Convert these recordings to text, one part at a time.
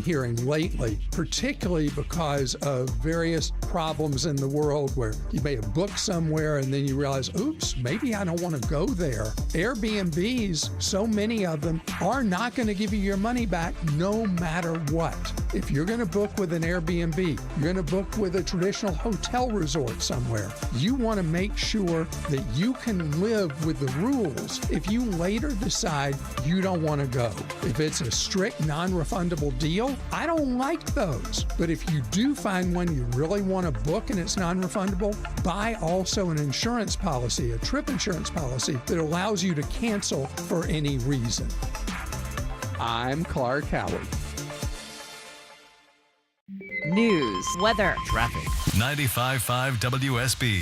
hearing lately, particularly because of various problems in the world where you may have booked somewhere and then you realize, oops, maybe I don't want to go there. Airbnbs, so many of them, are not going to give you your money back no matter what. If you're going to book with an Airbnb, you're going to book with a traditional hotel resort somewhere, you want to make sure that you can live with the rules if you later decide you don't want to go. If it's a strict non-refundable deal, I don't like those. But if you do find one you really want to book and it's non-refundable, buy also an insurance policy, a trip insurance policy that allows you to cancel for any reason. I'm Clark Howard. News, weather, traffic. 95.5 WSB,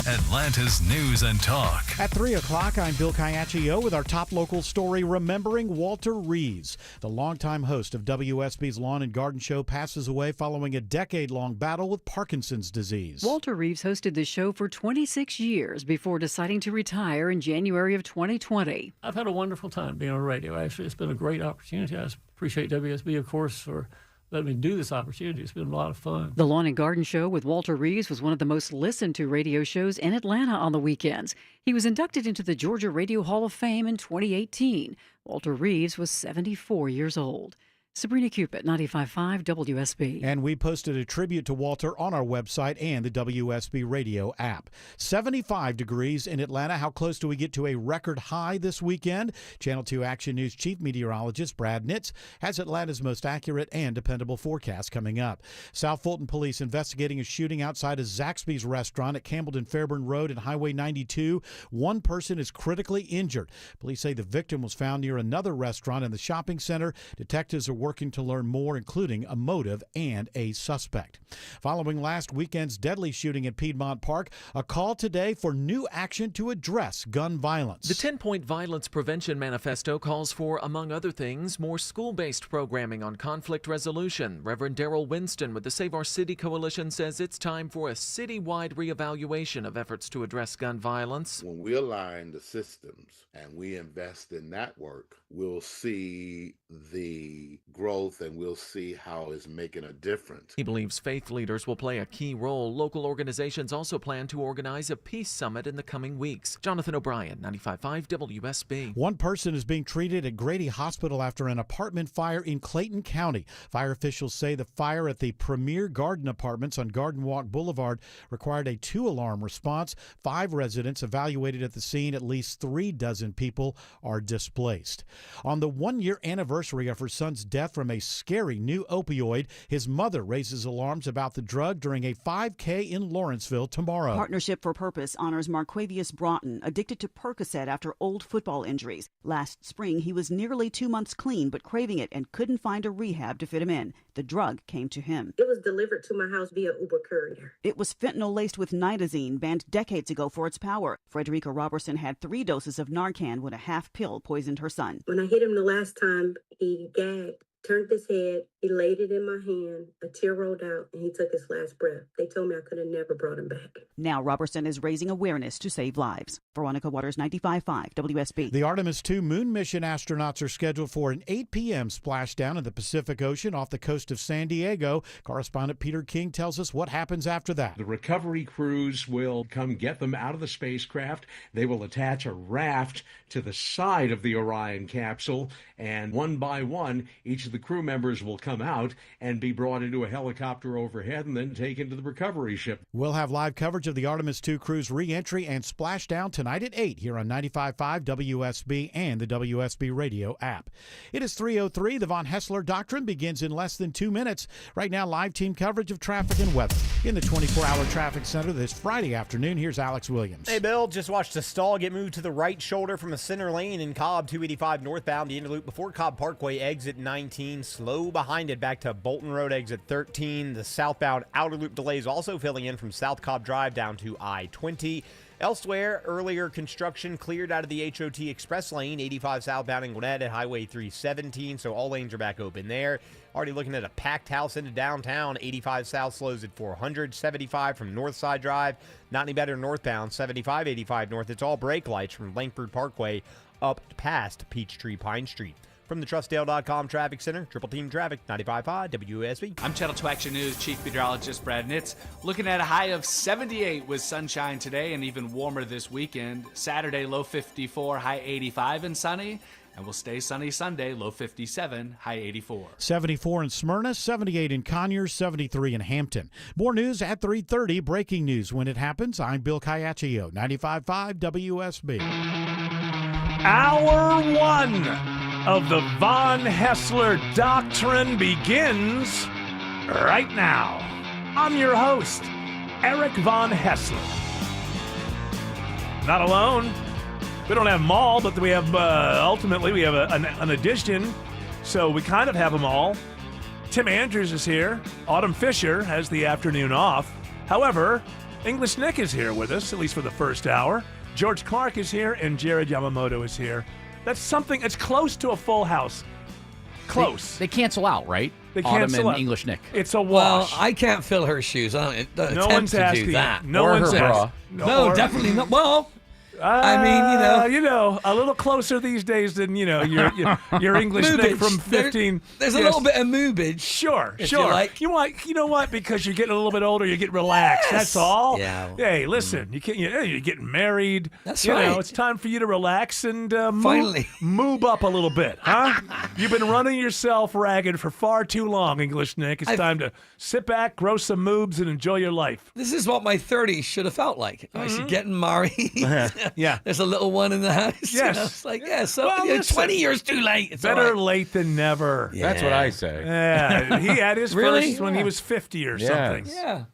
Atlanta's News and Talk. At 3 o'clock, I'm Bill Caiaccio with our top local story, remembering Walter Reeves. The longtime host of WSB's Lawn and Garden Show passes away following a decade-long battle with Parkinson's disease. Walter Reeves hosted the show for 26 years before deciding to retire in January of 2020. I've had a wonderful time being on radio. Actually, it's been a great opportunity. I appreciate WSB, of course, for let me do this opportunity. It's been a lot of fun. The Lawn and Garden Show with Walter Reeves was one of the most listened to radio shows in Atlanta on the weekends. He was inducted into the Georgia Radio Hall of Fame in 2018. Walter Reeves was 74 years old. Sabrina Cupid, 95.5 WSB. And we posted a tribute to Walter on our website and the WSB radio app. 75 degrees in Atlanta. How close do we get to a record high this weekend? Channel 2 Action News Chief Meteorologist Brad Nitz has Atlanta's most accurate and dependable forecast coming up. South Fulton Police investigating a shooting outside a Zaxby's restaurant at Campbellton Fairburn Road and Highway 92. One person is critically injured. Police say the victim was found near another restaurant in the shopping center. Detectives are working to learn more, including a motive and a suspect. Following last weekend's deadly shooting at Piedmont Park, a call today for new action to address gun violence. The 10-point violence prevention manifesto calls for, among other things, more school-based programming on conflict resolution. Reverend Darrell Winston with the Save Our City Coalition says it's time for a citywide reevaluation of efforts to address gun violence. When we align the systems and we invest in that work, we'll see the growth and we'll see how it's making a difference. He believes faith leaders will play a key role. Local organizations also plan to organize a peace summit in the coming weeks. Jonathan O'Brien, 95.5 WSB. One person is being treated at Grady Hospital after an apartment fire in Clayton County. Fire officials say the fire at the Premier Garden Apartments on Garden Walk Boulevard required a 2-alarm response. 5 residents evaluated at the scene. At least 3 dozen people are displaced. On the 1-year anniversary of her son's death from a scary new opioid, his mother raises alarms about the drug during a 5K in Lawrenceville tomorrow. Partnership for Purpose honors Marquavius Broughton, addicted to Percocet after old football injuries. Last spring, he was nearly 2 months clean but craving it and couldn't find a rehab to fit him in. The drug came to him. It was delivered to my house via Uber courier. It was fentanyl laced with nitazene, banned decades ago for its power. Frederica Robertson had 3 doses of Narcan when a half pill poisoned her son. When I hit him the last time, he gagged, turned his head, he laid it in my hand, a tear rolled out, and he took his last breath. They told me I could have never brought him back. Now Robertson is raising awareness to save lives. Veronica Waters, 95.5 WSB. The Artemis II moon mission astronauts are scheduled for an 8 p.m. splashdown in the Pacific Ocean off the coast of San Diego. Correspondent Peter King tells us what happens after that. The recovery crews will come get them out of the spacecraft. They will attach a raft to the side of the Orion capsule, and one by one, each of the crew members will come out and be brought into a helicopter overhead and then taken to the recovery ship. We'll have live coverage of the Artemis II crew's re-entry and splashdown tonight at 8 here on 95.5 WSB and the WSB radio app. It is 3:03. The Von Hessler Doctrine begins in less than 2 minutes. Right now, live team coverage of traffic and weather in the 24-hour traffic center this Friday afternoon. Here's Alex Williams. Hey, Bill, just watched a stall get moved to the right shoulder from a center lane in Cobb, 285 northbound, the interloop before Cobb Parkway, exit 19. Slow behind it back to Bolton Road, exit 13. The southbound outer loop delays also filling in from South Cobb Drive down to I-20. Elsewhere, earlier construction cleared out of the HOT Express lane, 85 southbound in Gwinnett at Highway 317, so all lanes are back open there. Already looking at a packed house into downtown, 85 south slows at 400, 75 from Northside Drive, not any better northbound, 75, 85 north. It's all brake lights from Langford Parkway up past Peachtree Pine Street. From the TrustDale.com Traffic Center, Triple Team Traffic, 95.5 WSB. I'm Channel 2 Action News Chief Meteorologist Brad Nitz. Looking at a high of 78 with sunshine today and even warmer this weekend. Saturday, low 54, high 85 and sunny. And we'll stay sunny Sunday, low 57, high 84. 74 in Smyrna, 78 in Conyers, 73 in Hampton. More news at 3:30. Breaking news when it happens. I'm Bill Caiaccio, 95.5 WSB. Hour 1 of the Von Hessler Doctrine begins right now. I'm your host, Eric Von Hessler. Not alone. We don't have them all, but we have, ultimately, we have an addition, so we kind of have them all. Tim Andrews is here. Autumn Fisher has the afternoon off. However, English Nick is here with us, at least for the first hour. George Clark is here, and Jared Yamamoto is here. That's something, it's close to a full house. Close. They cancel out, right? They Autumn cancel and out. English Nick. It's a Well, wash. I can't fill her shoes. I don't No attempt one's to asking. do that. No Or one's her bra. asking. No, definitely not. Well, I mean, you know, a little closer these days than your English Nick Moobage. from 15. There's a Yes. little bit of moobage. Sure, if sure. you like. You know what? Because you're getting a little bit older, you get relaxed. Yes. That's all. Yeah. Hey, listen, you're getting married. That's you right. know, it's time for you to relax and Finally. move up a little bit, huh? You've been running yourself ragged for far too long, English Nick. It's time to sit back, grow some moobs, and enjoy your life. This is what my 30s should have felt like. I should getting married. Yeah. There's a little one in the house. Yes. You know, it's like, yeah, so Well, listen. 20 years too late. It's all Better right. late than never. Yeah. That's what I say. Yeah, he had his Really? first when he was 50 or something. Yeah.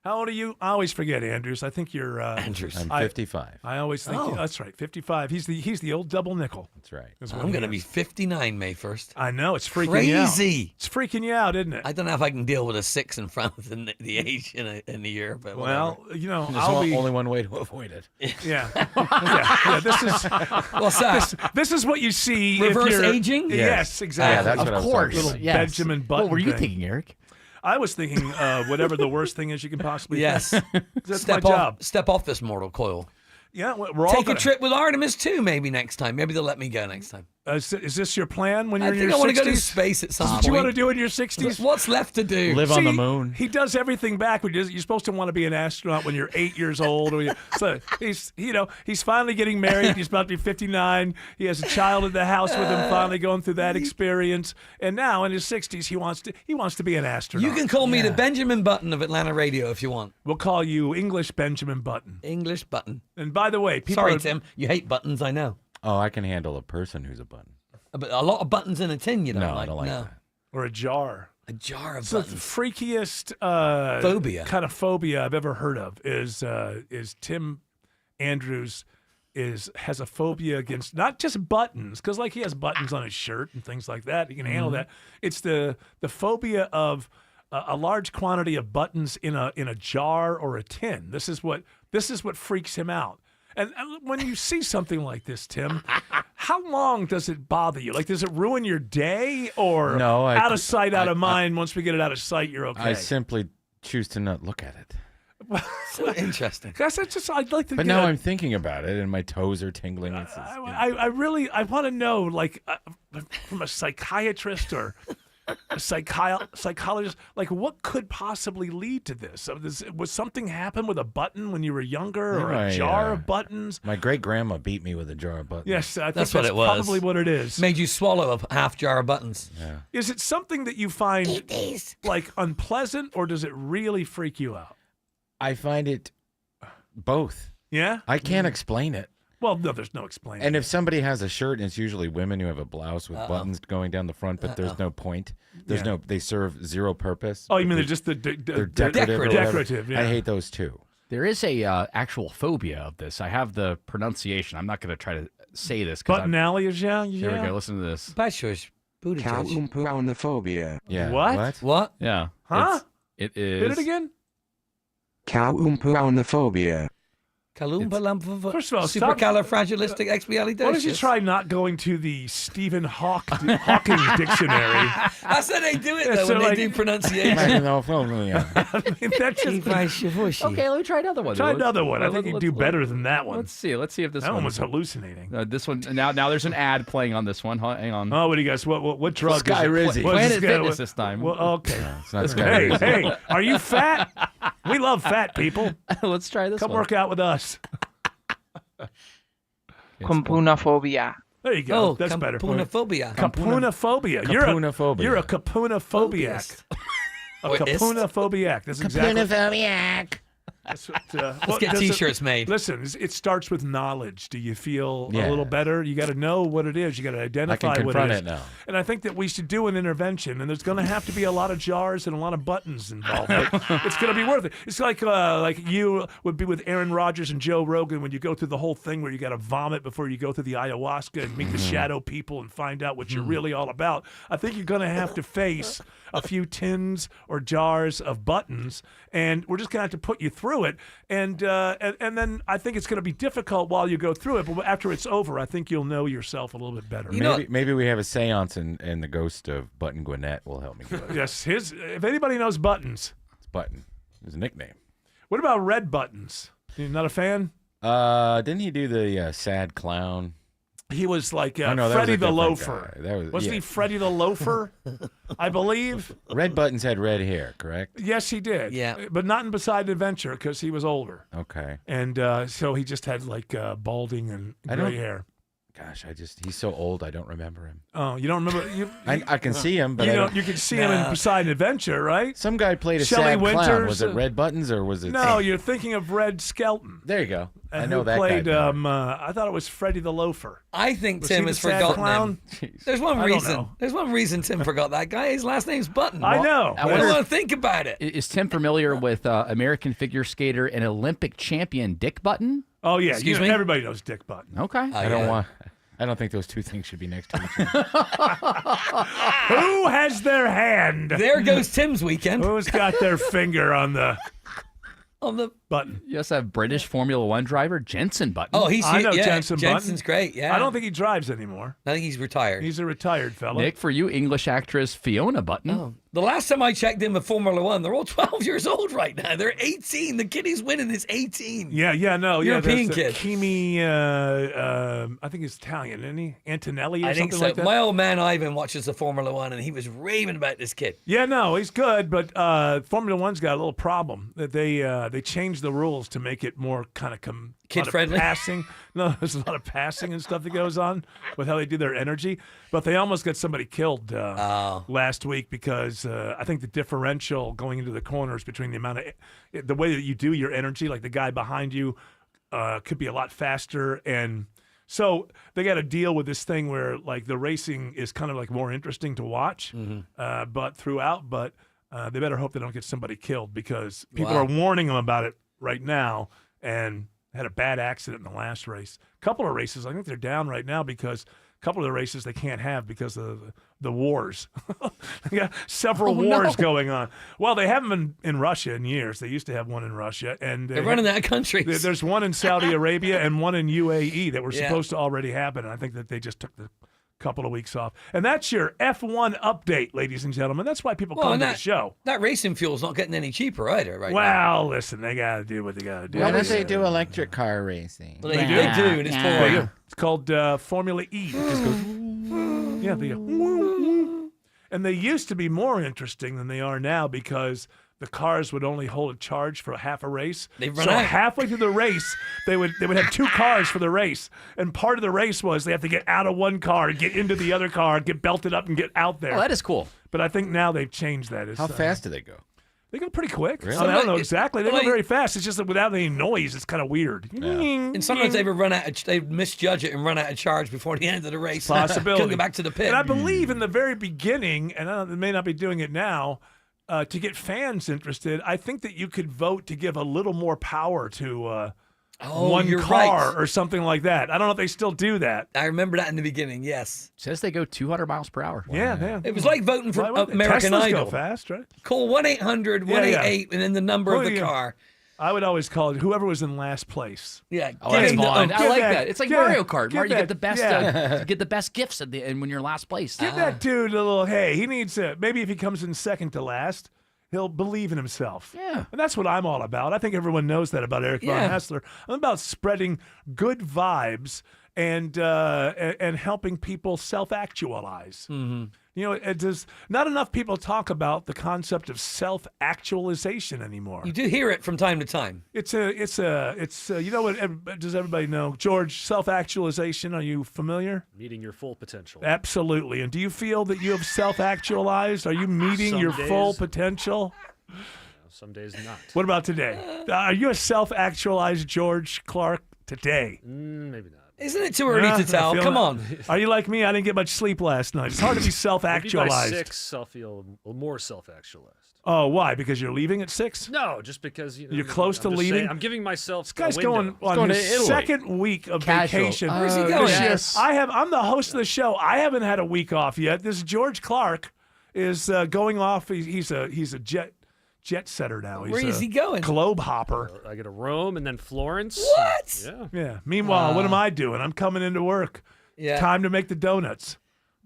How old are you? I always forget, Andrews. I think you're Andrews. I'm 55. I always think Oh. that's right. 55. He's the old double nickel. That's right. is what I'm he going to is. be 59 May 1st. I know it's freaking you out. Crazy. It's freaking you out, isn't it? I don't know if I can deal with a 6 in front of the age in a year, but Well, you know, There's I'll be. only one way to avoid it. Yeah. yeah. This is. What's that? This is what you see. Reverse if you're, aging? Yes, exactly. Yeah, that's what I was talking Little about. Yes. Benjamin Button. What were you thing. thinking, Eric? I was thinking whatever the worst thing is you can possibly Yes. think. That's Step my off, job. Step off this mortal coil. Yeah, we're all Take gonna, a trip with Artemis too, maybe next time. Maybe they'll let me go next time. Is this your plan when you're I in think your I want to 60s? go to space at some Is point. what you want to do in your 60s? What's left to do? Live on the moon. He does everything backward. You're supposed to want to be an astronaut when you're 8 years old. So he's finally getting married. He's about to be 59. He has a child in the house with him, finally going through that experience. And now in his 60s, he wants to be an astronaut. You can call me the Benjamin Button of Atlanta radio if you want. We'll call you English Benjamin Button. English Button. And by the way, people Sorry, are, Tim. You hate buttons, I know. Oh, I can handle a person who's a button. But a lot of buttons in a tin you don't No, like. I don't like that. or a jar. A jar of So the buttons. freakiest Phobia. kind of phobia I've ever heard of is Tim Andrews has a phobia against not just buttons, because like he has buttons on his shirt and things like that. He can handle that. It's the phobia of a large quantity of buttons in a jar or a tin. This is what freaks him out. And when you see something like this, Tim, how long does it bother you? Like, does it ruin your day, or No, out of sight, out of mind? Once we get it out of sight, you're okay. I simply choose to not look at it. So interesting. That's just I'd like to. But get now a- I'm thinking about it, and my toes are tingling. I really want to know, like, from a psychiatrist or a psychologist, like, what could possibly lead to this? So was something happen with a button when you were younger, or a jar of buttons? My great grandma beat me with a jar of buttons. Yes, I think That's what it was. Probably what it is. Made you swallow a half jar of buttons. Yeah. Is it something that you find like unpleasant, or does it really freak you out? I find it both. Yeah, I can't explain it. Well, no, there's no explaining. And if somebody has a shirt, and it's usually women who have a blouse with buttons going down the front, but there's no point. There's Yeah. they serve zero purpose. Oh, you mean they're just they're decorative. or whatever. decorative, yeah. I hate those too. There is a actual phobia of this. I have the pronunciation. I'm not going to try to say this. Button alley is Here we go. Listen to this. Kauumpuaunophobia. Yeah. What? What? Yeah. Huh? It is. Did it again? Kauumpuaunophobia. First of all, supercalifragilisticexpialidocious. Why don't you try not going to the Stephen Hawking dictionary? That's how they do it, though, when they do pronunciation. I mean, that's just... Okay, let me try another one. Try another one. I think you do better than that one. Let's see if this that one was hallucinating. This one now there's an ad playing on this one. Hang on. Oh, what do you guys? What drug? Sky Rizzy. Planet Fitness this time. Well, okay. It's not Sky Rizzy. Hey, are you fat? We love fat people. Let's try this Come one. work out with us. Compunophobia. There you go. That's better. Capunophobia. Capunophobia. Capunophobia. You're a capunophobiac. A capunophobiac. That's exactly. Capunophobiac. Let's get T-shirts made. Listen, it starts with knowledge. Do you feel a little better? You got to know what it is. You got to identify what it is. Now. And I think that we should do an intervention. And there's going to have to be a lot of jars and a lot of buttons involved. But it's going to be worth it. It's like you would be with Aaron Rodgers and Joe Rogan when you go through the whole thing where you got to vomit before you go through the ayahuasca and meet the shadow people and find out what you're really all about. I think you're going to have to face a few tins or jars of buttons, and we're just going to have to put you through it. And then I think it's going to be difficult while you go through it, but after it's over, I think you'll know yourself a little bit better. Maybe we have a seance and the ghost of Button Gwinnett will help me do it. Yes, if anybody knows Buttons. It's Button. His nickname. What about Red Buttons? You not a fan? Didn't he do the sad clown? He was like no, Freddie the Loafer. Wasn't yeah. he Freddie the Loafer? I believe. Red Buttons had red hair, correct? Yes, he did. Yeah. But not in Poseidon Adventure because he was older. Okay. And so he just had like balding and gray hair. Gosh, he's so old, I don't remember him. Oh, you don't remember? I can see him, but you can see him in Poseidon Adventure, right? Some guy played a Shelley sad Winters, clown. Was it Red Buttons or was it? No, you're thinking of Red Skelton. There you go. I And know who that played, guy. I thought it was Freddie the Loafer. I think Was Tim he has the sad forgotten clown? him. There's one I don't reason. know. There's one reason Tim forgot that guy. His last name's Button. I know. I don't want to think about it. Is Tim familiar with American figure skater and Olympic champion Dick Button? Oh yeah, Excuse me? everybody knows Dick Button. Okay. I don't think those two things should be next to each other. Who has their hand? There goes Tim's weekend. Who's got their finger on the button? You also have British Formula One driver Jensen Button. Oh, I know Jensen Button. Jensen's great. Yeah. I don't think he drives anymore. I think he's retired. He's a retired fellow. Nick, for you, English actress Fiona Button. Oh. The last time I checked in with Formula One, they're all 12 years old right now. They're 18. The kid he's winning is 18. European kid. Kimi, I think he's Italian, isn't he? Antonelli or I think something so. like that? My old man Ivan watches the Formula One, and he was raving about this kid. Yeah, no, he's good, but Formula One's got a little problem. That they changed the rules to make it more kind of kid-friendly. Passing. No, there's a lot of passing and stuff that goes on with how they do their energy. But they almost got somebody killed last week because I think the differential going into the corners between the amount of the way that you do your energy, like the guy behind you, could be a lot faster. And so they got to deal with this thing where like the racing is kind of like more interesting to watch, but they better hope they don't get somebody killed because people are warning them about it right now and had a bad accident in the last race. A couple of races, I think they're down right now because a couple of the races they can't have because of the wars. They got several wars going on. Well, they haven't been in Russia in years. They used to have one in Russia. And they're running out of countries. There's one in Saudi Arabia and one in UAE that were supposed to already happen. And I think that they just took the couple of weeks off. And that's your F1 update, ladies and gentlemen. That's why people come to the show. That racing fuel's not getting any cheaper either right now. Well, listen, they got to do what they got to do. Why don't they do electric car racing? Well, they do, and it's boring. It's called Formula E. It just goes, and they used to be more interesting than they are now because the cars would only hold a charge for half a race. So halfway through the race, they would have two cars for the race. And part of the race was they have to get out of one car, get into the other car, get belted up, and get out there. Oh, that is cool. But I think now they've changed that. How fast do they go? They go pretty quick. Really? I don't know exactly. They go very fast. It's just that without any noise, it's kind of weird. Yeah. And sometimes they misjudge it and run out of charge before the end of the race. Possibility. Couldn't go back to the pit. And I believe in the very beginning, and they may not be doing it now, to get fans interested, I think that you could vote to give a little more power to one car or something like that. I don't know if they still do that. I remember that in the beginning, yes. It says they go 200 miles per hour. Wow. Yeah. It was like voting for American Teslas Idol. Go fast, right? Call 1-800-188 and then the number of the car. I would always call it whoever was in last place. Yeah, Oh, that's fun. I like that. that. It's like Give Mario that- Kart. give Mario, you that- get the best. yeah. You get the best gifts at the end when you're last place. Give that dude a little. Hey, he needs to. Maybe if he comes in second to last, he'll believe in himself. Yeah. And that's what I'm all about. I think everyone knows that about Eric Von Hassler. I'm about spreading good vibes and helping people self-actualize. Mm-hmm. You know, does not enough people talk about the concept of self-actualization anymore. You do hear it from time to time. It's you know what? Does everybody know, George? Self-actualization. Are you familiar? Meeting your full potential. Absolutely. And do you feel that you have self-actualized? Are you meeting Some your days. full potential? Some days not. What about today? Are you a self-actualized George Clark today? Maybe not. Isn't it too early to tell? Come on. Are you like me? I didn't get much sleep last night. It's hard to be Maybe by self-actualized. 6, I'll feel more self-actualized. Oh, why? Because you're leaving at 6? No, just because You're close I'm to just leaving? saying, I'm giving myself. This guy's a window. going on his second week of Casual. vacation. Where's he this going? year. Yes. I'm the host of the show. I haven't had a week off yet. This George Clark is going off. He's a jet setter now. Where is he going? Globe hopper. I get to Rome and then Florence. What? Yeah. Yeah. Meanwhile, what am I doing? I'm coming into work. Yeah. Time to make the donuts.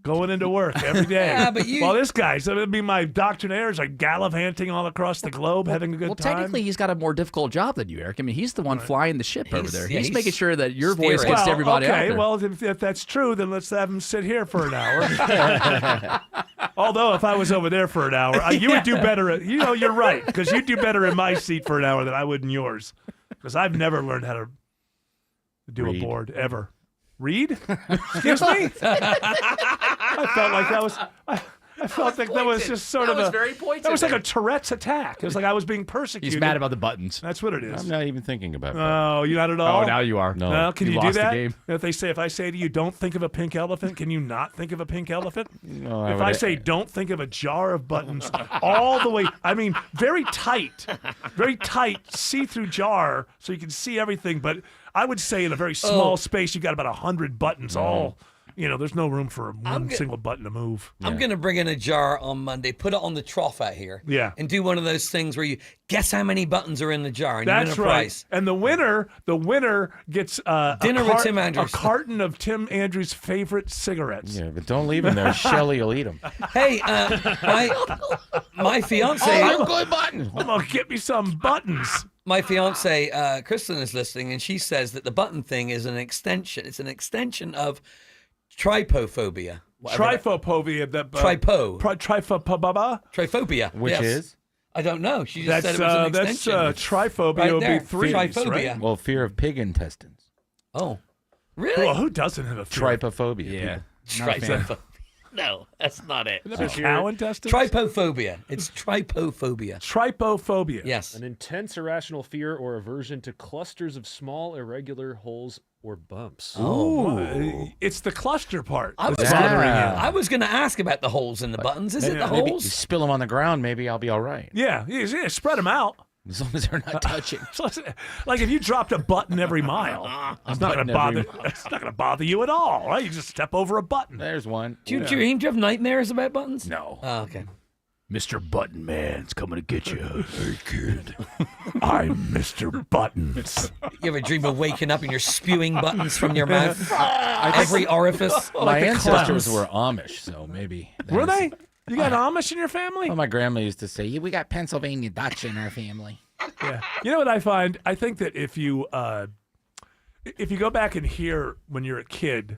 Going into work every day. Yeah, but you- Well, this guy's, I mean, my doctrinaires are gallivanting all across the globe, having a good Well, time. technically, he's got a more difficult job than you, Eric. I mean, he's the one flying the ship over there. yeah, He's he's making sure that your steering. voice gets to everybody okay, out there. well, if that's true, then let's have him sit here for an hour. Although, if I was over there for an hour, you would do better. You're right, because you'd do better in my seat for an hour than I would in yours. Because I've never learned how to do a board, ever. Read? Excuse me? I felt like that was... I felt like that was just sort That of was a... very pointed That was like there. a Tourette's attack. It was like I was being persecuted. He's mad about the buttons. That's what it is. I'm not even thinking about that. Oh, you not at all? Oh, now you are. No. Can You you do lost the that? game. If I say to you, don't think of a pink elephant, can you not think of a pink elephant? No, If I say, don't think of a jar of buttons all the way, I mean, very tight, see-through jar so you can see everything. But I would say in a very small space, you got about 100 buttons all. There's no room for one single button to move. I'm going to bring in a jar on Monday, put it on the trough out here, and do one of those things where you guess how many buttons are in the jar and you That's win a right. prize. And the winner gets Dinner with Tim Andrews. a carton of Tim Andrews' favorite cigarettes. Yeah, but don't leave them there. Shelly will eat them. Hey, my fiance. Oh, good button. I'm gonna get me some buttons. My fiance, Kristen, is listening, and she says that the button thing is an extension. It's an extension of trypophobia. Trypophobia. Tryphobia. Which yes. is? I don't know. She just said it was an extension. Tryphobia Right would be there. 3. Tryphobia. Right? Well, fear of pig intestines. Oh, really? Well, who doesn't have a fear? Trypophobia. Yeah. Trypophobia. No, that's not it. Isn't that cow intestines? Trypophobia. It's trypophobia. Trypophobia. Yes. An intense irrational fear or aversion to clusters of small irregular holes or bumps. Ooh. It's the cluster part. I was, that's bothering you. I was going to ask about the holes in the buttons. Is it the Maybe holes? you spill them on the ground, maybe I'll be all right. Yeah, spread them out. As long as they're not touching. Like if you dropped a button every mile, it's not going to bother. It's not going to bother you at all, right? You just step over a button. There's one. Do you dream? Do you have nightmares about buttons? No. Oh, okay. Mr. Button Man's coming to get you. Hey, kid. I'm Mr. Buttons. You ever dream of waking up and you're spewing buttons from your mouth? Every orifice? My ancestors were Amish, so maybe. Were they? You got Amish in your family? Well, my grandma used to say, we got Pennsylvania Dutch in our family. Yeah. You know what I find? I think that if you go back and hear when you're a kid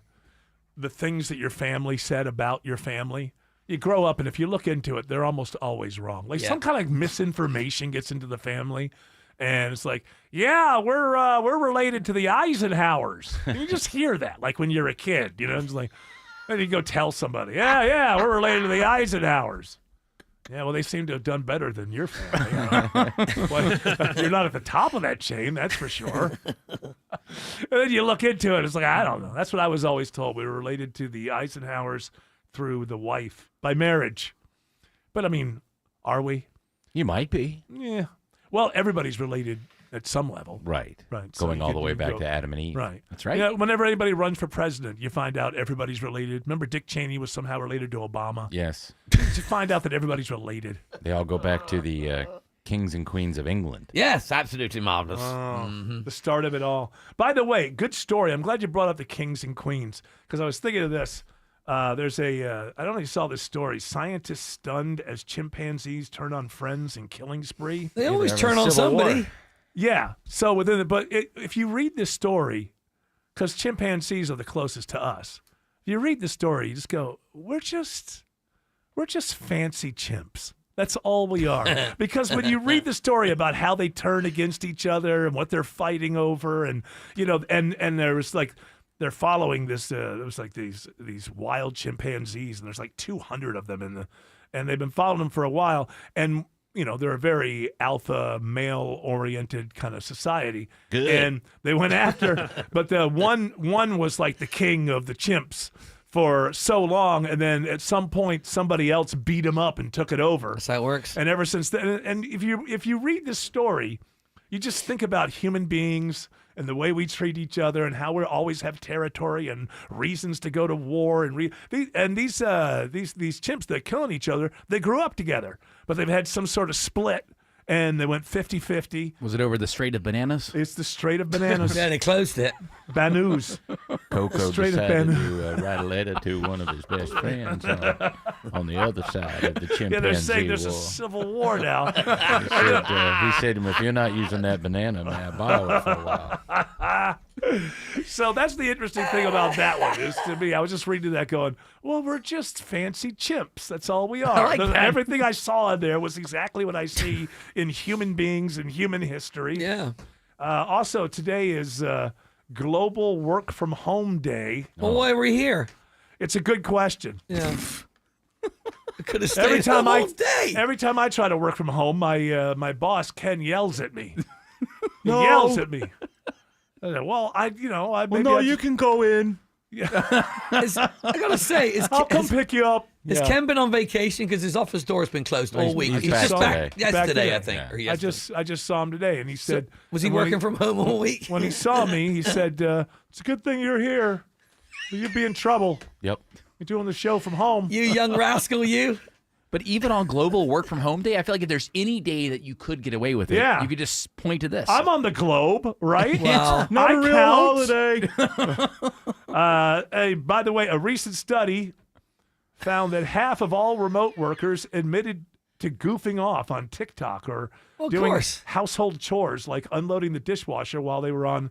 the things that your family said about your family, you grow up and if you look into it, they're almost always wrong. Like some kind of misinformation gets into the family. And it's like, yeah, we're related to the Eisenhowers. And you just hear that, like when you're a kid, it's like, and you go tell somebody, yeah, we're related to the Eisenhowers. Yeah, well, they seem to have done better than your family. Well, you're not at the top of that chain, that's for sure. And then you look into it, it's like, I don't know. That's what I was always told. We were related to the Eisenhowers through the wife by marriage. But I mean, are we? You might be. Yeah. Well, everybody's related at some level. Right. So Going you all the could- way you back go- to Adam and Eve. Right. That's right. Yeah, whenever anybody runs for president, you find out everybody's related. Remember Dick Cheney was somehow related to Obama? Yes. You find out that everybody's related. They all go back to the kings and queens of England. Yes, absolutely marvelous. The start of it all. By the way, good story. I'm glad you brought up the kings and queens because I was thinking of this. There's I don't know if you saw this story. Scientists stunned as chimpanzees turn on friends in killing spree. They always turn on somebody. War. Yeah. So if you read this story, because chimpanzees are the closest to us, if you read the story, you just go, we're just fancy chimps. That's all we are. Because when you read the story about how they turn against each other and what they're fighting over, and and there was like they're following this. There was like these wild chimpanzees, and there's like 200 of them and they've been following them for a while. And they're a very alpha male oriented kind of society. Good. And they went after, but the one was like the king of the chimps for so long, and then at some point somebody else beat him up and took it over. That's how it works. And ever since then, and if you read this story, you just think about human beings and the way we treat each other and how we always have territory and reasons to go to war and these chimps that are killing each other, they grew up together, but they've had some sort of split. And they went 50-50. Was it over the Strait of Bananas? It's the Strait of Bananas. Yeah, they closed it. Banus. Coco Strait of decided Bananas. to write a letter to one of his best friends on the other side of the chimpanzee Yeah, they're saying there's war. a civil war now. He said to him, if you're not using that banana, may I borrow it for a while? So that's the interesting thing about that one is, to me, I was just reading that going, well, we're just fancy chimps. That's all we are. I like that. Everything I saw in there was exactly what I see in human beings and human history. Yeah. Also, today is Global Work from Home Day. Well, why are we here? It's a good question. Yeah. Could have stayed home all day. Every time I try to work from home, my boss, Ken, yells at me. He yells at me. I said, well, you can go in. I gotta say, I'll come pick you up. Has Ken been on vacation because his office door's been closed all week? He's just back yesterday, I think. Yeah. Or I just saw him today, and he said, was he working from home all week? When he saw me, he said, "It's a good thing you're here. You'd be in trouble. Yep. You're doing the show from home. You young rascal, you." But even on Global Work from Home Day, I feel like if there's any day that you could get away with it, you could just point to this. I'm on the globe, right? Well, not a real holiday. Hey, by the way, a recent study found that half of all remote workers admitted to goofing off on TikTok or doing household chores like unloading the dishwasher while they were on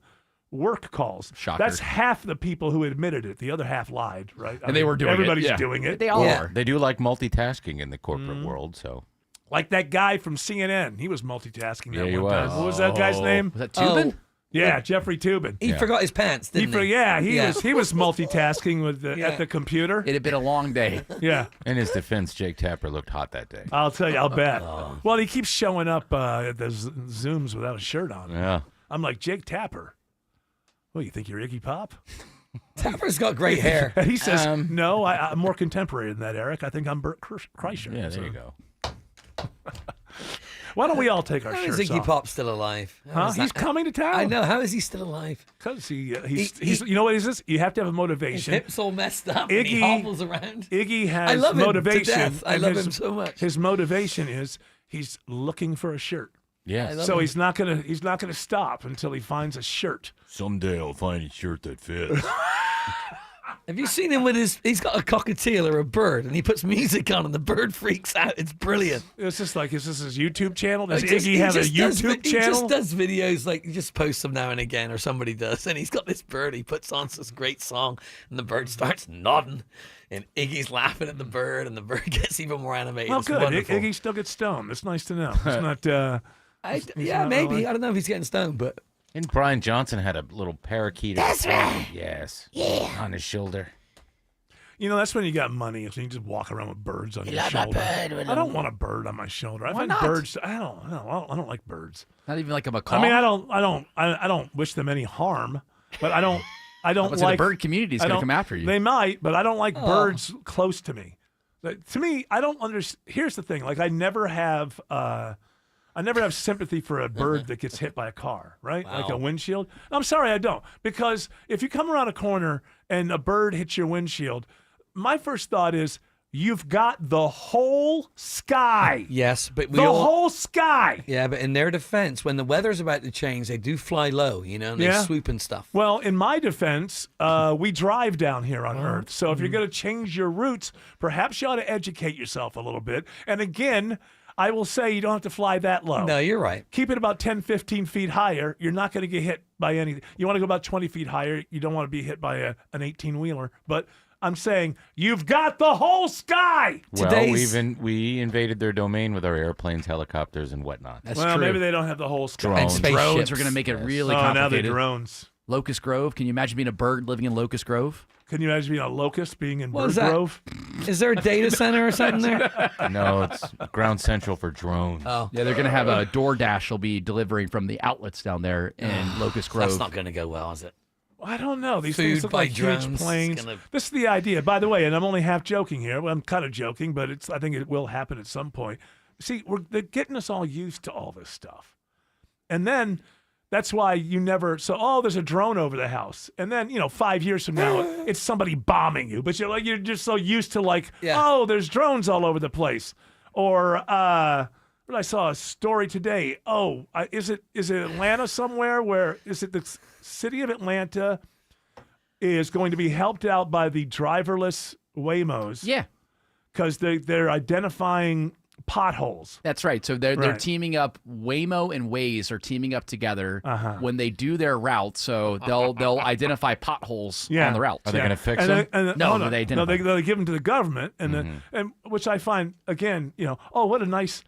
work calls. Shocker. That's half the people who admitted it. The other half lied, right? They were doing it. Everybody's Yeah. doing it. They all are. They do like multitasking in the corporate world, so. Like that guy from CNN. He was multitasking that Yeah, he one time. was. What was that guy's name? Was that Tubin? Yeah, Jeffrey Tubin. He forgot his pants, didn't he? He was multitasking with at the computer. It had been a long day. Yeah. In his defense, Jake Tapper looked hot that day. I'll tell you, I'll bet. Well, he keeps showing up at the Zooms without a shirt on. Yeah. I'm like, Jake Tapper. What, you think you're Iggy Pop? Tapper's got great hair. And he says, no, I'm more contemporary than that, Eric. I think I'm Bert Kreischer. Yeah, there you go. Why don't we all take our How shirts is Iggy off? Pop still alive? Huh? He's coming to town. I know. How is he still alive? Because he's you know what is this? You have to have a His motivation. hips all messed up and he hobbles around. Iggy has I love motivation. him to death. I and love him so much. His motivation is he's looking for a shirt. Yeah. So he's not gonna stop until he finds a shirt. Someday I'll find a shirt that fits. Have you seen him with he's got a cockatiel or a bird and he puts music on and the bird freaks out. It's brilliant. It's just like, is this his YouTube channel? Does He Iggy have a just YouTube He channel? just does videos, like he just posts them now and again, or somebody does. And he's got this bird he puts on this great song and the bird starts nodding and Iggy's laughing at the bird and the bird gets even more animated. Well, It's good. wonderful. Iggy still gets stoned. That's nice to know. It's not. He's not maybe. really- I don't know if he's getting stoned, but And Brian Johnson had a little parakeet. That's right. Yes. Yeah. On his shoulder. You know, that's when you got money. So you just walk around with birds on your shoulder. I don't want a bird on my shoulder. I Why find not? birds. I don't like birds. Not even like a macaw. I mean, I don't wish them any harm, but I don't the like bird community is I going to don't- come after you. They might, but I don't like Oh. birds close to me. To me, I don't understand. Here's the thing: like, I never have sympathy for a bird that gets hit by a car, right? Like a windshield. I'm sorry, I don't, because if you come around a corner and a bird hits your windshield, my first thought is, You've got the whole sky. Yes, but the whole sky. Yeah, but in their defense, when the weather's about to change, they do fly low, and they swoop and stuff. Well, in my defense, we drive down here on Earth. So if you're going to change your routes, perhaps you ought to educate yourself a little bit. And again, I will say you don't have to fly that low. No, you're right. Keep it about 10, 15 feet higher. You're not going to get hit by anything. You want to go about 20 feet higher. You don't want to be hit by an 18-wheeler. But I'm saying you've got the whole sky. Well, we invaded their domain with our airplanes, helicopters, and whatnot. That's true. Maybe they don't have the whole sky. And drones are going to make it really complicated. Now they're drones. Locust Grove. Can you imagine being a bird living in Locust Grove? Can you imagine being a locust being in What Bird is that? Grove? Is there a data center or something there? No, it's Ground Central for drones. Oh. Yeah, they're going to have a DoorDash will be delivering from the outlets down there in Locust Grove. That's not going to go well, is it? I don't know. These Food things look by like huge drones planes. This is the idea. By the way, and I'm only half joking here. Well, I'm kind of joking, but I think it will happen at some point. See, they're getting us all used to all this stuff. And then that's why you never, there's a drone over the house. And then, 5 years from now, it's somebody bombing you. But you're just so used to there's drones all over the place. Or, I saw a story today. Is it Atlanta somewhere where the city of Atlanta is going to be helped out by the driverless Waymos? Yeah. Because they're identifying potholes. That's right. So they're teaming up. Waymo and Waze are teaming up together when they do their route. So they'll identify potholes on the route. Are they going to fix them? No, they identify. They give them to the government, and which I find again, what a nice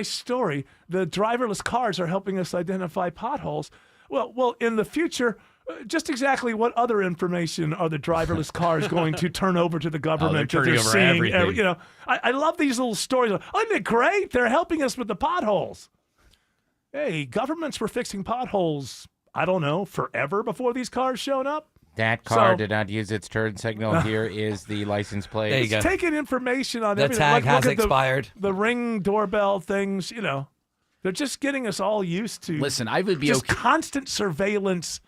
story. The driverless cars are helping us identify potholes. Well, in the future, just exactly what other information are the driverless cars going to turn over to the government? They're turning over everything. I love these little stories. Isn't it great? They're helping us with the potholes. Hey, governments were fixing potholes, I don't know, forever before these cars showed up. That car did not use its turn signal. Here is the license plate. There you go. It's taking information on the everything. tag has look at expired. The Ring doorbell things, they're just getting us all used to. Listen, I would be just constant surveillance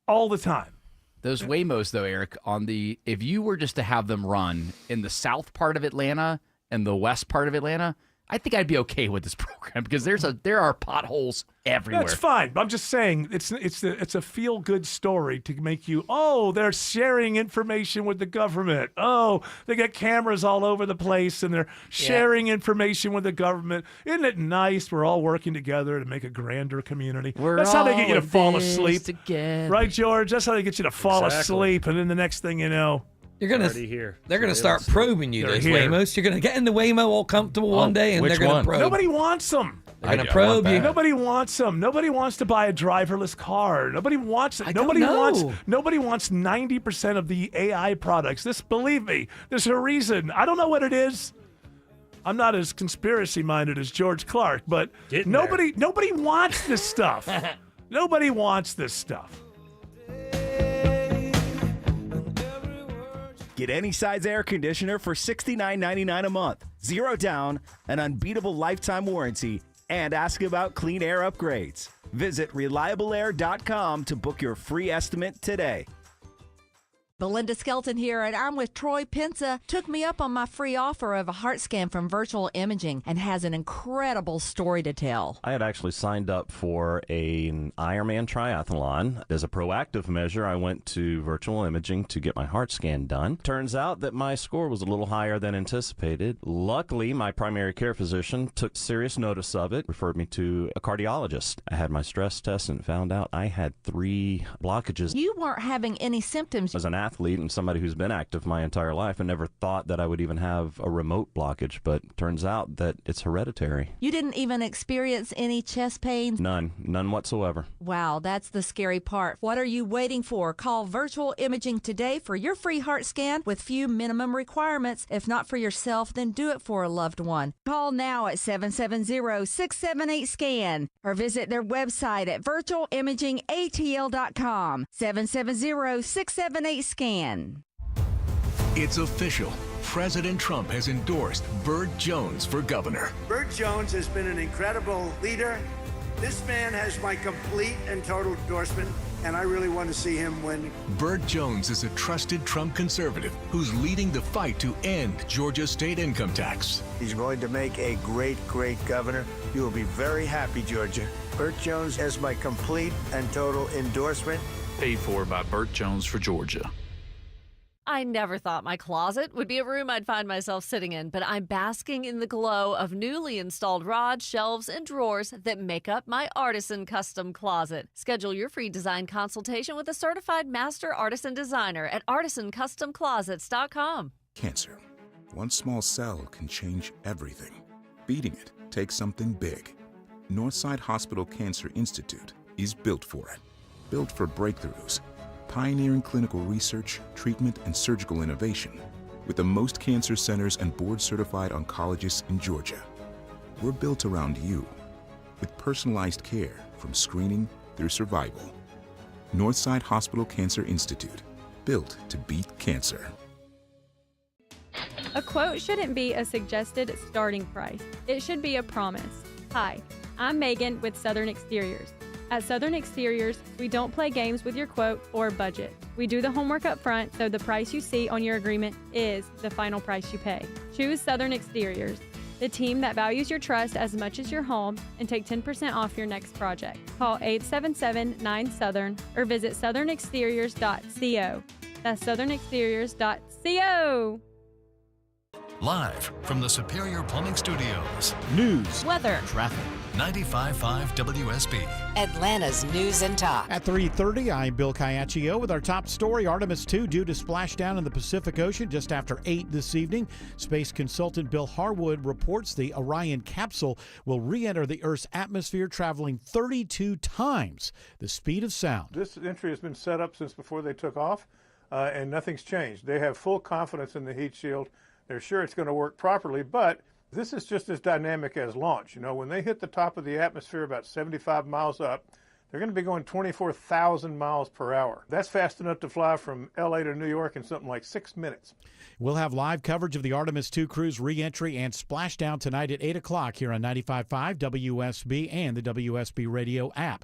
all the time. Those Waymos, though, Eric, if you were just to have them run in the south part of Atlanta and the west part of Atlanta, I think I'd be okay with this program because there are potholes everywhere. That's fine. I'm just saying it's a feel good story to make you. They're sharing information with the government. They got cameras all over the place and they're sharing information with the government. Isn't it nice? We're all working together to make a grander community. That's how they get you to fall asleep, right, George? That's how they get you to fall asleep, and then the next thing you know. They're gonna start probing you, those Waymos. You're gonna get in the Waymo all comfortable one day, and they're gonna probe. Nobody wants them. They're gonna probe you. Nobody wants them. Nobody wants to buy a driverless car. Nobody wants it. Nobody wants 90% of the AI products. Believe me, there's a reason. I don't know what it is. I'm not as conspiracy minded as George Clark, but nobody wants this stuff. Nobody wants this stuff. Get any size air conditioner for $69.99 a month, 0 down, an unbeatable lifetime warranty, and ask about clean air upgrades. Visit reliableair.com to book your free estimate today. Belinda Skelton here, and I'm with Troy Pensa. Took me up on my free offer of a heart scan from Virtual Imaging and has an incredible story to tell. I had actually signed up for an Ironman triathlon. As a proactive measure, I went to Virtual Imaging to get my heart scan done. Turns out that my score was a little higher than anticipated. Luckily, my primary care physician took serious notice of it, referred me to a cardiologist. I had my stress test and found out I had 3 blockages. You weren't having any symptoms. As an athlete and somebody who's been active my entire life, I never thought that I would even have a remote blockage, but turns out that it's hereditary. You didn't even experience any chest pains? None whatsoever. Wow, that's the scary part. What are you waiting for? Call Virtual Imaging today for your free heart scan with few minimum requirements. If not for yourself, then do it for a loved one. Call now at 770-678-SCAN or visit their website at virtualimagingatl.com. 770-678-SCAN. It's official. President Trump has endorsed Burt Jones for governor. Burt Jones has been an incredible leader. This man has my complete and total endorsement. and I really want to see him win. Burt Jones is a trusted Trump conservative who's leading the fight to end Georgia state income tax. He's going to make a great, great governor. You will be very happy, Georgia. Burt Jones has my complete and total endorsement. Paid for by Burt Jones for Georgia. I never thought my closet would be a room I'd find myself sitting in, but I'm basking in the glow of newly installed rods, shelves, and drawers that make up my artisan custom closet. Schedule your free design consultation with a certified master artisan designer at artisancustomclosets.com. Cancer. One small cell can change everything. Beating it takes something big. Northside Hospital Cancer Institute is built for it. Built for breakthroughs. Pioneering clinical research, treatment, and surgical innovation with the most cancer centers and board-certified oncologists in Georgia. We're built around you with personalized care from screening through survival. Northside Hospital Cancer Institute, built to beat cancer. A quote shouldn't be a suggested starting price. It should be a promise. Hi, I'm Megan with Southern Exteriors. At Southern Exteriors, we don't play games with your quote or budget. We do the homework up front, so the price you see on your agreement is the final price you pay. Choose Southern Exteriors, the team that values your trust as much as your home, and take 10% off your next project. Call 877-9SOUTHERN or visit southernexteriors.co. That's southernexteriors.co. Live from the Superior Plumbing Studios. News, weather, traffic. 95.5 WSB. Atlanta's News and Talk. At 3:30, I'm Bill Caiaccio with our top story. Artemis 2 due to splash down in the Pacific Ocean just after 8 this evening. Space consultant Bill Harwood reports the Orion capsule will re-enter the Earth's atmosphere, traveling 32 times the speed of sound. This entry has been set up since before they took off, and nothing's changed. They have full confidence in the heat shield. They're sure it's going to work properly, but this is just as dynamic as launch. You know, when they hit the top of the atmosphere about 75 miles up, they're going to be going 24,000 miles per hour. That's fast enough to fly from LA to New York in something like 6 minutes. We'll have live coverage of the Artemis 2 crew's re-entry and splashdown tonight at 8 o'clock here on 95.5 WSB and the WSB radio app.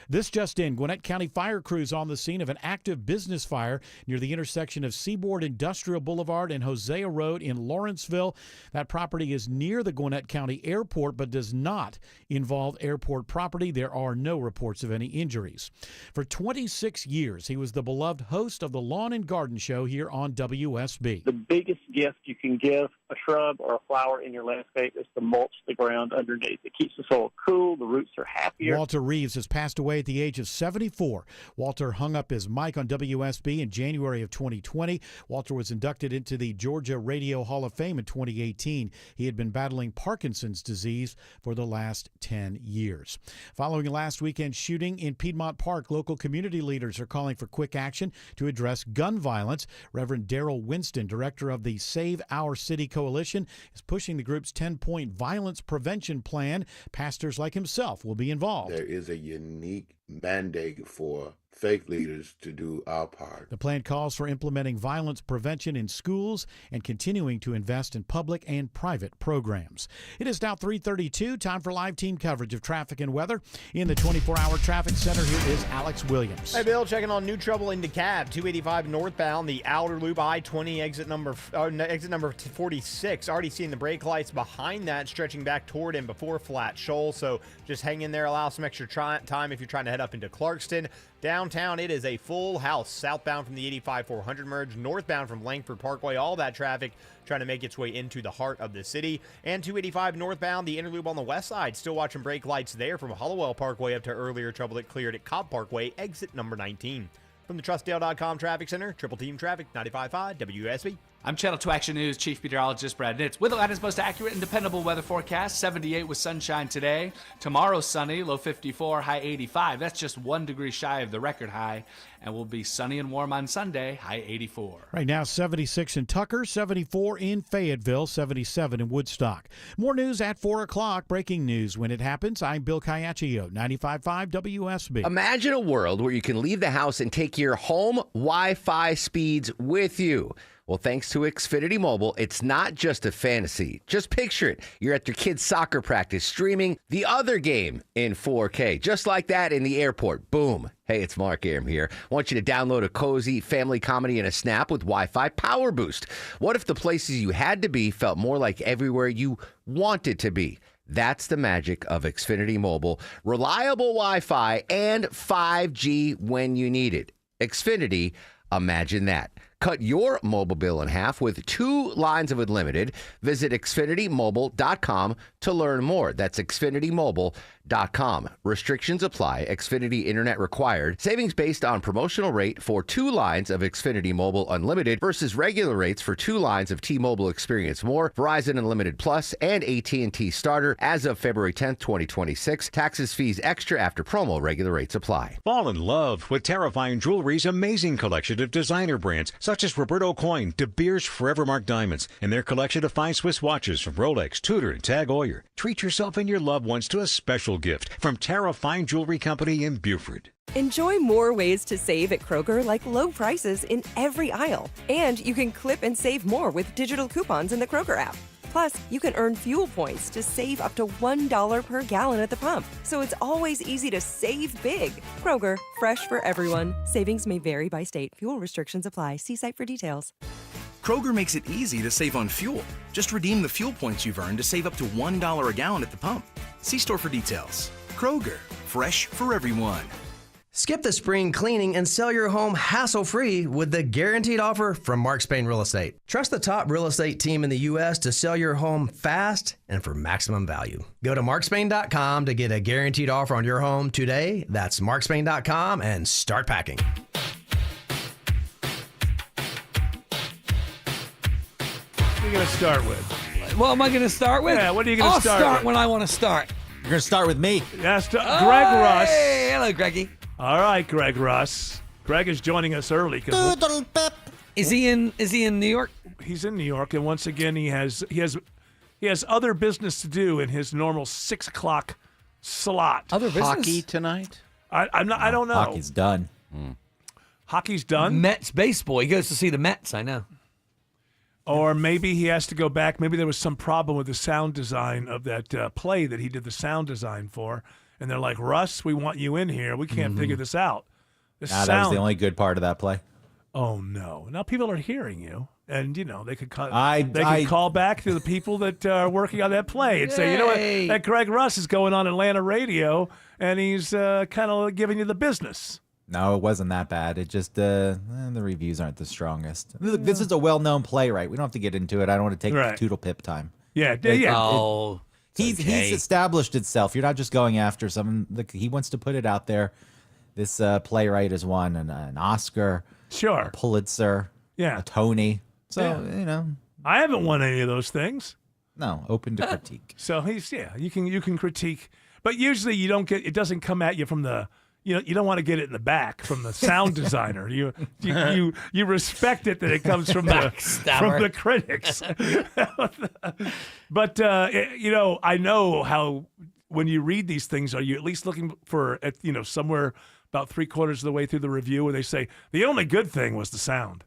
This just in, Gwinnett County fire crews on the scene of an active business fire near the intersection of Seaboard Industrial Boulevard and Hosea Road in Lawrenceville. That property is near the Gwinnett County Airport but does not involve airport property. There are no reports of any injuries. For 26 years, he was the beloved host of the Lawn and Garden Show here on WSB. The biggest gift you can give a shrub or a flower in your landscape is to mulch the ground underneath. It keeps the soil cool, the roots are happier. Walter Reeves has passed away at the age of 74. Walter hung up his mic on WSB in January of 2020. Walter was inducted into the Georgia Radio Hall of Fame in 2018. He had been battling Parkinson's disease for the last 10 years. Following last weekend's shooting in Piedmont Park, local community leaders are calling for quick action to address gun violence. Reverend Darrell Winston, director of the Save Our City Coalition, is pushing the group's 10-point violence prevention plan. Pastors like himself will be involved. There is a unique mandate for faith leaders to do our part. The plan calls for implementing violence prevention in schools and continuing to invest in public and private programs. It is now 3:32, time for live team coverage of traffic and weather. In the 24-hour traffic center, here is Alex Williams. Hey, Bill, checking on new trouble in DeKalb, 285 northbound, the outer loop I-20 exit number 46. Already seeing the brake lights behind that stretching back toward and before Flat Shoal, so just hang in there, allow some extra time if you're trying to head up into Clarkston. Downtown, it is a full house. Southbound from the 85-400 merge, northbound from Langford Parkway, all that traffic trying to make its way into the heart of the city. And 285 northbound, the inner loop on the west side, still watching brake lights there from Hollowell Parkway up to earlier trouble that cleared at Cobb Parkway, exit number 19. From the TrustDale.com Traffic Center, Triple Team Traffic, 95.5 WSB. I'm Channel 2 Action News Chief Meteorologist Brad Nitz with Atlanta's most accurate and dependable weather forecast. 78 with sunshine today. Tomorrow sunny, low 54, high 85. That's just 1 degree shy of the record high. And will be sunny and warm on Sunday, high 84. Right now, 76 in Tucker, 74 in Fayetteville, 77 in Woodstock. More news at 4 o'clock. Breaking news when it happens. I'm Bill Caiaccio, 95.5 WSB. Imagine a world where you can leave the house and take your home Wi-Fi speeds with you. Well, thanks to Xfinity Mobile, it's not just a fantasy. Just picture it. You're at your kid's soccer practice streaming the other game in 4K. Just like that in the airport. Boom. Hey, it's Mark Aram here. I want you to download a cozy family comedy in a snap with Wi-Fi Power Boost. What if the places you had to be felt more like everywhere you wanted to be? That's the magic of Xfinity Mobile. Reliable Wi-Fi and 5G when you need it. Xfinity, imagine that. Cut your mobile bill in half with 2 lines of unlimited. Visit XfinityMobile.com to learn more. That's XfinityMobile.com. Restrictions apply. Xfinity Internet required. Savings based on promotional rate for 2 lines of Xfinity Mobile Unlimited versus regular rates for 2 lines of T-Mobile Experience More, Verizon Unlimited Plus, and AT&T Starter as of February 10th, 2026. Taxes, fees extra after promo. Regular rates apply. Fall in love with Terrifying Jewelry's amazing collection of designer brands such as Roberto Coin, De Beers Forevermark Diamonds, and their collection of fine Swiss watches from Rolex, Tudor, and Tag Heuer. Treat yourself and your loved ones to a special gift from Terrifying Jewelry Company in Beaufort. Enjoy more ways to save at Kroger, like low prices in every aisle. And you can clip and save more with digital coupons in the Kroger app. Plus, you can earn fuel points to save up to $1 per gallon at the pump. So it's always easy to save big. Kroger, fresh for everyone. Savings may vary by state. Fuel restrictions apply. See site for details. Kroger makes it easy to save on fuel. Just redeem the fuel points you've earned to save up to $1 a gallon at the pump. See store for details. Kroger, fresh for everyone. Skip the spring cleaning and sell your home hassle-free with the guaranteed offer from Mark Spain Real Estate. Trust the top real estate team in the U.S. to sell your home fast and for maximum value. Go to markspain.com to get a guaranteed offer on your home today. That's markspain.com and start packing. What are you going to start with? What am I going to start with? Yeah, what are you going to start I'll start with? when I want to start. You're going to start with me. Yes, Greg Russ. Hey, hello, Greggy. All right, Greg Russ. Greg is joining us early. Is he in New York? He's in New York, and once again, he has other business to do in his normal 6 o'clock slot. Other business? Hockey tonight? I don't know. Hockey's done. Hockey's done? Mets baseball. He goes to see the Mets, I know. Or maybe he has to go back. Maybe there was some problem with the sound design of that play that he did the sound design for. And they're like, Russ, we want you in here. We can't figure this out. That was the only good part of that play. Oh, no. Now people are hearing you. And, they could call back to the people that are working on that play and say, you know what, that Greg Russ is going on Atlanta radio, and he's kind of giving you the business. No, it wasn't that bad. It just, the reviews aren't the strongest. Look, this is a well-known playwright. We don't have to get into it. I don't want to take Toodle Pip time. Yeah. He's established itself. You're not just going after someone. He wants to put it out there. This playwright has won an Oscar, a Pulitzer, a Tony. So I haven't won any of those things. No, open to critique. So you can critique, but usually you don't get. It doesn't come at you from the. You don't want to get it in the back from the sound designer. You respect it that it comes from the critics. But I know how when you read these things, are you at least looking for somewhere about 3/4 of the way through the review where they say the only good thing was the sound.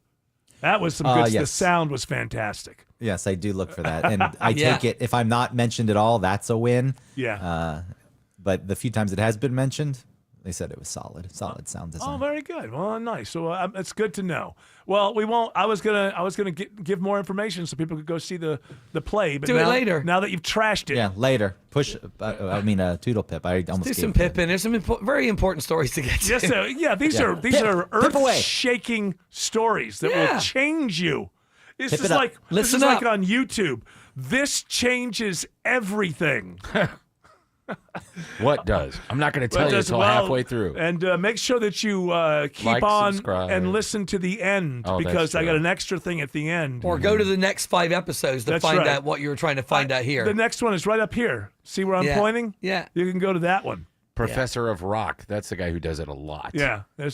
That was some good. Yes. The sound was fantastic. Yes, I do look for that, and I take it if I'm not mentioned at all, that's a win. Yeah. But the few times it has been mentioned. They said it was solid sound design. Oh, very good. Well, nice. So it's good to know. Well, we won't. I was gonna give more information so people could go see the play. But do it later. Now that you've trashed it. Yeah, later. Push. Toodle Pip. I almost do some Pip in. There's some very important stories to get to. Yes, these are earth-shaking stories that will change you. This is like on YouTube. This changes everything. What does? I'm not going to tell you until halfway through. And make sure that you keep subscribe. And listen to the end because I got an extra thing at the end. Or go to the next 5 episodes to find out what you were trying to find out here. The next one is right up here. See where I'm pointing? Yeah. You can go to that one. Professor of Rock. That's the guy who does it a lot. Yeah. And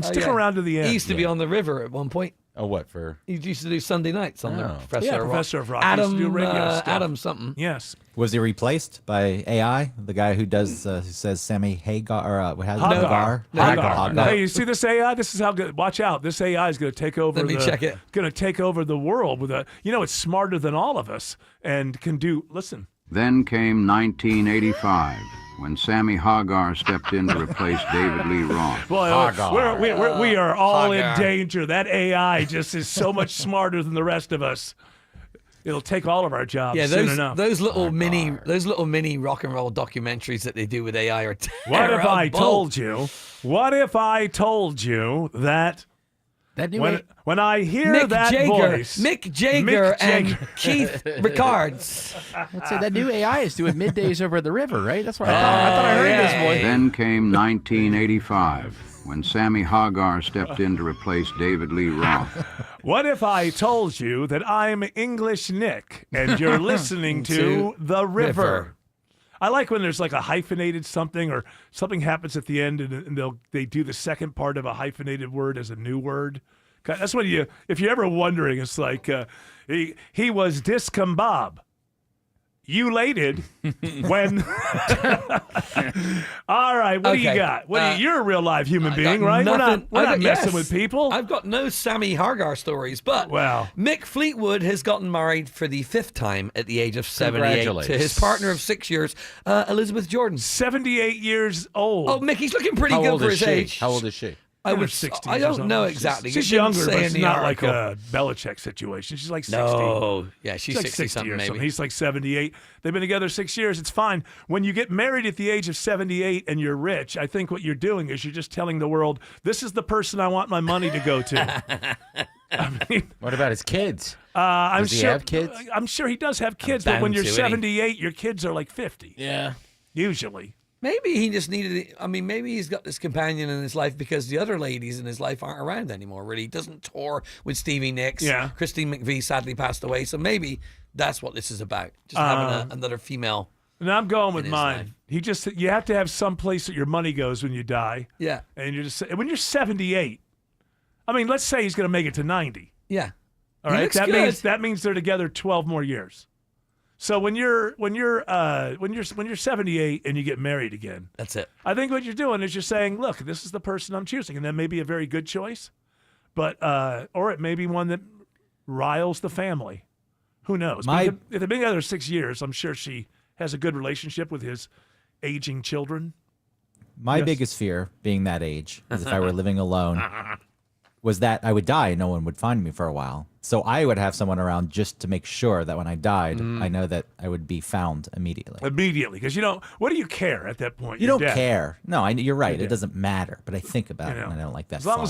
stick around to the end. He used to be on the river at one point. Oh, what for? He used to do Sunday nights on there. Professor of Rock. Adam, He used to do radio stuff. Adam something. Yes. Was he replaced by AI? The guy who does who says Sammy Hagar or Hagar. Hagar. Hey, you see this AI? This is how good. Watch out! This AI is going to take over. Let me check it. Going to take over the world with a. It's smarter than all of us and can do. Listen. Then came 1985. When Sammy Hagar stepped in to replace David Lee Roth. Well, we are all in danger. That AI just is so much smarter than the rest of us. It'll take all of our jobs soon enough. Those little mini rock and roll documentaries that they do with AI are terrible. What if I told you? What if I told you that? When I hear voice, Mick Jagger and Keith Ricards. I'd say that new AI is doing middays over the river, right? That's what I thought I heard this voice. Then came 1985, when Sammy Hagar stepped in to replace David Lee Roth. What if I told you that I'm English Nick and you're listening to The River? I like when there's like a hyphenated something or something happens at the end and they do the second part of a hyphenated word as a new word. That's when if you're ever wondering, it's like he was discombobulated when. All right, what do you got? You're a real live human being, right? We're not messing with people. I've got no Sammy Hagar stories, but Mick Fleetwood has gotten married for the 5th time at the age of 78 to his partner of 6 years, Elizabeth Jordan. 78 years old. Oh, Mick, he's looking pretty good for his age. How old is she? I don't know exactly. She's younger, but it's not like a Belichick situation. She's like 60. No, yeah, she's like 60 something maybe. He's like 78. They've been together 6 years. It's fine. When you get married at the age of 78 and you're rich, I think what you're doing is you're just telling the world, this is the person I want my money to go to. What about his kids? Does he have kids? I'm sure he does have kids, but when you're 78, your kids are like 50. Yeah. Usually. Maybe he just needed. Maybe he's got this companion in his life because the other ladies in his life aren't around anymore. Really, he doesn't tour with Stevie Nicks. Yeah. Christine McVie sadly passed away, so maybe that's what this is about. Just having another female. And I'm going with mine. Life. You have to have some place that your money goes when you die. Yeah. And when you're 78. Let's say he's going to make it to 90. Yeah. All right. That means they're together 12 more years. So when you're 78 and you get married again, that's it. I think what you're doing is you're saying, look, this is the person I'm choosing, and that may be a very good choice, but or it may be one that riles the family. Who knows? If they've been together 6 years, I'm sure she has a good relationship with his aging children. My biggest fear, being that age, is if I were living alone, was that I would die and no one would find me for a while. So I would have someone around just to make sure that when I died, I know that I would be found immediately. Immediately, because what do you care at that point? You don't care. No, you're right. It doesn't matter. But I think about it, and I don't like that. As long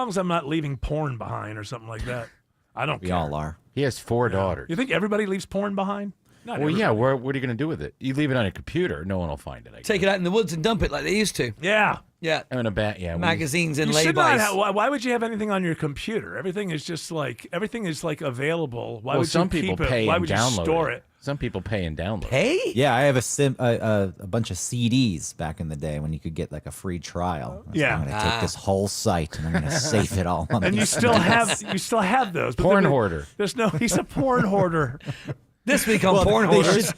as I'm not leaving porn behind or something like that, I don't care. We all are. He has 4 daughters. You think everybody leaves porn behind? Not everybody. Yeah. What are you going to do with it? You leave it on a computer, no one will find it. Take it out in the woods and dump it like they used to. Yeah. Yeah. In a bat. Yeah. Magazines and laybys. laybys. Why would you have anything on your computer? Everything is available. Why would some you people keep pay it? Why and would you download store it? Some people pay and download. Pay? Yeah, I have a bunch of CDs back in the day when you could get like a free trial. Yeah. I'm going to take this whole site and I'm going to save it all. And you still have those. Porn hoarder. He's a porn hourder. This week on Porn Hoarders.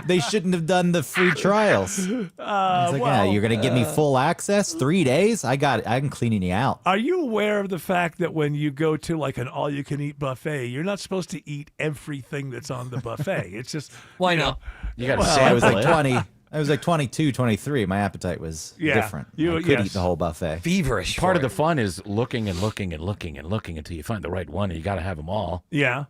They shouldn't have done the free trials. It's like, you're going to give me full access? 3 days? I got it. I'm cleaning you out. Are you aware of the fact that when you go to like an all-you-can-eat buffet, you're not supposed to eat everything that's on the buffet? It's just... Why not? You got to sample I was like 20. I was like 22, 23. My appetite was different. I could eat the whole buffet. Feverish. Part of the fun is looking and looking and looking and looking until you find the right one, and you got to have them all. Yeah.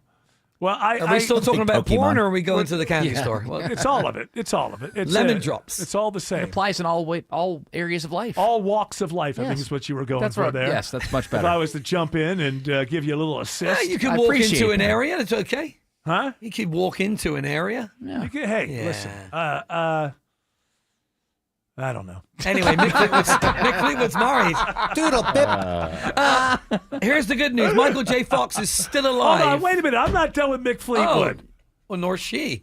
Well, are we still talking about porn, or are we going to the candy store? Well, it's all of it. It's all of it. It's lemon drops. It's all the same. It applies in all areas of life. All walks of life, I think is what you were going for there. Yes, that's much better. If I was to jump in and give you a little assist. You can walk into an area. It's okay. Huh? You can walk into an area. Yeah. Listen. I don't know. Anyway, Mick Fleetwood's married. Doodle pip. Here's the good news. Michael J. Fox is still alive. Hold on, wait a minute. I'm not done with Mick Fleetwood. Well, nor she.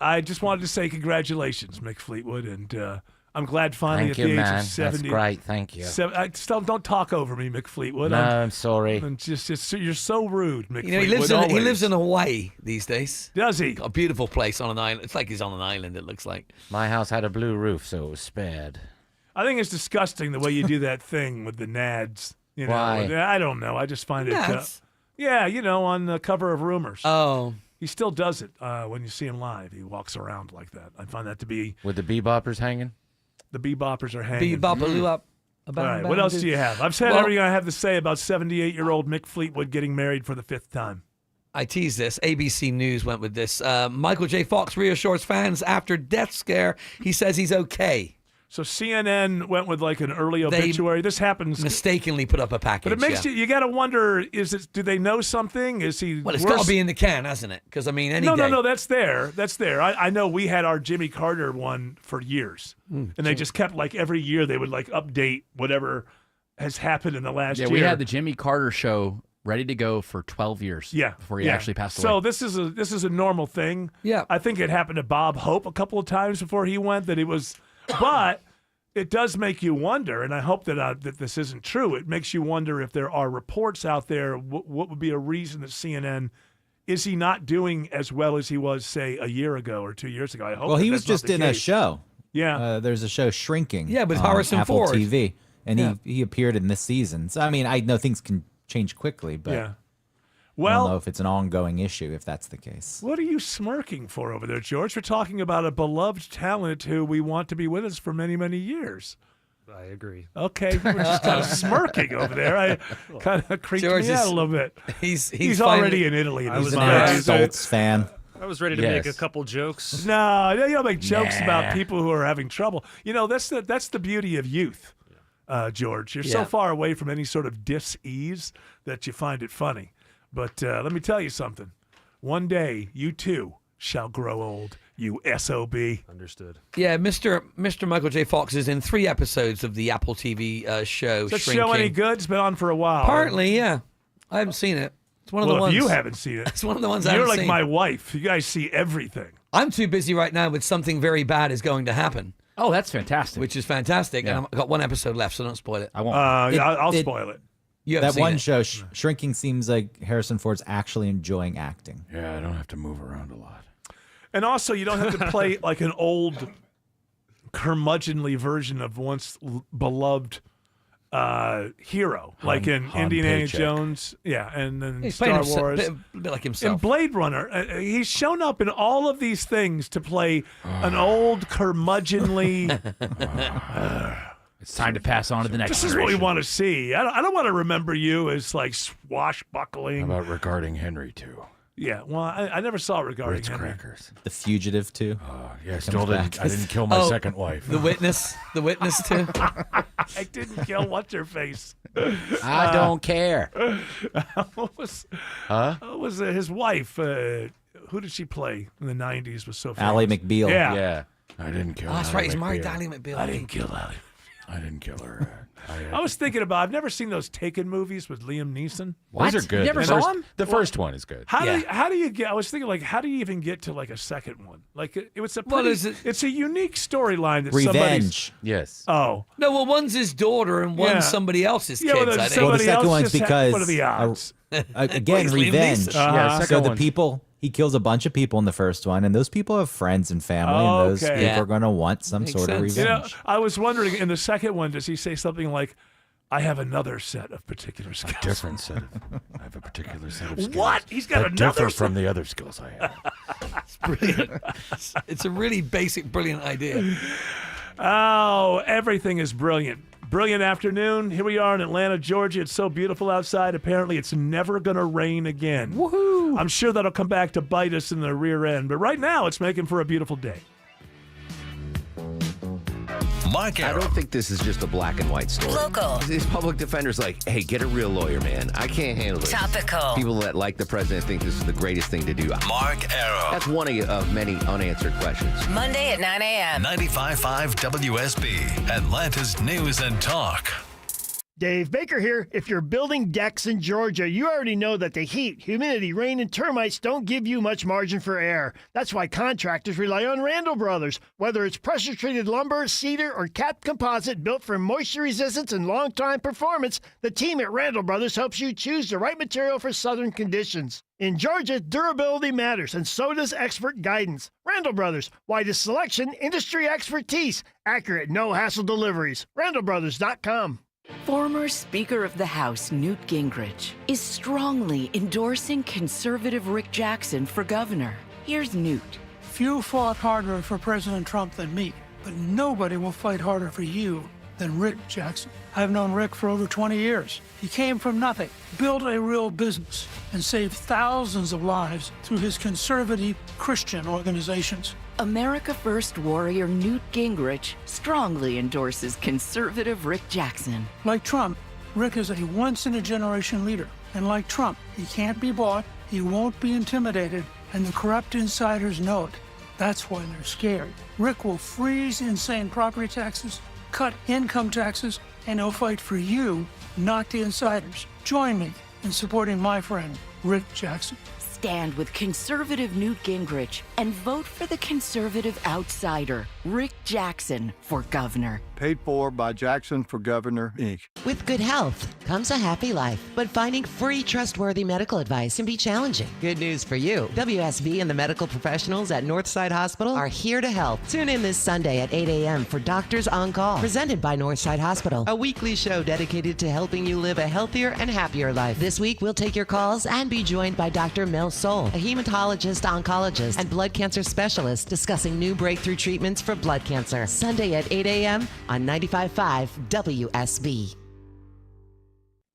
I just wanted to say congratulations, Mick Fleetwood, and I'm glad finally Thank at the you, age man. of 70. That's great. Thank you. Don't talk over me, Mick Fleetwood. No, I'm sorry. You're so rude, Mick You know, Fleetwood. he lives in Hawaii these days. Does he? Got a beautiful place on an island. It's like he's on an island, it looks like. My house had a blue roof, so it was spared. I think it's disgusting the way you do that thing with the nads. You know, Why? I don't know. I just find it. Nads? Yeah, on the cover of Rumors. Oh. He still does it when you see him live. He walks around like that. I find that to be. With the beboppers hanging? The beboppers are hanging. Bebop-a-loo-up. All right, what else do you have? I've said everything I have to say about 78-year-old Mick Fleetwood getting married for the 5th time. I teased this. ABC News went with this. Michael J. Fox reassures fans after death scare. He says he's okay. So CNN went with like an early obituary. This happens. Mistakenly put up a package. But it makes you got to wonder, do they know something? Is he Well, it's got to be in the can, hasn't it? Because, I mean, any day. No, that's there. That's there. I know we had our Jimmy Carter one for years. And they just kept, like, every year they would, like, update whatever has happened in the last year. Yeah, we had the Jimmy Carter show ready to go for 12 years before he actually passed away. So this is a normal thing. Yeah. I think it happened to Bob Hope a couple of times before he went that he was – but it does make you wonder, and I hope that this isn't true. It makes you wonder if there are reports out there. What would be a reason that CNN is he not doing as well as he was, say, a year ago or 2 years ago? I hope. Well, he was that's not just the in case. a show. Yeah, there's a show, Shrinking. Yeah, with on Harrison Apple Ford. TV, and Yeah. he appeared in this season. So I mean, I know things can change quickly, but Yeah. I don't know if it's an ongoing issue if that's the case. What are you smirking for over there, George? We're talking about a beloved talent who we want to be with us for many, many years. I agree. Okay, we're just kind of smirking over there. I kind of creeped George me out is- a little bit. he's already in Italy. I was an Eric Stoltz fan. I was ready to make a couple jokes. No, you don't make jokes about people who are having trouble. You know, that's the beauty of youth, George. You're so Yeah. far away from any sort of dis-ease that you find it funny. But let me tell you something. One day, you too shall grow old, you SOB. Understood. Yeah, Mr. Michael J. Fox is in 3 episodes of the Apple TV show. Is that Shrinking. show any good? It's been on for a while. Apparently, yeah. I haven't seen it. It's one of Well, the ones. if you haven't seen it, It's one of the ones I you're haven't like seen. my wife. You guys see everything. I'm too busy right now with something very bad is going to happen. Oh, that's fantastic. Which is fantastic. Yeah. And I've got 1 episode left, so don't spoil it. I won't. I'll spoil it. You haven't That seen one it. show, Shrinking, seems like Harrison Ford's actually enjoying acting. Yeah, I don't have to move around a lot. And also, you don't have to play like an old, curmudgeonly version of once beloved hero, like in Han Indiana Paycheck. Jones, and then He's playing Star Wars, a bit like in himself. Blade Runner. He's shown up in all of these things to play an old, curmudgeonly. It's time to pass on to the next This is what we generation. want to see. I don't want to remember you as like swashbuckling. How about Regarding Henry, too? Yeah, well, I never saw Regarding Ritz Henry. crackers. The Fugitive too. Yeah, Comes still back. didn't. I didn't kill my second wife. The Witness too. I didn't kill what's her face. I don't care. What was his wife? Who did she play in the '90s? Was so famous? Ally McBeal. Yeah. I didn't kill. Oh, that's Ally right. He's married to McBeal. Ally McBeal. I didn't kill Ally. I didn't kill her. I was thinking about. I've never seen those Taken movies with Liam Neeson. Those are good. You never The saw first- them? The first one is good. How do you get? I was thinking like, how do you even get to like a second one? Like it was a Well, pretty, it's a unique storyline that somebody's. Revenge. Yes. Oh. No, well, one's his daughter and one's Yeah. somebody else's Yeah, kids. well, I there's think. Well, the Somebody second else one's just because what are the odds? Again, Well, he's Liam revenge. Neeson. Yeah, So second the one's- people he kills a bunch of people in the first one, and those people have friends and family, and those Okay. people Yeah. are going to want some Makes sort of sense. revenge. I was wondering in the second one, does he say something like, "I have another set of particular skills"? Different set of. I have a particular set of skills. What? He's got that another differ set? from the other skills I have. It's brilliant. It's a really basic, brilliant idea. Oh, everything is brilliant. Brilliant afternoon. Here we are in Atlanta, Georgia. It's so beautiful outside. Apparently, it's never going to rain again. Woohoo! I'm sure that'll come back to bite us in the rear end. But right now, it's making for a beautiful day. Mark I Arum. don't think this is just a black and white story. Local. These public defenders like, hey, get a real lawyer, man. I can't handle this. Topical. People that like the president think this is the greatest thing to do. Mark Arum. That's one of many unanswered questions. Monday at 9 a.m. 95.5 WSB, Atlanta's News and Talk. Dave Baker here. If you're building decks in Georgia, you already know that the heat, humidity, rain, and termites don't give you much margin for error. That's why contractors rely on Randall Brothers. Whether it's pressure-treated lumber, cedar, or capped composite built for moisture resistance and long-time performance, the team at Randall Brothers helps you choose the right material for southern conditions. In Georgia, durability matters, and so does expert guidance. Randall Brothers, widest selection, industry expertise, accurate, no-hassle deliveries. RandallBrothers.com. Former Speaker of the House Newt Gingrich is strongly endorsing conservative Rick Jackson for governor. Here's Newt. Few fought harder for President Trump than me, but nobody will fight harder for you than Rick Jackson. I've known Rick for over 20 years. He came from nothing, built a real business, and saved thousands of lives through his conservative Christian organizations. America First warrior Newt Gingrich strongly endorses conservative Rick Jackson. Like Trump, Rick is a once-in-a-generation leader. And like Trump, he can't be bought, he won't be intimidated, and the corrupt insiders know it. That's why they're scared. Rick will freeze insane property taxes, cut income taxes, and he'll fight for you, not the insiders. Join me in supporting my friend, Rick Jackson. Stand with conservative Newt Gingrich and vote for the conservative outsider, Rick Jackson, for governor. Paid for by Jackson for Governor, Inc. With good health comes a happy life, but finding free, trustworthy medical advice can be challenging. Good news for you. WSB and the medical professionals at Northside Hospital are here to help. Tune in this Sunday at 8 a.m. for Doctors on Call, presented by Northside Hospital, a weekly show dedicated to helping you live a healthier and happier life. This week, we'll take your calls and be joined by Dr. Mel Soul, a hematologist, oncologist, and blood cancer specialist discussing new breakthrough treatments for blood cancer. Sunday at 8 a.m. on 95.5 WSB.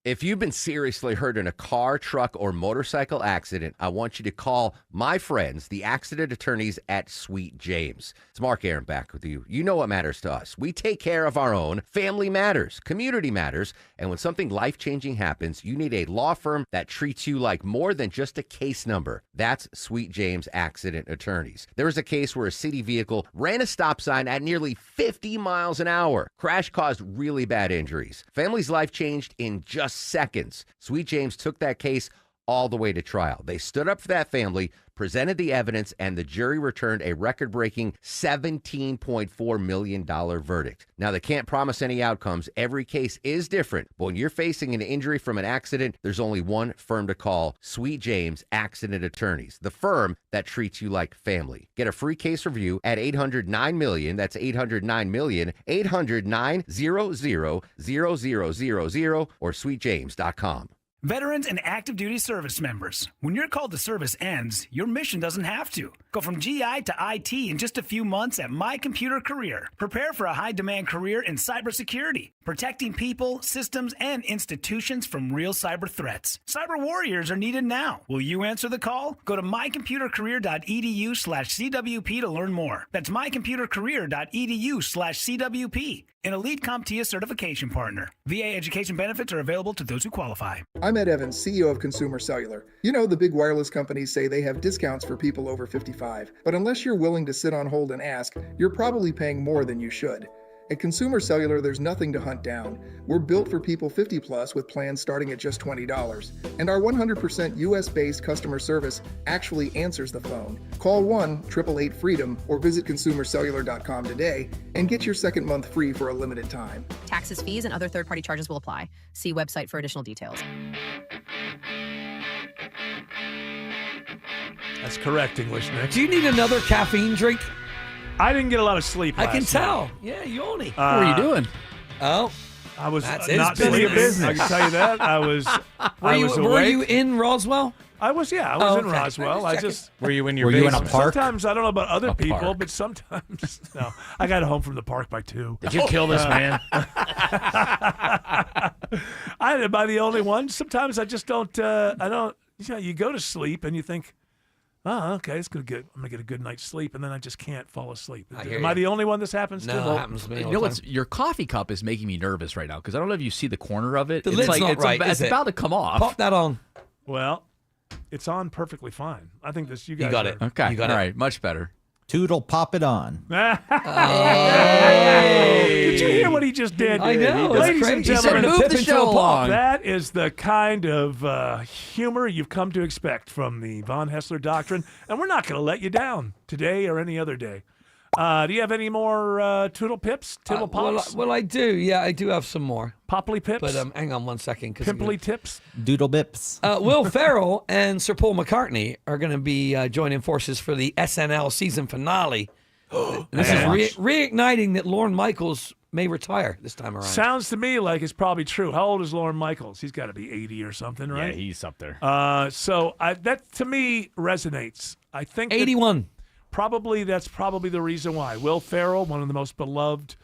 If you've been seriously hurt in a car, truck, or motorcycle accident, I want you to call my friends, the accident attorneys at Sweet James. It's Mark Aaron back with you. You know what matters to us. We take care of our own. Family matters. Community matters. And when something life-changing happens, you need a law firm that treats you like more than just a case number. That's Sweet James Accident Attorneys. There was a case where a city vehicle ran a stop sign at nearly 50 miles an hour. Crash caused really bad injuries. Family's life changed in just seconds. Sweet James took that case all the way to trial. They stood up for that family, presented the evidence, and the jury returned a record-breaking $17.4 million verdict. Now, they can't promise any outcomes. Every case is different. But when you're facing an injury from an accident, there's only one firm to call: Sweet James Accident Attorneys, the firm that treats you like family. Get a free case review at 800-9-MILLION. That's 800-9-MILLION, 800-900-0000, or sweetjames.com. Veterans and active duty service members, when your call to service ends, your mission doesn't have to. Go from GI to IT in just a few months at My Computer Career. Prepare for a high-demand career in cybersecurity, protecting people, systems, and institutions from real cyber threats. Cyber warriors are needed now. Will you answer the call? Go to mycomputercareer.edu/CWP to learn more. That's mycomputercareer.edu/CWP. An elite CompTIA certification partner. VA education benefits are available to those who qualify. I'm Ed Evans, CEO of Consumer Cellular. You know, the big wireless companies say they have discounts for people over 55, but unless you're willing to sit on hold and ask, you're probably paying more than you should. At Consumer Cellular, there's nothing to hunt down. We're built for people 50 plus with plans starting at just $20. And our 100% US-based customer service actually answers the phone. Call 1-888-FREEDOM or visit consumercellular.com today and get your second month free for a limited time. Taxes, fees, and other third-party charges will apply. See website for additional details. That's correct, English, Nick. Do you need another caffeine drink? I didn't get a lot of sleep last I can night. tell. Yeah, yawny. What were you doing? Oh, I was that's not his sleeping. business. I can tell you that. I was Were awake. you in Roswell? I was in Roswell. I just Were you in your Were you in basement? a park? Sometimes, I don't know about other people, park. but sometimes, no. I got home from the park by 2. Did you kill this man? Am I the only one? Sometimes I just don't, you go to sleep and you think, oh, okay, I'm going to get a good night's sleep, and then I just can't fall asleep. Am I the only one this happens to? No, it happens to me all the time. Your coffee cup is making me nervous right now because I don't know if you see the corner of it. The lid's not right, it's is it? about to come off. Pop that on. Well, it's on perfectly fine. I think you guys got are- it. Okay, You got all it. right, much better. Toodle, pop it on. Did you hear what he just did? I know. Ladies and gentlemen, move the show along. That is the kind of humor you've come to expect from the Von Hessler Doctrine, and we're not going to let you down today or any other day. Do you have any more Toodle Pips? Toodle Pops? Well, I do. Yeah, I do have some more. Popply Pips? But hang on one second. Pimply Tips? Doodle Bips. Will Ferrell and Sir Paul McCartney are going to be joining forces for the SNL season finale. And this is reigniting that Lorne Michaels may retire this time around. Sounds to me like it's probably true. How old is Lorne Michaels? He's got to be 80 or something, right? Yeah, he's up there. So that, to me, resonates. I think 81. That's probably the reason why. Will Ferrell, one of the most beloved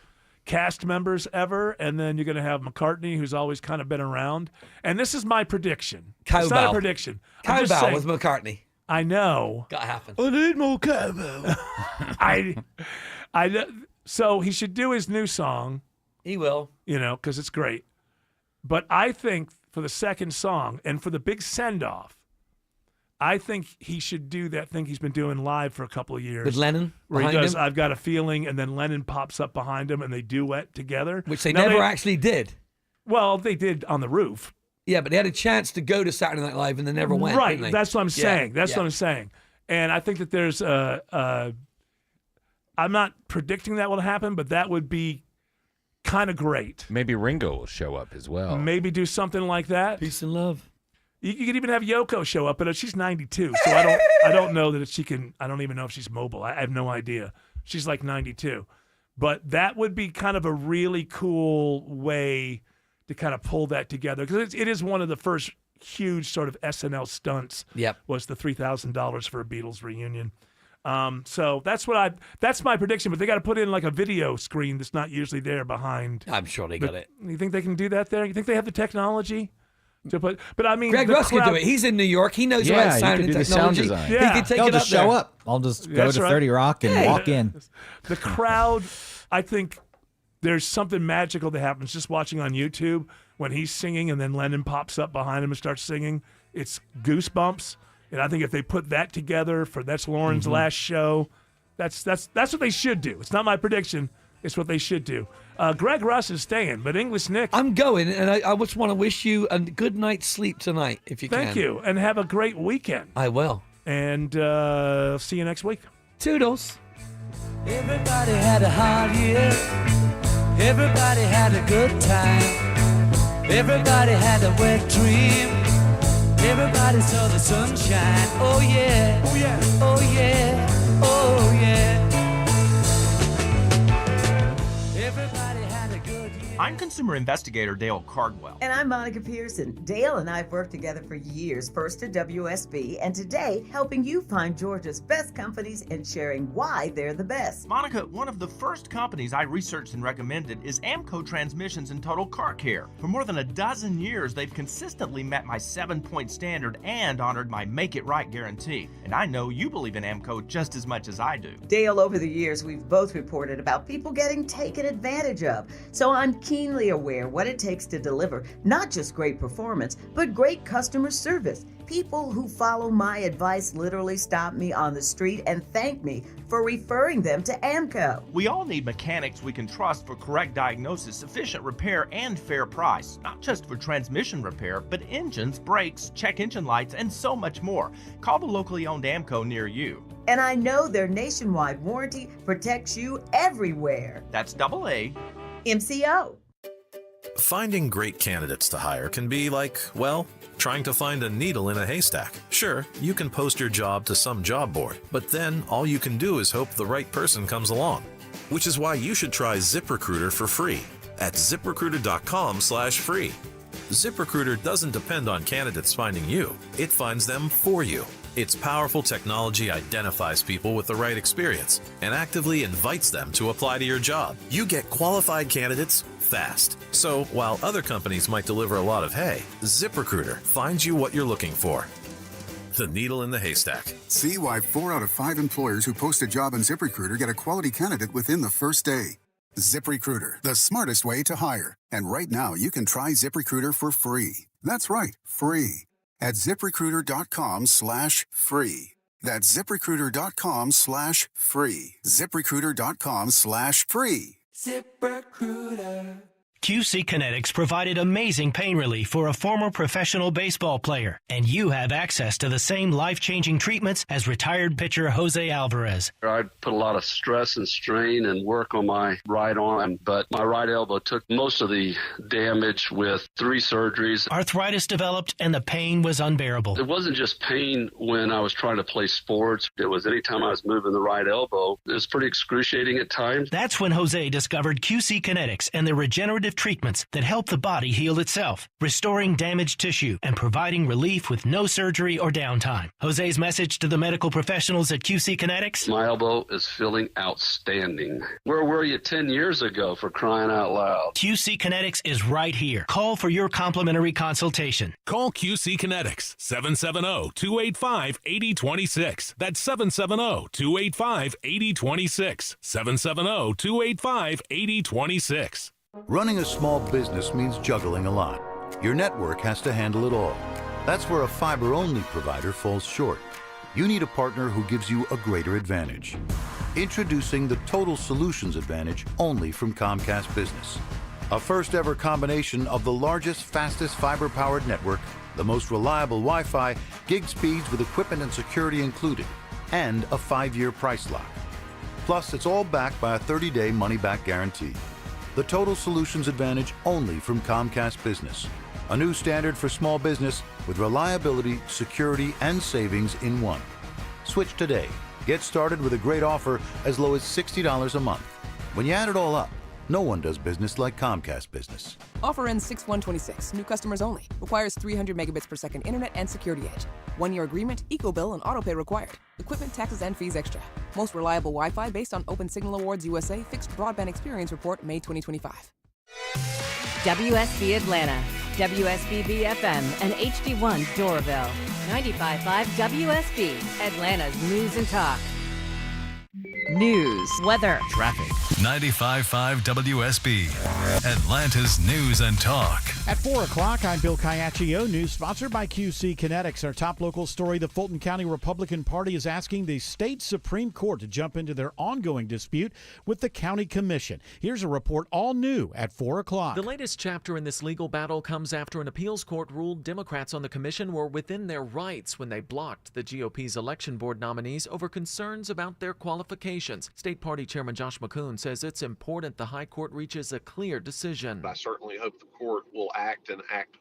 cast members ever, and then you're going to have McCartney, who's always kind of been around. And this is my prediction. It's not a prediction. Cowbell with McCartney. I know. Got happen. I need more cowbell. So he should do his new song. He will. Because it's great. But I think for the second song and for the big send-off, I think he should do that thing he's been doing live for a couple of years. With Lennon where he behind does him? I've Got a Feeling, and then Lennon pops up behind him, and they duet together. Which they never actually did. Well, they did on the roof. Yeah, but they had a chance to go to Saturday Night Live, and they never went. Right, didn't they? that's what I'm saying. Yeah, That's yeah. what I'm saying. And I think that there's I'm not predicting that will happen, but that would be kind of great. Maybe Ringo will show up as well. Maybe do something like that. Peace and love. You could even have Yoko show up, but she's 92, so I don't know that she can. I don't even know if she's mobile. I have no idea. She's like 92, but that would be kind of a really cool way to kind of pull that together, because it is one of the first huge sort of SNL stunts. Yep. Was the $3,000 for a Beatles reunion. So that's my prediction, but they got to put in like a video screen that's not usually there behind. I'm sure they got it. You think they can do that there? You think they have the technology? But I mean, Greg Russ could do it. He's in New York. He knows about sound and technology. He could take They'll it just up show there. up. I'll just go That's to right. 30 Rock and walk in. The crowd, I think there's something magical that happens just watching on YouTube when he's singing and then Lennon pops up behind him and starts singing. It's goosebumps. And I think if they put that together that's Lauren's last show, that's what they should do. It's not my prediction. It's what they should do. Greg Russ is staying, but English Nick. I'm going, and I just want to wish you a good night's sleep tonight, if you can. Thank you, and have a great weekend. I will. And see you next week. Toodles. Everybody had a hard year. Everybody had a good time. Everybody had a wet dream. Everybody saw the sunshine. Oh yeah. Oh yeah. Oh yeah. Oh yeah. Everybody had a good year. I'm consumer investigator Dale Cardwell. And I'm Monica Pearson. Dale and I have worked together for years, first at WSB, and today helping you find Georgia's best companies and sharing why they're the best. Monica, one of the first companies I researched and recommended is Amco Transmissions and Total Car Care. For more than a dozen years, they've consistently met my 7-point standard and honored my Make It Right guarantee. And I know you believe in Amco just as much as I do. Dale, over the years, we've both reported about people getting taken advantage of. So I'm keenly aware what it takes to deliver not just great performance, but great customer service. People who follow my advice literally stop me on the street and thank me for referring them to Amco. We all need mechanics we can trust for correct diagnosis, efficient repair, and fair price. Not just for transmission repair, but engines, brakes, check engine lights, and so much more. Call the locally owned Amco near you. And I know their nationwide warranty protects you everywhere. That's AA. MCO. Finding great candidates to hire can be like, well, trying to find a needle in a haystack. Sure, you can post your job to some job board, but then all you can do is hope the right person comes along. Which is why you should try ZipRecruiter for free at ZipRecruiter.com/free. ZipRecruiter doesn't depend on candidates finding you. It finds them for you. Its powerful technology identifies people with the right experience and actively invites them to apply to your job. You get qualified candidates fast. So while other companies might deliver a lot of hay, ZipRecruiter finds you what you're looking for. The needle in the haystack. See why 4 out of 5 employers who post a job on ZipRecruiter get a quality candidate within the first day. ZipRecruiter, the smartest way to hire. And right now, you can try ZipRecruiter for free. That's right, free. At ZipRecruiter.com/free. That's ZipRecruiter.com/free. ZipRecruiter.com/free. ZipRecruiter. QC Kinetics provided amazing pain relief for a former professional baseball player, and you have access to the same life-changing treatments as retired pitcher Jose Alvarez. I put a lot of stress and strain and work on my right arm, but my right elbow took most of the damage with 3 surgeries. Arthritis developed, and the pain was unbearable. It wasn't just pain when I was trying to play sports. It was anytime I was moving the right elbow. It was pretty excruciating at times. That's when Jose discovered QC Kinetics and the regenerative treatments that help the body heal itself, restoring damaged tissue and providing relief with no surgery or downtime. Jose's message to the medical professionals at QC Kinetics: my elbow is feeling outstanding. Where were you 10 years ago, for crying out loud? QC Kinetics is right here. Call for your complimentary consultation. Call QC Kinetics, 770-285-8026. That's 770-285-8026. 770-285-8026. Running a small business means juggling a lot. Your network has to handle it all. That's where a fiber-only provider falls short. You need a partner who gives you a greater advantage. Introducing the Total Solutions Advantage only from Comcast Business. A first-ever combination of the largest, fastest fiber-powered network, the most reliable Wi-Fi, gig speeds with equipment and security included, and a 5-year price lock. Plus, it's all backed by a 30-day money-back guarantee. The Total Solutions Advantage only from Comcast Business. A new standard for small business with reliability, security, and savings in one. Switch today. Get started with a great offer as low as $60 a month. When you add it all up, no one does business like Comcast Business. Offer ends 6/1/26. New customers only. Requires 300 megabits per second internet and security edge. 1-year agreement, eco-bill, and autopay required. Equipment, taxes, and fees extra. Most reliable Wi-Fi based on Open Signal Awards USA Fixed Broadband Experience Report, May 2025. WSB Atlanta, WSB FM, and HD1 Doraville. 95.5 WSB, Atlanta's news and talk. News, weather, traffic. 95.5 WSB, Atlanta's news and talk. At 4 o'clock, I'm Bill Caiaccio. News sponsored by QC Kinetics. Our top local story: the Fulton County Republican Party is asking the state Supreme Court to jump into their ongoing dispute with the county commission. Here's a report all new at 4 o'clock. The latest chapter in this legal battle comes after an appeals court ruled Democrats on the commission were within their rights when they blocked the GOP's election board nominees over concerns about their qualifications. State Party Chairman Josh McCoon says it's important the High Court reaches a clear decision. I certainly hope the court will act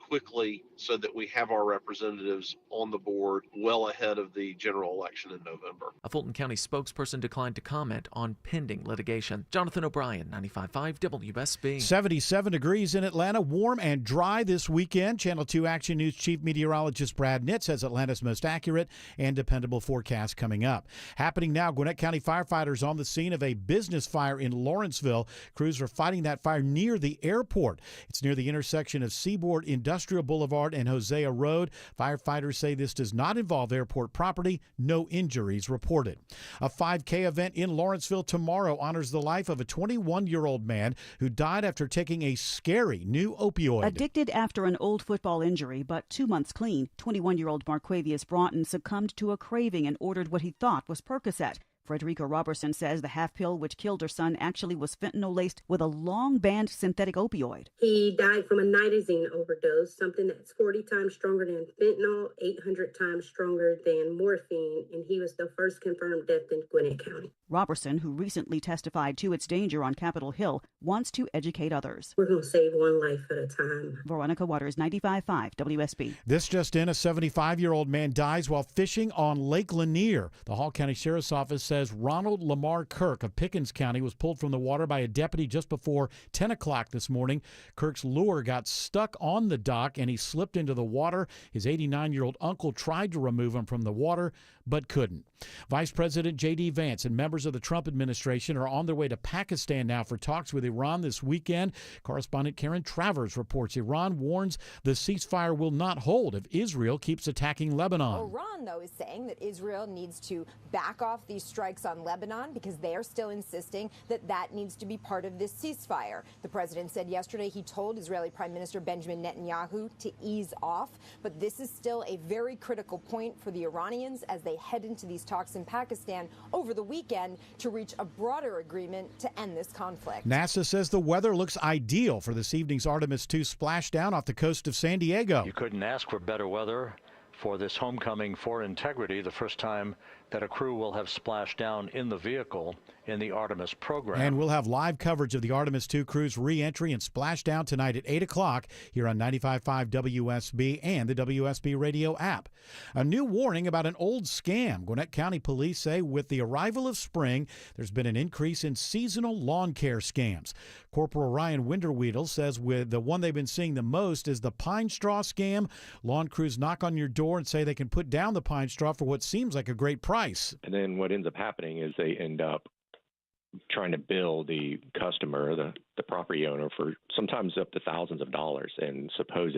quickly so that we have our representatives on the board well ahead of the general election in November. A Fulton County spokesperson declined to comment on pending litigation. Jonathan O'Brien, 95.5 WSB. 77 degrees in Atlanta, warm and dry this weekend. Channel 2 Action News Chief Meteorologist Brad Nitz has Atlanta's most accurate and dependable forecast coming up. Happening now, Gwinnett County firefighters on the scene of a business fire in Lawrenceville. Crews are fighting that fire near the airport. It's near the intersection of Seaboard Industrial Boulevard and Hosea Road. Firefighters say this does not involve airport property. No injuries reported. A 5K event in Lawrenceville tomorrow honors the life of a 21-year-old man who died after taking a scary new opioid. Addicted after an old football injury, but 2 months clean, 21-year-old Marquavius Broughton succumbed to a craving and ordered what he thought was Percocet. Frederica Robertson says the half pill which killed her son actually was fentanyl-laced with a long-banned synthetic opioid. He died from a nitazene overdose, something that's 40 times stronger than fentanyl, 800 times stronger than morphine, and he was the first confirmed death in Gwinnett County. Robertson, who recently testified to its danger on Capitol Hill, wants to educate others. We're going to save one life at a time. Veronica Waters, 95.5 WSB. This just in, a 75-year-old man dies while fishing on Lake Lanier. The Hall County Sheriff's Office says Ronald Lamar Kirk of Pickens County was pulled from the water by a deputy just before 10 o'clock this morning. Kirk's lure got stuck on the dock and he slipped into the water. His 89-year-old uncle tried to remove him from the water but couldn't. Vice President J.D. Vance and members of the Trump administration are on their way to Pakistan now for talks with Iran this weekend. Correspondent Karen Travers reports Iran warns the ceasefire will not hold if Israel keeps attacking Lebanon. Iran, though, is saying that Israel needs to back off these strikes strikes on Lebanon because they are still insisting that that needs to be part of this ceasefire. The president said yesterday he told Israeli Prime Minister Benjamin Netanyahu to ease off, but this is still a very critical point for the Iranians as they head into these talks in Pakistan over the weekend to reach a broader agreement to end this conflict. NASA says the weather looks ideal for this evening's Artemis II splashdown off the coast of San Diego. You couldn't ask for better weather for this homecoming for Integrity, the first time that a crew will have splashed down in the vehicle in the Artemis program. And we'll have live coverage of the Artemis II crew's re-entry and splashdown tonight at 8 o'clock here on 95.5 WSB and the WSB radio app. A new warning about an old scam. Gwinnett County Police say with the arrival of spring, there's been an increase in seasonal lawn care scams. Corporal Ryan Winderweedle says with the one they've been seeing the most is the pine straw scam. Lawn crews knock on your door and say they can put down the pine straw for what seems like a great price. And then what ends up happening is they end up trying to bill the customer, the property owner, for sometimes up to thousands of dollars in supposed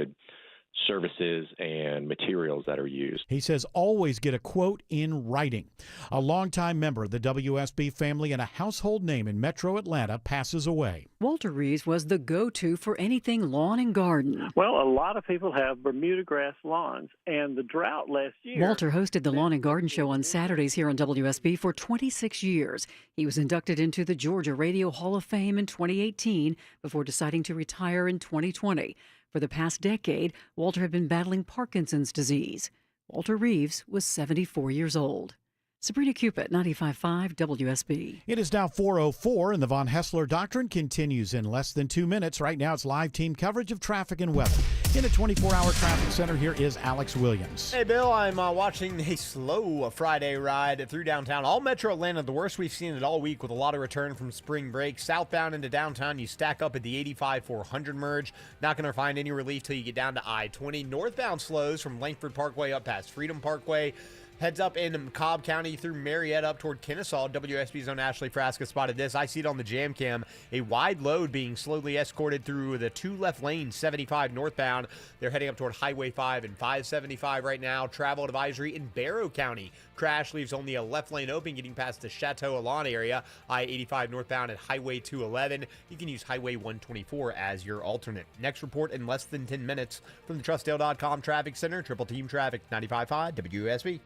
services and materials that are used. He says always get a quote in writing. A longtime member of the WSB family and a household name in Metro Atlanta passes away. Walter Reeves was the go-to for anything lawn and garden. Well, a lot of people have Bermuda grass lawns, and the drought last year... Walter hosted the Lawn and Garden Show on Saturdays here on WSB for 26 years. He was inducted into the Georgia Radio Hall of Fame in 2018 before deciding to retire in 2020. For the past decade, Walter had been battling Parkinson's disease. Walter Reeves was 74 years old. Sabrina Cupid, 95.5 WSB. It is now 4:04, and the Von Hessler Doctrine continues in less than 2 minutes. Right now, it's live team coverage of traffic and weather. In a 24-hour traffic center, here is Alex Williams. Hey, Bill, I'm watching a slow Friday ride through downtown. All Metro Atlanta, the worst we've seen it all week with a lot of return from spring break. Southbound into downtown, you stack up at the 85-400 merge. Not going to find any relief till you get down to I-20. Northbound slows from Langford Parkway up past Freedom Parkway. Heads up in Cobb County through Marietta up toward Kennesaw. WSB's own Ashley Frasca spotted this. I see it on the jam cam. A wide load being slowly escorted through the two left lanes, 75 northbound. They're heading up toward Highway 5 and 575 right now. Travel advisory in Barrow County. Crash leaves only a left lane open getting past the Chateau Alon area. I-85 northbound at Highway 211. You can use Highway 124 as your alternate. Next report in less than 10 minutes from the TrustDale.com Traffic Center. Triple Team Traffic, 95.5 WSB.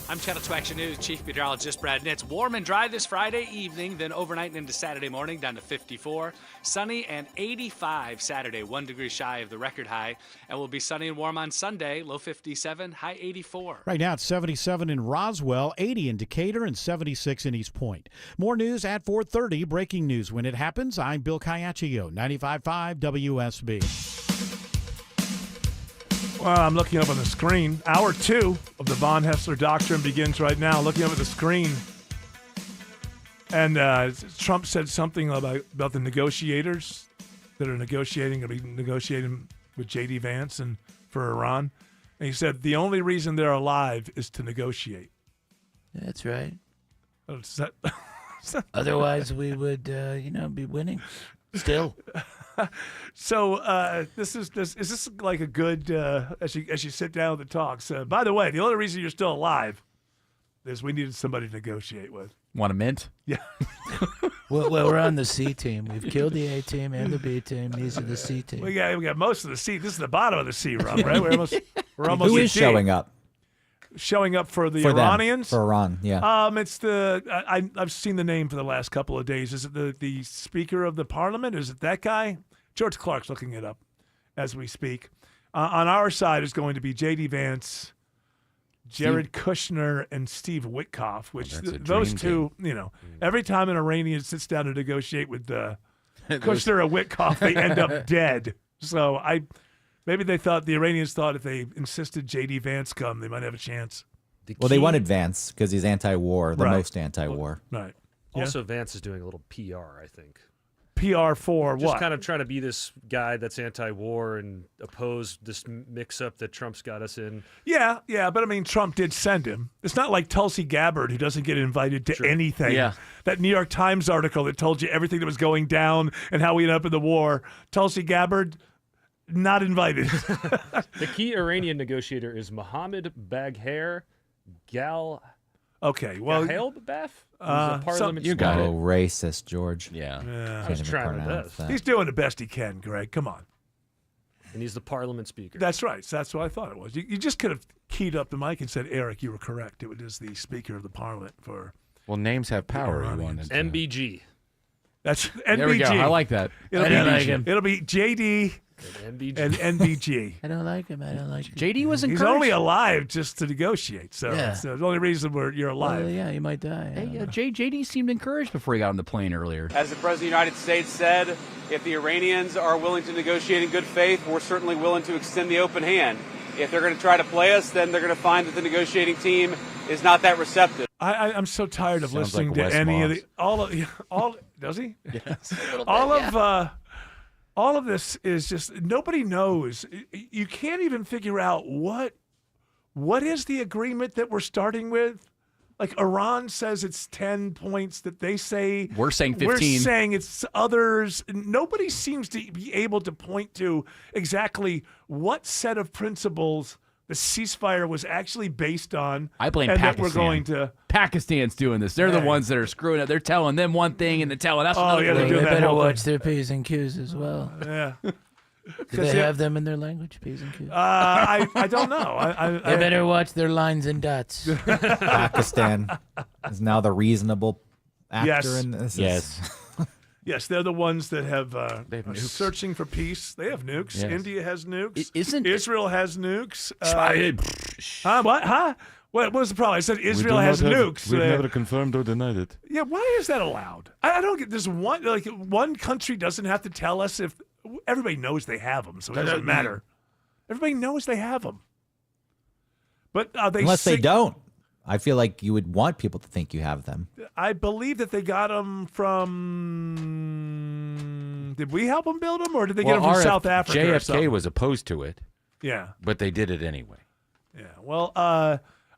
I'm Channel 2 Action News Chief Meteorologist Brad Nitz. Warm and dry this Friday evening, then overnight and into Saturday morning down to 54. Sunny and 85 Saturday, 1 degree shy of the record high. And will be sunny and warm on Sunday, low 57, high 84. Right now it's 77 in Roswell, 80 in Decatur, and 76 in East Point. More news at 4:30. Breaking news when it happens. I'm Bill Caiaccio, 95.5 WSB. Well, I'm looking up on the screen. Hour 2 of the Von Hessler Doctrine begins right now. Looking up at the screen. And Trump said something about the negotiators that are going to be negotiating with J.D. Vance and for Iran. And he said the only reason they're alive is to negotiate. That's right. Otherwise, we would, be winning still. So is this like a good as you sit down with the talks? By the way, the only reason you're still alive is we needed somebody to negotiate with. Want a mint? Yeah. well, we're on the C team. We've killed the A team and the B team. These are the C team. We got most of the C. This is the bottom of the C, Rob. Right? We're almost. Who is showing up? Showing up for the Iranians? For Iran, yeah. It's I've seen the name for the last couple of days. Is it the Speaker of the Parliament? Is it that guy? George Clark's looking it up as we speak. On our side is going to be J.D. Vance, Jared Kushner, and Steve Witkoff, which those two, every time an Iranian sits down to negotiate with Kushner or Witkoff, they end up dead. So maybe the Iranians thought if they insisted J.D. Vance come, they might have a chance. They wanted Vance because he's anti-war, the most anti-war. Right. Also, Vance is doing a little PR, I think. PR for what? Just kind of trying to be this guy that's anti-war and oppose this mix-up that Trump's got us in. Yeah, but I mean, Trump did send him. It's not like Tulsi Gabbard, who doesn't get invited to anything. Yeah. That New York Times article that told you everything that was going down and how we ended up in the war. Tulsi Gabbard, not invited. The key Iranian negotiator is Mohammed Bagher Okay, well, Hail Beth. You got it. Racist, George. Yeah. I was trying my best. He's doing the best he can, Greg. Come on. And he's the Parliament Speaker. That's right. That's what I thought it was. You just could have keyed up the mic and said, Eric, you were correct. It was the Speaker of the Parliament for. Well, names have power. You wanted MBG. That's NBG. There we go. I like that. It'll be JD and NBG. I don't like him. JD was He's encouraged. only alive just to negotiate. So Yeah. it's the only reason you're alive. Well, yeah, you might die. Hey, JD seemed encouraged before he got on the plane earlier. As the President of the United States said, if the Iranians are willing to negotiate in good faith, we're certainly willing to extend the open hand. If they're going to try to play us, then they're going to find that the negotiating team is not that receptive. I'm so tired of Sounds listening like to Wes any of Moss. the all. Does he? Yes, a little bit, all of this is just nobody knows. You can't even figure out what is the agreement that we're starting with. Like Iran says it's 10 points that they say. We're saying 15. We're saying it's others. Nobody seems to be able to point to exactly what set of principles the ceasefire was actually based on. I blame and Pakistan. That we're going to. Pakistan's doing this. They're the ones that are screwing up. They're telling them one thing and they're telling us another yeah, they're thing. doing They that better whole watch thing. their P's and Q's as well. Yeah. Do they have them in their language, P's and Q's? I don't know. They better watch their lines and dots. Pakistan is now the reasonable actor Yes. in this. Yes, they're the ones that have They have are nukes. searching for peace. They have nukes. Yes. India has nukes. Isn't Israel has nukes? What? Huh? What was the problem? I said We Israel do has not have- nukes. We've never confirmed or denied it. Yeah, why is that allowed? I don't get this. One country doesn't have to tell us if everybody knows they have them, so it doesn't matter. Everybody knows they have them, but they Unless they don't. I feel like you would want people to think you have them. I believe that they got them from. Did we help them build them, or did they get them from South Africa? or JFK something? was opposed to it. Yeah, but they did it anyway. Yeah. Well,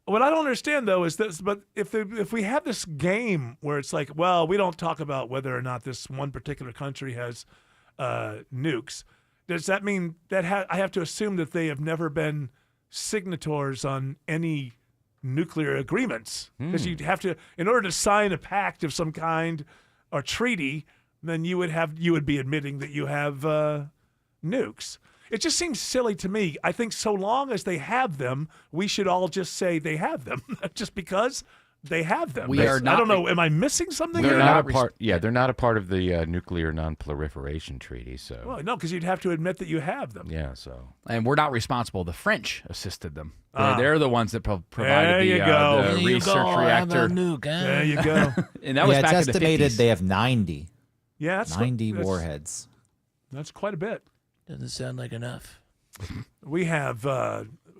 what I don't understand though is this. But if we have this game where it's like, well, we don't talk about whether or not this one particular country has nukes, does that mean that I have to assume that they have never been signatories on any nuclear agreements? Because you'd have to, in order to sign a pact of some kind or treaty, then you would be admitting that you have nukes. It just seems silly to me. I think so long as they have them, we should all just say they have them, just because they have them. We are not. I don't know. Am I missing something? They're here? not a part. Yeah, they're not a part of the Nuclear Non-Proliferation Treaty. So. Well, no, because you'd have to admit that you have them. Yeah. So. And we're not responsible. The French assisted them. They're the ones that provided There you go. the research reactor. There you go. And that was it's back in the estimated 50s. they have 90. Yeah, that's 90 warheads. That's quite a bit. Doesn't sound like enough. We have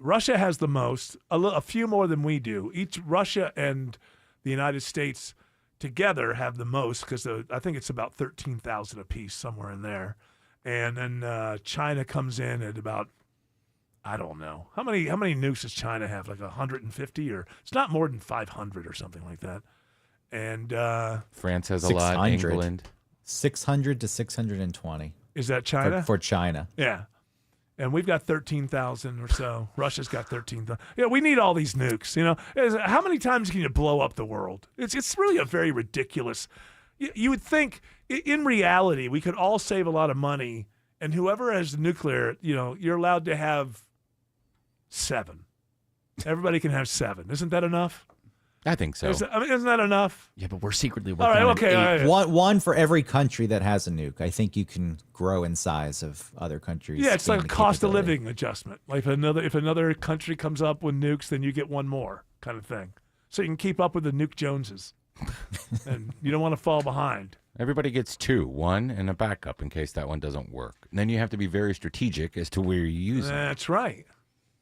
Russia has the most, a few more than we do. Russia and the United States together have the most because I think it's about 13,000 apiece, somewhere in there. And then China comes in at about, I don't know. How many nukes does China have? Like 150, or it's not more than 500 or something like that. And France has a lot. England. 600 to 620. Is that China? For China. Yeah. And we've got 13,000 or so. Russia's got 13,000. Yeah, we need all these nukes. You know, how many times can you blow up the world? It's really a very ridiculous. You would think, in reality, we could all save a lot of money, and whoever has nuclear, you're allowed to have 7. Everybody can have 7. Isn't that enough? I think so. Isn't that enough? Yeah, but we're secretly all right. Okay. All right. One for every country that has a nuke. I think you can grow in size of other countries. Yeah, it's like a cost of living adjustment. Like if another country comes up with nukes, then you get one more, kind of thing. So you can keep up with the Nuke Joneses, and you don't want to fall behind. Everybody gets 2, one and a backup in case that one doesn't work. And then you have to be very strategic as to where you use it. That's right.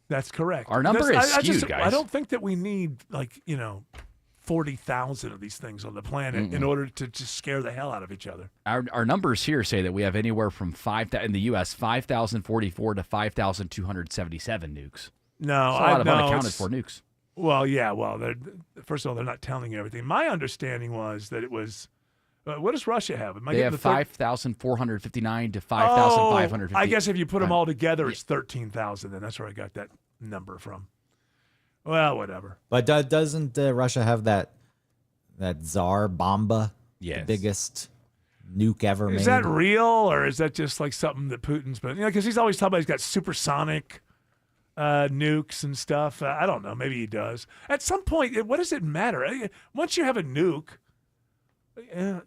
That's correct. Our number is skewed, guys. I don't think that we need 40,000 of these things on the planet in order to just scare the hell out of each other. Our numbers here say that we have anywhere from in the U.S. 5,044 to 5,277 nukes. No, That's a lot of unaccounted for nukes. Well, yeah. Well, first of all, they're not telling you everything. My understanding was that it was. What does Russia have? They have 5,459 to 5,550. I guess if you put them all together, it's 13,000. And that's where I got that number from. Well, whatever. But doesn't Russia have that Tsar Bomba? Yes. The biggest nuke ever made. Is that real, or is that just like something that Putin's been? Because he's always talking about he's got supersonic nukes and stuff. I don't know. Maybe he does. At some point, what does it matter? Once you have a nuke,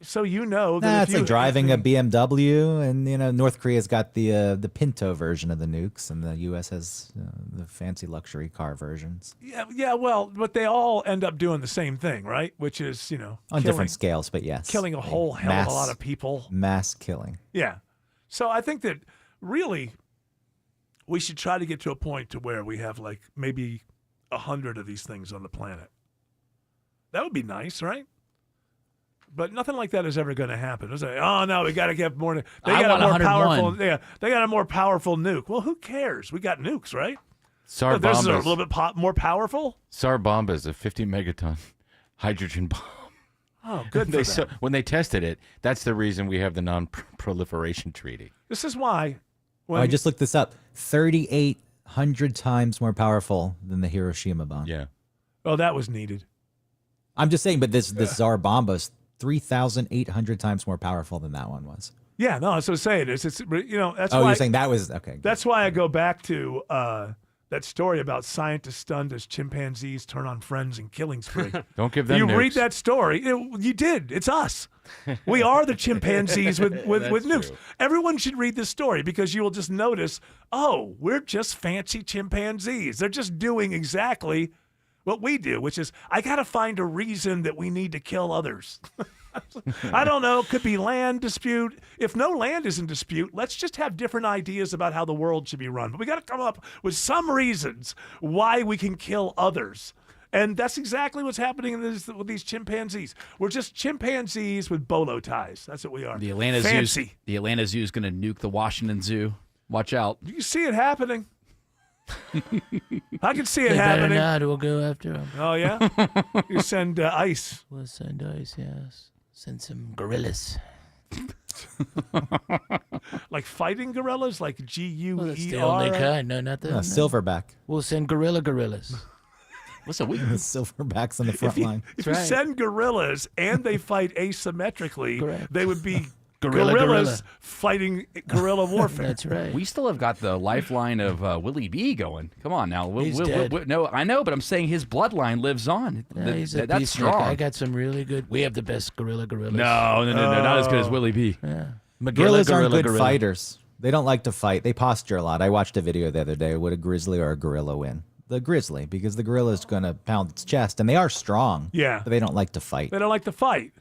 so you know that it's like driving a BMW, and North Korea's got the Pinto version of the nukes, and the U.S. has the fancy luxury car versions. Yeah. Well, but they all end up doing the same thing, right? Which is on different scales, but yes, killing a whole hell of a lot of people. Mass killing. Yeah. So I think that really we should try to get to a point to where we have like maybe 100 of these things on the planet. That would be nice, right? But nothing like that is ever going to happen. It's like, oh no, we got to get more. They got a more powerful. Yeah, they got a more powerful nuke. Well, who cares? We got nukes, right? Tsar This is a Bomba's- little bit more powerful. Tsar Bomba is a 50 megaton hydrogen bomb. Oh, good for them. When they tested it, that's the reason we have the non-proliferation treaty. This is why. I just looked this up. 3,800 times more powerful than the Hiroshima bomb. Yeah. Oh, that was needed. I'm just saying, but this Tsar Bomba's 3,800 times more powerful than that one was. Yeah, no, that's what I'm saying. It's that's why. You're saying that was okay. That's why I go back to that story about scientists stunned as chimpanzees turn on friends in killing spree. Don't give them You nukes. read that story. You did. It's us. We are the chimpanzees with nukes. true. Everyone should read this story because you will just notice, oh, we're just fancy chimpanzees. They're just doing exactly what we do, which is I got to find a reason that we need to kill others. I don't know. Could be land dispute. If no land is in dispute, let's just have different ideas about how the world should be run. But we got to come up with some reasons why we can kill others. And that's exactly what's happening with these chimpanzees. We're just chimpanzees with bolo ties. That's what we are. The Atlanta Fancy. Zoo is going to nuke the Washington Zoo. Watch out. You can see it happening. I can see it They better happening. not. We'll go after them. Oh, yeah? You send ice. We'll send ice, yes. Send some gorillas. Like fighting gorillas? Like G-U-E-R? Well, that's the only kind. No, not the Silverback. We'll send gorillas. What's a Silverbacks on the front line. If you send gorillas and they fight asymmetrically, they would be Gorilla. gorillas fighting guerrilla warfare. That's right. We still have got the lifeline of Willie B going. Come on now. He's dead. No, I know, but I'm saying his bloodline lives on. Yeah, he's a That's peacemaker. strong. I got some really good. We have the best gorillas. No, not as good as Willie B. Yeah. Gorillas aren't good fighters. They don't like to fight. They posture a lot. I watched a video the other day. Would a grizzly or a gorilla win? The grizzly, because the gorilla is going to pound its chest, and they are strong. Yeah. But they don't like to fight. They don't like to fight.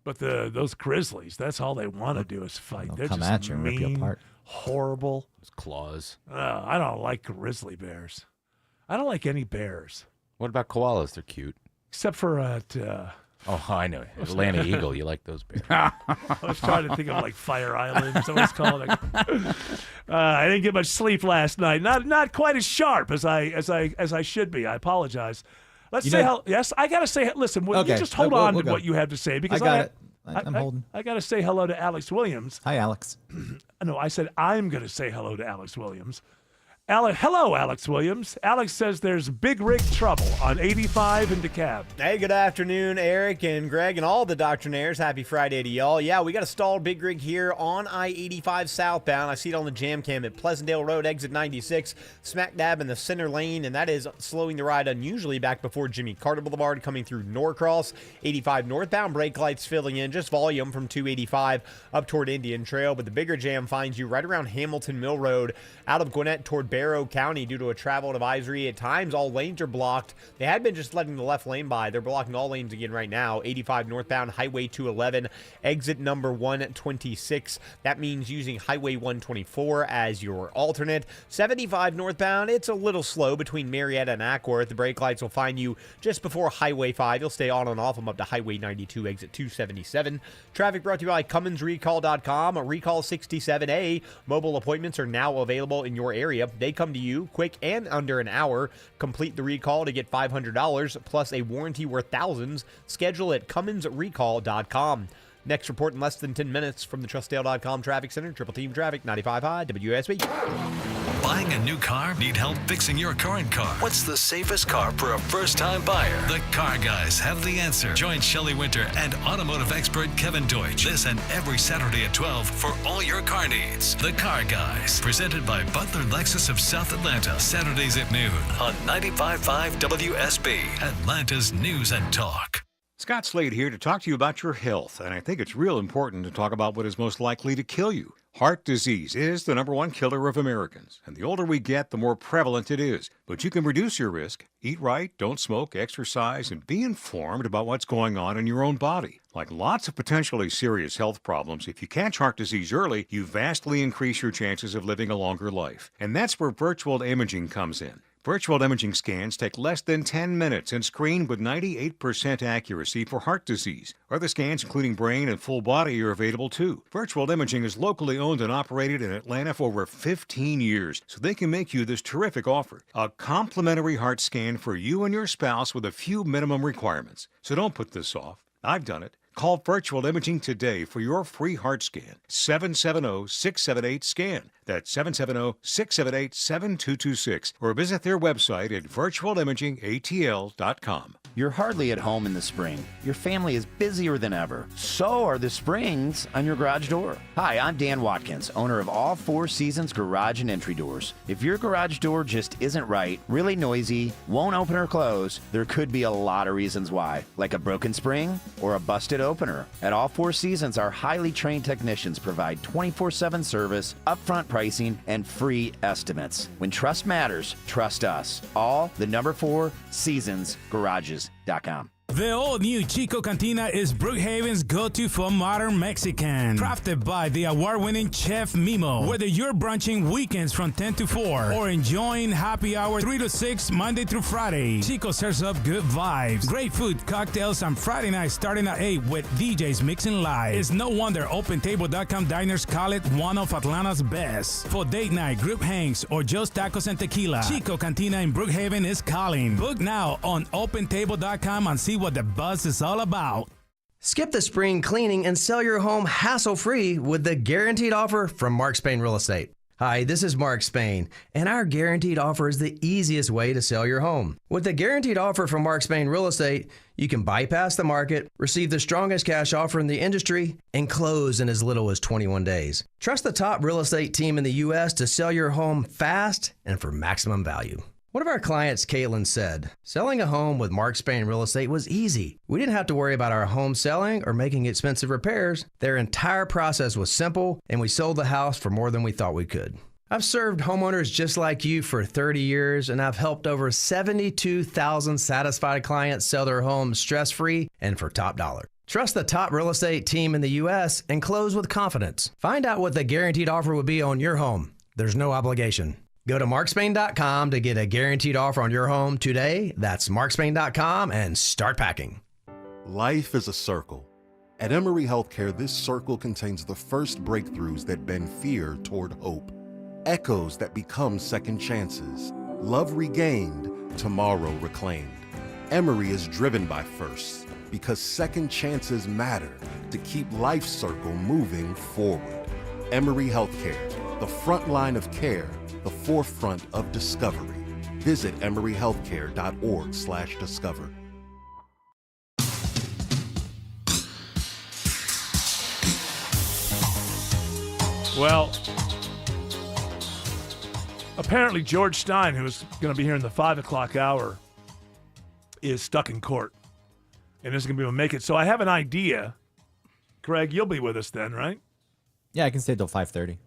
But those grizzlies, that's all they want to do is fight. They're come just at you and rip you mean, apart. horrible. It's claws. I don't like grizzly bears. I don't like any bears. What about koalas? They're cute. Except for Oh, I know. Atlanta Eagle. You like those bears. I was trying to think of like Fire Island. Is that what it's called? I didn't get much sleep last night. Not quite as sharp as I should be. I apologize. Let's say yes. I gotta say. Listen, you just hold on to what you have to say because I got it. I'm holding. I gotta say hello to Alex Williams. Hi, Alex. No, I said I'm gonna say hello to Alex Williams. Hello, Alex Williams. Alex says there's big rig trouble on 85 in DeKalb. Hey, good afternoon, Eric and Greg and all the Doctrinaires. Happy Friday to y'all. Yeah, we got a stalled big rig here on I-85 southbound. I see it on the jam cam at Pleasantdale Road, exit 96, smack dab in the center lane, and that is slowing the ride unusually back before Jimmy Carter Boulevard coming through Norcross. 85 northbound, brake lights filling in, just volume from 285 up toward Indian Trail, but the bigger jam finds you right around Hamilton Mill Road out of Gwinnett toward Barrow County due to a travel advisory. At times, all lanes are blocked. They had been just letting the left lane by. They're blocking all lanes again right now. 85 northbound, Highway 211, exit number 126. That means using Highway 124 as your alternate. 75 northbound, it's a little slow between Marietta and Ackworth. The brake lights will find you just before Highway 5. You'll stay on and off them up to Highway 92, exit 277. Traffic brought to you by CummonsRecall.com. Recall 67A. Mobile appointments are now available in your area. They come to you quick and under an hour. Complete the recall to get $500 plus a warranty worth thousands. Schedule at CummonsRecall.com. Next report in less than 10 minutes from the TrustDale.com Traffic Center. Triple Team Traffic, 95 High, WSB. Buying a new car? Need help fixing your current car? What's the safest car for a first-time buyer? The Car Guys have the answer. Join Shelley Winter and automotive expert Kevin Deutsch this and every Saturday at 12 for all your car needs. The Car Guys, presented by Butler Lexus of South Atlanta, Saturdays at noon on 95.5 WSB, Atlanta's News and Talk. Scott Slade here to talk to you about your health, and I think it's real important to talk about what is most likely to kill you. Heart disease is the #1 killer of Americans, and the older we get, the more prevalent it is. But you can reduce your risk. Eat right, don't smoke, exercise, and be informed about what's going on in your own body. Like lots of potentially serious health problems, if you catch heart disease early, you vastly increase your chances of living a longer life. And that's where virtual imaging comes in. Virtual imaging scans take less than 10 minutes and screen with 98% accuracy for heart disease. Other scans, including brain and full body, are available too. Virtual imaging is locally owned and operated in Atlanta for over 15 years, so they can make you this terrific offer. A complimentary heart scan for you and your spouse with a few minimum requirements. So don't put this off. I've done it. Call Virtual Imaging today for your free heart scan. 770-678-SCAN. That's 770-678-7226. Or visit their website at virtualimagingatl.com. You're hardly at home in the spring. Your family is busier than ever. So are the springs on your garage door. Hi, I'm Dan Watkins, owner of All Four Seasons Garage and Entry Doors. If your garage door just isn't right, really noisy, won't open or close, there could be a lot of reasons why, like a broken spring or a busted opener. At All Four Seasons, our highly trained technicians provide 24/7 service, upfront pricing, and free estimates. When trust matters, trust us. All the #4 Seasons Garages.com. The all-new Chico Cantina is Brookhaven's go-to for modern Mexican. Crafted by the award-winning Chef Mimo. Whether you're brunching weekends from 10 to 4 or enjoying happy hour 3 to 6 Monday through Friday, Chico serves up good vibes, great food, cocktails, and Friday nights starting at 8 with DJs mixing live. It's no wonder OpenTable.com diners call it one of Atlanta's best. For date night, group hangs, or just tacos and tequila, Chico Cantina in Brookhaven is calling. Book now on OpenTable.com and see what the buzz is all about. Skip the spring cleaning and sell your home hassle-free with the guaranteed offer from Mark Spain Real Estate. Hi, this is Mark Spain, and our guaranteed offer is the easiest way to sell your home. With the guaranteed offer from Mark Spain Real Estate, you can bypass the market, receive the strongest cash offer in the industry, and close in as little as 21 days. Trust the top real estate team in the U.S. to sell your home fast and for maximum value. One of our clients, Caitlin, said, selling a home with Mark Spain Real Estate was easy. We didn't have to worry about our home selling or making expensive repairs. Their entire process was simple, and we sold the house for more than we thought we could. I've served homeowners just like you for 30 years, and I've helped over 72,000 satisfied clients sell their homes stress-free and for top dollar. Trust the top real estate team in the U.S. and close with confidence. Find out what the guaranteed offer would be on your home. There's no obligation. Go to markspain.com to get a guaranteed offer on your home today. That's markspain.com and start packing. Life is a circle. At Emory Healthcare, this circle contains the first breakthroughs that bend fear toward hope. Echoes that become second chances. Love regained, tomorrow reclaimed. Emory is driven by firsts because second chances matter to keep life's circle moving forward. Emory Healthcare, the front line of care, the forefront of discovery. Visit emoryhealthcare.org/discover. Well, apparently George Stein, who's going to be here in the 5 o'clock hour, is stuck in court and isn't going to be able to make it. So I have an idea. Greg, you'll be with us then, right? Yeah, I can stay till 5:30.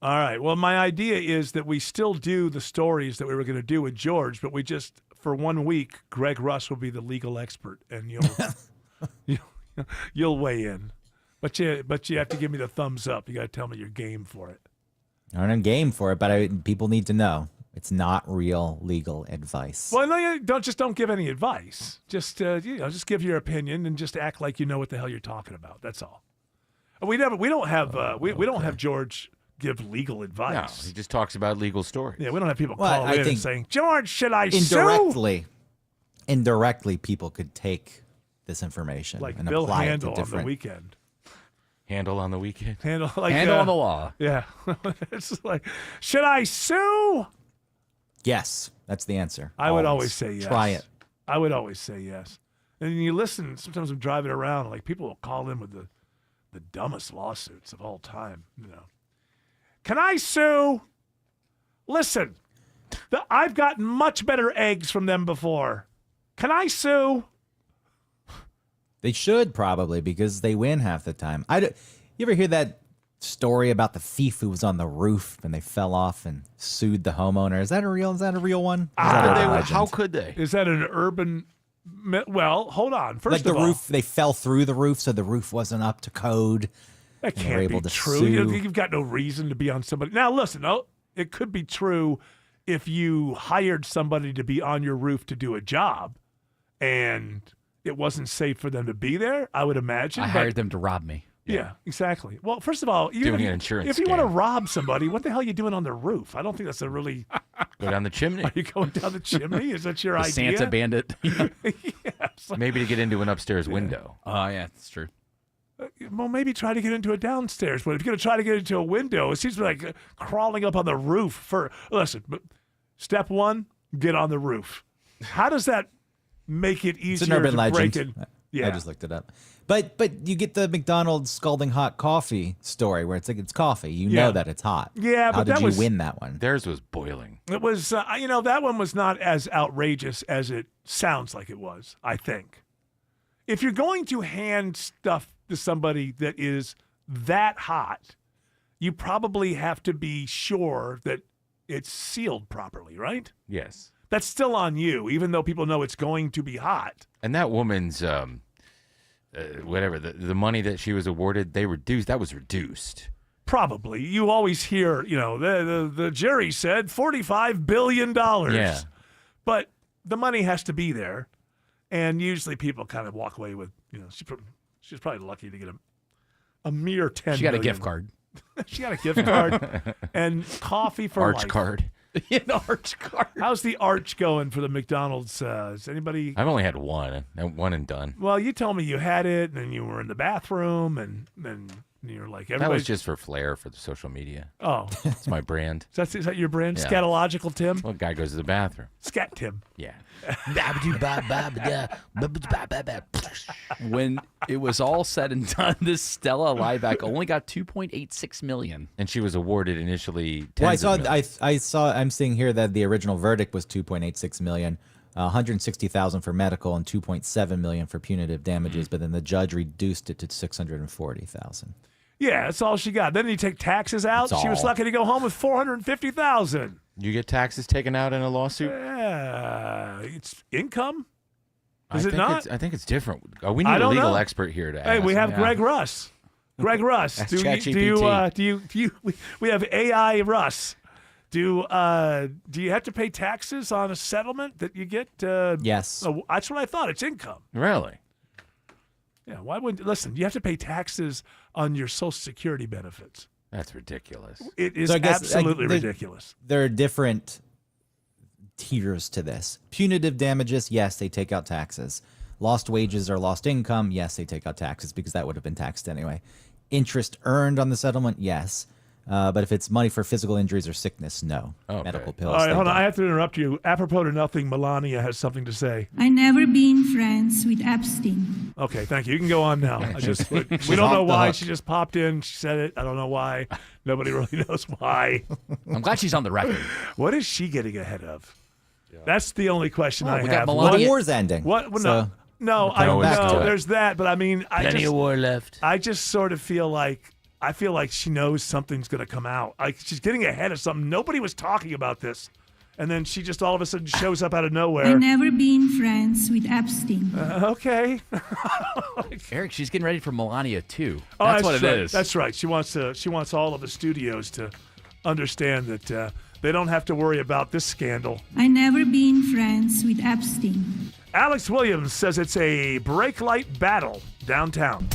All right. Well, my idea is that we still do the stories that we were going to do with George, but we just, for 1 week, Greg Russ will be the legal expert, and you'll weigh in. But you have to give me the thumbs up. You got to tell me you're game for it. I'm game for it, but people need to know it's not real legal advice. Well, no, don't give any advice. Just just give your opinion and just act like you know what the hell you're talking about. That's all. We don't have George give legal advice. No, he just talks about legal stories. Yeah, we don't have people call in and saying, George, should I sue? Indirectly, people could take this information like and Bill apply Handel it to different. On the weekend. Handle on the weekend. Handle on the law. Yeah. It's like, should I sue? Yes, that's the answer. I would always say yes. Try it. I would always say yes. And you listen, sometimes I'm driving around, like people will call in with the dumbest lawsuits of all time. Can I sue? Listen, I've gotten much better eggs from them before. Can I sue? They should probably, because they win half the time. You ever hear that story about the thief who was on the roof and they fell off and sued the homeowner? Is that a real one? How could they? Is that an urban? Well, hold on. First like the of all, roof, they fell through the roof, so the roof wasn't up to code. That and were can't able be to true. sue. You've got no reason to be on somebody. Now, listen. It could be true if you hired somebody to be on your roof to do a job, and it wasn't safe for them to be there. I would imagine. I hired them to rob me. Yeah, exactly. Well, first of all, Doing an insurance if you want to scam. rob somebody, what the hell are you doing on the roof? I don't think that's a really. Go down the chimney. Are you going down the chimney? Is that your The idea? Santa bandit. Maybe to get into an upstairs window. Oh, yeah, that's true. Well, maybe try to get into a downstairs. But if you're going to try to get into a window, it seems like crawling up on the roof. Listen, step one, get on the roof. How does that make it easier It's an urban to legend. break in? Yeah. I just looked it up. But you get the McDonald's scalding hot coffee story where it's like it's coffee. You know that it's hot. Yeah, How but did that you was- win that one? Theirs was boiling. It was, that one was not as outrageous as it sounds like it was, I think. If you're going to hand stuff to somebody that is that hot, you probably have to be sure that it's sealed properly, right? Yes. That's still on you, even though people know it's going to be hot. And that woman's, the money that she was awarded, that was reduced. Probably. You always hear, the jury said $45 billion. Yeah. But the money has to be there. And usually people kind of walk away with, she's probably lucky to get a mere $10 She got a million. gift card. She got a gift card and coffee for Arch life. card. An arch card. How's the arch going for the McDonald's? Is anybody? I've only had one and done. Well, you told me you had it, and then you were in the bathroom, and you're like, That everybody. was just for flair for the social media. Oh. It's my brand. Is that your brand? Yeah. Scatological Tim? Well, guy goes to the bathroom. Scat Tim. Yeah. When it was all said and done, this Stella Liebeck only got $2.86 million. And she was awarded initially Well, tens of millions. I'm seeing here that the original verdict was $2.86 million, $160,000 for medical and $2.7 million for punitive damages, but then the judge reduced it to $640,000. Yeah, that's all she got. Then you take taxes out. That's She was all. lucky to go home with $450,000. You get taxes taken out in a lawsuit? Yeah, it's income. Is I it think not? I think it's different. We I need a don't legal know. expert here to Hey, ask. we have Yeah. Greg Russ. Greg Russ, That's do you ChatGPT. we have AI Russ. Do you have to pay taxes on a settlement that you get? Yes. That's what I thought. It's income. Really? Yeah. Why wouldn't listen? You have to pay taxes on your Social Security benefits. That's ridiculous. It is So I guess, absolutely there- ridiculous. There are different tiers to this. Punitive damages, yes, they take out taxes. Lost wages or lost income, yes, they take out taxes because that would have been taxed anyway. Interest earned on the settlement, yes. But if it's money for physical injuries or sickness, no. Medical pills. All right, they hold on. don't. I have to interrupt you. Apropos to nothing, Melania has something to say. I never been friends with Epstein. Okay, thank you. You can go on now. We She's don't know off the why hook. she just popped in. She said it. I don't know why. Nobody really knows why. I'm glad she's on the record. What is she getting ahead of? That's the only question Well, I we got have. Melania- The war's ending. What? Well, so no, I going back to know. it. There's that, but I mean, Plenty of war left. I just sort of feel like she knows something's going to come out. Like she's getting ahead of something. Nobody was talking about this, and then she just all of a sudden shows up out of nowhere. I never been friends with Epstein. Okay. Eric, she's getting ready for Melania too. Oh, That's what it right. is. That's right. She wants all of the studios to understand that they don't have to worry about this scandal. I never been friends with Epstein. Alex Williams says it's a brake light battle downtown.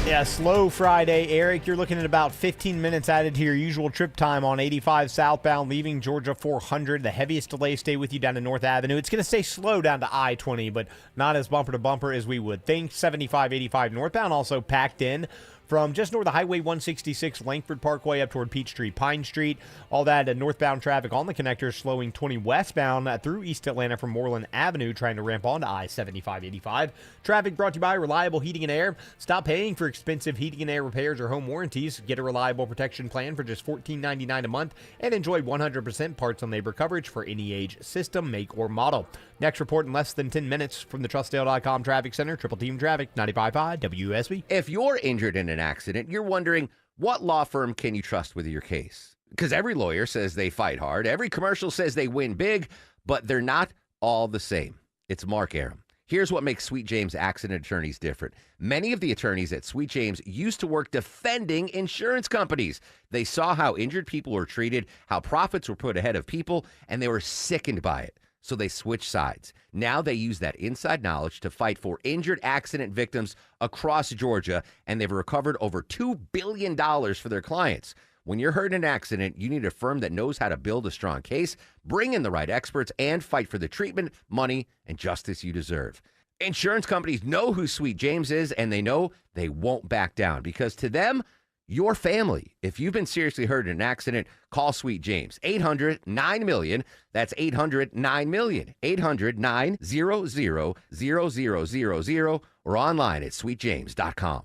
Yeah, slow Friday. Eric, you're looking at about 15 minutes added to your usual trip time on 85 southbound, leaving Georgia 400. The heaviest delay stay with you down to North Avenue. It's going to stay slow down to I-20, but not as bumper to bumper as we would think. 75, 85 northbound also packed in from just north of Highway 166, Langford Parkway, up toward Peachtree, Pine Street. All that northbound traffic on the connector slowing 20 westbound through East Atlanta from Moreland Avenue, trying to ramp onto I-75, 85. Traffic brought to you by Reliable Heating and Air. Stop paying for expensive heating and air repairs or home warranties. Get a reliable protection plan for just $14.99 a month and enjoy 100% parts and labor coverage for any age, system, make, or model. Next report in less than 10 minutes from the TrustDale.com Traffic Center. Triple Team Traffic, 95.5 WSB. If you're injured in an accident, you're wondering, what law firm can you trust with your case? Because every lawyer says they fight hard. Every commercial says they win big, but they're not all the same. It's Mark Arum. Here's what makes Sweet James accident attorneys different. Many of the attorneys at Sweet James used to work defending insurance companies. They saw how injured people were treated, how profits were put ahead of people, and they were sickened by it. So they switched sides. Now they use that inside knowledge to fight for injured accident victims across Georgia, and they've recovered over $2 billion for their clients. When you're hurt in an accident, you need a firm that knows how to build a strong case, bring in the right experts, and fight for the treatment, money, and justice you deserve. Insurance companies know who Sweet James is, and they know they won't back down, because to them, your family. If you've been seriously hurt in an accident, call Sweet James. 800-9-MILLION. That's 800-9-MILLION. 800-900-0000 or online at sweetjames.com.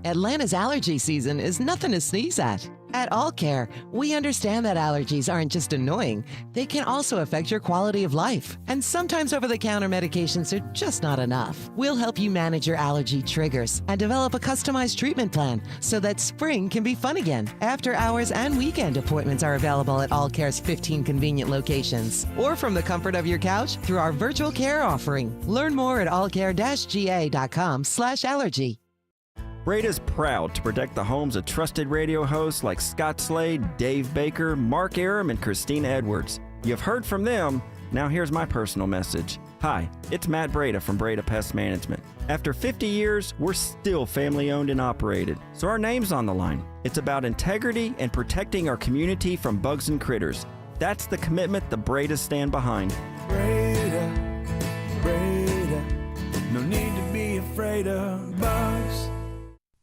Atlanta's allergy season is nothing to sneeze at. At All Care, we understand that allergies aren't just annoying, they can also affect your quality of life. And sometimes over-the-counter medications are just not enough. We'll help you manage your allergy triggers and develop a customized treatment plan so that spring can be fun again. After hours and weekend appointments are available at All Care's 15 convenient locations, or from the comfort of your couch through our virtual care offering. Learn more at allcare-ga.com/allergy. Breda's proud to protect the homes of trusted radio hosts like Scott Slade, Dave Baker, Mark Arum, and Christina Edwards. You've heard from them. Now here's my personal message. Hi, it's Matt Breda from Breda Pest Management. After 50 years, we're still family-owned and operated, so our name's on the line. It's about integrity and protecting our community from bugs and critters. That's the commitment the Bredas stand behind. Breda, no need to be afraid of bugs.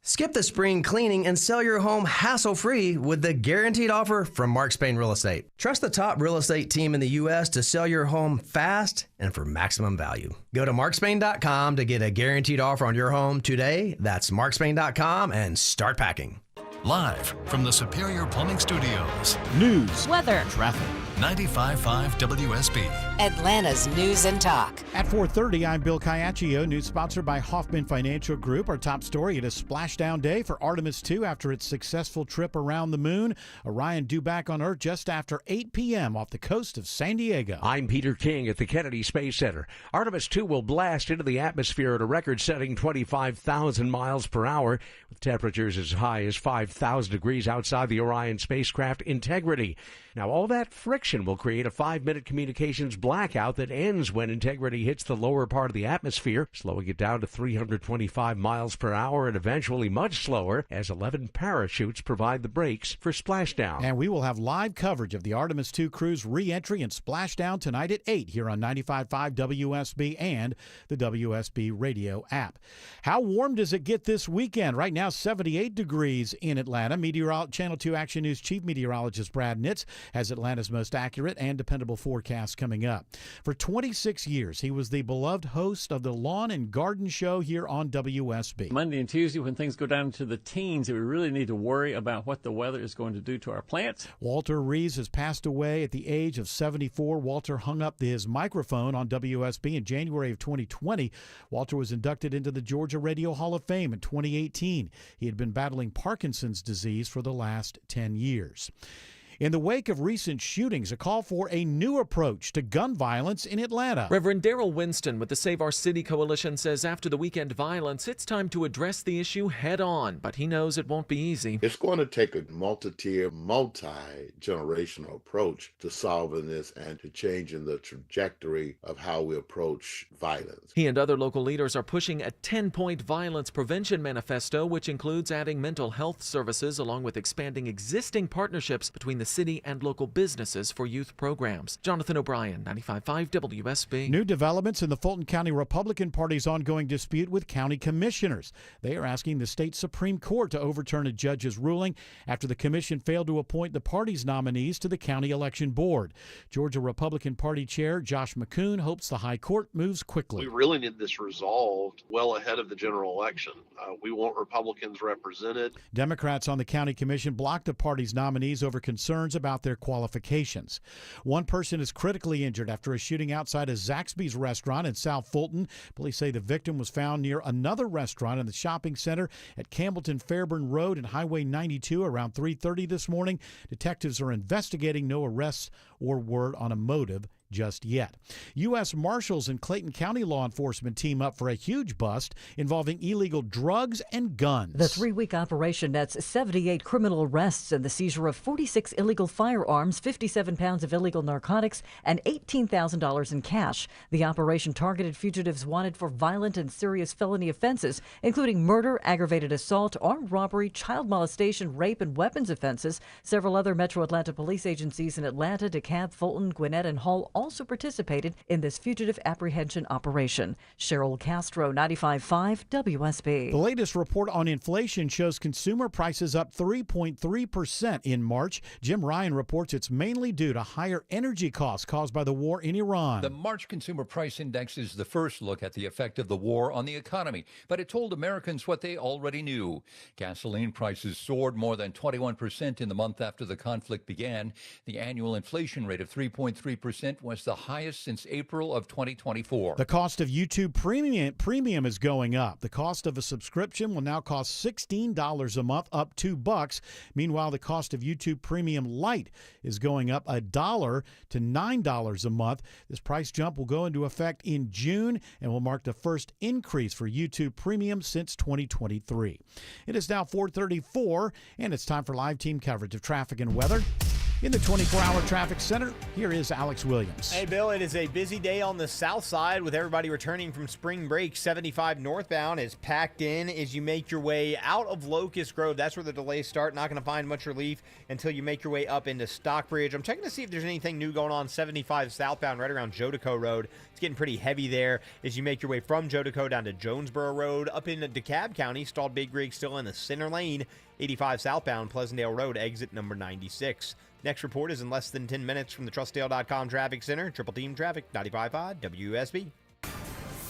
Skip the spring cleaning and sell your home hassle-free with the guaranteed offer from Mark Spain Real Estate. Trust the top real estate team in the U.S. to sell your home fast and for maximum value. Go to markspain.com to get a guaranteed offer on your home today. That's markspain.com and start packing. Live from the Superior Plumbing Studios. News, weather, Traffic. 95.5 WSB. Atlanta's News and Talk. At 4:30, I'm Bill Caiaccio. News sponsored by Hoffman Financial Group. Our top story, it is splashdown day for Artemis 2 after its successful trip around the moon. Orion due back on Earth just after 8 p.m. off the coast of San Diego. I'm Peter King at the Kennedy Space Center. Artemis 2 will blast into the atmosphere at a record-setting 25,000 miles per hour, with temperatures as high as 5,000 degrees outside the Orion spacecraft Integrity. Now, all that friction will create a 5-minute communications blackout that ends when Integrity hits the lower part of the atmosphere, slowing it down to 325 miles per hour and eventually much slower as 11 parachutes provide the brakes for splashdown. And we will have live coverage of the Artemis 2 crew's re-entry and splashdown tonight at 8 here on 95.5 WSB and the WSB radio app. How warm does it get this weekend? Right now, 78 degrees in Atlanta. Channel 2 Action News Chief Meteorologist Brad Nitz has Atlanta's most accurate and dependable forecast coming up. For 26 years, he was the beloved host of the Lawn and Garden Show here on WSB. Monday and Tuesday, when things go down to the teens, we really need to worry about what the weather is going to do to our plants. Walter Rees has passed away at the age of 74. Walter hung up his microphone on WSB in January of 2020. Walter was inducted into the Georgia Radio Hall of Fame in 2018. He had been battling Parkinson's disease for the last 10 years. In the wake of recent shootings, a call for a new approach to gun violence in Atlanta. Reverend Darrell Winston with the Save Our City Coalition says after the weekend violence, it's time to address the issue head on, but he knows it won't be easy. It's going to take a multi-tier, multi-generational approach to solving this and to changing the trajectory of how we approach violence. He and other local leaders are pushing a 10-point violence prevention manifesto, which includes adding mental health services along with expanding existing partnerships between the city and local businesses for youth programs. Jonathan O'Brien, 95.5 WSB. New developments in the Fulton County Republican Party's ongoing dispute with county commissioners. They are asking the state Supreme Court to overturn a judge's ruling after the commission failed to appoint the party's nominees to the county election board. Georgia Republican Party Chair Josh McCoon hopes the High Court moves quickly. We really need this resolved well ahead of the general election. We want Republicans represented. Democrats on the county commission blocked the party's nominees over concerns about their qualifications. One person is critically injured after a shooting outside a Zaxby's restaurant in South Fulton. Police say the victim was found near another restaurant in the shopping center at Campbellton Fairburn Road and Highway 92 around 3:30 this morning. Detectives are investigating. No arrests or word on a motive just yet. U.S. Marshals and Clayton County law enforcement team up for a huge bust involving illegal drugs and guns. The 3-week operation nets 78 criminal arrests and the seizure of 46 illegal firearms, 57 pounds of illegal narcotics, and $18,000 in cash. The operation targeted fugitives wanted for violent and serious felony offenses, including murder, aggravated assault, armed robbery, child molestation, rape, and weapons offenses. Several other Metro Atlanta police agencies in Atlanta, DeKalb, Fulton, Gwinnett, and Hull also participated in this fugitive apprehension operation. Cheryl Castro, 95.5 WSB. The latest report on inflation shows consumer prices up 3.3% in March. Jim Ryan reports it's mainly due to higher energy costs caused by the war in Iran. The March Consumer Price Index is the first look at the effect of the war on the economy, but it told Americans what they already knew. Gasoline prices soared more than 21% in the month after the conflict began. The annual inflation rate of 3.3% was the highest since April of 2024. The cost of YouTube Premium is going up. The cost of a subscription will now cost $16 a month, up $2. Meanwhile, the cost of YouTube Premium Lite is going up $1 to $9 a month. This price jump will go into effect in June and will mark the first increase for YouTube Premium since 2023. It is now 4:34, and it's time for live team coverage of traffic and weather. In the 24-hour traffic center, here is Alex Williams. Hey, Bill, it is a busy day on the south side with everybody returning from spring break. 75 northbound is packed in as you make your way out of Locust Grove. That's where the delays start. Not going to find much relief until you make your way up into Stockbridge. I'm checking to see if there's anything new going on 75 southbound right around Jodico Road. It's getting pretty heavy there as you make your way from Jodico down to Jonesboro Road. Up in DeKalb County, stalled big rig still in the center lane. 85 southbound, Pleasantdale Road, exit number 96. Next report is in less than 10 minutes from the TrustDale.com Traffic Center. Triple Team Traffic, 95.5 WSB.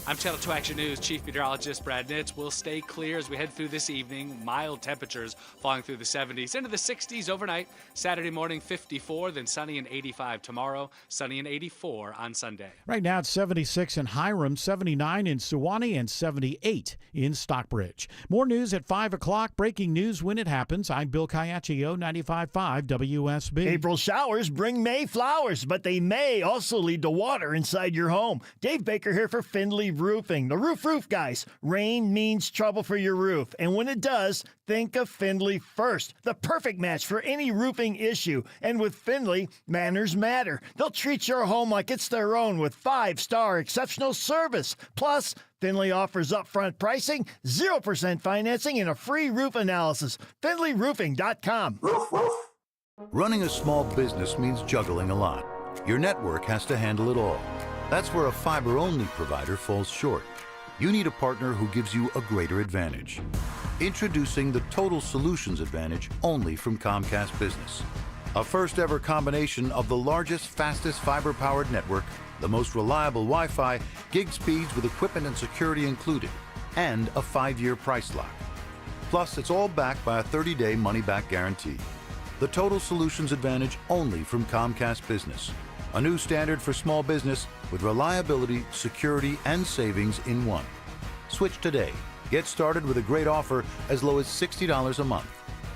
I'm Channel 2 Action News Chief Meteorologist Brad Nitz. We'll stay clear as we head through this evening. Mild temperatures falling through the 70s into the 60s overnight. Saturday morning, 54, then sunny and 85 tomorrow. Sunny and 84 on Sunday. Right now it's 76 in Hiram, 79 in Suwanee, and 78 in Stockbridge. More news at 5 o'clock. Breaking news when it happens. I'm Bill Caiaccio, 95.5 WSB. April showers bring May flowers, but they may also lead to water inside your home. Dave Baker here for Findlay Roofing. The roof guys. Rain means trouble for your roof. And when it does, think of Findlay first. The perfect match for any roofing issue. And with Findlay, manners matter. They'll treat your home like it's their own with 5-star exceptional service. Plus, Findlay offers upfront pricing, 0% financing, and a free roof analysis. FindlayRoofing.com. Running a small business means juggling a lot. Your network has to handle it all. That's where a fiber-only provider falls short. You need a partner who gives you a greater advantage. Introducing the Total Solutions Advantage only from Comcast Business. A first-ever combination of the largest, fastest fiber-powered network, the most reliable Wi-Fi, gig speeds with equipment and security included, and a 5-year price lock. Plus, it's all backed by a 30-day money-back guarantee. The Total Solutions Advantage only from Comcast Business. A new standard for small business with reliability, security, and savings in one. Switch today. Get started with a great offer as low as $60 a month.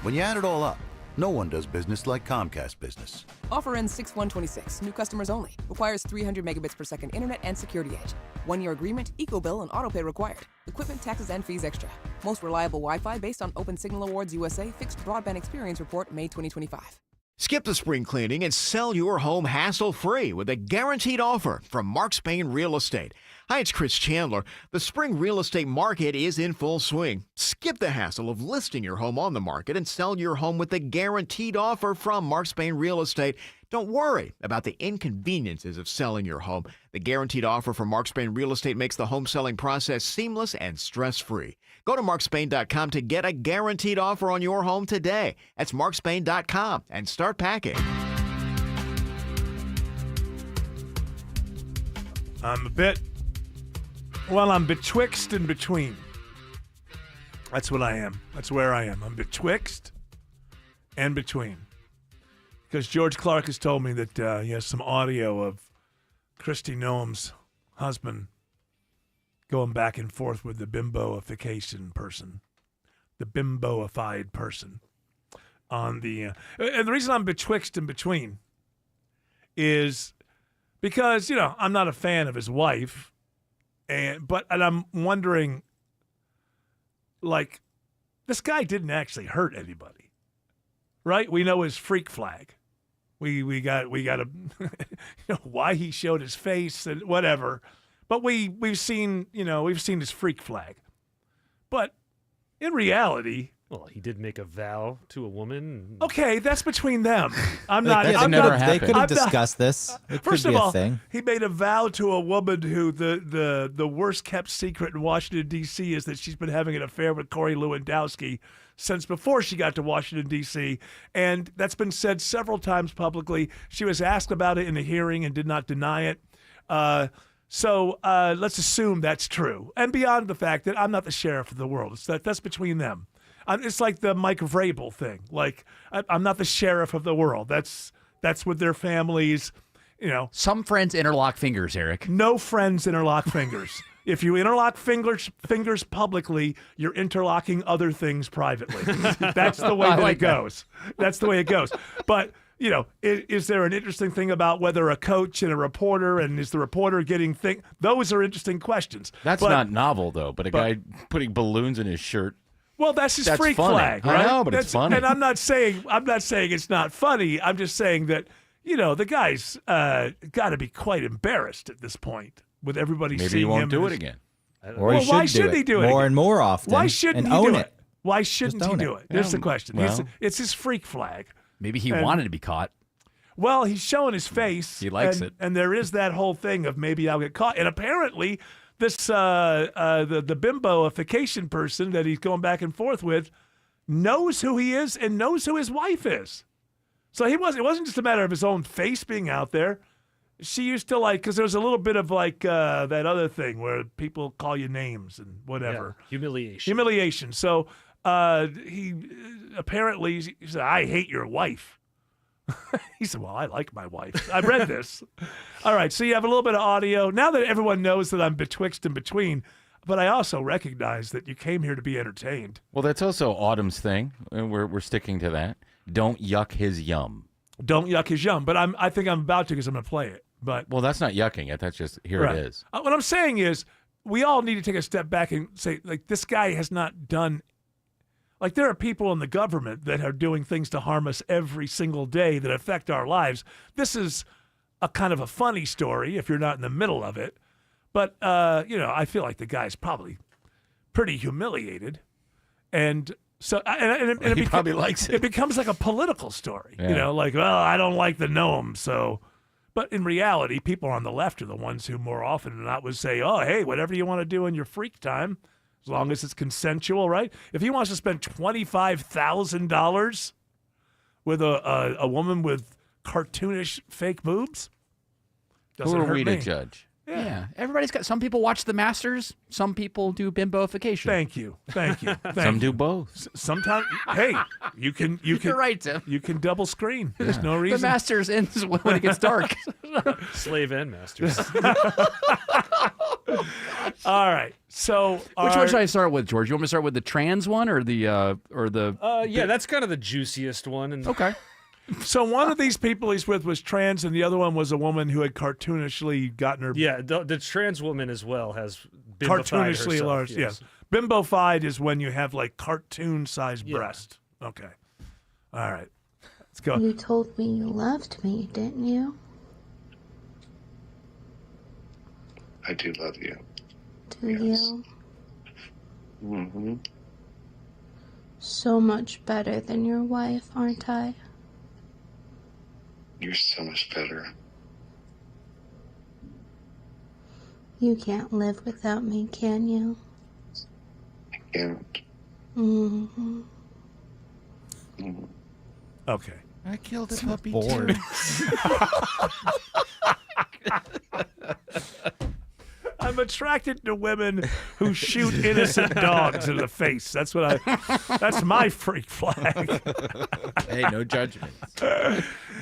When you add it all up, No one does business like Comcast Business. Offer ends 6/1/26. New customers only. Requires 300 megabits per second internet and security edge. 1-year agreement, eco-bill, and autopay required. Equipment, taxes, and fees extra. Most reliable Wi-Fi based on Open Signal Awards USA Fixed Broadband Experience Report, May 2025. Skip the spring cleaning and sell your home hassle-free with a guaranteed offer from Mark Spain Real Estate. Hi, it's Chris Chandler. The spring real estate market is in full swing. Skip the hassle of listing your home on the market and sell your home with a guaranteed offer from Mark Spain Real Estate. Don't worry about the inconveniences of selling your home. The guaranteed offer from Mark Spain Real Estate makes the home selling process seamless and stress-free. Go to markspain.com to get a guaranteed offer on your home today. That's markspain.com and start packing. I'm betwixt and between. That's what I am. That's where I am. I'm betwixt and between. Because George Clark has told me that he has some audio of Kristi Noem's husband going back and forth with the bimboification person, the bimboified person. On the and the reason I'm betwixt and between is because, I'm not a fan of his wife, and I'm wondering, like, this guy didn't actually hurt anybody, right? We know his freak flag. We got a why he showed his face and whatever. But we've seen his freak flag. But in reality, well, he did make a vow to a woman. Okay, that's between them. They could have discussed this. It First could of be all, a thing. he made a vow to a woman who the worst kept secret in Washington, D.C. is that she's been having an affair with Corey Lewandowski since before she got to Washington, D.C., and that's been said several times publicly. She was asked about it in a hearing and did not deny it. So let's assume that's true. And beyond the fact that I'm not the sheriff of the world, that's between them. It's like the Mike Vrabel thing. Like, I'm not the sheriff of the world. That's with their families, Some friends interlock fingers, Eric. No friends interlock fingers. If you interlock fingers publicly, you're interlocking other things privately. That's the way it goes. That's the way it goes. But, is there an interesting thing about whether a coach and a reporter, and is the reporter getting things? Those are interesting questions. That's not novel, though, but a guy putting balloons in his shirt. Well, that's his freak funny. flag, right? I know, but it's funny. And I'm not saying it's not funny. I'm just saying that, the guy's got to be quite embarrassed at this point with everybody seeing him. Maybe he won't do it again. Or why shouldn't he do it more and more often? Why shouldn't he do it? Why shouldn't he do it? Here's the question. Well, It's his freak flag. Maybe he wanted to be caught. Well, he's showing his face. He likes it. And there is that whole thing of maybe I'll get caught. And apparently this the bimboification person that he's going back and forth with knows who he is and knows who his wife is. So it wasn't just a matter of his own face being out there. She used to because there was a little bit of that other thing where people call you names and whatever. Yeah, humiliation. So he apparently said, "I hate your wife." He said, "Well, I like my wife. I read this." All right, so you have a little bit of audio. Now that everyone knows that I'm betwixt and between, but I also recognize that you came here to be entertained. Well, that's also Autumn's thing, and we're sticking to that. Don't yuck his yum. Don't yuck his yum, but I think I'm about to because I'm going to play it. But well, that's not yucking it. That's just here right. It is. What I'm saying is we all need to take a step back and say, this guy has not done. There are people in the government that are doing things to harm us every single day that affect our lives. This is a kind of a funny story if you're not in the middle of it. But, I feel like the guy's probably pretty humiliated. And so and he probably likes it. It becomes like a political story, Yeah. I don't like the Noem, so. But in reality, people on the left are the ones who more often than not would say, oh, hey, whatever you want to do in your freak time, as long as it's consensual, right? If he wants to spend $25,000 with a woman with cartoonish fake boobs, doesn't Who are hurt we me. to judge? Yeah. Everybody's got. Some people watch the Masters. Some people do bimboification. Thank you. Some do both. Sometimes, hey, you can. You're right, Tim. You can double screen. There's no reason. The Masters ends when it gets dark. Slave and masters. All right. So which one should I start with, George? You want me to start with the trans one or the Yeah, that's kind of the juiciest one. And okay. So one of these people he's with was trans, and the other one was a woman who had cartoonishly gotten her. Yeah, the trans woman as well has bimbofied Cartoonishly herself, large. Yes. Bimbofied is when you have like cartoon-sized breast. Okay. All right. Let's go. You told me you loved me, didn't you? I do love you. Do you? Mm-hmm. So much better than your wife, aren't I? You're so much better. You can't live without me, can you? I can't. Mm-hmm. Okay. I killed a puppy bored. I'm attracted to women who shoot innocent dogs in the face. That's my freak flag. Hey, no judgments.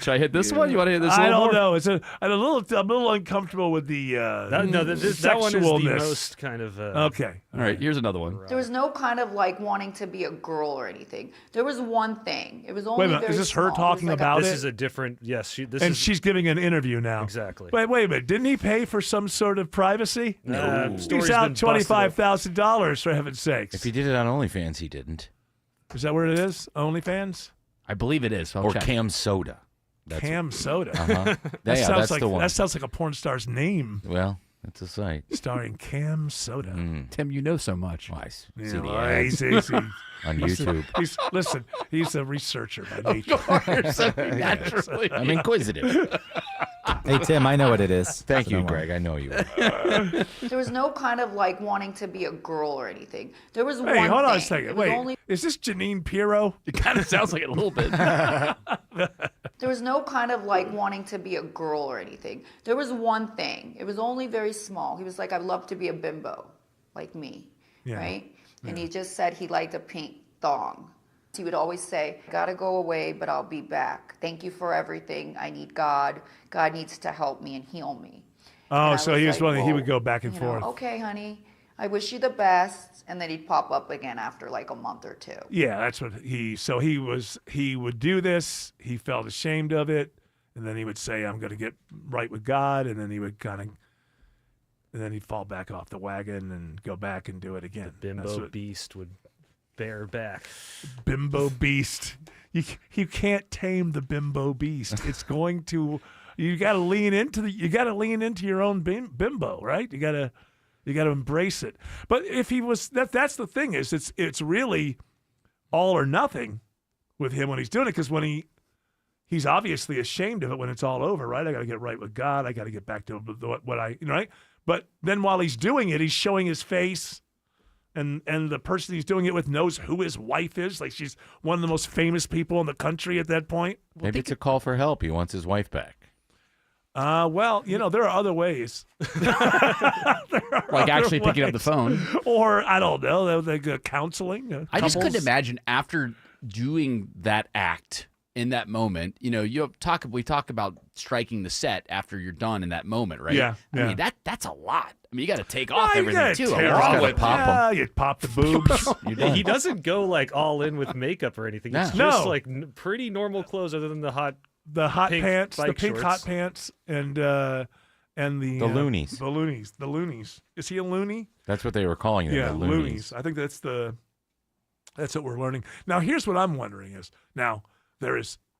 Should I hit this one? You want to hit this? I little don't more? know. I'm a little uncomfortable with the that one is the sexualness. most kind of. Okay. All right. Here's another one. There was no kind of like wanting to be a girl or anything. There was one thing. It was only Wait a minute. very Is this her small. talking It was like about This it? is a different. Yes, She's giving an interview now. Exactly. Wait a minute. Didn't he pay for some sort of privacy? No. He's out $25,000 for heaven's sakes. If he did it on OnlyFans, he didn't. Is that where it is? OnlyFans? I believe it is. I'll Or check. Cam Soda. Cam Soda. Uh-huh. That Yeah, sounds that's like the one. that sounds like a porn star's name. Well, that's a site. Starring Cam Soda. Tim, you know so much. Oh, I Yeah, see the well, ads he's on YouTube. Listen, he's a researcher by nature. Of course, naturally. I'm inquisitive. Hey, Tim, I know what it is. Thank So you, don't worry. Greg. I know you. There was no kind of like wanting to be a girl or anything. There was Hey, one hold on a thing. second. It was Wait, only is this Janine Pirro? It kind of sounds like it a little bit. There was no kind of like wanting to be a girl or anything. There was one thing. It was only very small. He was like, I'd love to be a bimbo, like me, Yeah. right? And he just said he liked a pink thong. He would always say, gotta go away, but I'll be back. Thank you for everything. I need God. God needs to help me and heal me. Oh, so he was like, one that he would whoa, go back and you know, forth. okay, honey, I wish you the best. And then he'd pop up again after like a month or two. Yeah, that's what he would do this. He felt ashamed of it. And then he would say, I'm going to get right with God. And then he would and then he'd fall back off the wagon and go back and do it again. The bimbo beast would bear back. Bimbo beast. You can't tame the bimbo beast. It's going to, you got to lean into your own bimbo, right? You got to embrace it. But if he was, that's the thing is it's really all or nothing with him when he's doing it. Cause when he's obviously ashamed of it when it's all over, right? I got to get right with God. I got to get back to what I, right? But then while he's doing it, he's showing his face. And the person he's doing it with knows who his wife is. Like she's one of the most famous people in the country at that point. Maybe it's a call for help. He wants his wife back. Well, there are other ways. Like actually picking up the phone. Or, I don't know, like counseling. I just couldn't couples. imagine after doing that act in that moment, we talk about striking the set after you're done in that moment, right? Yeah. I mean, that's a lot. I mean, you got to take off you everything gotta too. tear along off with it. Yeah, you pop the boobs. He doesn't go like all in with makeup or anything. It's No. just like pretty normal clothes, other than the hot pink pants, the bike pink hot shorts. pants, and the loonies. The loonies. The loonies. Is he a loony? That's what they were calling them. Yeah, the loonies. I think that's what we're learning. Now, here's what I'm wondering is,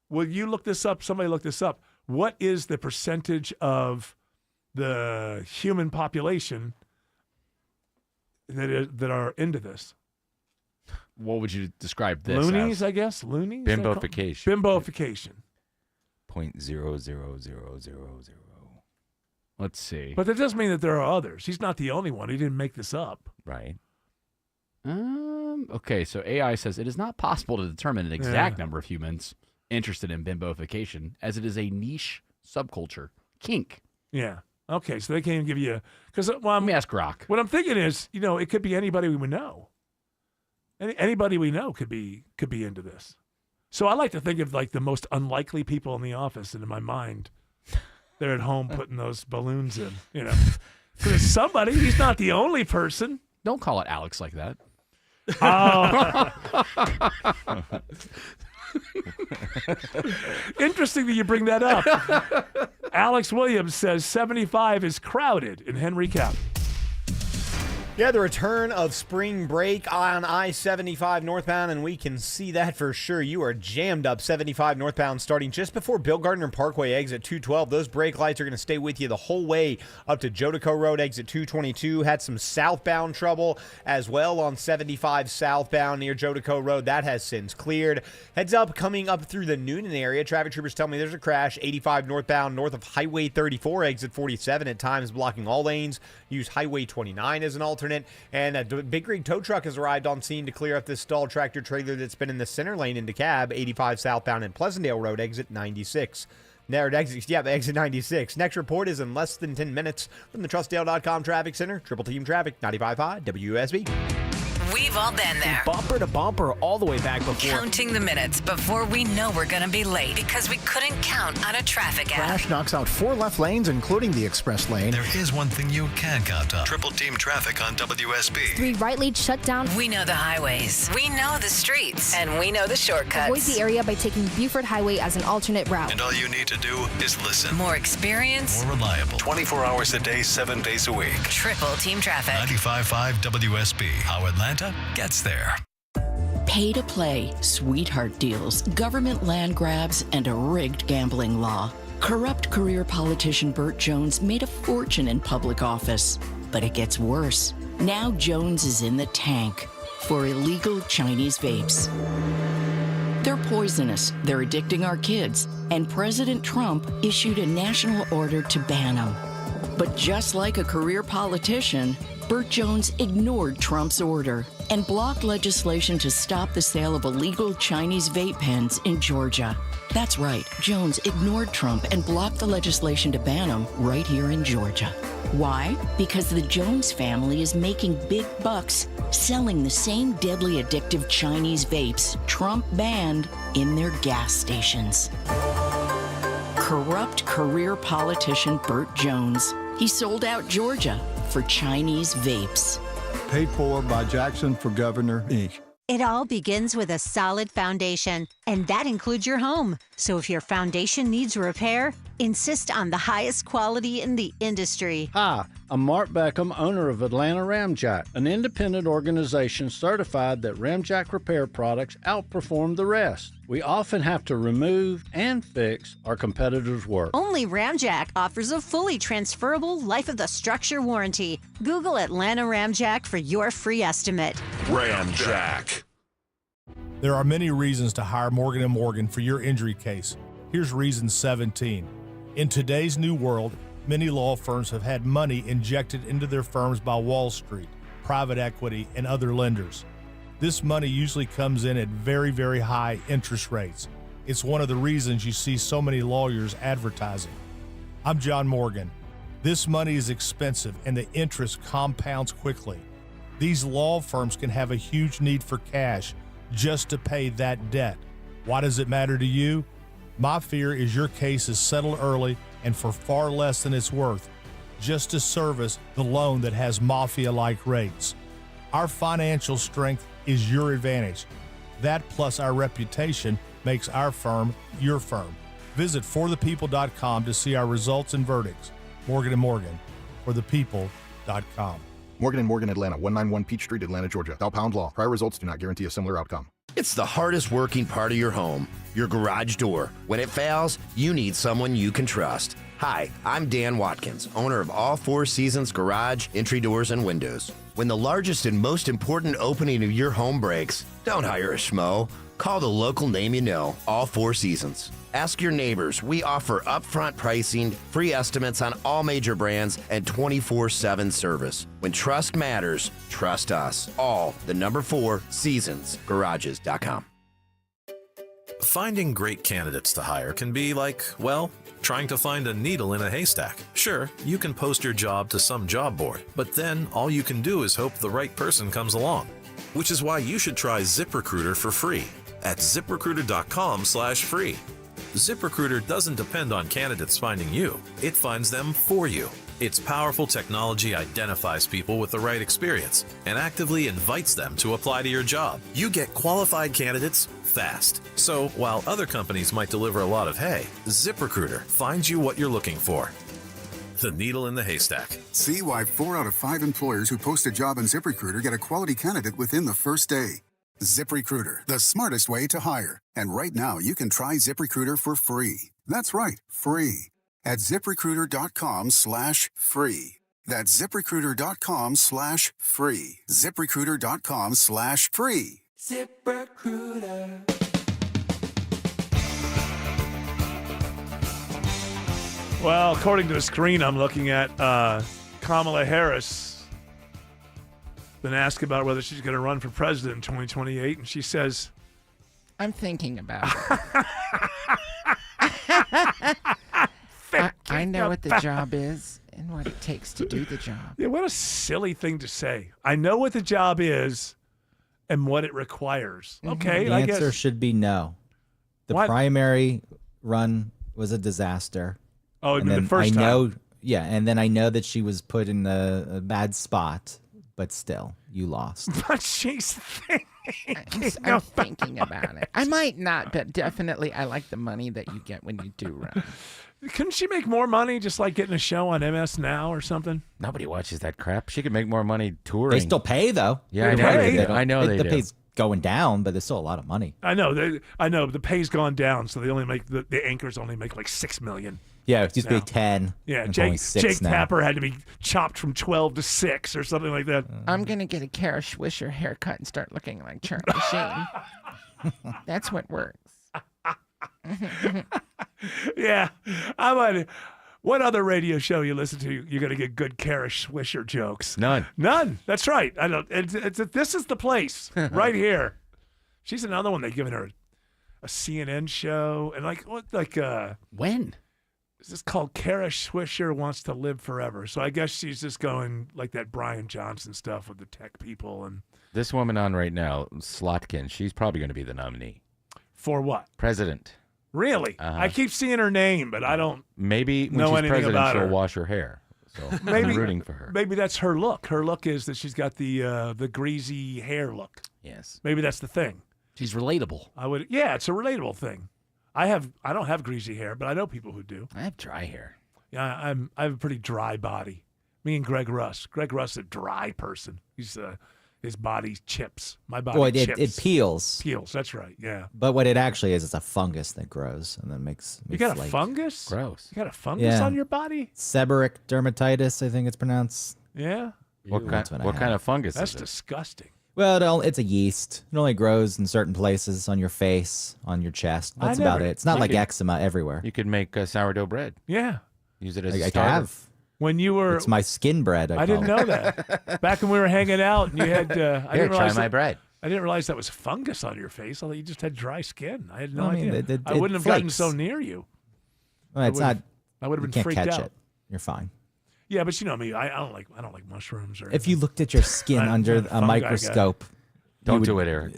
will you look this up? Somebody look this up. What is the percentage of the human population that are into this? What would you describe this Loonies, as? I guess. Loonies? Bimbofication. Bimbofication. 0.00000. Let's see. But that doesn't mean that there are others. He's not the only one. He didn't make this up. Right. Okay, so AI says it is not possible to determine an exact number of humans interested in bimbofication, as it is a niche subculture. Kink. Yeah. Okay, so they can't even give you because Let me ask Grok. What I'm thinking is, it could be anybody we would know. Anybody we know could be into this. So I like to think of like the most unlikely people in the office, and in my mind, they're at home putting those balloons in. For somebody, he's not the only person. Don't call it Alex like that. Oh. Interesting that you bring that up. Alex Williams says 75 is crowded in Henry County. Yeah, the return of spring break on I-75 northbound, and we can see that for sure. You are jammed up 75 northbound starting just before Bill Gardner Parkway exit 212. Those brake lights are going to stay with you the whole way up to Jodico Road exit 222. Had some southbound trouble as well on 75 southbound near Jodico Road. That has since cleared. Heads up, coming up through the Noonan area. Traffic troopers tell me there's a crash 85 northbound north of Highway 34 exit 47 at times blocking all lanes. Use Highway 29 as an alternate. And a big rig tow truck has arrived on scene to clear up this stalled tractor trailer that's been in the center lane into cab 85 southbound and Pleasantdale Road exit 96. Exit 96. Next report is in less than 10 minutes from the TrustDale.com Traffic Center. Triple Team Traffic, 95.5 WSB. We've all been there. Bumper to bumper all the way back before. Counting the minutes before we know we're going to be late because we couldn't count on a traffic app. Crash knocks out 4 left lanes, including the express lane. There is one thing you can count on. Triple Team Traffic on WSB. 3 right lanes shut down. We know the highways. We know the streets. And we know the shortcuts. Avoid the area by taking Buford Highway as an alternate route. And all you need to do is listen. More experience. More reliable. 24 hours a day, 7 days a week. Triple Team Traffic. 95.5 WSB. How Atlanta gets there. Pay to play, sweetheart deals, government land grabs, and a rigged gambling law. Corrupt career politician Burt Jones made a fortune in public office. But it gets worse. Now Jones is in the tank for illegal Chinese vapes. They're poisonous, they're addicting our kids, and President Trump issued a national order to ban them. But just like a career politician, Burt Jones ignored Trump's order and blocked legislation to stop the sale of illegal Chinese vape pens in Georgia. That's right, Jones ignored Trump and blocked the legislation to ban them right here in Georgia. Why? Because the Jones family is making big bucks selling the same deadly addictive Chinese vapes Trump banned in their gas stations. Corrupt career politician Burt Jones. He sold out Georgia for Chinese vapes. Paid for by Jackson for Governor, Inc. It all begins with a solid foundation, and that includes your home. So if your foundation needs repair, insist on the highest quality in the industry. Hi, I'm Mark Beckham, owner of Atlanta Ramjack, an independent organization certified that Ramjack repair products outperform the rest. We often have to remove and fix our competitors' work. Only Ramjack offers a fully transferable life of the structure warranty. Google Atlanta Ramjack for your free estimate. Ramjack. There are many reasons to hire Morgan & Morgan for your injury case. Here's reason 17. In today's new world, many law firms have had money injected into their firms by Wall Street, private equity, and other lenders. This money usually comes in at very, very high interest rates. It's one of the reasons you see so many lawyers advertising. I'm John Morgan. This money is expensive and the interest compounds quickly. These law firms can have a huge need for cash just to pay that debt. Why does it matter to you? My fear is your case is settled early and for far less than it's worth, just to service the loan that has mafia-like rates. Our financial strength is your advantage. That plus our reputation makes our firm your firm. Visit forthepeople.com to see our results and verdicts. Morgan & Morgan, forthepeople.com. Morgan & Morgan, Atlanta, 191 Peach Street, Atlanta, Georgia. Pound law. Prior results do not guarantee a similar outcome. It's the hardest working part of your home, your garage door. When it fails, you need someone you can trust. Hi, I'm Dan Watkins, owner of All Four Seasons Garage, Entry Doors, and Windows. When the largest and most important opening of your home breaks, don't hire a schmo. Call the local name you know, All Four Seasons. Ask your neighbors. We offer upfront pricing, free estimates on all major brands, and 24/7 service. When trust matters, trust us. All the number 4 seasonsgarages.com. Finding great candidates to hire can be like, well, trying to find a needle in a haystack. Sure, you can post your job to some job board, but then all you can do is hope the right person comes along. Which is why you should try ZipRecruiter for free at ziprecruiter.com/free. ZipRecruiter doesn't depend on candidates finding you. It finds them for you. Its powerful technology identifies people with the right experience and actively invites them to apply to your job. You get qualified candidates fast. So while other companies might deliver a lot of hay, ZipRecruiter finds you what you're looking for. The needle in the haystack. See why 4 out of 5 employers who post a job on ZipRecruiter get a quality candidate within the first day. ZipRecruiter, the smartest way to hire. And right now, you can try ZipRecruiter for free. That's right, free. At ZipRecruiter.com/free. That's ZipRecruiter.com/free. ZipRecruiter.com/free. ZipRecruiter. Well, according to the screen I'm looking at, Kamala Harris been asked about whether she's going to run for president in 2028, and she says, I'm thinking about it. I know what the job is and what it takes to do the job. Yeah, what a silly thing to say. I know what the job is and what it requires. Okay, The I answer guess. should be no. The What? primary run was a disaster. Oh, and the then first I know, time. yeah, and then I know that she was put in a bad spot, but still, you lost. But she's thinking. I'm thinking about it. I might not, but definitely I like the money that you get when you do run. Couldn't she make more money just like getting a show on MS Now or something? Nobody watches that crap. She could make more money touring. They still pay though. Yeah, I They know pay. they do. don't- I know they the do. pay's going down, but there's still a lot of money. I know. I know. The pay's gone down, so they only make the anchors only make like $6 million. Yeah, it used to now. be 10. Yeah, It's only Jake 6 now. Tapper had to be chopped from 12 to 6 or something like that. I'm going to get a Kara Swisher haircut and start looking like Charlie Sheen. That's what works. Yeah, I might. What other radio show you listen to? You're going to get good Kara Swisher jokes. None. That's right. I don't. This is the place right here. She's another one. They've given her a CNN show and when is this called? Kara Swisher Wants to Live Forever. So I guess she's just going like that Brian Johnson stuff with the tech people and This woman on right now, Slotkin, she's probably going to be the nominee. for what? President. Really? I keep seeing her name, but I don't. Maybe when know she's anything president, about she'll her. wash her hair. So Maybe I'm rooting for her. Maybe that's her look. Her look is that she's got the greasy hair look. Yes. Maybe that's the thing. She's relatable. Yeah, it's a relatable thing. I don't have greasy hair, but I know people who do. I have dry hair. Yeah, I have a pretty dry body. Me and Greg Russ. Greg Russ is a dry person. His body chips. My body Well, chips. it peels. Peels, that's right, yeah. But what it actually is, it's a fungus that grows and then makes You got a like fungus? Gross. You got a fungus Yeah. on your body? seborrheic dermatitis, I think it's pronounced. Yeah? What That's kind? what I What kind have. of fungus That's is it? disgusting. Well, it's a yeast. It only grows in certain places on your face, on your chest. That's I about never- it. It's not You like could- eczema everywhere. You could make sourdough bread. Yeah. Use it as I a starter. have. When you were, It's my skin bread. I didn't know that. Back when we were hanging out, and you had. I Here, didn't try realize my that- bread. I didn't realize that was fungus on your face. I thought you just had dry skin. I had no I mean, idea. it I wouldn't have gotten flakes. so near you. Well, it's not. I would have You been can't freaked catch out. it. You're fine. Yeah, but you know me. I don't like mushrooms or. If you looked at your skin I'm under not a a fungi guy. microscope, Don't you do would- it, Eric.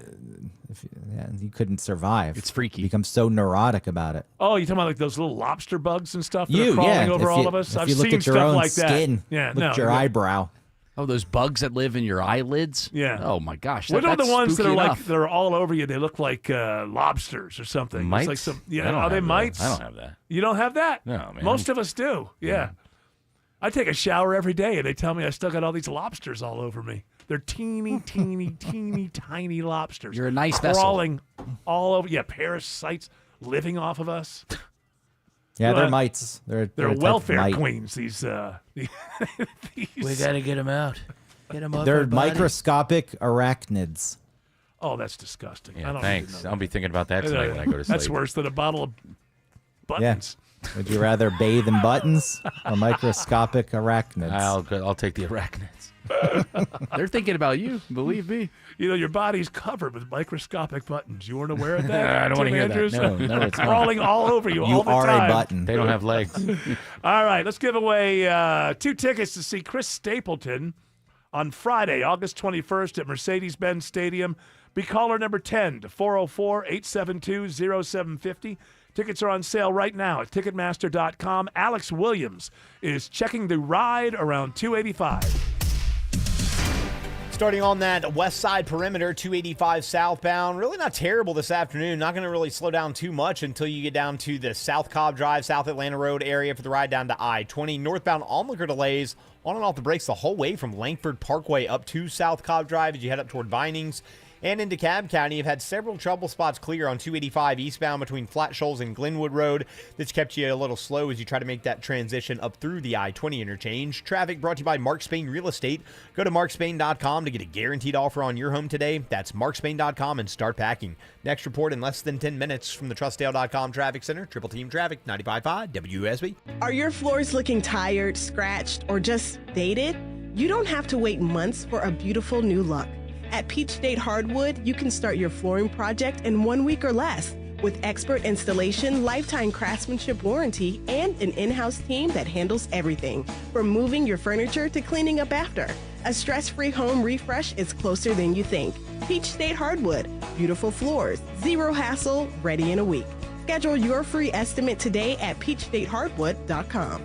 you couldn't survive. It's freaky. You become so neurotic about it. Oh, you talking about like those little lobster bugs and stuff that are crawling yeah. over if all you, of us? If I've you look seen at your stuff own like skin, that. Yeah, look no, at your yeah. eyebrow. Oh, those bugs that live in your eyelids? Yeah. Oh my gosh. What are the that's ones that are spooky like enough. they're all over you? They look like lobsters or something. It's Mites? like some, I yeah. don't Are they have that. mites? I don't have that. You don't have that? No, man. Most of us do. Yeah. I take a shower every day, and they tell me I still got all these lobsters all over me. They're teeny, tiny lobsters. You're a nice vessel. crawling all over. Yeah, parasites living off of us. Yeah, Well, they're mites. They're a type of welfare mite. queens. These. We got to get them out. Get them off They're our body. microscopic arachnids. Oh, that's disgusting. I Yeah, don't thanks. Need to know I'll be thinking about that tonight when I go to sleep. That's worse than a bottle of buttons. Would you rather bathe in buttons or microscopic arachnids? I'll take the arachnids. They're thinking about you, believe me. You know, your body's covered with microscopic buttons. You weren't aware of that? I don't want to Tim hear Andrews? that. No, it's not. Crawling all over you, You all the are time. a button. They don't have legs. All right, let's give away 2 tickets to see Chris Stapleton on Friday, August 21st at Mercedes-Benz Stadium. Be caller number 10 to 404-872-0750. Tickets are on sale right now at Ticketmaster.com. Alex Williams is checking the ride around 285. Starting on that west side perimeter, 285 southbound. Really not terrible this afternoon. Not going to really slow down too much until you get down to the South Cobb Drive, South Atlanta Road area for the ride down to I-20. Northbound onlooker delays on and off the brakes the whole way from Langford Parkway up to South Cobb Drive as you head up toward Vinings. And into DeKalb County, you've had several trouble spots clear on 285 eastbound between Flat Shoals and Glenwood Road. That's kept you a little slow as you try to make that transition up through the I-20 interchange. Traffic brought to you by Mark Spain Real Estate. Go to markspain.com to get a guaranteed offer on your home today. That's markspain.com and start packing. Next report in less than 10 minutes from the Trustdale.com Traffic Center. Triple Team Traffic, 95.5 WSB. Are your floors looking tired, scratched, or just dated? You don't have to wait months for a beautiful new look. At Peach State Hardwood, you can start your flooring project in 1 week or less with expert installation, lifetime craftsmanship warranty, and an in-house team that handles everything from moving your furniture to cleaning up after. A stress-free home refresh is closer than you think. Peach State Hardwood, beautiful floors, zero hassle, ready in a week. Schedule your free estimate today at peachstatehardwood.com.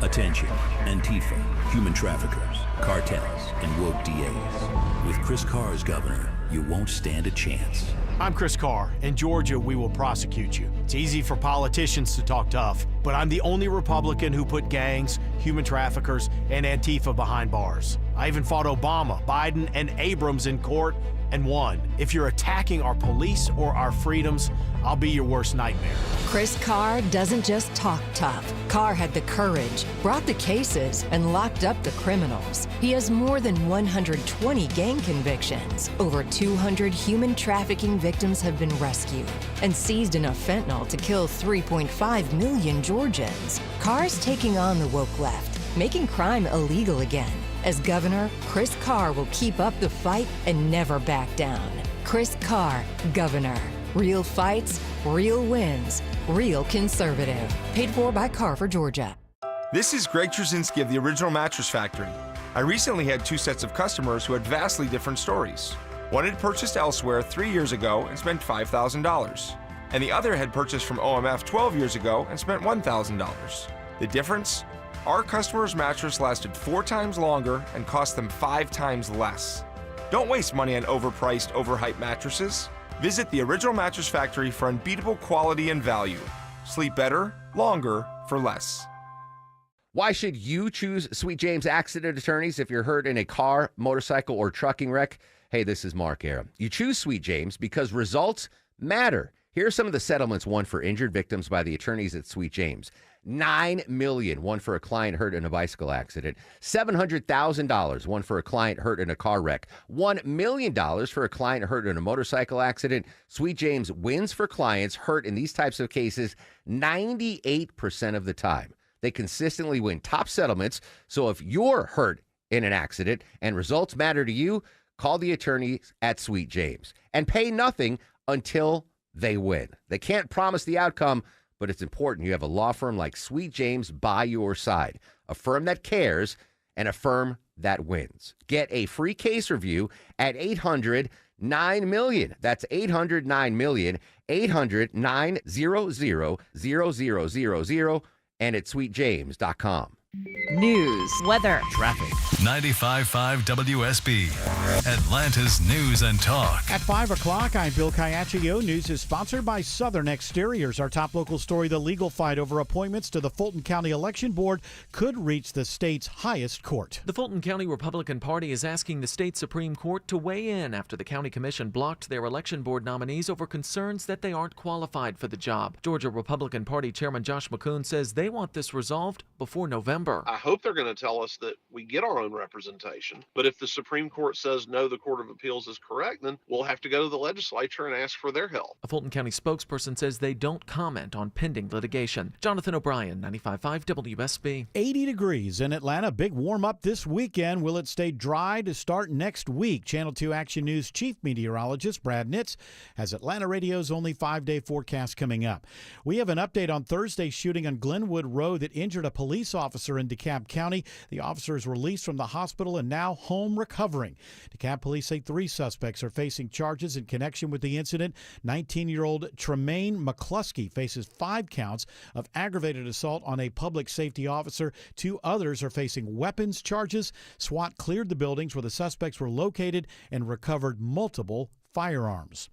Attention, Antifa, human traffickers, cartels, and woke DAs. With Chris Carr as governor, you won't stand a chance. I'm Chris Carr. In Georgia, we will prosecute you. It's easy for politicians to talk tough, but I'm the only Republican who put gangs, human traffickers, and Antifa behind bars. I even fought Obama, Biden, and Abrams in court and won. If you're attacking our police or our freedoms, I'll be your worst nightmare. Chris Carr doesn't just talk tough. Carr had the courage, brought the cases, and locked up the criminals. He has more than 120 gang convictions. Over 200 human trafficking victims have been rescued and seized enough fentanyl to kill 3.5 million Georgians. Carr's taking on the woke left, making crime illegal again. As governor, Chris Carr will keep up the fight and never back down. Chris Carr, governor. Real fights, real wins, real conservative. Paid for by Carver, Georgia. This is Greg Trzynski of the Original Mattress Factory. I recently had two sets of customers who had vastly different stories. One had purchased elsewhere 3 years ago and spent $5,000, and the other had purchased from OMF 12 years ago and spent $1,000. The difference? Our customer's mattress lasted 4 times longer and cost them 5 times less. Don't waste money on overpriced, overhyped mattresses. Visit the Original Mattress Factory for unbeatable quality and value. Sleep better, longer, for less. Why should you choose Sweet James Accident Attorneys if you're hurt in a car, motorcycle, or trucking wreck? Hey, this is Mark Aram. You choose Sweet James because results matter. Here are some of the settlements won for injured victims by the attorneys at Sweet James. $9 million, one for a client hurt in a bicycle accident. $700,000, one for a client hurt in a car wreck. $1 million for a client hurt in a motorcycle accident. Sweet James wins for clients hurt in these types of cases 98% of the time. They consistently win top settlements. So if you're hurt in an accident and results matter to you, call the attorneys at Sweet James and pay nothing until they win. They can't promise the outcome, but it's important you have a law firm like Sweet James by your side, a firm that cares and a firm that wins. Get a free case review at 800-9-MILLION. That's 800-9-MILLION, 800-900-0000, and at sweetjames.com. News, weather, traffic. 95.5 WSB, Atlanta's News and Talk. At 5 o'clock, I'm Bill Caiaccio. News is sponsored by Southern Exteriors. Our top local story, the legal fight over appointments to the Fulton County Election Board could reach the state's highest court. The Fulton County Republican Party is asking the state Supreme Court to weigh in after the county commission blocked their election board nominees over concerns that they aren't qualified for the job. Georgia Republican Party Chairman Josh McCoon says they want this resolved before November. I hope they're going to tell us that we get our own representation. But if the Supreme Court says no, the Court of Appeals is correct, then we'll have to go to the legislature and ask for their help. A Fulton County spokesperson says they don't comment on pending litigation. Jonathan O'Brien, 95.5 WSB. 80 degrees in Atlanta. Big warm up this weekend. Will it stay dry to start next week? Channel 2 Action News Chief Meteorologist Brad Nitz has Atlanta Radio's only 5-day forecast coming up. We have an update on Thursday's shooting on Glenwood Road that injured a police officer in DeKalb County. The officer is was released from the hospital and now home recovering. DeKalb police say 3 suspects are facing charges in connection with the incident. 19-year-old Tremaine McCluskey faces 5 counts of aggravated assault on a public safety officer. 2 others are facing weapons charges. SWAT cleared the buildings where the suspects were located and recovered multiple firearms.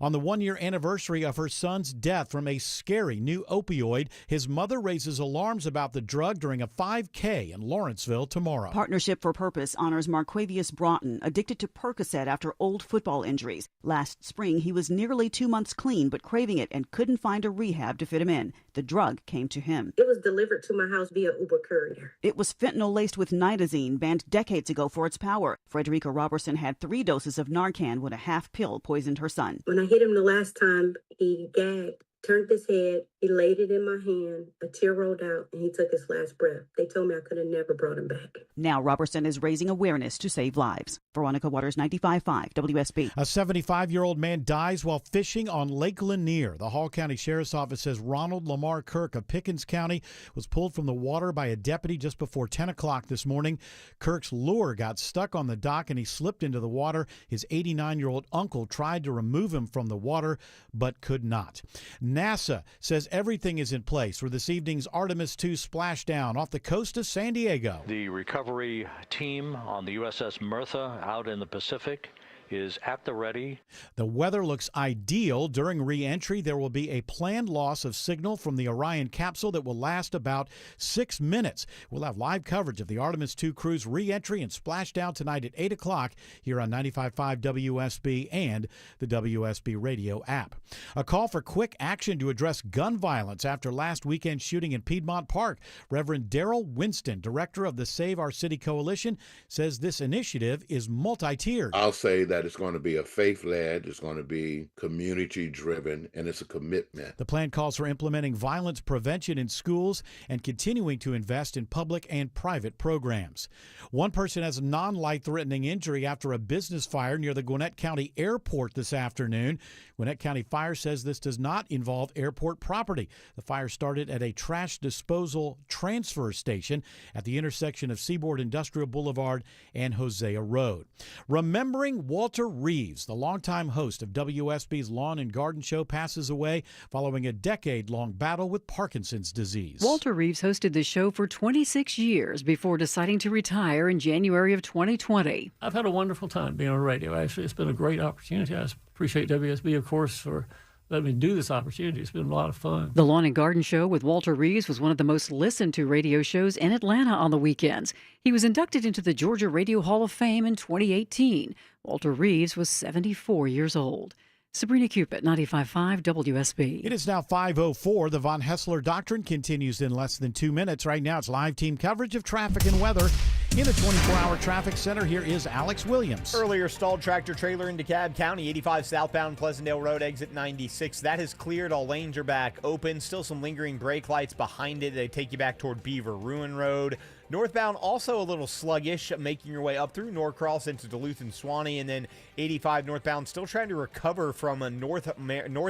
On the 1-year anniversary of her son's death from a scary new opioid, his mother raises alarms about the drug during a 5K in Lawrenceville tomorrow. Partnership for Purpose honors Marquavius Broughton, addicted to Percocet after old football injuries. Last spring, he was nearly 2 months clean, but craving it and couldn't find a rehab to fit him in. The drug came to him. It was delivered to my house via Uber courier. It was fentanyl laced with nitazene, banned decades ago for its power. Frederica Robertson had 3 doses of Narcan when a half pill poisoned her son. When I hit him the last time, he gagged, turned his head, he laid it in my hand, a tear rolled out, and he took his last breath. They told me I could have never brought him back. Now Robertson is raising awareness to save lives. Veronica Waters, 95.5 WSB. A 75-year-old man dies while fishing on Lake Lanier. The Hall County Sheriff's Office says Ronald Lamar Kirk of Pickens County was pulled from the water by a deputy just before 10 o'clock this morning. Kirk's lure got stuck on the dock and he slipped into the water. His 89-year-old uncle tried to remove him from the water but could not. NASA says everything is in place for this evening's Artemis II splashdown off the coast of San Diego. The recovery team on the USS Mirtha out in the Pacific is at the ready. The weather looks ideal. During re-entry, there will be a planned loss of signal from the Orion capsule that will last about 6 minutes. We'll have live coverage of the Artemis II crew's re-entry and splashdown tonight at 8 o'clock here on 95.5 WSB and the WSB radio app. A call for quick action to address gun violence after last weekend's shooting in Piedmont Park. Reverend Darrell Winston, director of the Save Our City Coalition, says this initiative is multi-tiered. I'll say that it's going to be a faith-led, it's going to be community-driven, and it's a commitment. The plan calls for implementing violence prevention in schools and continuing to invest in public and private programs. One person has a non-life-threatening injury after a business fire near the Gwinnett County Airport this afternoon. Gwinnett County Fire says this does not involve airport property. The fire started at a trash disposal transfer station at the intersection of Seaboard Industrial Boulevard and Hosea Road. Remembering Walter Reeves, the longtime host of WSB's Lawn and Garden Show, passes away following a decade-long battle with Parkinson's disease. Walter Reeves hosted the show for 26 years before deciding to retire in January of 2020. I've had a wonderful time being on radio. Actually, it's been a great opportunity. I appreciate WSB, of course, for letting me do this opportunity. It's been a lot of fun. The Lawn and Garden Show with Walter Reeves was one of the most listened to radio shows in Atlanta on the weekends. He was inducted into the Georgia Radio Hall of Fame in 2018. Walter Reeves was 74 years old. Sabrina Cupid, 95.5 WSB. It is now 5:04. The Von Hessler Doctrine continues in less than 2 minutes. Right now, it's live team coverage of traffic and weather. In the 24-hour traffic center, here is Alex Williams. Earlier stalled tractor trailer in DeKalb County, 85 southbound Pleasantdale Road, exit 96. That has cleared. All lanes are back open. Still some lingering brake lights behind it. They take you back toward Beaver Ruin Road. Northbound also a little sluggish, making your way up through Norcross into Duluth and Suwanee, and then 85 northbound still trying to recover from a North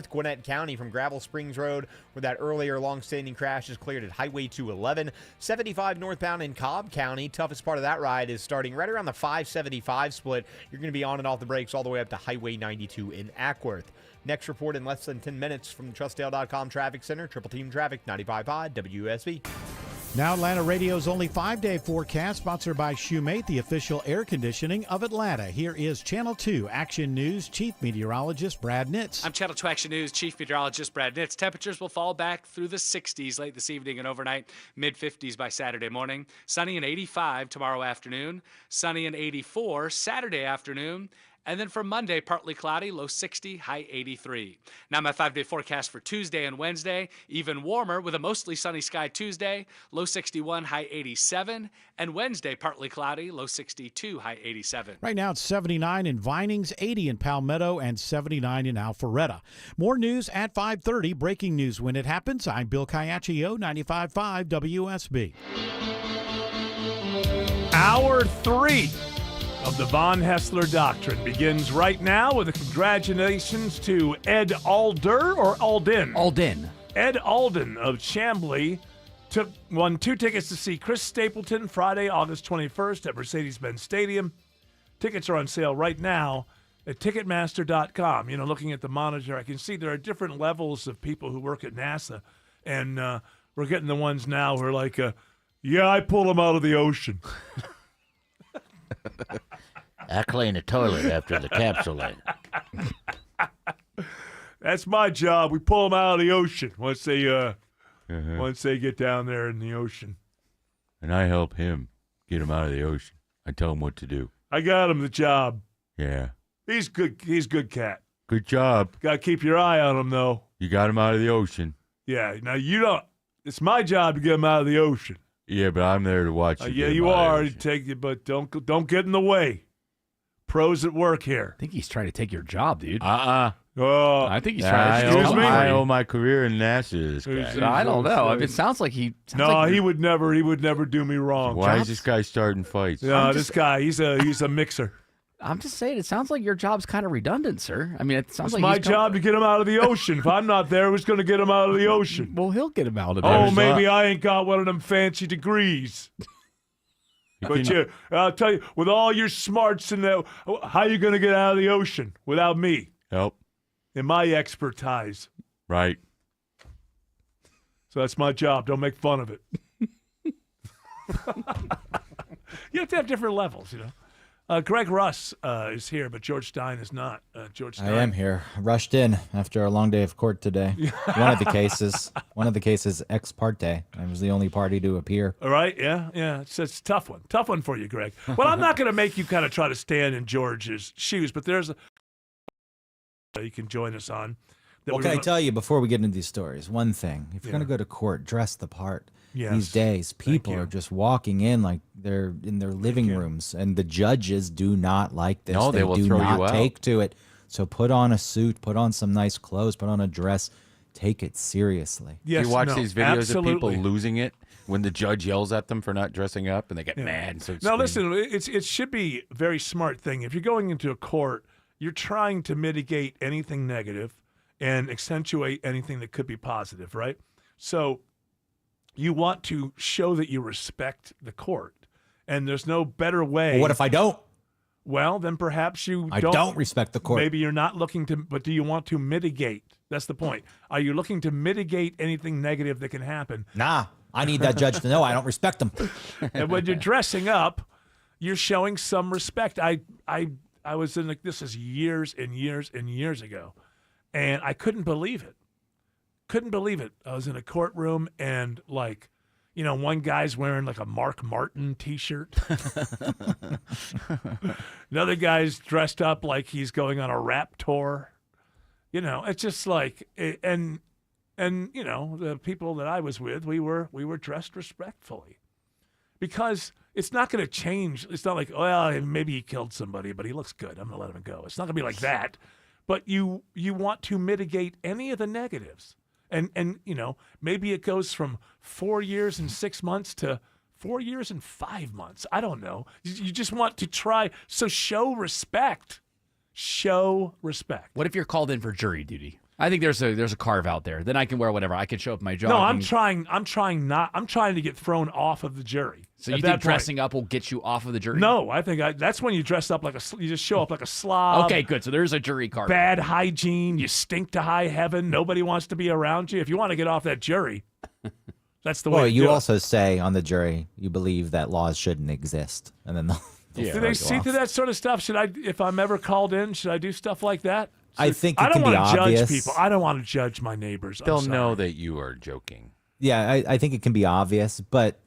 Gwinnett County from Gravel Springs Road, where that earlier long-standing crash is cleared at Highway 211. 75 northbound in Cobb County. Toughest part of that ride is starting right around the 575 split. You're going to be on and off the brakes all the way up to Highway 92 in Ackworth. Next report in less than 10 minutes from the TrustDale.com Traffic Center. Triple Team Traffic, 95.5 WSB. Now Atlanta Radio's only 5-day forecast, sponsored by Shoemate, the official air conditioning of Atlanta. Here is Channel 2 Action News Chief Meteorologist Brad Nitz. I'm Channel 2 Action News Chief Meteorologist Brad Nitz. Temperatures will fall back through the 60s late this evening and overnight, mid-50s by Saturday morning. Sunny and 85 tomorrow afternoon. Sunny and 84 Saturday afternoon. And then for Monday, partly cloudy, low 60, high 83. Now my 5-day forecast for Tuesday and Wednesday, even warmer with a mostly sunny sky Tuesday, low 61, high 87. And Wednesday, partly cloudy, low 62, high 87. Right now it's 79 in Vinings, 80 in Palmetto, and 79 in Alpharetta. More news at 5:30. Breaking news when it happens. I'm Bill Caiaccio, 95.5 WSB. Hour 3 of the Von Hessler Doctrine begins right now with a congratulations to Ed Alder or Alden? Alden. Ed Alden of Chamblee Won 2 tickets to see Chris Stapleton Friday, August 21st at Mercedes-Benz Stadium. Tickets are on sale right now at Ticketmaster.com. Looking at the monitor, I can see there are different levels of people who work at NASA, and we're getting the ones now who are like, yeah, I pull them out of the ocean. I clean the toilet after the capsule. That's my job. We pull them out of the ocean once they get down there in the ocean. And I help him get him out of the ocean. I tell him what to do. I got him the job. Yeah. He's good. He's good cat. Good job. Got to keep your eye on him, though. You got him out of the ocean. Yeah. Now, you don't. It's my job to get him out of the ocean. Yeah, but I'm there to watch you. Yeah, you are. Take you, but don't get in the way. Pros at work here. I think he's trying to take your job, dude. Oh, I think he's trying to excuse me. I owe my career in NASA to this guy. I don't know. It sounds like he. He would never. He would never do me wrong. Why is this guy starting fights? No, this guy. He's a mixer. I'm just saying. It sounds like your job's kind of redundant, sir. I mean, it sounds it's like my job to get him out of the ocean. If I'm not there, who's going to get him out of the ocean? Well, he'll get him out of there. Oh, maybe I ain't got one of them fancy degrees. But I'll tell you, with all your smarts and that, how you going to get out of the ocean without me? Help. In my expertise. Right. So that's my job. Don't make fun of it. You have to have different levels, Greg Russ is here, but George Stein is not. George Stein. I am here. Rushed in after a long day of court today. One of the cases, ex parte. I was the only party to appear. All right, yeah. It's a tough one. Tough one for you, Greg. Well, I'm not going to make you kind of try to stand in George's shoes, but there's a you can join us on. Well, can I tell you before we get into these stories, one thing. If you're going to go to court, dress the part. Yes. These days, people are just walking in like they're in their living rooms, and the judges do not like this. No, they will do throw not you out. take to it. So put on a suit, put on some nice clothes, put on a dress. Take it seriously. Yes, you watch these videos absolutely. of people losing it when the judge yells at them for not dressing up, and they get mad. And so now, listen, it should be a very smart thing. If you're going into a court, you're trying to mitigate anything negative and accentuate anything that could be positive, right? So you want to show that you respect the court, and there's no better way. Well, what if I don't? Well, then perhaps I don't respect the court. Maybe you're not looking to, but do you want to mitigate? That's the point. Are you looking to mitigate anything negative that can happen? Nah, I need that judge to know I don't respect them. And when you're dressing up, you're showing some respect. I was in this is years and years and years ago, and I couldn't believe it. I was in a courtroom, and one guy's wearing like a Mark Martin T-shirt. Another guy's dressed up like he's going on a rap tour. It's just like, and the people that I was with, we were dressed respectfully, because it's not going to change. It's not like, well, maybe he killed somebody, but he looks good. I'm going to let him go. It's not going to be like that. But you want to mitigate any of the negatives. And maybe it goes from 4 years and 6 months to 4 years and 5 months. I don't know. You just want to try. So show respect. Show respect. What if you're called in for jury duty? I think there's a carve out there. Then I can wear whatever. I can show up my job. No, I'm trying to get thrown off of the jury. So you think dressing up will get you off of the jury? No, I think that's when you dress up you just show up like a slob. Okay, good. So there's a jury carve. Bad hygiene. You stink to high heaven. Nobody wants to be around you. If you want to get off that jury, that's the way. Well, to you do also say on the jury you believe that laws shouldn't exist, and then do they see through that sort of stuff? Should I, if I'm ever called in, should I do stuff like that? I think I don't want to obvious. judge people. I don't want to judge my neighbors. They'll know that you are joking. Yeah, I think it can be obvious, but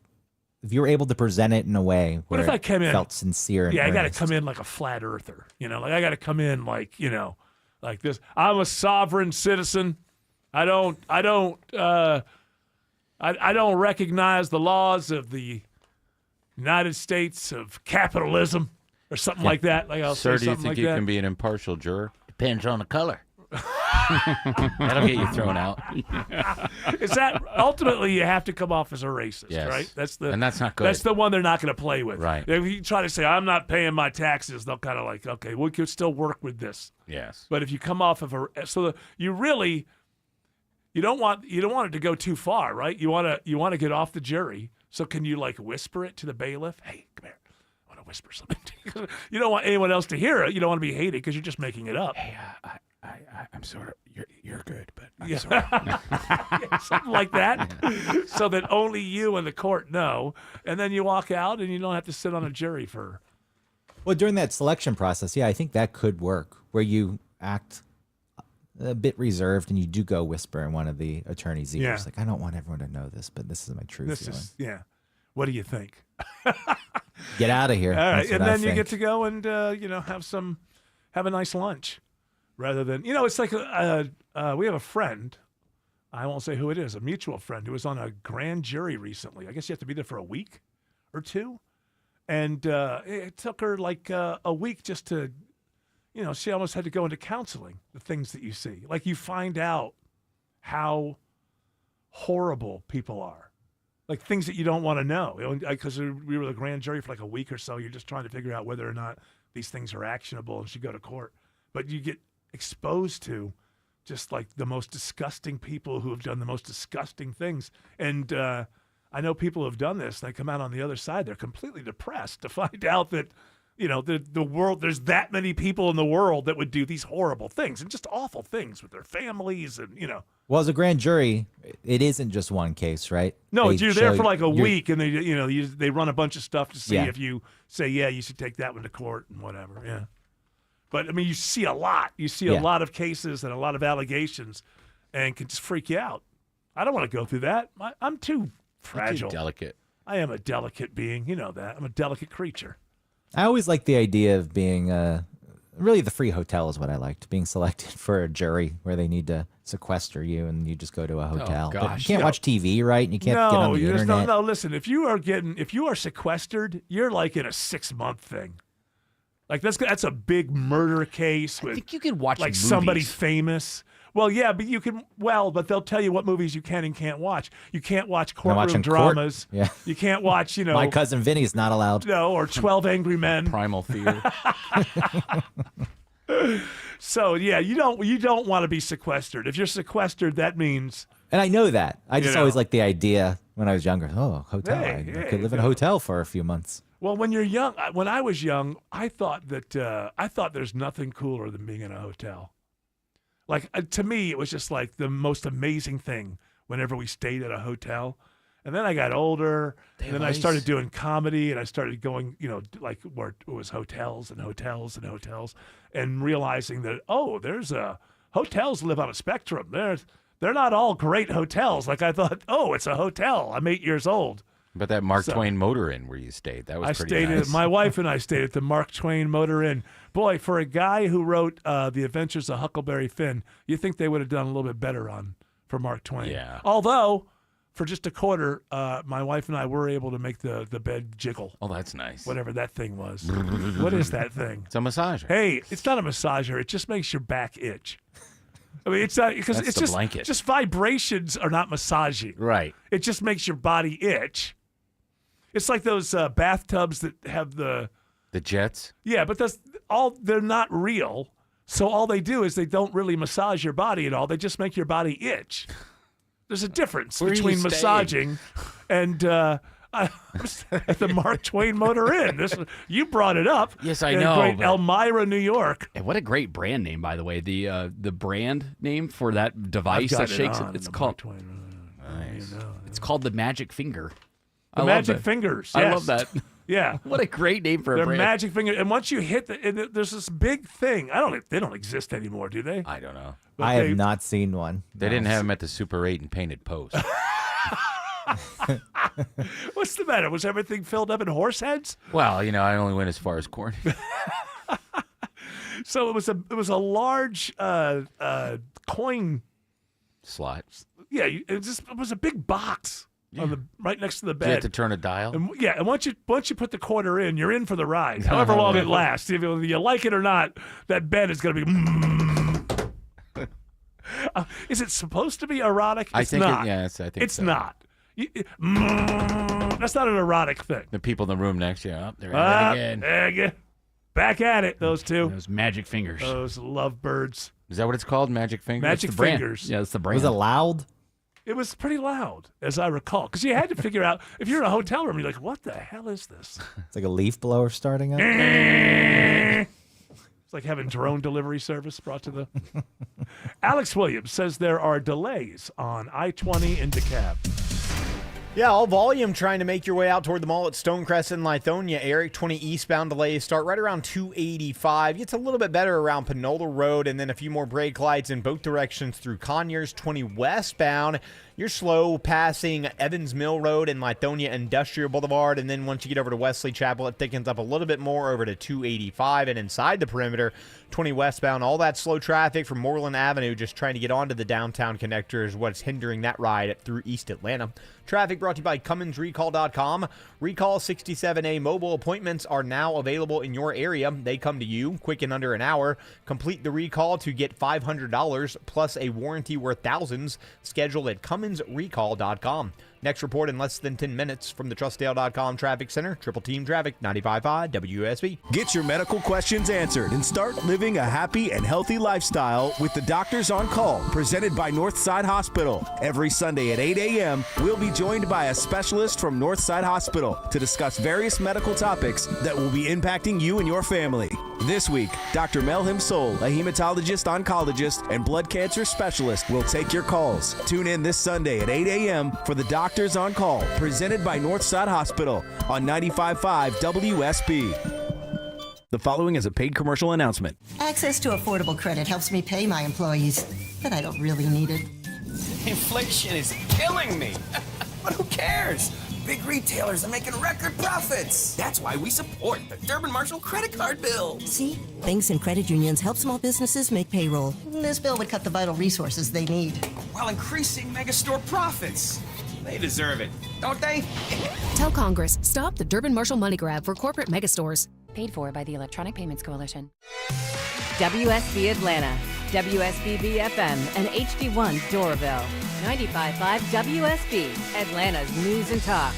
if you're able to present it in a way where if I came in, felt sincere and I got to earnest. come in like a flat earther. I got to come in like this. I'm a sovereign citizen. I don't recognize the laws of the United States of capitalism or something like that. Like I'll Sir, say do you something think like you that. can be an impartial juror? Depends on the color. That'll get you thrown out. Is that ultimately you have to come off as a racist, Yes. right? And that's not good. That's the one they're not going to play with. Right. If you try to say I'm not paying my taxes, they'll kind of like, okay, we could still work with this. Yes. But if you come off of You don't want it to go too far, right? You want to get off the jury. So can you like whisper it to the bailiff? Hey, come here. I want to whisper something to you. You don't want anyone else to hear it. You don't want to be hated because you're just making it up. Hey, I'm sort of you're good, but I'm Yeah. sorry. Yeah, something like that, so that only you and the court know, and then you walk out and you don't have to sit on a jury for. Well, during that selection process, yeah, I think that could work, where you act a bit reserved and you do go whisper in one of the attorney's ears. Yeah. Like, I don't want everyone to know this, but this is my true feeling. Yeah. What do you think? Get out of here. All right, That's what and I then you think. get to go and have a nice lunch, rather than it's like we have a friend. I won't say who it is, a mutual friend who was on a grand jury recently. I guess you have to be there for a week or two. And it took her like a week just to, she almost had to go into counseling, the things that you see. Like you find out how horrible people are. Like things that you don't want to know. Because we were the grand jury for like a week or so. You're just trying to figure out whether or not these things are actionable and should go to court. But you get exposed to just like the most disgusting people who have done the most disgusting things. And I know people who have done this, they come out on the other side, they're completely depressed to find out that, the world, there's that many people in the world that would do these horrible things and just awful things with their families and, Well, as a grand jury, it isn't just one case, right? No, They you're there show for like a you're- week and they run a bunch of stuff to see Yeah. if you say, yeah, you should take that one to court and whatever. Yeah. But I mean, you see a lot. You see a lot of cases and a lot of allegations and can just freak you out. I don't want to go through that. I'm too fragile. Delicate. I am a delicate being. You know that. I'm a delicate creature. I always liked the idea of being really the free hotel is what I liked, being selected for a jury where they need to sequester you and you just go to a hotel. But gosh. you can't watch TV, right? And you can't get on the there's internet. No, listen, if you are sequestered, you're like in a 6-month thing. Like that's a big murder case with I think you can watch like movies. somebody famous. Well, yeah, but you can. Well, but they'll tell you what movies you can and can't watch. You can't watch Not watching courtroom court. dramas. Yeah. You can't watch, My Cousin Vinny's not allowed. No, or 12 Angry Men. Primal Fear. So yeah, you don't want to be sequestered. If you're sequestered, that means. And I know that. I just You know. always liked the idea when I was younger. Oh, hotel. Hey, I hey, could live in a hotel for a few months. Well, when you're young, when I was young, I thought there's nothing cooler than being in a hotel. Like to me, it was just like the most amazing thing whenever we stayed at a hotel. And then I got older, and then I started doing comedy, and I started going, like where it was hotels and hotels and hotels, and realizing that there's hotels live on a spectrum. They're not all great hotels. Like I thought, it's a hotel. I'm 8 years old. But that Mark Twain Motor Inn where you stayed, that was pretty stayed nice. my wife and I stayed at the Mark Twain Motor Inn. Boy, for a guy who wrote The Adventures of Huckleberry Finn, you think they would have done a little bit better for Mark Twain. Yeah. Although, for just a quarter, my wife and I were able to make the bed jiggle. Oh, that's nice. Whatever that thing was. What is that thing? It's a massager. Hey, it's not a massager. It just makes your back itch. I mean, it's not because That's it's the just blanket. just vibrations are not massaging. Right. It just makes your body itch. It's like those bathtubs that have the jets. Yeah, but they're not real. So all they do is they don't really massage your body at all. They just make your body itch. There's a difference Where are you between staying? massaging and I was at the Mark Twain Motor Inn. You brought it up. Yes, I in know, Great but- Elmira, New York. And what a great brand name, by the way. The brand name for that device I've got that shakes it. it. On It's the called. Mark Twain. Nice. It's called the Magic Finger. The I love Magic that. Fingers. I yes. love that. Yeah. What a great name for a They're brand. Magic Finger. And once you hit there's this big thing. They don't exist anymore, do they? I don't know. But I have not seen one. They didn't have them at the Super 8 and Painted Post. What's the matter? Was everything filled up in horse heads? Well, I only went as far as corn. So it was a large coin slot. Yeah, it was a big box on the right next to the Did bed. you have to turn a dial? And once you put the quarter in, you're in for the ride. However long it lasts, if you like it or not, that bed is going to be. Is it supposed to be erotic? I It's think not. yes, I think it's so. not. That's not an erotic thing. The people in the room next to you, they're at it again. Back at it, those two. Those magic fingers. Those lovebirds. Is that what it's called? Magic Fingers? Magic It's the brand. Fingers. Yeah, it's the brand. Was it loud? It was pretty loud, as I recall, because you had to figure out, if you're in a hotel room, you're like, what the hell is this? It's like a leaf blower starting up. It's like having drone delivery service brought to the... Alex Williams says there are delays on I-20 in DeKalb. Yeah, all volume trying to make your way out toward the mall at Stonecrest in Lithonia. Eric, 20 eastbound delays start right around 285. It's a little bit better around Panola Road, and then a few more brake lights in both directions through Conyers. 20 westbound, you're slow passing Evans Mill Road and Lithonia Industrial Boulevard, and then once you get over to Wesley Chapel, it thickens up a little bit more over to 285, and inside the perimeter, 20 westbound, all that slow traffic from Moreland Avenue just trying to get onto the downtown connector is what's hindering that ride through East Atlanta. Traffic brought to you by CummonsRecall.com. Recall 67A mobile appointments are now available in your area. They come to you quick in under an hour. Complete the recall to get $500 plus a warranty worth thousands. Schedule at CummonsRecall.com. Next report in less than 10 minutes from the TrustDale.com Traffic Center. Triple Team Traffic, 95.5 WSB. Get your medical questions answered and start living a happy and healthy lifestyle with the Doctors on Call, presented by Northside Hospital. Every Sunday at 8 a.m., we'll be joined by a specialist from Northside Hospital to discuss various medical topics that will be impacting you and your family. This week, Dr. Melham Soul, a hematologist, oncologist, and blood cancer specialist, will take your calls. Tune in this Sunday at 8 a.m. for the Doctors on Call, presented by Northside Hospital on 95.5 WSB. The following is a paid commercial announcement. Access to affordable credit helps me pay my employees, but I don't really need it. Inflation is killing me. But who cares? Big retailers are making record profits. That's why we support the Durbin Marshall credit card bill. See? Banks and credit unions help small businesses make payroll. This bill would cut the vital resources they need. While increasing megastore profits. They deserve it, don't they? Tell Congress, stop the Durbin Marshall money grab for corporate megastores. Paid for by the Electronic Payments Coalition. WSB Atlanta, WSB BFM, and HD1 Doraville. 95.5 WSB, Atlanta's News and Talk.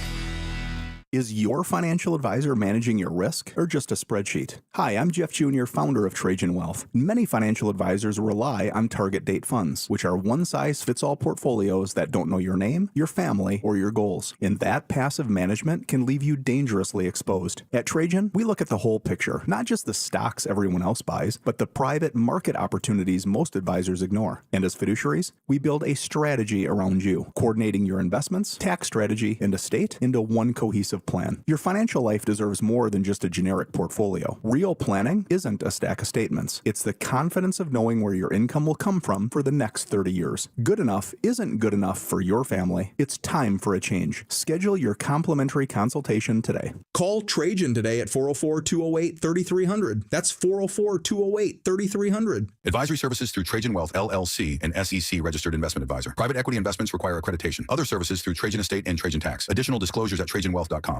Is your financial advisor managing your risk or just a spreadsheet? Hi, I'm Jeff Jr., founder of Trajan Wealth. Many financial advisors rely on target date funds, which are one-size-fits-all portfolios that don't know your name, your family, or your goals. And that passive management can leave you dangerously exposed. At Trajan, we look at the whole picture, not just the stocks everyone else buys, but the private market opportunities most advisors ignore. And as fiduciaries, we build a strategy around you, coordinating your investments, tax strategy, and estate into one cohesive plan. Your financial life deserves more than just a generic portfolio. Real planning isn't a stack of statements. It's the confidence of knowing where your income will come from for the next 30 years. Good enough isn't good enough for your family. It's time for a change. Schedule your complimentary consultation today. Call Trajan today at 404-208-3300. That's 404-208-3300. Advisory services through Trajan Wealth, LLC, and SEC registered investment advisor. Private equity investments require accreditation. Other services through Trajan Estate and Trajan Tax. Additional disclosures at TrajanWealth.com.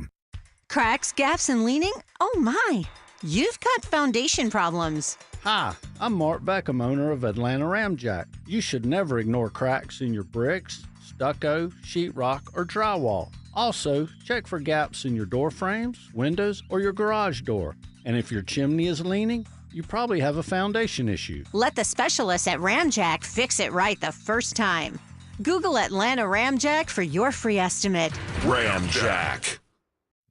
Cracks, gaps, and leaning? Oh my! You've got foundation problems. Hi, I'm Mark Beckham, owner of Atlanta Ramjack. You should never ignore cracks in your bricks, stucco, sheetrock, or drywall. Also, check for gaps in your door frames, windows, or your garage door. And if your chimney is leaning, you probably have a foundation issue. Let the specialists at Ramjack fix it right the first time. Google Atlanta Ramjack for your free estimate. Ramjack.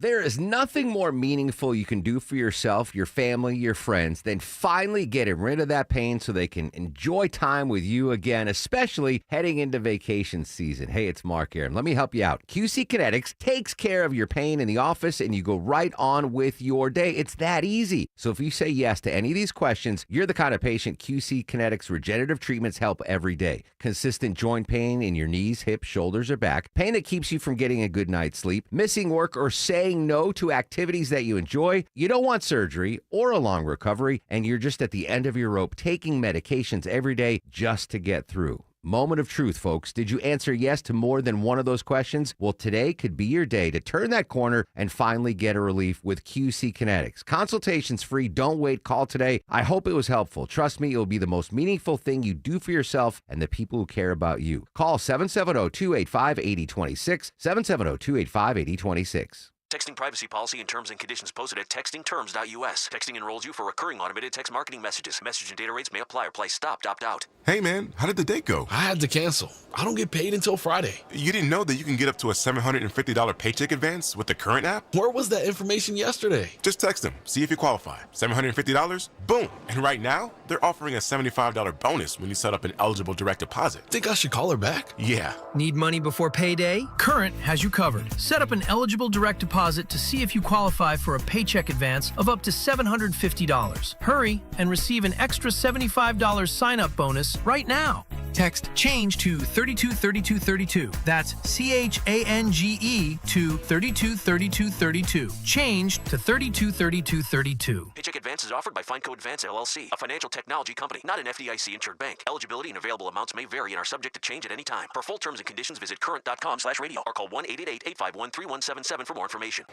There is nothing more meaningful you can do for yourself, your family, your friends than finally getting rid of that pain so they can enjoy time with you again, especially heading into vacation season. Hey, it's Mark Aaron. Let me help you out. QC Kinetics takes care of your pain in the office and you go right on with your day. It's that easy. So if you say yes to any of these questions, you're the kind of patient QC Kinetics regenerative treatments help every day. Consistent joint pain in your knees, hips, shoulders, or back, pain that keeps you from getting a good night's sleep, missing work, or saying no to activities that you enjoy. You don't want surgery or a long recovery, and you're just at the end of your rope taking medications every day just to get through. Moment of truth, folks. Did you answer yes to more than one of those questions? Well, today could be your day to turn that corner and finally get a relief with QC Kinetics. Consultations free. Don't wait. Call today. I hope it was helpful. Trust me, it will be the most meaningful thing you do for yourself and the people who care about you. Call 770-285-8026, 770-285-8026. Texting privacy policy and terms and conditions posted at textingterms.us. Texting enrolls you for recurring automated text marketing messages. Message and data rates may apply or price stopped. Opt out. Hey, man, how did the date go? I had to cancel. I don't get paid until Friday. You didn't know that you can get up to a $750 paycheck advance with the current app? Where was that information yesterday? Just text them. See if you qualify. $750? Boom. And right now, they're offering a $75 bonus when you set up an eligible direct deposit. Think I should call her back? Yeah. Need money before payday? Current has you covered. Set up an eligible direct deposit to see if you qualify for a paycheck advance of up to $750. Hurry and receive an extra $75 sign-up bonus right now. Text CHANGE to 323232. That's CHANGE to 323232. Change to 323232. Paycheck advance is offered by FineCo Advance LLC, a financial technology company, not an FDIC-insured bank. Eligibility and available amounts may vary and are subject to change at any time. For full terms and conditions, visit current.com/radio or call 1-888-851-3177 for more information.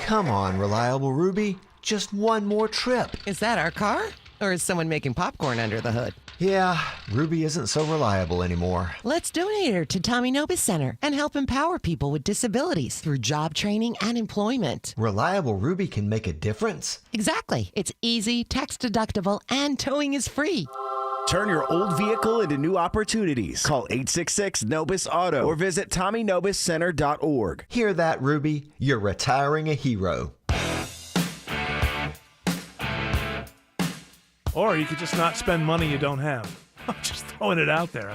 Come on, Reliable Ruby. Just one more trip. Is that our car? Or is someone making popcorn under the hood? Yeah, Ruby isn't so reliable anymore. Let's donate her to Tommy Nobis Center and help empower people with disabilities through job training and employment. Reliable Ruby can make a difference. Exactly. It's easy, tax deductible, and towing is free. Turn your old vehicle into new opportunities. Call 866-NOBIS-AUTO or visit TommyNobisCenter.org. Hear that, Ruby? You're retiring a hero. Or you could just not spend money you don't have. I'm just throwing it out there.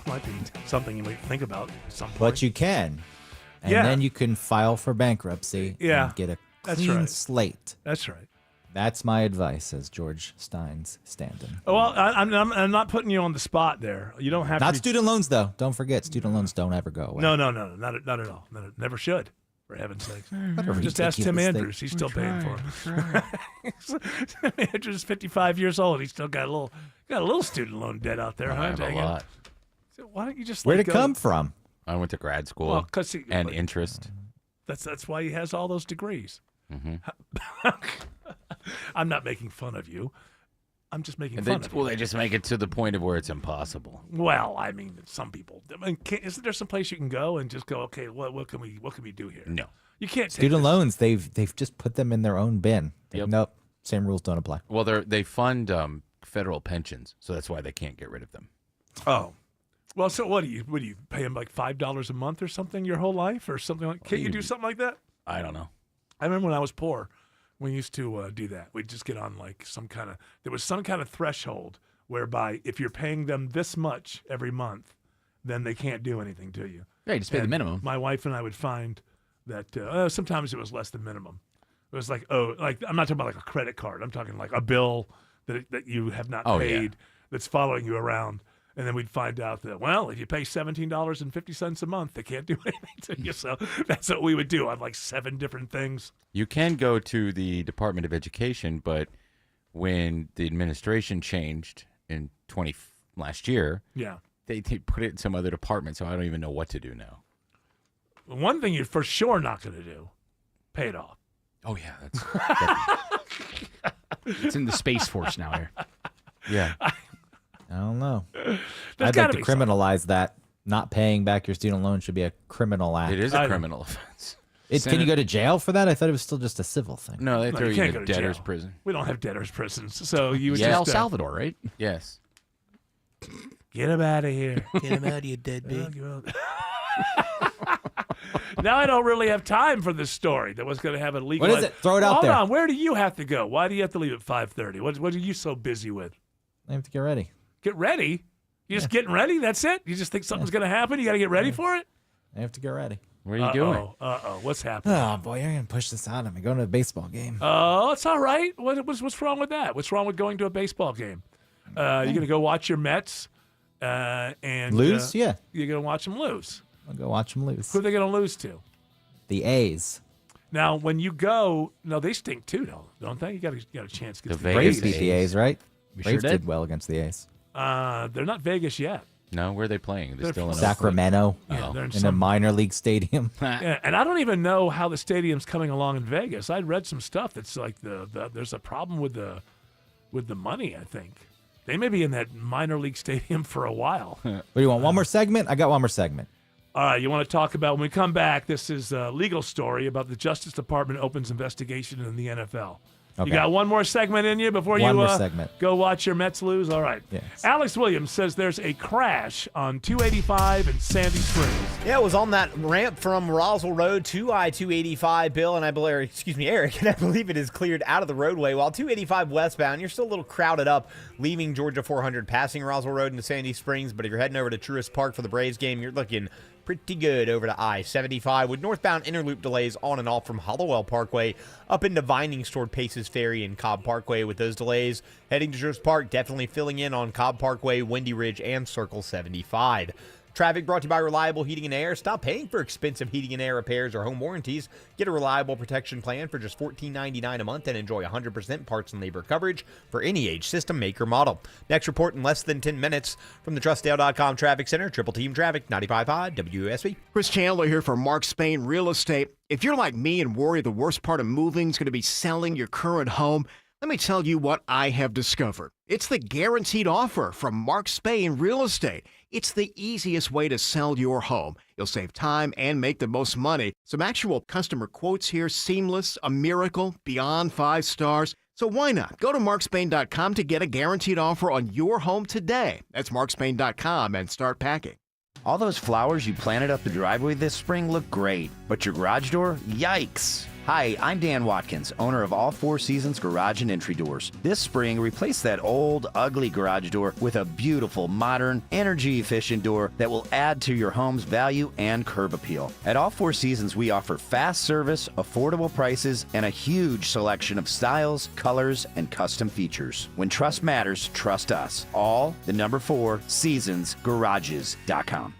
Might be something you might think about at some point. But you can. And Yeah. then you can file for bankruptcy Yeah, and get a that's clean right. slate. That's right. That's my advice as George Stein's stand-in. Well, I'm not putting you on the spot there. You don't have Not to be, student loans, though. Don't forget, student loans don't ever go away. No, not at all. Never should, for heaven's sakes. Whatever Just ask Tim ridiculous thing. Andrews. He's still paying for them. Tim Andrews is 55 years old. He's still got a little student loan debt out there. I huh, have a dang it. lot. So why don't you just Where'd let it go? come from? I went to grad school Well, 'cause and interest. That's why he has all those degrees. Mm-hmm. I'm not making fun of you. I'm just making And fun they, of well, you. they just make it to the point of where it's impossible. Well, I mean, some people. I mean, isn't there some place you can go and just go? Okay, what can we do here? No, you can't. Take Student this. loans, they've just put them in their own bin. Like, Nope, same rules don't apply. Well, they fund federal pensions, so that's why they can't get rid of them. Oh, well, so what do you pay them like $5 a month or something your whole life or something like? Can't you do something like that? I don't know. I remember when I was poor, we used to do that. We'd just get on like there was some kind of threshold whereby if you're paying them this much every month, then they can't do anything to you. Yeah, you just pay the And minimum. My wife and I would find that sometimes it was less than minimum. It was like, I'm not talking about like a credit card. I'm talking like a bill that you have not paid that's following you around. And then we'd find out that, well, if you pay $17.50 a month, they can't do anything to you. So that's what we would do on like 7 different things. You can go to the Department of Education, but when the administration changed in last year, Yeah. they put it in some other department, so I don't even know what to do now. One thing you're for sure not going to do, pay it off. Oh, yeah. It's in the Space Force now here. Yeah. I don't know. There's I'd like gotta to be criminalize that. Not paying back your student loan should be a criminal act. It is a criminal offense. Can you go to jail for that? I thought it was still just a civil thing. No, they throw you you can't in go a to debtor's jail. prison. We don't have debtor's prisons. So you would Yeah. just, El Salvador, right? Yes. Get him out of here. Get him out of here, deadbeat. Now I don't really have time for this story that was going to have a legal. What is it? Throw it out there. Hold on. Where do you have to go? Why do you have to leave at 5:30? What are you so busy with? I have to get ready. Get ready? You just getting ready? That's it? You just think something's going to happen? You got to get ready for it? I have to get ready. What are you doing? What's happening? Oh, boy, you're going to push this out on me. Going to a baseball game. Oh, it's all right. What's wrong with that? What's wrong with going to a baseball game? You're going to go watch your Mets and Lose? Yeah. You're going to watch them lose. I'll go watch them lose. Who are they going to lose to? The A's. Now, when you go, no, they stink too, don't they? You got a chance against the Braves Braves. beat the A's, right? We Braves sure did did. well against the A's. They're not Vegas yet. No, where are they playing? They're still in Sacramento. Yeah, they're in in a some- minor league stadium. Yeah, and I don't even know how the stadium's coming along in Vegas. I read some stuff that's like there's a problem with the money. I think they may be in that minor league stadium for a while. What do you want? One more segment? I got one more segment. All right, you want to talk about, when we come back, this is a legal story about the Justice Department opens investigation in the NFL. Okay. You got one more segment in you before One you more segment. go watch your Mets lose? All right. Yes. Alex Williams says there's a crash on 285 in Sandy Springs. Yeah, it was on that ramp from Roswell Road to I-285, Bill, and Eric, and I believe it is cleared out of the roadway. While 285 westbound, you're still a little crowded up leaving Georgia 400, passing Roswell Road into Sandy Springs, but if you're heading over to Truist Park for the Braves game, you're looking pretty good over to I-75 with northbound interloop delays on and off from Hollowell Parkway up into Vinings toward Paces Ferry and Cobb Parkway with those delays. Heading to Truist Park, definitely filling in on Cobb Parkway, Windy Ridge, and Circle 75. Traffic brought to you by Reliable Heating and Air. Stop paying for expensive heating and air repairs or home warranties. Get a reliable protection plan for just $14.99 a month and enjoy 100% parts and labor coverage for any age, system, make, or model. Next report in less than 10 minutes from the TrustDale.com Traffic Center. Triple Team Traffic, 95.5 WSB. Chris Chandler here for Mark Spain Real Estate. If you're like me and worry the worst part of moving is going to be selling your current home, let me tell you what I have discovered. It's the guaranteed offer from Mark Spain Real Estate. It's the easiest way to sell your home. You'll save time and make the most money. Some actual customer quotes here, seamless, a miracle, beyond 5 stars. So why not? Go to markspain.com to get a guaranteed offer on your home today. That's markspain.com and start packing. All those flowers you planted up the driveway this spring look great, but your garage door? Yikes! Hi, I'm Dan Watkins, owner of All Four Seasons Garage and Entry Doors. This spring, replace that old, ugly garage door with a beautiful, modern, energy-efficient door that will add to your home's value and curb appeal. At All Four Seasons, we offer fast service, affordable prices, and a huge selection of styles, colors, and custom features. When trust matters, trust us. All, the number 4, seasonsgarages.com.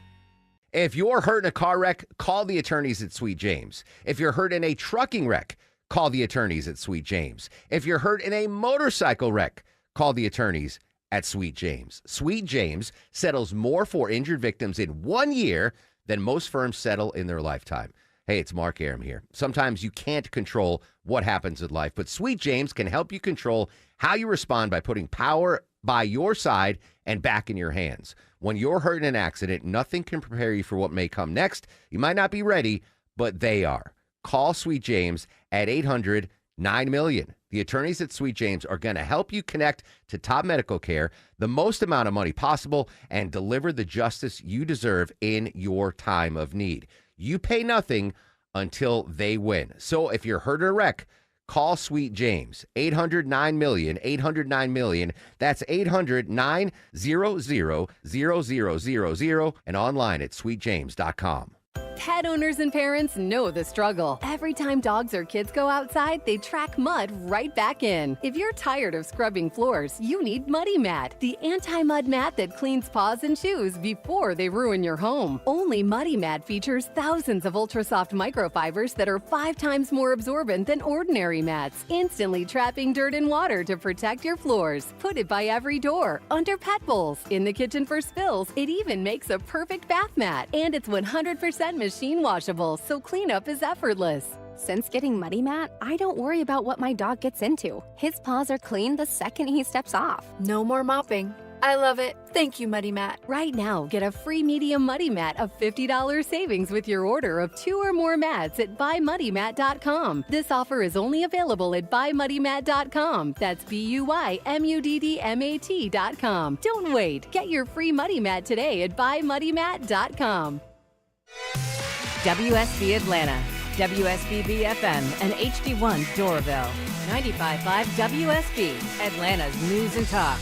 If you're hurt in a car wreck, call the attorneys at Sweet James. If you're hurt in a trucking wreck, call the attorneys at Sweet James. If you're hurt in a motorcycle wreck, call the attorneys at Sweet James. Sweet James settles more for injured victims in 1 year than most firms settle in their lifetime. Hey, it's Mark Aram here. Sometimes you can't control what happens in life, but Sweet James can help you control how you respond by putting power by your side and back in your hands. When you're hurt in an accident, nothing can prepare you for what may come next. You might not be ready, but they are. Call Sweet James at 800-9-MILLION. The attorneys at Sweet James are going to help you connect to top medical care, the most amount of money possible, and deliver the justice you deserve in your time of need. You pay nothing until they win. So if you're hurt in a wreck, call Sweet James, 800-9-MILLION, 800-9-MILLION. That's 800-900-0000, and online at sweetjames.com. Pet owners and parents know the struggle. Every time dogs or kids go outside, they track mud right back in. If you're tired of scrubbing floors, you need Muddy Mat, the anti-mud mat that cleans paws and shoes before they ruin your home. Only Muddy Mat features thousands of ultra-soft microfibers that are 5 times more absorbent than ordinary mats, instantly trapping dirt and water to protect your floors. Put it by every door, under pet bowls, in the kitchen for spills. It even makes a perfect bath mat, and it's 100% machine washable, so cleanup is effortless. Since getting Muddy Mat, I don't worry about what my dog gets into. His paws are clean the second he steps off. No more mopping. I love it. Thank you, Muddy Mat. Right now, get a free medium Muddy Mat of $50 savings with your order of 2 or more mats at buymuddymat.com. This offer is only available at buymuddymat.com. That's BUYMUDDMAT.com. Don't wait. Get your free Muddy Mat today at buymuddymat.com. WSB Atlanta, WSB FM, and HD1 Doraville. 95.5 WSB, Atlanta's News and Talk.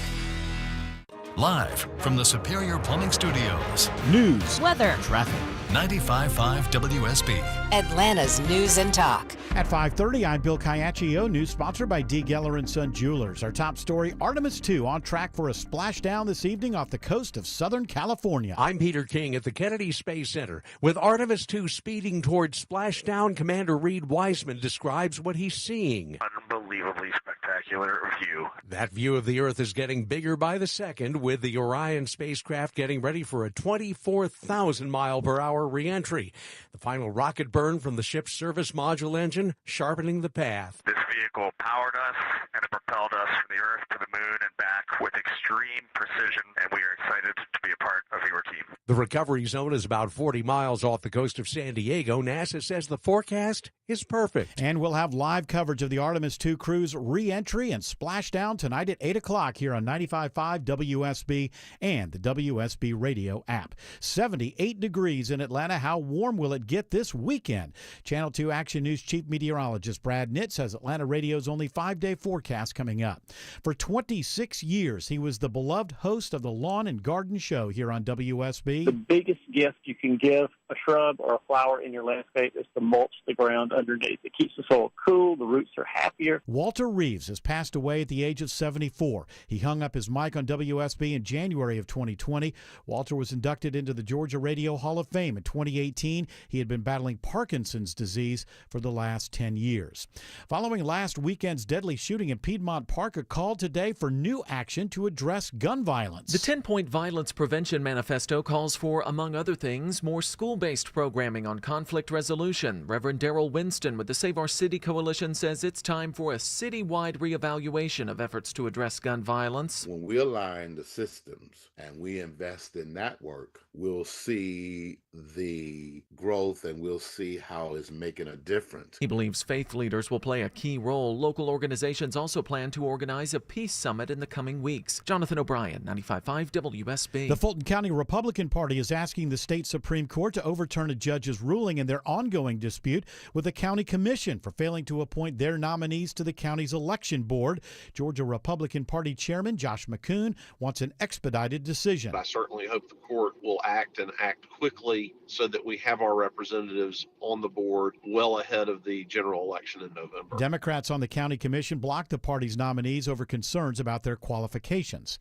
Live from the Superior Plumbing Studios. News, weather, Traffic. 95.5 WSB. Atlanta's News and Talk. At 5:30, I'm Bill Caiaccio. News sponsored by D. Geller & Son Jewelers. Our top story, Artemis II on track for a splashdown this evening off the coast of Southern California. I'm Peter King at the Kennedy Space Center. With Artemis II speeding towards splashdown, Commander Reed Wiseman describes what he's seeing. Unbelievably spectacular. spectacular view. That view of the Earth is getting bigger by the second, with the Orion spacecraft getting ready for a 24,000-mile-per-hour reentry. The final rocket burn from the ship's service module engine, sharpening the path. This vehicle powered us, and it propelled us from the Earth to the moon and back with extreme precision, and we are excited to be a part of your team. The recovery zone is about 40 miles off the coast of San Diego. NASA says the forecast is perfect. And we'll have live coverage of the Artemis II crew's re-entry and splashdown tonight at 8 o'clock here on 95.5 WSB and the WSB radio app. 78 degrees in Atlanta. How warm will it get this weekend? Channel 2 Action News Chief Meteorologist Brad Nitt says Atlanta radio's only 5-day forecast coming up. For 26 years, he was the beloved host of the Lawn and Garden Show here on WSB. The biggest gift you can give a shrub or a flower in your landscape is to mulch the ground underneath. It keeps the soil cool, the roots are happier. Walter Reeves has passed away at the age of 74. He hung up his mic on WSB in January of 2020. Walter was inducted into the Georgia Radio Hall of Fame in 2018. He had been battling Parkinson's disease for the last 10 years. Following last weekend's deadly shooting in Piedmont Park, a call today for new action to address gun violence. The 10-point violence prevention manifesto calls for, among other things, more school-based programming on conflict resolution. Reverend Darrell Winston with the Save Our City Coalition says it's time for a citywide reevaluation of efforts to address gun violence. When we align the systems and we invest in that work, we'll see the growth and we'll see how it's making a difference. He believes faith leaders will play a key role. Local organizations also plan to organize a peace summit in the coming weeks. Jonathan O'Brien, 95.5 WSB. The Fulton County Republican Party is asking the state Supreme Court to overturn a judge's ruling in their ongoing dispute with the county commission for failing to appoint their nominees to the county's election board. Georgia Republican Party Chairman Josh McCoon wants an expedited decision. I certainly hope the court will act and act quickly so that we have our representatives on the board well ahead of the general election in November. Democrats on the county commission blocked the party's nominees over concerns about their qualifications.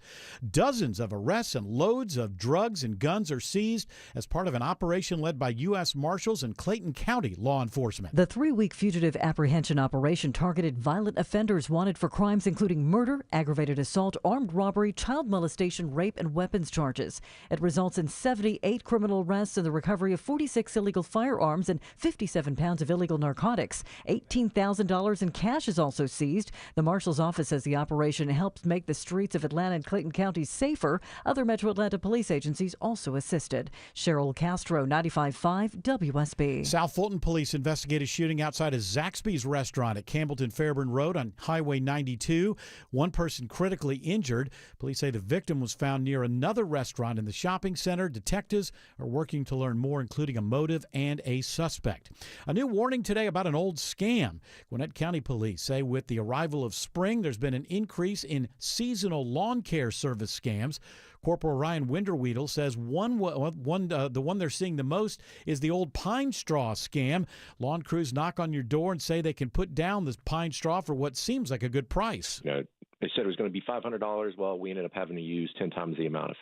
Dozens of arrests and loads of drugs and guns are seized as part of an operation led by U.S. Marshals and Clayton County law enforcement. The 3-week fugitive apprehension operation targeted violent offenders wanted for crimes including murder, aggravated assault, armed robbery, child molestation, rape, and weapons charges. It results in 78 criminal arrests and the recovery of 46 illegal firearms and 57 pounds of illegal narcotics. $18,000 in cash is also seized. The Marshal's office says the operation helps make the streets of Atlanta and Clayton counties safer. Other Metro Atlanta police agencies also assisted. Cheryl Castro, 95.5 WSB. South Fulton police investigate a shooting outside of Zaxby's restaurant at Campbellton Fairburn Road on Highway 92. One person critically injured. Police say the victim was found near another restaurant in the shopping center. Detectives are working to learn more, including a motive and a suspect. A new warning today about an old scam. Gwinnett County Police say with the arrival of spring, there's been an increase in seasonal lawn care service scams. Corporal Ryan Winderweedle says the one they're seeing the most is the old pine straw scam. Lawn crews knock on your door and say they can put down this pine straw for what seems like a good price. You know, they said it was going to be $500. Well, we ended up having to use 10 times the amount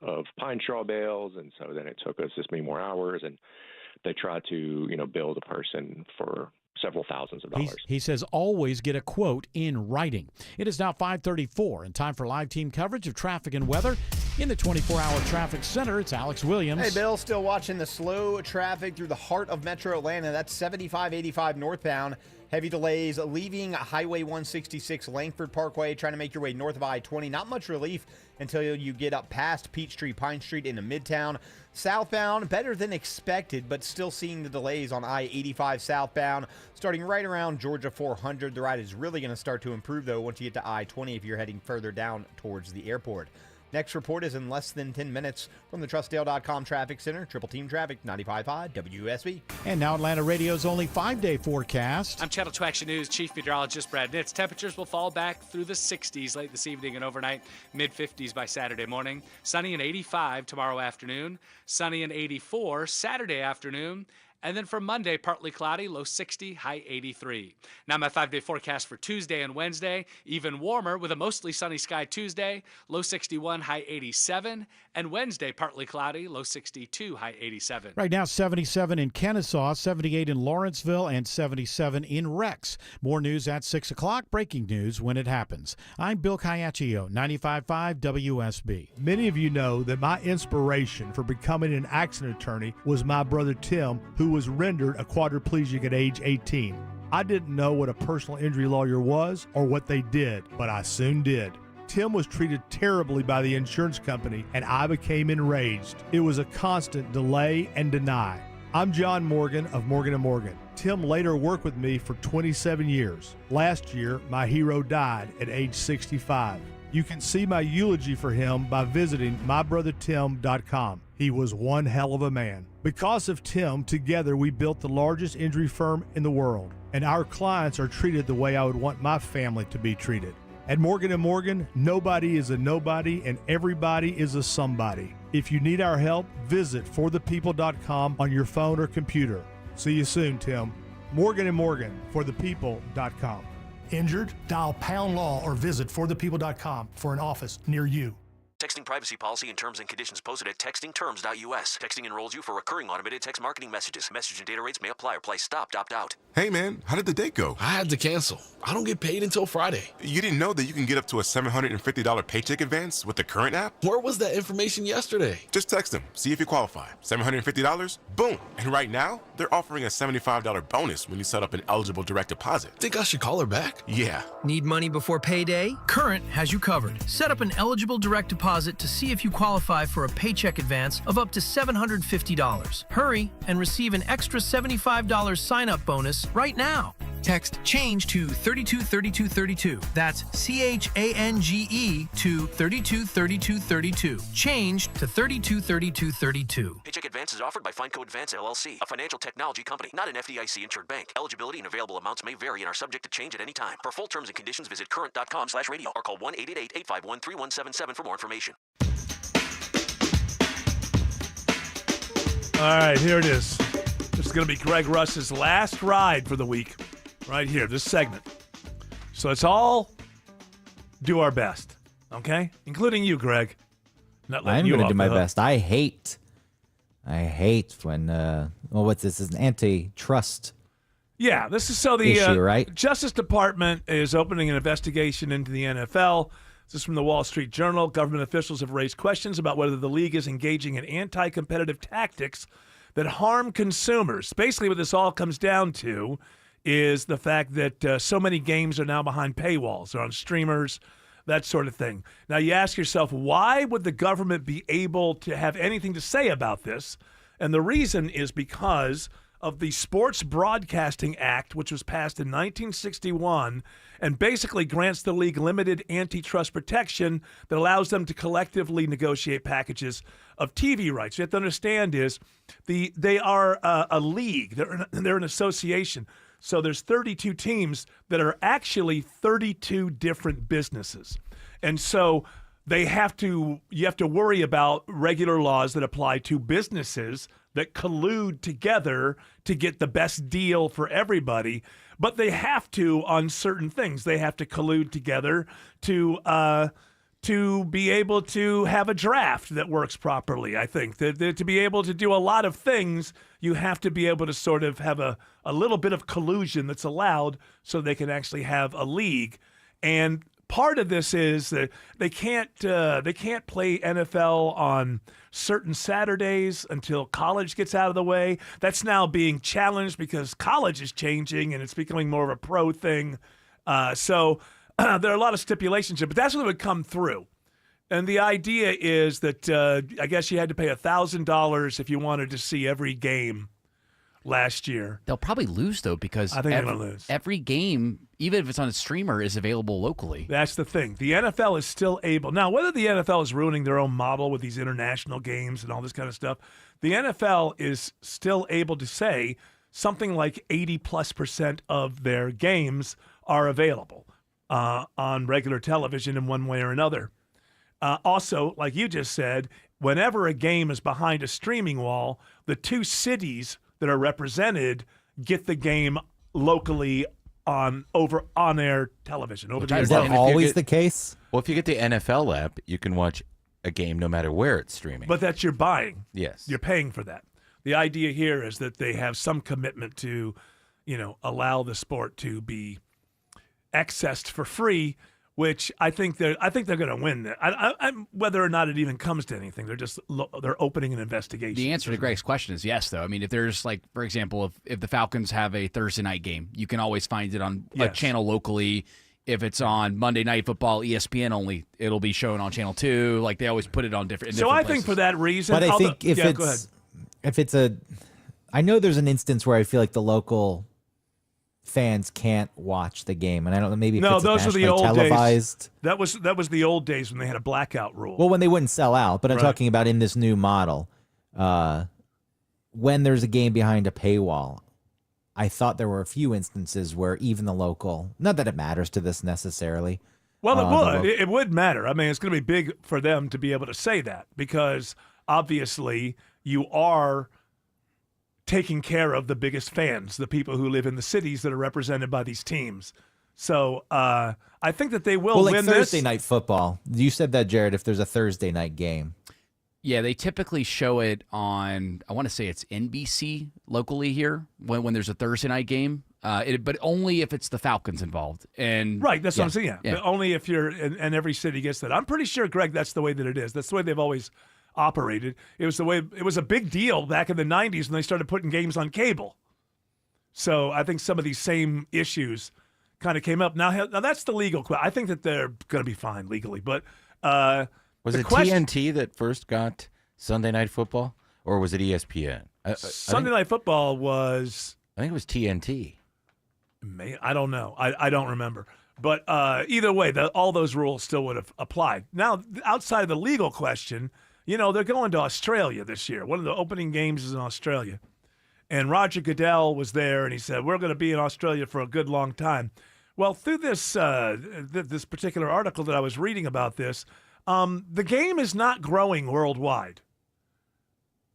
of pine straw bales, and so then it took us this many more hours, and they tried to, bill the person for several thousands of dollars. He says always get a quote in writing. It is now 5:34 and time for live team coverage of traffic and weather. In the 24-hour traffic center, it's Alex Williams. Hey, Bill, still watching the slow traffic through the heart of Metro Atlanta. That's 7585 northbound. Heavy delays leaving Highway 166 Langford Parkway, trying to make your way north of I-20. Not much relief until you get up past Peachtree, Pine Street into Midtown. Southbound, better than expected, but still seeing the delays on I-85 southbound. Starting right around Georgia 400. The ride is really going to start to improve, though, once you get to I-20 if you're heading further down towards the airport. Next report is in less than 10 minutes from the TrustDale.com Traffic Center. Triple Team Traffic, 95.5 WSB. And now Atlanta Radio's only 5-day forecast. I'm Channel 2 Action News Chief Meteorologist Brad Nitz. Temperatures will fall back through the 60s late this evening and overnight, mid-50s by Saturday morning. Sunny and 85 tomorrow afternoon. Sunny and 84 Saturday afternoon. And then for Monday, partly cloudy, low 60, high 83. Now my 5-day forecast for Tuesday and Wednesday, even warmer with a mostly sunny sky Tuesday, low 61, high 87. And Wednesday, partly cloudy, low 62, high 87. Right now, 77 in Kennesaw, 78 in Lawrenceville, and 77 in Rex. More news at 6 o'clock. Breaking news when it happens. I'm Bill Caiaccio, 95.5 WSB. Many of you know that my inspiration for becoming an accident attorney was my brother Tim, who was rendered a quadriplegic at age 18. I didn't know what a personal injury lawyer was or what they did, but I soon did. Tim was treated terribly by the insurance company, and I became enraged. It was a constant delay and deny. I'm John Morgan of Morgan & Morgan. Tim later worked with me for 27 years. Last year, my hero died at age 65. You can see my eulogy for him by visiting mybrothertim.com. He was one hell of a man. Because of Tim, together we built the largest injury firm in the world, and our clients are treated the way I would want my family to be treated. At Morgan & Morgan, nobody is a nobody and everybody is a somebody. If you need our help, visit forthepeople.com on your phone or computer. See you soon, Tim. Morgan & Morgan, forthepeople.com. Injured? Dial Pound Law or visit forthepeople.com for an office near you. Texting privacy policy and terms and conditions posted at textingterms.us. Texting enrolls you for recurring automated text marketing messages. Message and data rates may apply or price stopped. Opt out. Hey, man, how did the date go? I had to cancel. I don't get paid until Friday. You didn't know that you can get up to a $750 paycheck advance with the current app? Where was that information yesterday? Just text them. See if you qualify. $750? Boom. And right now, they're offering a $75 bonus when you set up an eligible direct deposit. Think I should call her back? Yeah. Need money before payday? Current has you covered. Set up an eligible direct deposit to see if you qualify for a paycheck advance of up to $750. Hurry and receive an extra $75 sign-up bonus right now. Text CHANGE to 323232. That's CHANGE to 323232. Change to 323232. Paycheck advance is offered by FindCo Advance LLC, a financial technology company, not an FDIC insured bank. Eligibility and available amounts may vary and are subject to change at any time. For full terms and conditions, visit current.com/radio or call 1-888-851-3177 for more information. All right, here it is. This is going to be Greg Russ's last ride for the week. Right here, this segment. So let's all do our best, okay? Including you, Greg. Not letting I'm you going to off do my the hook. best. I hate when, what's this? This is an antitrust Yeah, this is so the issue, right? Justice Department is opening an investigation into the NFL. This is from the Wall Street Journal. Government officials have raised questions about whether the league is engaging in anti-competitive tactics that harm consumers. Basically, what this all comes down to is the fact that so many games are now behind paywalls. They're on streamers, that sort of thing. Now, you ask yourself, why would the government be able to have anything to say about this? And the reason is because of the Sports Broadcasting Act, which was passed in 1961 and basically grants the league limited antitrust protection that allows them to collectively negotiate packages of TV rights. You have to understand is they are a league. They're an association. So there's 32 teams that are actually 32 different businesses. And so you have to worry about regular laws that apply to businesses that collude together to get the best deal for everybody. But they have to on certain things. They have to collude together to be able to have a draft that works properly, I think. To be able to do a lot of things, you have to be able to sort of have a little bit of collusion that's allowed so they can actually have a league. And part of this is that they can't play NFL on certain Saturdays until college gets out of the way. That's now being challenged because college is changing and it's becoming more of a pro thing. So there are a lot of stipulations here, but that's what would come through. And the idea is that I guess you had to pay $1,000 if you wanted to see every game last year. They'll probably lose, though, because I think they're going to lose. Every game, even if it's on a streamer, is available locally. That's the thing. The NFL is still able. Now, whether the NFL is ruining their own model with these international games and all this kind of stuff, the NFL is still able to say something like 80+% of their games are available on regular television in one way or another. Also, like you just said, whenever a game is behind a streaming wall, the two cities that are represented get the game locally on air television. Is that always the case? Well, if you get the NFL app, you can watch a game no matter where it's streaming. But that's you're buying. Yes. You're paying for that. The idea here is that they have some commitment to, allow the sport to be accessed for free, which I think they're going to win. Whether or not it even comes to anything, they're opening an investigation. The answer to Greg's question is yes, though. I mean, if there's for example, if the Falcons have a Thursday night game, you can always find it on a channel locally. If it's on Monday Night Football, ESPN only, it'll be shown on Channel 2. Like they always put it on different. So I think for that reason, but I think I know there's an instance where I feel like the local fans can't watch the game, and I don't know, maybe no, it's those are the old televised. Days. That was the old days when they had a blackout rule. Well, when they wouldn't sell out, but I'm talking about in this new model, when there's a game behind a paywall. I thought there were a few instances where even the local, not that it matters to this necessarily. Well, it would matter. I mean, it's going to be big for them to be able to say that because obviously you are taking care of the biggest fans, the people who live in the cities that are represented by these teams. So I think that they will win Thursday night football. You said that, Jared, if there's a Thursday night game. Yeah, they typically show it on, I want to say it's NBC locally here when there's a Thursday night game, but only if it's the Falcons involved. And right, that's what I'm saying. Yeah. But only if you're, and every city gets that. I'm pretty sure, Greg, that's the way that it is. That's the way they've always operated. It was a big deal back in the 90s when they started putting games on cable. So I think some of these same issues kind of came up. Now that's the legal question. I think that they're going to be fine legally, but was it TNT that first got Sunday Night Football, or was it ESPN? Sunday Night Football was... I think it was TNT. I don't know. I don't remember. But either way, all those rules still would have applied. Now, outside of the legal question, they're going to Australia this year. One of the opening games is in Australia. And Roger Goodell was there, and he said, we're going to be in Australia for a good long time. Well, through this this particular article that I was reading about this, the game is not growing worldwide.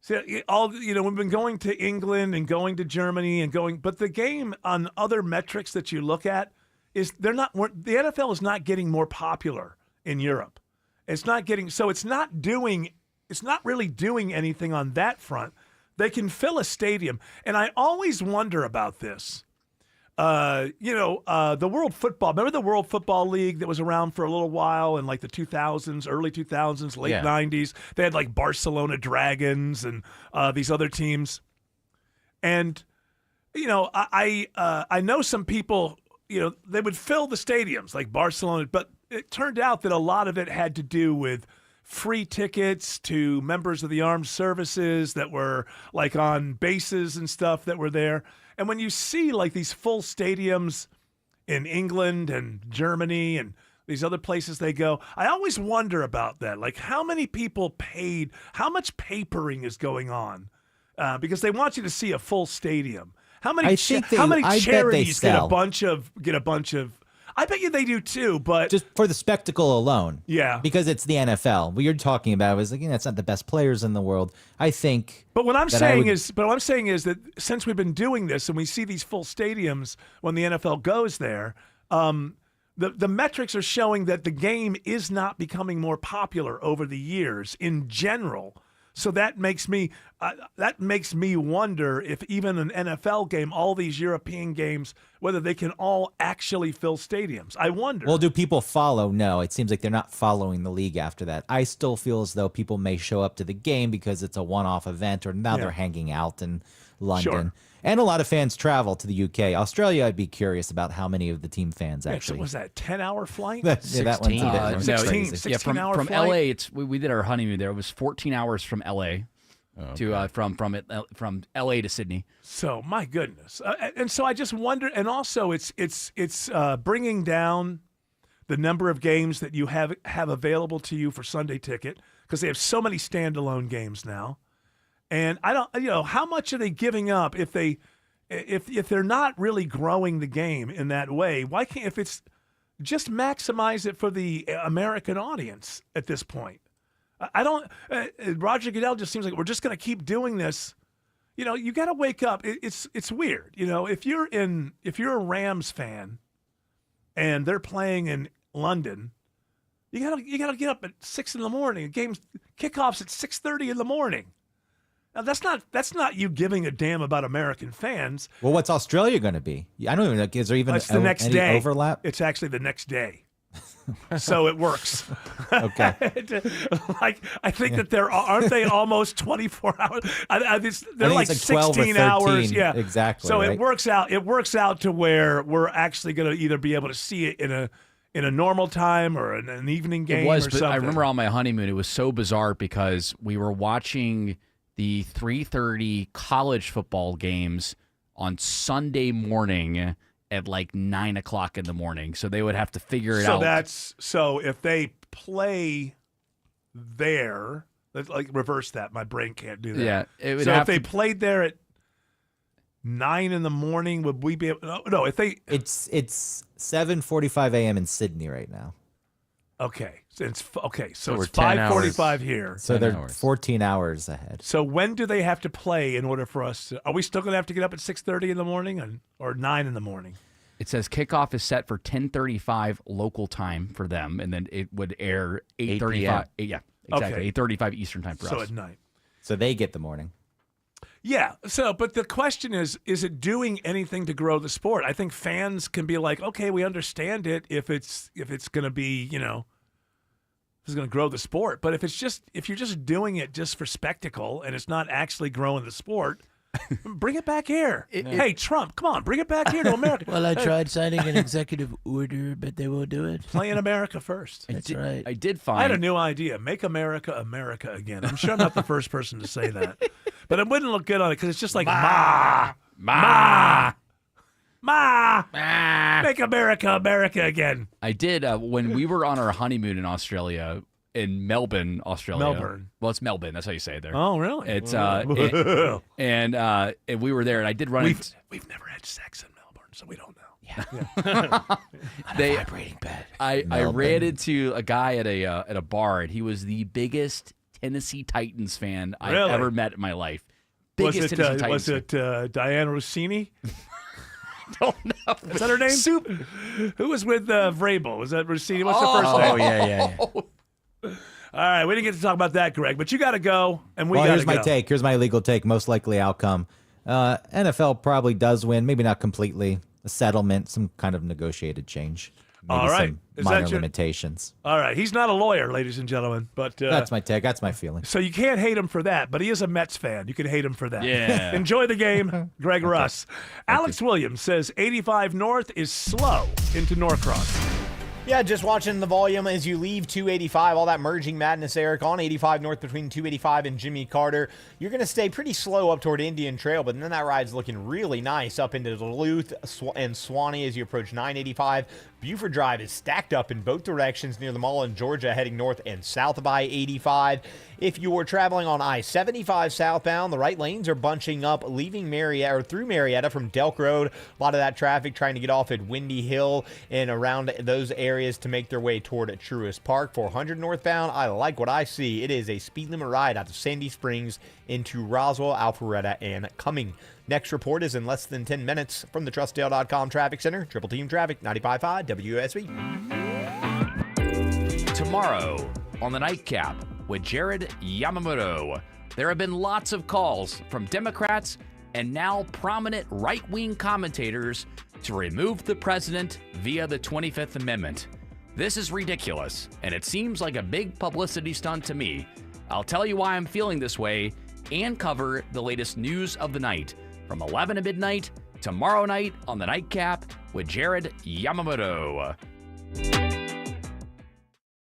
See, we've been going to England and going to Germany but the game on other metrics that you look at the NFL is not getting more popular in Europe. It's not really doing anything on that front. They can fill a stadium, and I always wonder about this. The World Football. Remember the World Football League that was around for a little while in like the 2000s, early 2000s, late 90s? They had like Barcelona Dragons and these other teams. And, I know some people, they would fill the stadiums like Barcelona, but it turned out that a lot of it had to do with free tickets to members of the armed services that were like on bases and stuff that were there. And when you see like these full stadiums in England and Germany and these other places they go, I always wonder about that. Like how many people paid, how much papering is going on because they want you to see a full stadium. How many charities get a bunch of I bet you they do too, but just for the spectacle alone. Yeah. Because it's the NFL. What you're talking about is that's not the best players in the world. I think. But what I'm saying is that since we've been doing this and we see these full stadiums when the NFL goes there, the metrics are showing that the game is not becoming more popular over the years in general. So that makes me wonder if even an NFL game, all these European games, whether they can all actually fill stadiums. I wonder. Well, do people follow? No, it seems like they're not following the league after that. I still feel as though people may show up to the game because it's a one-off event, or now they're hanging out in London. Sure. And a lot of fans travel to the UK. Australia, I'd be curious about how many of the team fans actually. So was that 10-hour flight? 16. That one's a bit 16-hour from flight? LA. We did our honeymoon there. It was 14 hours from LA to from LA to Sydney. So my goodness, and so I just wonder, and also it's bringing down the number of games that you have available to you for Sunday Ticket because they have so many standalone games now. And I don't, how much are they giving up if they're not really growing the game in that way? Why can't, if it's just maximize it for the American audience at this point? I don't. Roger Goodell just seems like we're just going to keep doing this, you got to wake up. It's weird. If you're a Rams fan and they're playing in London, you gotta get up at 6 in the morning. Games kickoffs at 6:30 in the morning. Now that's not you giving a damn about American fans. Well, what's Australia going to be? I don't even know. Is there even It's the next any day. overlap? It's actually the next day. So it works. Okay. I think that aren't they almost 24 hours? They're like it's 12 or 16 hours. 13, Yeah, exactly. So right? it works out. It works out to where we're actually going to either be able to see it in a normal time or an evening game. It was, or but something. I remember on my honeymoon, it was so bizarre because we were watching the 3:30 college football games on Sunday morning at like 9 o'clock in the morning. So they would have to figure it out. So if they play there, like reverse that. My brain can't do that. Yeah, it would so have if they to- played there at 9 in the morning, would we be able? No, if they. It's 7:45 a.m. in Sydney right now. Okay, so it's we're it's 10 hours. 5:45 here. So they're 14 hours ahead. So when do they have to play in order for us to? Are we still going to have to get up at 6:30 in the morning or 9 in the morning? It says kickoff is set for 10:35 local time for them, and then it would air 8:35. Yeah, exactly. Okay. 8:35 Eastern time for So us. at night. So they get the morning. Yeah. So, but the question is it doing anything to grow the sport? I think fans can be like, okay, we understand it if it's going to be, if it's going to grow the sport. But if you're just doing it just for spectacle and it's not actually growing the sport, bring it back here. Hey, Trump, come on, bring it back here to America. Well, I Hey, tried signing an executive order, but they won't do it. Play in America first. That's right. I did I find had a new idea. Make America America again. I'm sure I'm not the first person to say that. But it wouldn't look good on it because it's just like, ma, ma, ma, ma, make America America again. I did when we were on our honeymoon in Australia, in Melbourne, Australia. Melbourne. Well, it's Melbourne. That's how you say it there. Oh, really? It's Well. and we were there, and I did run. We've never had sex in Melbourne, so we don't know. They vibrating bed. I Melbourne. ran into a guy at a bar, and he was the biggest Tennessee Titans fan I've Really? ever met in my life. Was Biggest it Tennessee Titans Diane Rossini? Don't know. Is that her name? Soup. Who was with Vrabel? Was that Rossini? What's her first name? Oh, yeah. All right, we didn't get to talk about that, Greg, but you got to go, and we Well, got to here's go. my take. Here's my legal take. Most likely outcome. NFL probably does win. Maybe not completely. A settlement, some kind of negotiated change. Maybe All right. some Is minor that your- limitations. All right, he's not a lawyer, ladies and gentlemen, but That's my take. That's my feeling. so you can't hate him for that, but he is a Mets fan. You can hate him for that. Yeah. Enjoy the game, Greg Russ. Alex Williams says 85 North is slow into Norcross. Yeah, just watching the volume as you leave 285, all that merging madness, Eric, on 85 north between 285 and Jimmy Carter. You're going to stay pretty slow up toward Indian Trail, but then that ride's looking really nice up into Duluth and Swanee as you approach 985. Buford Drive is stacked up in both directions near the mall in Georgia, heading north and south by 85. If you were traveling on I-75 southbound, the right lanes are bunching up, leaving Marietta or through Marietta from Delk Road. A lot of that traffic trying to get off at Windy Hill and around those areas to make their way toward Truist Park. 400 northbound, I like what I see. It is a speed limit ride out of Sandy Springs into Roswell, Alpharetta, and Cumming. Next report is in less than 10 minutes from the TrustDale.com Traffic Center. Triple Team Traffic, 95.5 WSB. Tomorrow on the Nightcap with Jared Yamamoto, there have been lots of calls from Democrats and now prominent right-wing commentators to remove the president via the 25th Amendment. This is ridiculous, and it seems like a big publicity stunt to me. I'll tell you why I'm feeling this way and cover the latest news of the night from 11 to midnight tomorrow night on the Nightcap with Jared Yamamoto.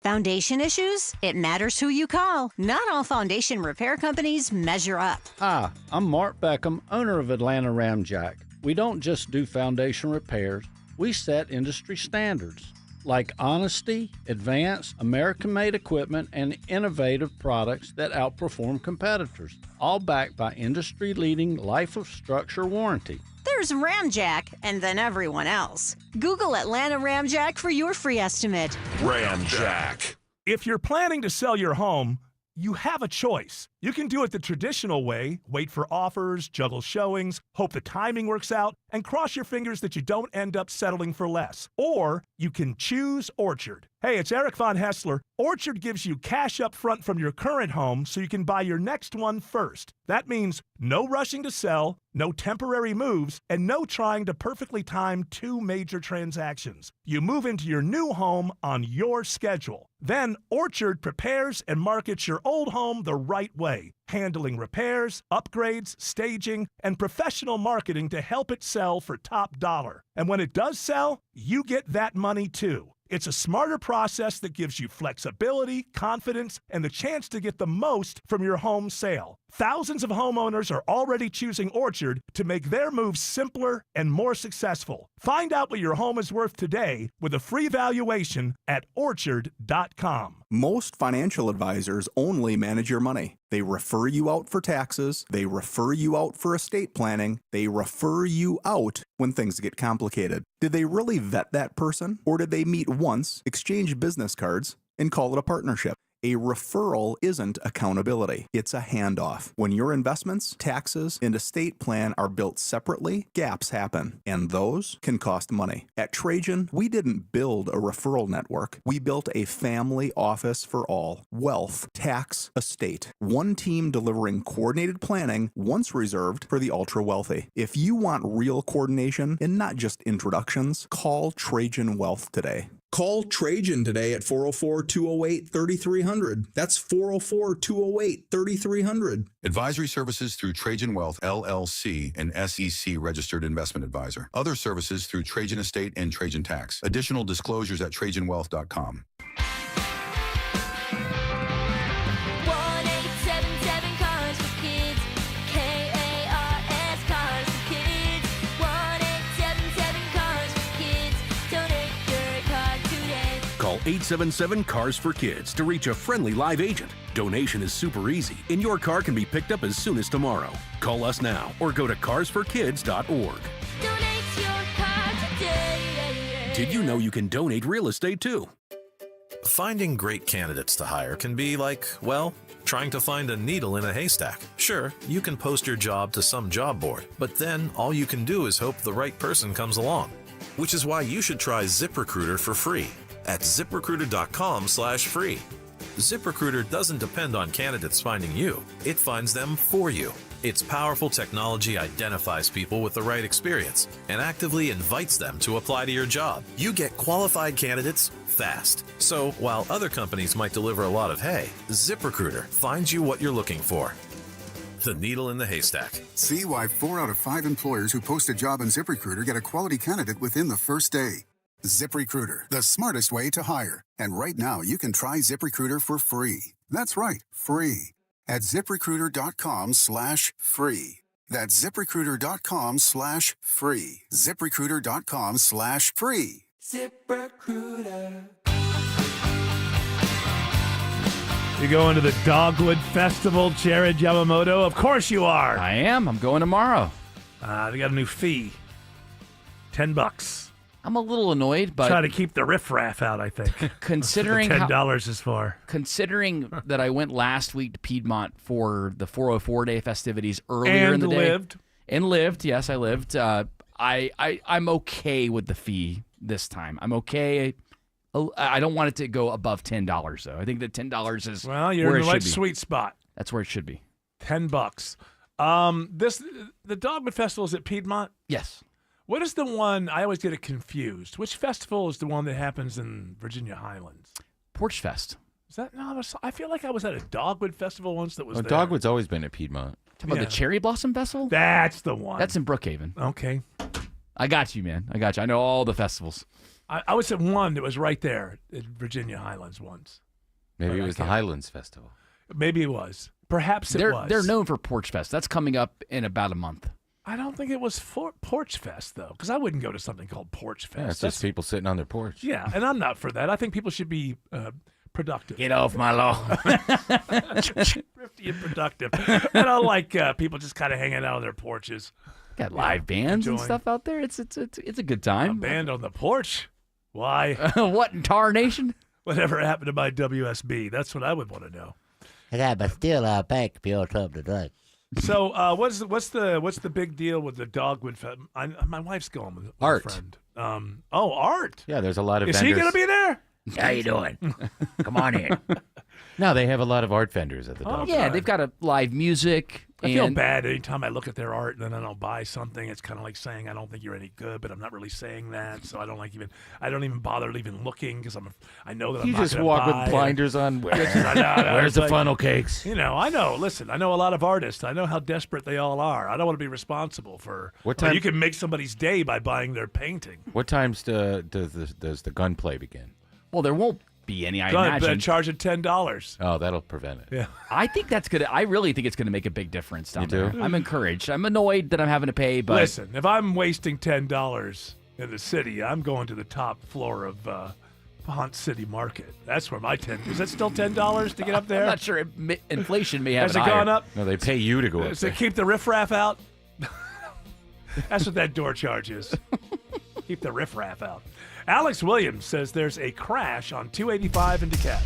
Foundation issues? It matters who you call. Not all foundation repair companies measure up. Hi, I'm Mark Beckham, owner of Atlanta Ramjack. We don't just do foundation repairs, we set industry standards like honesty, advanced, American-made equipment, and innovative products that outperform competitors, all backed by industry-leading life of structure warranty. There's Ramjack, and then everyone else. Google Atlanta Ramjack for your free estimate. Ramjack. If you're planning to sell your home, you have a choice. You can do it the traditional way, wait for offers, juggle showings, hope the timing works out, and cross your fingers that you don't end up settling for less. Or you can choose Orchard. Hey, it's Eric Von Hessler. Orchard gives you cash up front from your current home so you can buy your next one first. That means no rushing to sell, no temporary moves, and no trying to perfectly time 2 major transactions. You move into your new home on your schedule. Then Orchard prepares and markets your old home the right way, handling repairs, upgrades, staging, and professional marketing to help it sell for top dollar. And when it does sell, you get that money too. It's a smarter process that gives you flexibility, confidence, and the chance to get the most from your home sale. Thousands of homeowners are already choosing Orchard to make their moves simpler and more successful. Find out what your home is worth today with a free valuation at Orchard.com. Most financial advisors only manage your money. They refer you out for taxes. They refer you out for estate planning. They refer you out when things get complicated. Did they really vet that person? Or did they meet once, exchange business cards, and call it a partnership? A referral isn't accountability. It's a handoff. When your investments, taxes, and estate plan are built separately, gaps happen, and those can cost money. At Trajan, we didn't build a referral network. We built a family office for all. Wealth, tax, estate. One team delivering coordinated planning, once reserved for the ultra-wealthy. If you want real coordination and not just introductions, call Trajan Wealth today. Call Trajan today at 404-208-3300. That's 404-208-3300. Advisory services through Trajan Wealth, LLC, an SEC registered investment advisor. Other services through Trajan Estate and Trajan Tax. Additional disclosures at TrajanWealth.com. Call 877-CARS-FOR-KIDS to reach a friendly live agent. Donation is super easy, and your car can be picked up as soon as tomorrow. Call us now or go to carsforkids.org. Donate your car today. Did you know you can donate real estate too? Finding great candidates to hire can be like, well, trying to find a needle in a haystack. Sure, you can post your job to some job board, but then all you can do is hope the right person comes along. Which is why you should try ZipRecruiter for free at ZipRecruiter.com/free. ZipRecruiter doesn't depend on candidates finding you. It finds them for you. Its powerful technology identifies people with the right experience and actively invites them to apply to your job. You get qualified candidates fast. So while other companies might deliver a lot of hay, ZipRecruiter finds you what you're looking for. The needle in the haystack. See why 4 out of 5 employers who post a job on ZipRecruiter get a quality candidate within the first day. ZipRecruiter, the smartest way to hire. And right now, you can try ZipRecruiter for free. That's right, free. At ZipRecruiter.com/free. That's ZipRecruiter.com/free. ZipRecruiter.com/free. ZipRecruiter. You going to the Dogwood Festival, Jared Yamamoto? Of course you are. I am. I'm going tomorrow. They got a new fee. $10. I'm a little annoyed, but try to keep the riffraff out, I think. Considering That's what the $10 is for. Considering that I went last week to Piedmont for the 404 day festivities earlier in the day. And lived. Yes, I lived. I'm okay with the fee this time. I'm okay. I don't want it to go above $10 though. I think that $10 is you're in the right sweet spot. That's where it should be. $10. The Dogwood Festival is at Piedmont? Yes. What is the one? I always get it confused. Which festival is the one that happens in Virginia Highlands? Porch Fest. Is that no? I feel like I was at a Dogwood Festival once that was there. Dogwood's always been at Piedmont. Talking about the Cherry Blossom Festival? That's the one. That's in Brookhaven. Okay. I got you, man. I got you. I know all the festivals. I was at one that was right there at Virginia Highlands once. Maybe it was the Highlands Festival. Maybe it was. Perhaps it was. They're known for Porch Fest. That's coming up in about a month. I don't think it was Porch Fest, though, because I wouldn't go to something called Porch Fest. Yeah, it's just people sitting on their porch. Yeah, and I'm not for that. I think people should be productive. Get off my lawn. Thrifty and productive. I don't like people just kind of hanging out on their porches. Got live bands and stuff out there. It's a good time. A band on the porch? Why? What in tar nation? Whatever happened to my WSB? That's what I would want to know. I got my steel bank if you want something to drink. So what's the big deal with the Dogwood? My wife's going with Art. a friend. Art. Yeah, there's a lot of Is vendors. he going to be there? How you doing? Come on in. No, they have a lot of art vendors at the Dogwood. Yeah, they've got a live music. I feel bad anytime I look at their art and then I don't buy something. It's kind of like saying I don't think you're any good, but I'm not really saying that. So I don't even bother even looking because I know that I'm not just gonna walk buy with blinders on. Where's the funnel cakes? I know. Listen, I know a lot of artists. I know how desperate they all are. I don't want to be responsible for. What time? You can make somebody's day by buying their painting. What times does the gunplay begin? Well, there won't be any, I imagine. Charge it $10. Oh, that'll prevent it. Yeah. I think that's gonna. I really think it's gonna make a big difference down You do? there. I'm encouraged. I'm annoyed that I'm having to pay, but Listen, if I'm wasting $10 in the city, I'm going to the top floor of Hunt City Market. That's where my 10. Is that still $10 to get up there? I'm not sure. Inflation may have Has it gone up? No, they pay you to go up Does there. it keep the riffraff out? That's what that door charge is. Keep the riffraff out. Alex Williams says there's a crash on 285 in DeKalb.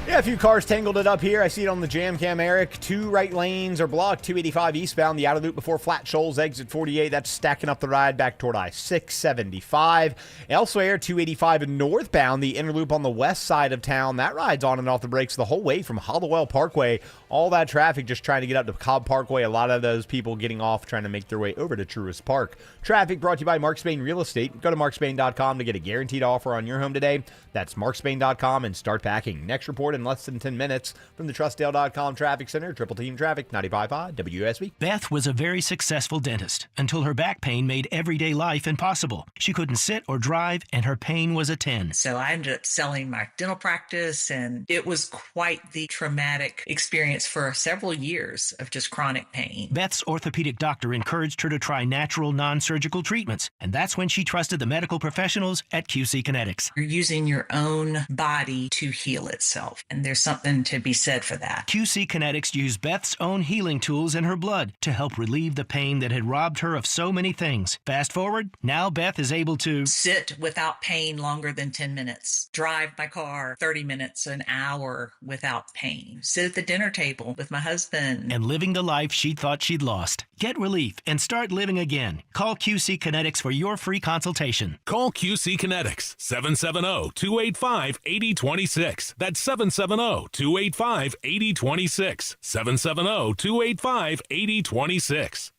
Yeah, a few cars tangled it up here. I see it on the jam cam, Eric. 2 right lanes are blocked. 285 eastbound, the outer loop before Flat Shoals, exit 48. That's stacking up the ride back toward I-675. Elsewhere, 285 northbound, the inner loop on the west side of town. That ride's on and off the brakes the whole way from Hollowell Parkway. All that traffic just trying to get up to Cobb Parkway. A lot of those people getting off trying to make their way over to Truist Park. Traffic brought to you by Mark Spain Real Estate. Go to markspain.com to get a guaranteed offer on your home today. That's markspain.com and start packing. Next report in less than 10 minutes from the TrustDale.com Traffic Center. Triple Team Traffic, 95.5 WSB. Beth was a very successful dentist until her back pain made everyday life impossible. She couldn't sit or drive, and her pain was a 10. So I ended up selling my dental practice, and it was quite the traumatic experience for several years of just chronic pain. Beth's orthopedic doctor encouraged her to try natural, non-surgical treatments, and that's when she trusted the medical professionals at QC Kinetics. You're using your own body to heal itself, and there's something to be said for that. QC Kinetics used Beth's own healing tools in her blood to help relieve the pain that had robbed her of so many things. Fast forward, now Beth is able to sit without pain longer than 10 minutes, drive my car 30 minutes, an hour without pain, sit at the dinner table with my husband, and living the life she thought she'd lost. Get relief and start living again. Call QC Kinetics for your free consultation. Call QC Kinetics, 770-285-8026. That's 770-285-8026. 770-285-8026.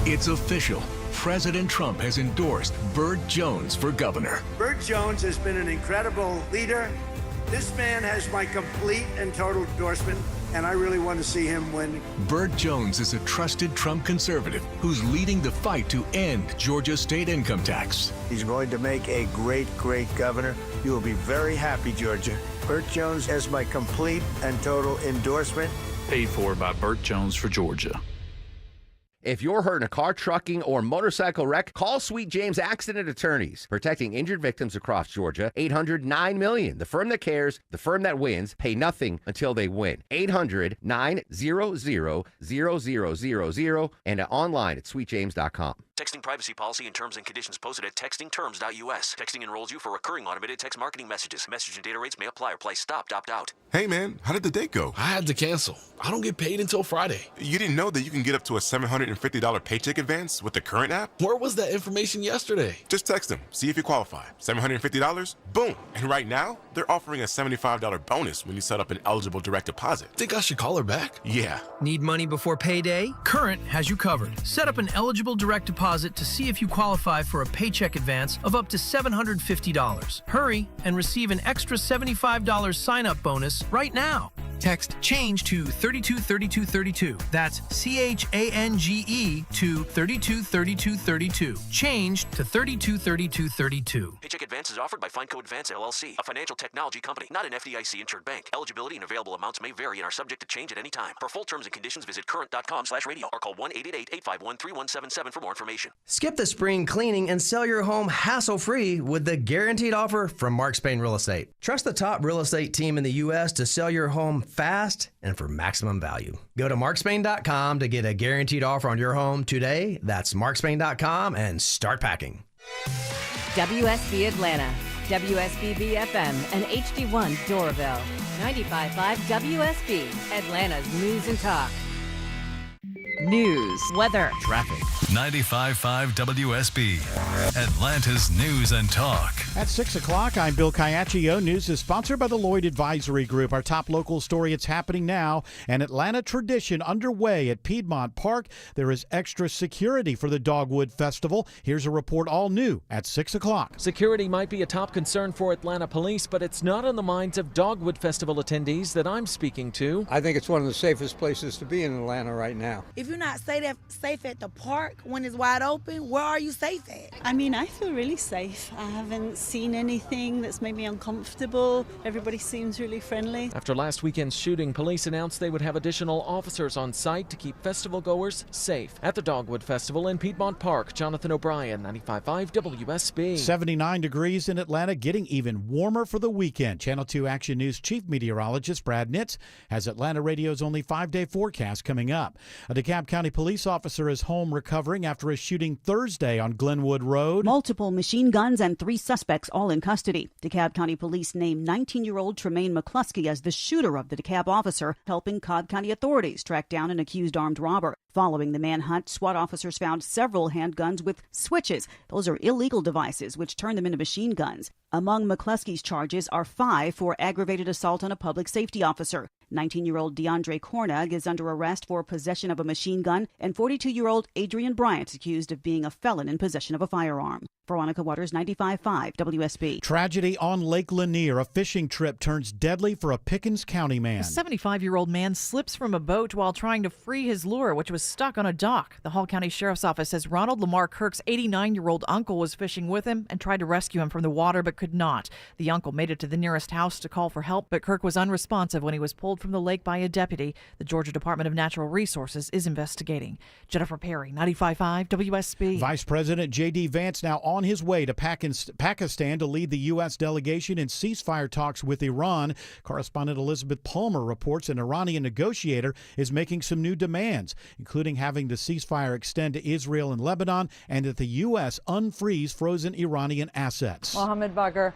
It's official. President Trump has endorsed Burt Jones for governor. Burt Jones has been an incredible leader. This man has my complete and total endorsement, and I really want to see him win. Burt Jones is a trusted Trump conservative who's leading the fight to end Georgia's state income tax. He's going to make a great, great governor. You will be very happy, Georgia. Burt Jones has my complete and total endorsement. Paid for by Burt Jones for Georgia. If you're hurt in a car, trucking, or motorcycle wreck, call Sweet James Accident Attorneys, protecting injured victims across Georgia. 800-9-MILLION. The firm that cares, the firm that wins. Pay nothing until they win. 800-900-0000 and online at sweetjames.com. Texting privacy policy and terms and conditions posted at textingterms.us. Texting enrolls you for recurring automated text marketing messages. Message and data rates may apply or price stopped, opt out. Hey, man, how did the date go? I had to cancel. I don't get paid until Friday. You didn't know that you can get up to a $750 paycheck advance with the current app? Where was that information yesterday? Just text them. See if you qualify. $750? Boom. And right now, they're offering a $75 bonus when you set up an eligible direct deposit. Think I should call her back? Yeah. Need money before payday? Current has you covered. Set up an eligible direct deposit to see if you qualify for a paycheck advance of up to $750. Hurry and receive an extra $75 sign-up bonus right now. Text CHANGE to 323232. That's CHANGE to 323232. Change to 323232. Paycheck advance is offered by FindCo Advance LLC, a financial technology company, not an FDIC insured bank. Eligibility and available amounts may vary and are subject to change at any time. For full terms and conditions, visit current.com/radio or call 1-888-851-3177 for more information. Skip the spring cleaning and sell your home hassle-free with the guaranteed offer from Mark Spain Real Estate. Trust the top real estate team in the U.S. to sell your home fast and for maximum value. Go to markspain.com to get a guaranteed offer on your home today. That's markspain.com and start packing. WSB Atlanta, WSB BFM, and HD1 Doraville. 95.5 WSB, Atlanta's News and Talk. News, weather, traffic. 95.5 WSB, Atlanta's News and Talk. At 6 o'clock, I'm Bill Caiaccio. News is sponsored by the Lloyd Advisory Group. Our top local story, it's happening now. An Atlanta tradition underway at Piedmont Park. There is extra security for the Dogwood Festival. Here's a report all new at 6 o'clock. Security might be a top concern for Atlanta police, but it's not on the minds of Dogwood Festival attendees that I'm speaking to. I think it's one of the safest places to be in Atlanta right now. If you're not safe at the park when it's wide open, where are you safe at? I mean, I feel really safe. I haven't seen anything that's made me uncomfortable. Everybody seems really friendly. After last weekend's shooting, police announced they would have additional officers on site to keep festival goers safe. At the Dogwood Festival in Piedmont Park, Jonathan O'Brien, 95.5 WSB. 79 degrees in Atlanta, getting even warmer for the weekend. Channel 2 Action News Chief Meteorologist Brad Nitz has Atlanta Radio's only 5-day forecast coming up. A DeKalb County police officer is home recovering after a shooting Thursday on Glenwood Road. Multiple machine guns and 3 suspects all in custody. DeKalb County police named 19-year-old Tremaine McCluskey as the shooter of the DeKalb officer, helping Cobb County authorities track down an accused armed robber. Following the manhunt, SWAT officers found several handguns with switches. Those are illegal devices which turn them into machine guns. Among McCluskey's charges are 5 for aggravated assault on a public safety officer. 19-year-old DeAndre Cornag is under arrest for possession of a machine gun, and 42-year-old Adrian Bryant accused of being a felon in possession of a firearm. Veronica Waters, 95.5 WSB. Tragedy on Lake Lanier. A fishing trip turns deadly for a Pickens County man. A 75-year-old man slips from a boat while trying to free his lure, which was stuck on a dock. The Hall County Sheriff's Office says Ronald Lamar Kirk's 89-year-old uncle was fishing with him and tried to rescue him from the water but could not. The uncle made it to the nearest house to call for help, but Kirk was unresponsive when he was pulled from the lake by a deputy. The Georgia Department of Natural Resources is investigating. Jennifer Perry, 95.5 WSB. Vice President J.D. Vance now on his way to Pakistan to lead the U.S. delegation in ceasefire talks with Iran. Correspondent Elizabeth Palmer reports an Iranian negotiator is making some new demands, including having the ceasefire extend to Israel and Lebanon and that the U.S. unfreeze frozen Iranian assets. Mohammad Bagher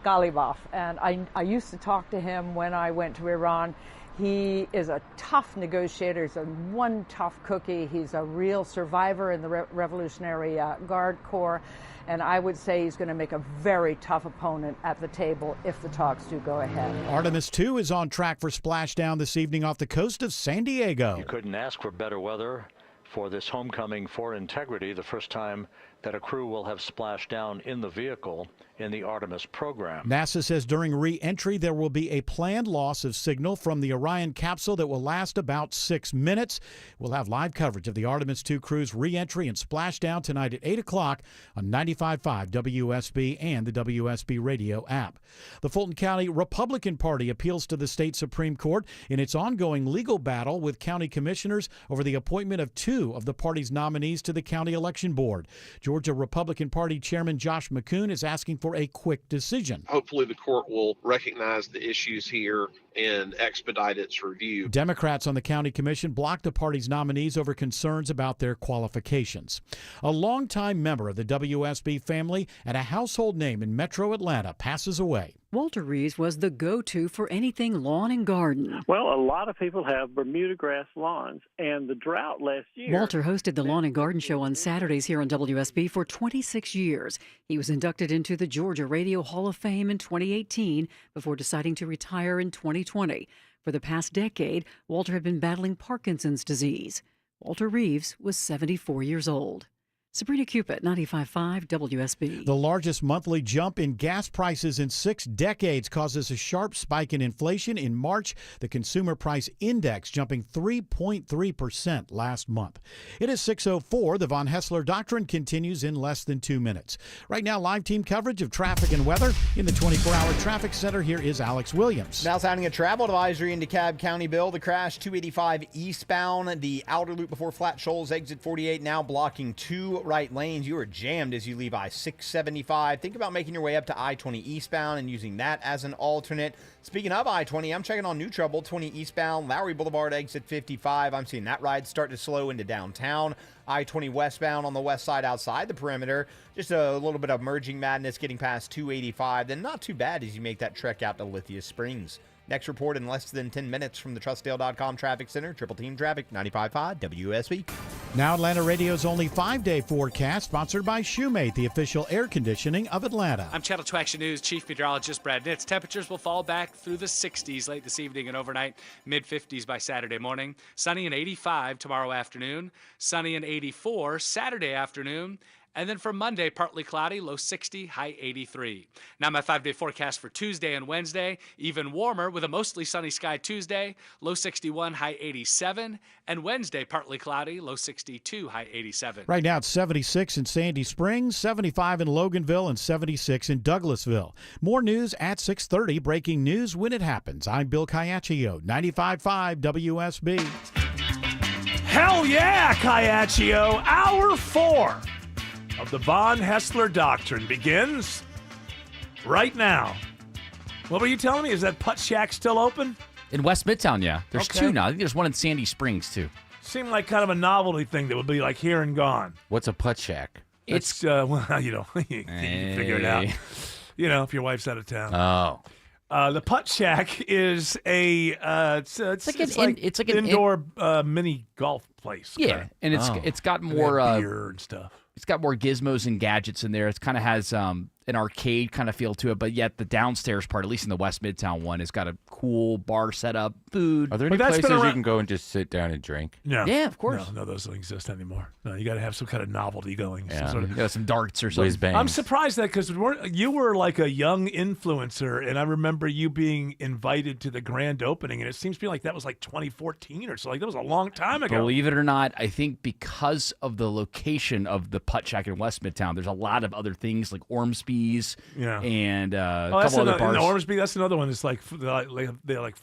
Ghalibaf, and I used to talk to him when I went to Iran. He is a tough negotiator. He's one tough cookie. He's a real survivor in the Revolutionary Guard Corps. And I would say he's going to make a very tough opponent at the table if the talks do go ahead. Artemis 2 is on track for splashdown this evening off the coast of San Diego. You couldn't ask for better weather for this homecoming for Integrity, the first time that a crew will have splashed down in the vehicle in the Artemis program. NASA says during re-entry there will be a planned loss of signal from the Orion capsule that will last about 6 minutes. We'll have live coverage of the Artemis 2 crew's re-entry and splashdown tonight at 8 o'clock on 95.5 WSB and the WSB radio app. The Fulton County Republican Party appeals to the state Supreme Court in its ongoing legal battle with county commissioners over the appointment of 2 of the party's nominees to the county election board. Georgia Republican Party Chairman Josh McCoon is asking for a quick decision. Hopefully the court will recognize the issues here and expedite its review. Democrats on the county commission blocked the party's nominees over concerns about their qualifications. A longtime member of the WSB family and a household name in Metro Atlanta passes away. Walter Reeves was the go-to for anything lawn and garden. Well, a lot of people have Bermuda grass lawns, and the drought last year... Walter hosted the Lawn and Garden Show on Saturdays here on WSB for 26 years. He was inducted into the Georgia Radio Hall of Fame in 2018 before deciding to retire in 2020. For the past decade, Walter had been battling Parkinson's disease. Walter Reeves was 74 years old. Sabrina Cupid, 95.5 WSB. The largest monthly jump in gas prices in 6 decades causes a sharp spike in inflation in March. The Consumer Price Index jumping 3.3% last month. It is 6:04. The Von Hessler Doctrine continues in less than 2 minutes. Right now, live team coverage of traffic and weather in the 24-hour traffic center. Here is Alex Williams. Now sounding a travel advisory in DeKalb County. Bill, the crash 285 eastbound. The outer loop before Flat Shoals, exit 48 now blocking 2 right lanes. You are jammed as you leave I-675. Think about making your way up to I-20 eastbound and using that as an alternate. Speaking of I-20, I'm checking on new trouble, 20 eastbound, Lowry Boulevard, exit 55. I'm seeing that ride start to slow into downtown. I-20 westbound on the west side outside the perimeter. Just a little bit of merging madness getting past 285. Then not too bad as you make that trek out to Lithia Springs. Next report in less than 10 minutes from the TrustDale.com Traffic Center. Triple Team Traffic, 95.5 WSB. Now Atlanta Radio's only 5-day forecast, sponsored by Shoemate, the official air conditioning of Atlanta. I'm Channel 2 Action News Chief Meteorologist Brad Nitz. Temperatures will fall back through the 60s late this evening and overnight, mid-50s by Saturday morning. Sunny and 85 tomorrow afternoon. Sunny and 84 Saturday afternoon. And then for Monday, partly cloudy, low 60, high 83. Now my 5-day forecast for Tuesday and Wednesday, even warmer with a mostly sunny sky Tuesday, low 61, high 87. And Wednesday, partly cloudy, low 62, high 87. Right now it's 76 in Sandy Springs, 75 in Loganville, and 76 in Douglasville. More news at 6:30. Breaking news when it happens. I'm Bill Caiaccio, 95.5 WSB. Hell yeah, Caiaccio. Hour 4 of the Von Hessler Doctrine begins right now. What were you telling me? Is that Putt Shack still open? In West Midtown, yeah. There's Okay. two now. I think there's one in Sandy Springs, too. Seemed like kind of a novelty thing that would be like here and gone. What's a Putt Shack? It's, well, you can figure it out. If your wife's out of town. The Putt Shack is it's like an indoor mini golf place. Yeah, kinda. and it's got more They have beer and stuff. It's got more gizmos and gadgets in there. It kind of has an arcade kind of feel to it, but yet the downstairs part, at least in the West Midtown one, has got a cool bar setup, food. Are there any places you can go and just sit down and drink? No. Yeah, of course. No, those don't exist anymore. No, you got to have some kind of novelty going. Yeah. Some You got some darts or something. I'm surprised that because you were like a young influencer, and I remember you being invited to the grand opening, and it seems to me like that was like 2014 or so. Like that was a long time ago. Believe it or not, I think because of the location of the Putt Shack in West Midtown, there's a lot of other things like Ormsby's and a couple other bars. Ormsby, that's another one. It's like they're like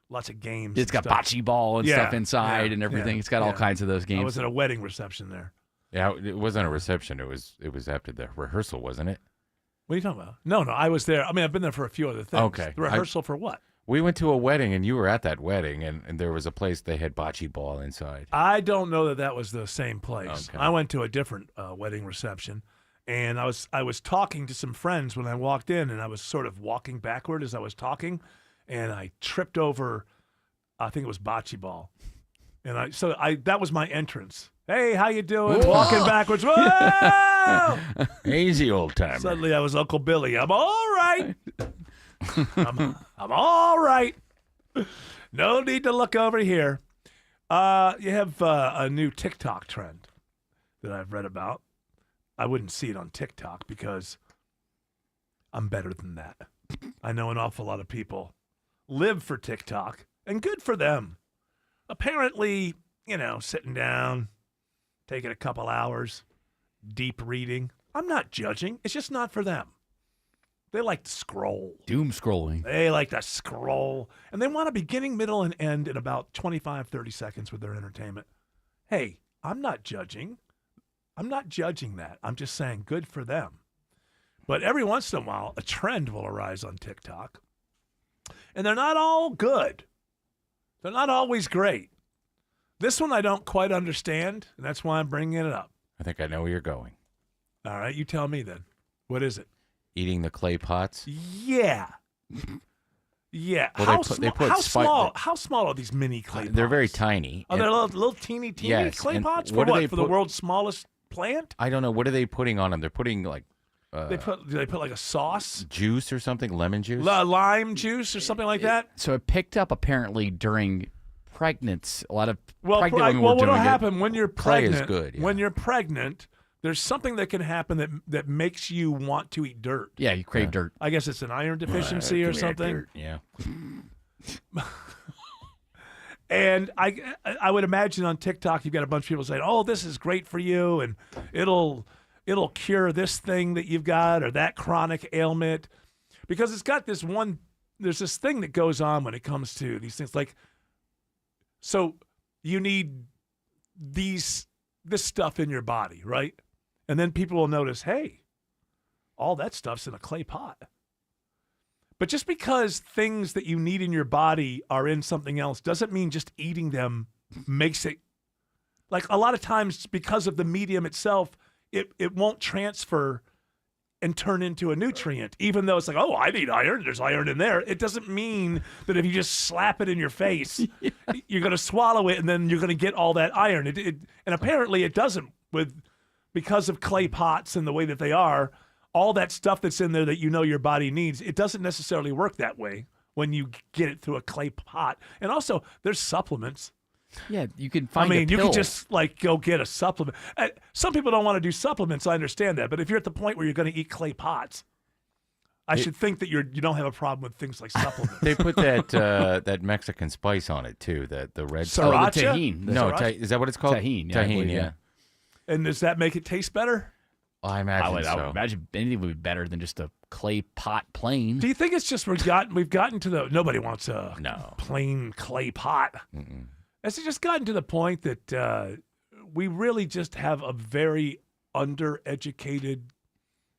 lots of games. It's got bocce ball and stuff inside and everything. It's got all kinds of those games. I was at a wedding reception there. Yeah, it wasn't a reception. It was after the rehearsal, wasn't it? What are you talking about? No, I was there. I mean, I've been there for a few other things. Okay. The rehearsal for what? We went to a wedding, and you were at that wedding, and there was a place they had bocce ball inside. I don't know that was the same place. Okay. I went to a different wedding reception, and I was talking to some friends when I walked in, and I was sort of walking backward as I was talking, and I tripped over, I think it was bocce ball, and that was my entrance. Hey, how you doing? Whoa. Walking backwards. Whoa! Easy, old timer. Suddenly I was Uncle Billy. I'm all right. I'm all right. No need to look over here. You have a new TikTok trend that I've read about. I wouldn't see it on TikTok because I'm better than that. I know an awful lot of people live for TikTok, and good for them. Apparently, sitting down, taking a couple hours, deep reading. I'm not judging. It's just not for them. They like to scroll. Doom scrolling. They like to scroll. And they want a beginning, middle, and end in about 25, 30 seconds with their entertainment. Hey, I'm not judging. I'm not judging that. I'm just saying good for them. But every once in a while, a trend will arise on TikTok. And they're not all good. They're not always great. This one I don't quite understand, and that's why I'm bringing it up. I think I know where you're going. All right, you tell me then. What is it? Eating the clay pots? Yeah. Yeah. Well, How small are these mini clay pots? They're very tiny. Are they little teeny clay pots? For what? For the world's smallest plant? I don't know. What are they putting on them? They're putting like... do they put like a sauce? Juice or something? Lemon juice? Lime juice or something like that? So it picked up apparently during pregnancy. A lot of pregnant women what were doing will it. happen when you're pregnant? Clay is good. Yeah. When you're pregnant, there's something that can happen that makes you want to eat dirt. Yeah, you crave dirt. I guess it's an iron deficiency or something. Dirt. Yeah. And I would imagine on TikTok you've got a bunch of people saying, "Oh, this is great for you, and it'll cure this thing that you've got or that chronic ailment," because it's got this one. There's this thing that goes on when it comes to these things. Like, so you need this stuff in your body, right? And then people will notice, hey, all that stuff's in a clay pot. But just because things that you need in your body are in something else doesn't mean just eating them makes it. Like a lot of times because of the medium itself, it won't transfer and turn into a nutrient, even though it's like, oh, I need iron. There's iron in there. It doesn't mean that if you just slap it in your face, you're going to swallow it and then you're going to get all that iron. And apparently it doesn't because of clay pots and the way that they are, all that stuff that's in there that you know your body needs, it doesn't necessarily work that way when you get it through a clay pot. And also, there's supplements. Yeah, you can find you can just go get a supplement. Some people don't want to do supplements. I understand that. But if you're at the point where you're going to eat clay pots, I should think that you don't have a problem with things like supplements. They put that Mexican spice on it too. The red sriracha. The tahine. No, is that what it's called? Tahine. Tahine. Yeah. And does that make it taste better? I imagine so. I would imagine anything would be better than just a clay pot plain. Do you think it's just we've gotten to the nobody wants a plain clay pot? Mm-mm. Has it just gotten to the point that we really just have a very undereducated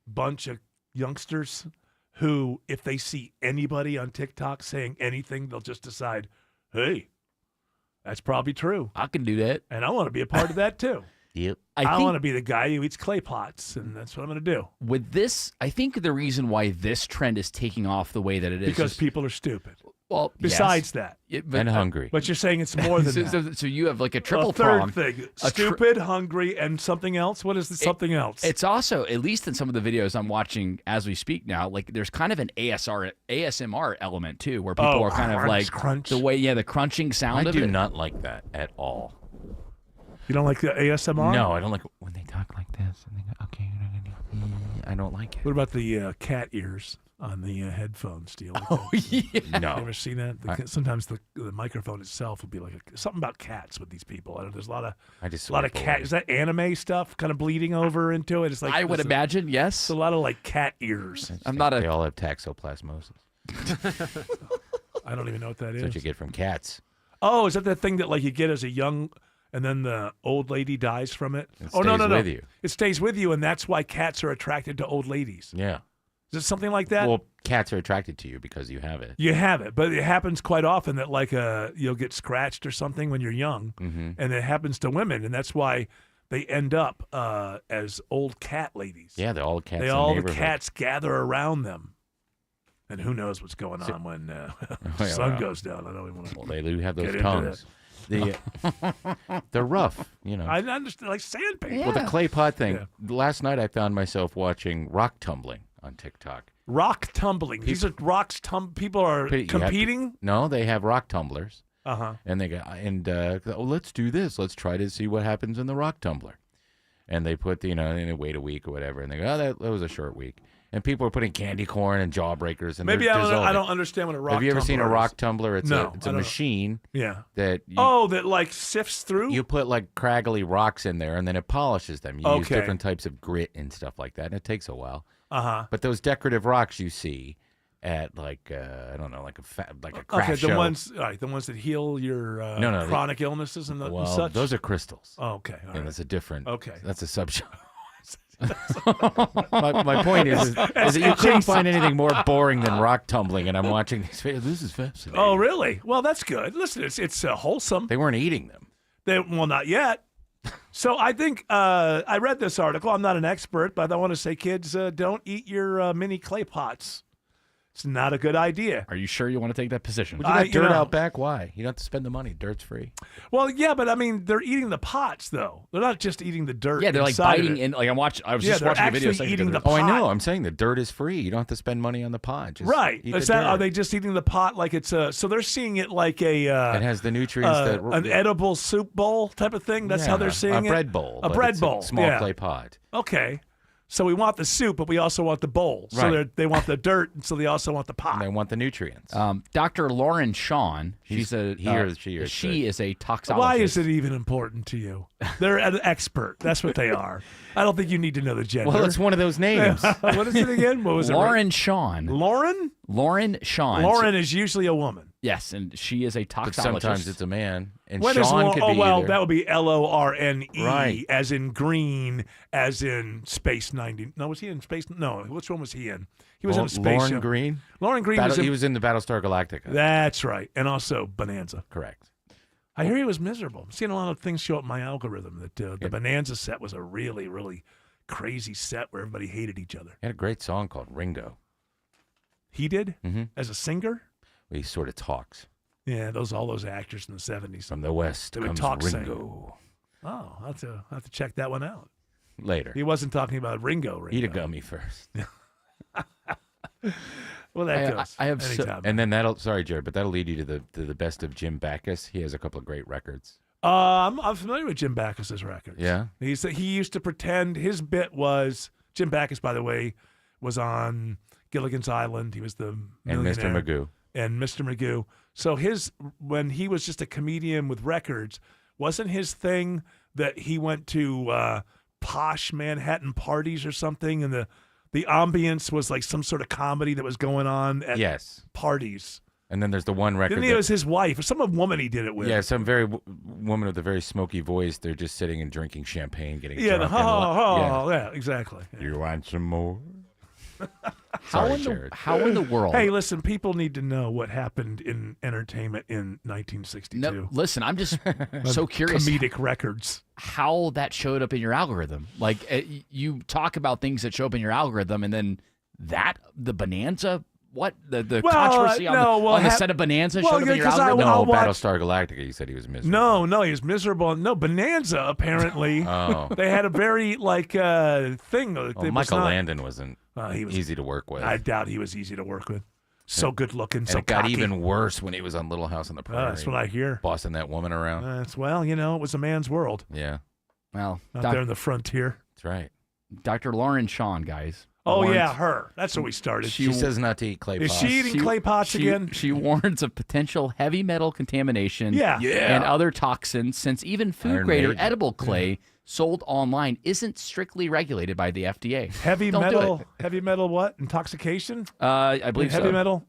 bunch of youngsters who, if they see anybody on TikTok saying anything, they'll just decide, hey, that's probably true. I can do that. And I want to be a part of that too. Yep. I want to be the guy who eats clay pots, and that's what I'm going to do. With this, I think the reason why this trend is taking off the way that it is because people are stupid. Well, besides that, and hungry. But you're saying it's more than that. So you have like a triple third prong. thing: stupid, hungry, and something else. What is the something else? It's also, at least in some of the videos I'm watching as we speak now, like there's kind of an ASMR element too, where people are kind of like crunch. the way, the crunching sound I of it. do not like that at all. You don't like the ASMR? No, I don't like when they talk like this. And they go, okay, I don't like it. What about the cat ears on the headphones? Do you like Oh, yeah. No. You ever seen that? Sometimes the microphone itself would be like something about cats with these people. I know there's a lot of cat. Is that anime stuff kind of bleeding over into it? It's like I would imagine, yes. It's a lot of like cat ears. They all have toxoplasmosis. I don't even know what that is. That's what you get from cats. Oh, is that the thing that like you get as a young, and then the old lady dies from it? It No. stays with you. It stays with you, and that's why cats are attracted to old ladies. Yeah. Is it something like that? Well, cats are attracted to you because you have it. You have it, but it happens quite often that like you'll get scratched or something when you're young, and it happens to women, and that's why they end up as old cat ladies. Yeah, they're all cats. The cats gather around them, and who knows what's going on when the sun goes down? I don't even want to. Well, they do have those get into tongues. They're rough, I understand, like sandpaper. Well, the clay pot thing. Last night I found myself watching rock tumbling on TikTok. Rock tumbling. These are rocks. People are competing. No, they have rock tumblers. Uh-huh. And they go, let's do this. Let's try to see what happens in the rock tumbler. And they put, and they wait a week or whatever. And they go, that was a short week. And people are putting candy corn and jawbreakers. And maybe I don't understand what a rock tumbler is. Have you ever seen a rock tumbler? It's no, a machine. Yeah. That like sifts through? You put like craggly rocks in there and then it polishes them. You use different types of grit and stuff like that. And it takes a while. Uh-huh. But those decorative rocks you see at like I don't know, like a craft show. the ones that heal your chronic illnesses and such. Those are crystals. Oh, okay, all and that's a different. Okay, that's a subgenre. my point is that you couldn't find anything more boring than rock tumbling, and I'm watching these videos. This is fascinating. Oh, really? Well, that's good. Listen, it's wholesome. They weren't eating them. Not yet. So I think I read this article. I'm not an expert, but I want to say, kids, don't eat your mini clay pots. It's not a good idea. Are you sure you want to take that position? Would you got dirt out back? Why? You don't have to spend the money. Dirt's free. Well, yeah, but I mean, they're eating the pots, though. They're not just eating the dirt. Yeah, they're like biting in. Like I was just watching a video. Eating the pot. Oh, I know. I'm saying the dirt is free. You don't have to spend money on the pot. Just right. Are they just eating the pot like it's a? So they're seeing it like a. It has the nutrients that an edible soup bowl type of thing. That's how they're seeing it. A bread bowl. A bread bowl. Small clay pot. Okay. So we want the soup, but we also want the bowl. So right. they want the dirt, and so they also want the pot. And they want the nutrients. Dr. Lauren Shawn, she is a toxologist. Why is it even important to you? They're an expert. That's what they are. I don't think you need to know the gender. Well, it's one of those names. What is it again? What was Lauren Shawn. Lauren? Lauren Shawn. Lauren is usually a woman. Yes, and she is a toxologist. But sometimes it's a man. And when Sean could be either. That would be Lorne, right. As in green, as in Space 90. No, was he in Space? No, which one was he in? He was in a space Lorne show. Green? Lorne Green he was in the Battlestar Galactica. That's right. And also Bonanza. Correct. I hear he was miserable. I'm seeing a lot of things show up my algorithm that the Bonanza set was a really, really crazy set where everybody hated each other. He had a great song called Ringo. He did? As a singer? He sort of talks. Yeah, all those actors in the 70s. From the West They would comes talk Ringo. Oh, I'll have to check that one out. Later. He wasn't talking about Ringo. Eat a gummy first. Well, that goes. I have anytime. and then sorry, Jared, but that'll lead you to the best of Jim Backus. He has a couple of great records. I'm familiar with Jim Backus's records. Yeah? He used to pretend his bit was Jim Backus, by the way, was on Gilligan's Island. He was the And Mr. millionaire. Magoo. And Mr. Magoo. So when he was just a comedian with records, wasn't his thing that he went to posh Manhattan parties or something, and the ambience was like some sort of comedy that was going on at parties. And then there's the one record. Didn't it was his wife or some woman he did it with? Yeah, some woman with a very smoky voice. They're just sitting and drinking champagne, getting Yeah, drunk. yeah, exactly. You want some more? How in the world? Hey, listen, people need to know what happened in entertainment in 1962. No, listen, I'm just so curious. Comedic records. How that showed up in your algorithm. Like, you talk about things that show up in your algorithm, and then the Bonanza, what? The controversy on the set of Bonanza showed up in your algorithm? No, Battlestar Galactica, you said he was miserable. No, he was miserable. No, Bonanza, apparently. They had a very, thing. Michael Landon wasn't he was easy to work with. I doubt he was easy to work with. So good looking, and so it got cocky. even worse when he was on Little House on the Prairie. That's what I hear. Bossing that woman around. It was a man's world. Yeah. Well, out there in the frontier. That's right. Dr. Lauren Shawn, guys. Oh, yeah, her. That's where we started. She says not to eat clay pots. Is she eating clay pots again? She warns of potential heavy metal contamination and other toxins, since even food-grade or edible clay sold online isn't strictly regulated by the FDA. Heavy metal what? Intoxication? I believe heavy so. metal?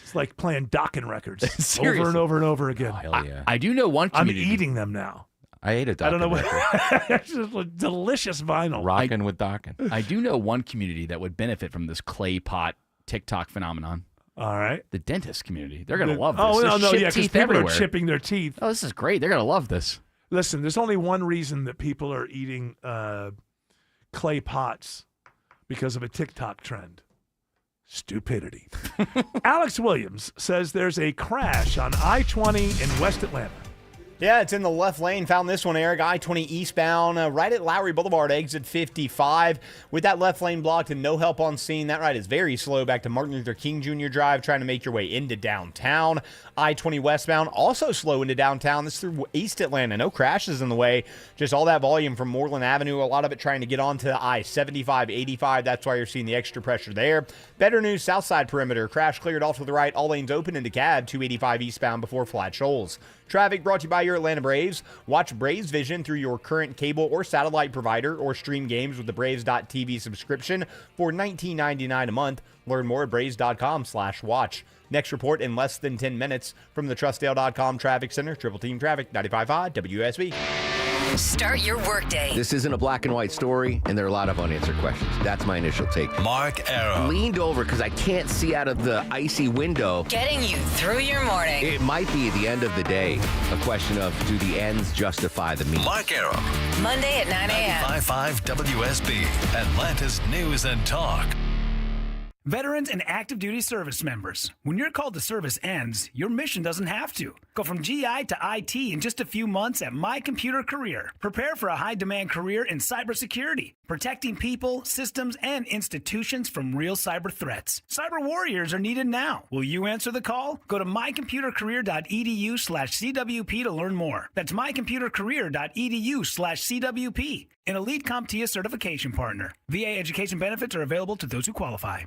It's like playing Dokken records over Seriously. and over and over again. Hell yeah. I do know one community. I'm eating them now. I ate a Dokken I don't know what. record. It's just a delicious vinyl. Rocking with Dokken. I do know one community that would benefit from this clay pot TikTok phenomenon. All right. The dentist community. They're going to love this. Oh, There's no, chipped because teeth people everywhere. are chipping their teeth. Oh, this is great. They're going to love this. Listen, there's only one reason that people are eating clay pots because of a TikTok trend. Stupidity. Alex Williams says there's a crash on I-20 in West Atlanta. Yeah, it's in the left lane. Found this one, Eric. I-20 eastbound, right at Lowry Boulevard, exit 55. With that left lane blocked and no help on scene, that ride is very slow back to Martin Luther King Jr. Drive, trying to make your way into downtown. I-20 westbound, also slow into downtown. This is through East Atlanta. No crashes in the way. Just all that volume from Moreland Avenue, a lot of it trying to get onto I-75, 85. That's why you're seeing the extra pressure there. Better news, south side perimeter. Crash cleared off to the right. All lanes open into CAD, 285 eastbound before Flat Shoals. Traffic brought to you by your Atlanta Braves. Watch Braves Vision through your current cable or satellite provider, or stream games with the Braves.tv subscription for $19.99 a month. Learn more at Braves.com/watch. Next report in less than 10 minutes from the Trustdale.com Traffic Center. Triple Team Traffic, 95.5 WSB. Start your workday. This isn't a black and white story, and there are a lot of unanswered questions. That's my initial take. Mark Arrow. Leaned over because I can't see out of the icy window. Getting you through your morning. It might be the end of the day. A question of, do the ends justify the means? Mark Arrow. Monday at 9 a.m. 95.5 WSB, Atlanta's News and Talk. Veterans and active duty service members, when your call to service ends, your mission doesn't have to. Go from GI to IT in just a few months at My Computer Career. Prepare for a high-demand career in cybersecurity, protecting people, systems, and institutions from real cyber threats. Cyber warriors are needed now. Will you answer the call? Go to mycomputercareer.edu/CWP to learn more. That's mycomputercareer.edu/CWP. An elite CompTIA certification partner. VA education benefits are available to those who qualify.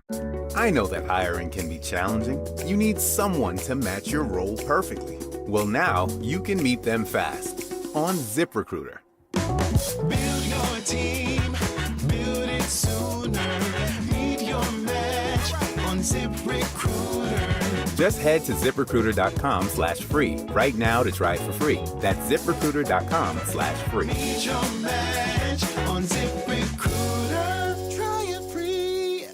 I know that hiring can be challenging. You need someone to match your role perfectly. Well, now you can meet them fast on ZipRecruiter. Build your team, build it sooner. Meet your match on ZipRecruiter. Just head to ZipRecruiter.com/free right now to try it for free. That's ZipRecruiter.com/free. Meet your match on ZipRecruiter. Try it free.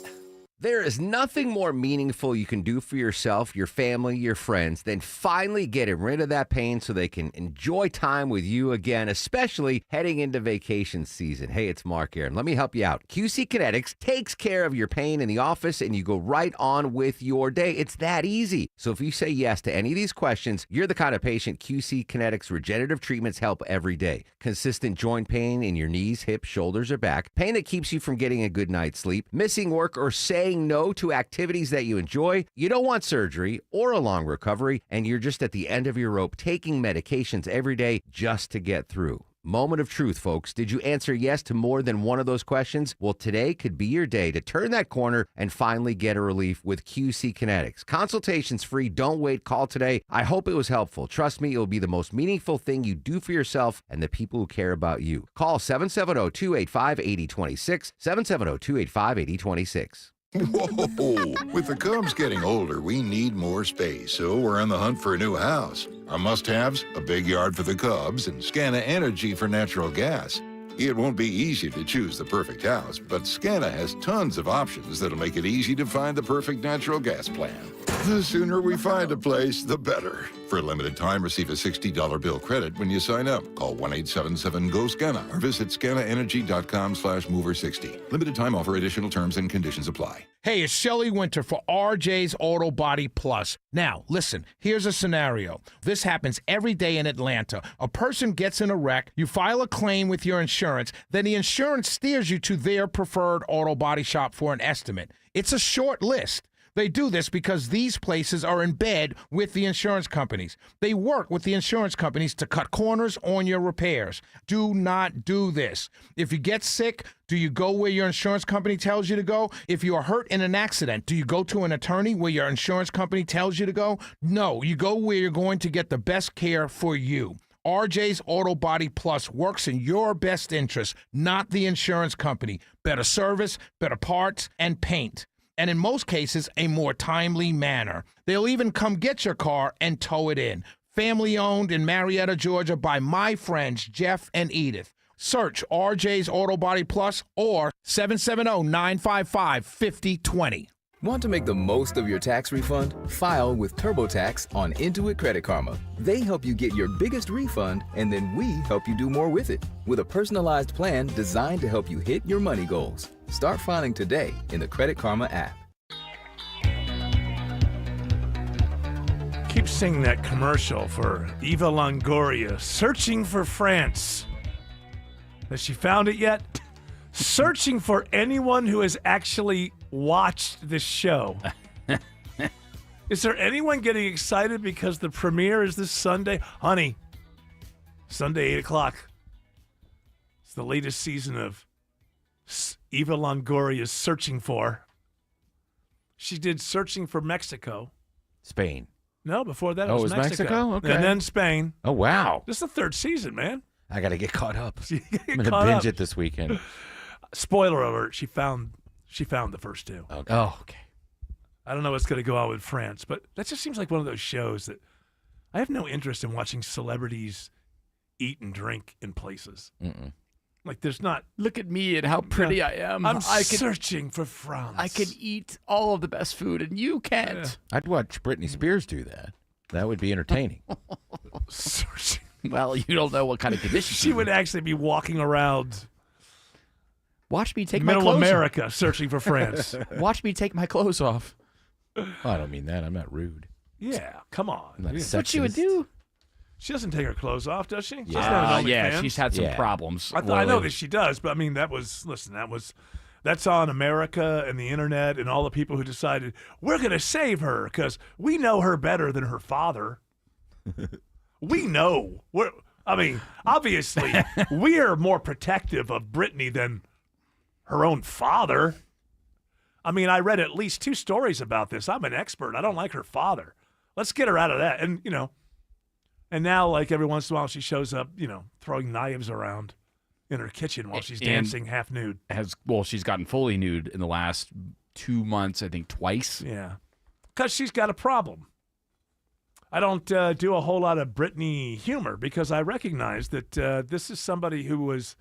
There is nothing more meaningful you can do for yourself, your family, your friends than finally getting rid of that pain so they can enjoy time with you again, especially heading into vacation season. Hey, it's Mark Aaron. Let me help you out. QC Kinetics takes care of your pain in the office and you go right on with your day. It's that easy. So if you say yes to any of these questions, you're the kind of patient QC Kinetics regenerative treatments help every day. Consistent joint pain in your knees, hips, shoulders, or back, pain that keeps you from getting a good night's sleep, missing work, or saying no to activities that you enjoy. You don't want surgery or a long recovery, and you're just at the end of your rope taking medications every day just to get through. Moment of truth, folks. Did you answer yes to more than one of those questions? Well, today could be your day to turn that corner and finally get a relief with QC Kinetics. Consultations free. Don't wait. Call today. I hope it was helpful. Trust me, it will be the most meaningful thing you do for yourself and the people who care about you. Call 770-285-8026, 770-285-8026. Whoa! With the Cubs getting older, we need more space, so we're on the hunt for a new house. Our must-haves, a big yard for the Cubs and Scana Energy for natural gas. It won't be easy to choose the perfect house, but Scana has tons of options that'll make it easy to find the perfect natural gas plan. The sooner we find a place, the better. For a limited time, receive a $60 bill credit when you sign up. Call 1-877-GO-SCANA or visit scanaenergy.com/mover60. Limited time offer. Additional terms and conditions apply. Hey, it's Shelley Winter for RJ's Auto Body Plus. Now, listen, here's a scenario. This happens every day in Atlanta. A person gets in a wreck, you file a claim with your insurance, then the insurance steers you to their preferred auto body shop for an estimate. It's a short list. They do this because these places are in bed with the insurance companies. They work with the insurance companies to cut corners on your repairs. Do not do this. If you get sick, do you go where your insurance company tells you to go? If you are hurt in an accident, do you go to an attorney where your insurance company tells you to go? No, you go where you're going to get the best care for you. RJ's Auto Body Plus works in your best interest, not the insurance company. Better service, better parts, and paint. And in most cases, a more timely manner. They'll even come get your car and tow it in. Family owned in Marietta, Georgia by my friends Jeff and Edith. Search RJ's Auto Body Plus or 770-955-5020. Want to make the most of your tax refund? File with TurboTax on Intuit Credit Karma. They help you get your biggest refund, and then we help you do more with it. With a personalized plan designed to help you hit your money goals. Start filing today in the Credit Karma app. Keep singing that commercial for Eva Longoria, Searching for France. Has she found it yet? Searching for anyone who has actually watched this show. Is there anyone getting excited because the premiere is this Sunday? Honey, Sunday, 8 o'clock. It's the latest season of Eva Longoria's Searching For. She did Searching for Mexico. Spain. No, before that it was Mexico. Okay. And then Spain. Oh, wow. This is the third season, man. I got to get caught up. I'm going to caught binge up. it this weekend. Spoiler alert, she found the first two. Okay. Oh, okay. I don't know what's going to go on with France, but that just seems like one of those shows that I have no interest in watching celebrities eat and drink in places. Mm-mm. Like, there's not. Look at me and how pretty I am. I'm searching for France. I can eat all of the best food, and you can't. Yeah. I'd watch Britney Spears do that. That would be entertaining. Searching. Well, you don't know what kind of condition she would actually be walking around. Watch me take my Middle clothes America off. searching for France. Watch me take my clothes off. Oh, I don't mean that. I'm not rude. Yeah, come on. That's what you would do. She doesn't take her clothes off, does she? She's Yeah, not an yeah, OnlyFans. she's had some problems. I know that she does, but I mean, that's on America and the internet and all the people who decided we're going to save her because we know her better than her father. We know. Obviously, we are more protective of Britney than her own father. I mean, I read at least 2 stories about this. I'm an expert. I don't like her father. Let's get her out of that. And, and now, like, every once in a while she shows up, throwing knives around in her kitchen while she's dancing half nude. She's gotten fully nude in the last 2 months, I think twice. Yeah. Because she's got a problem. I don't do a whole lot of Britney humor because I recognize that this is somebody who was,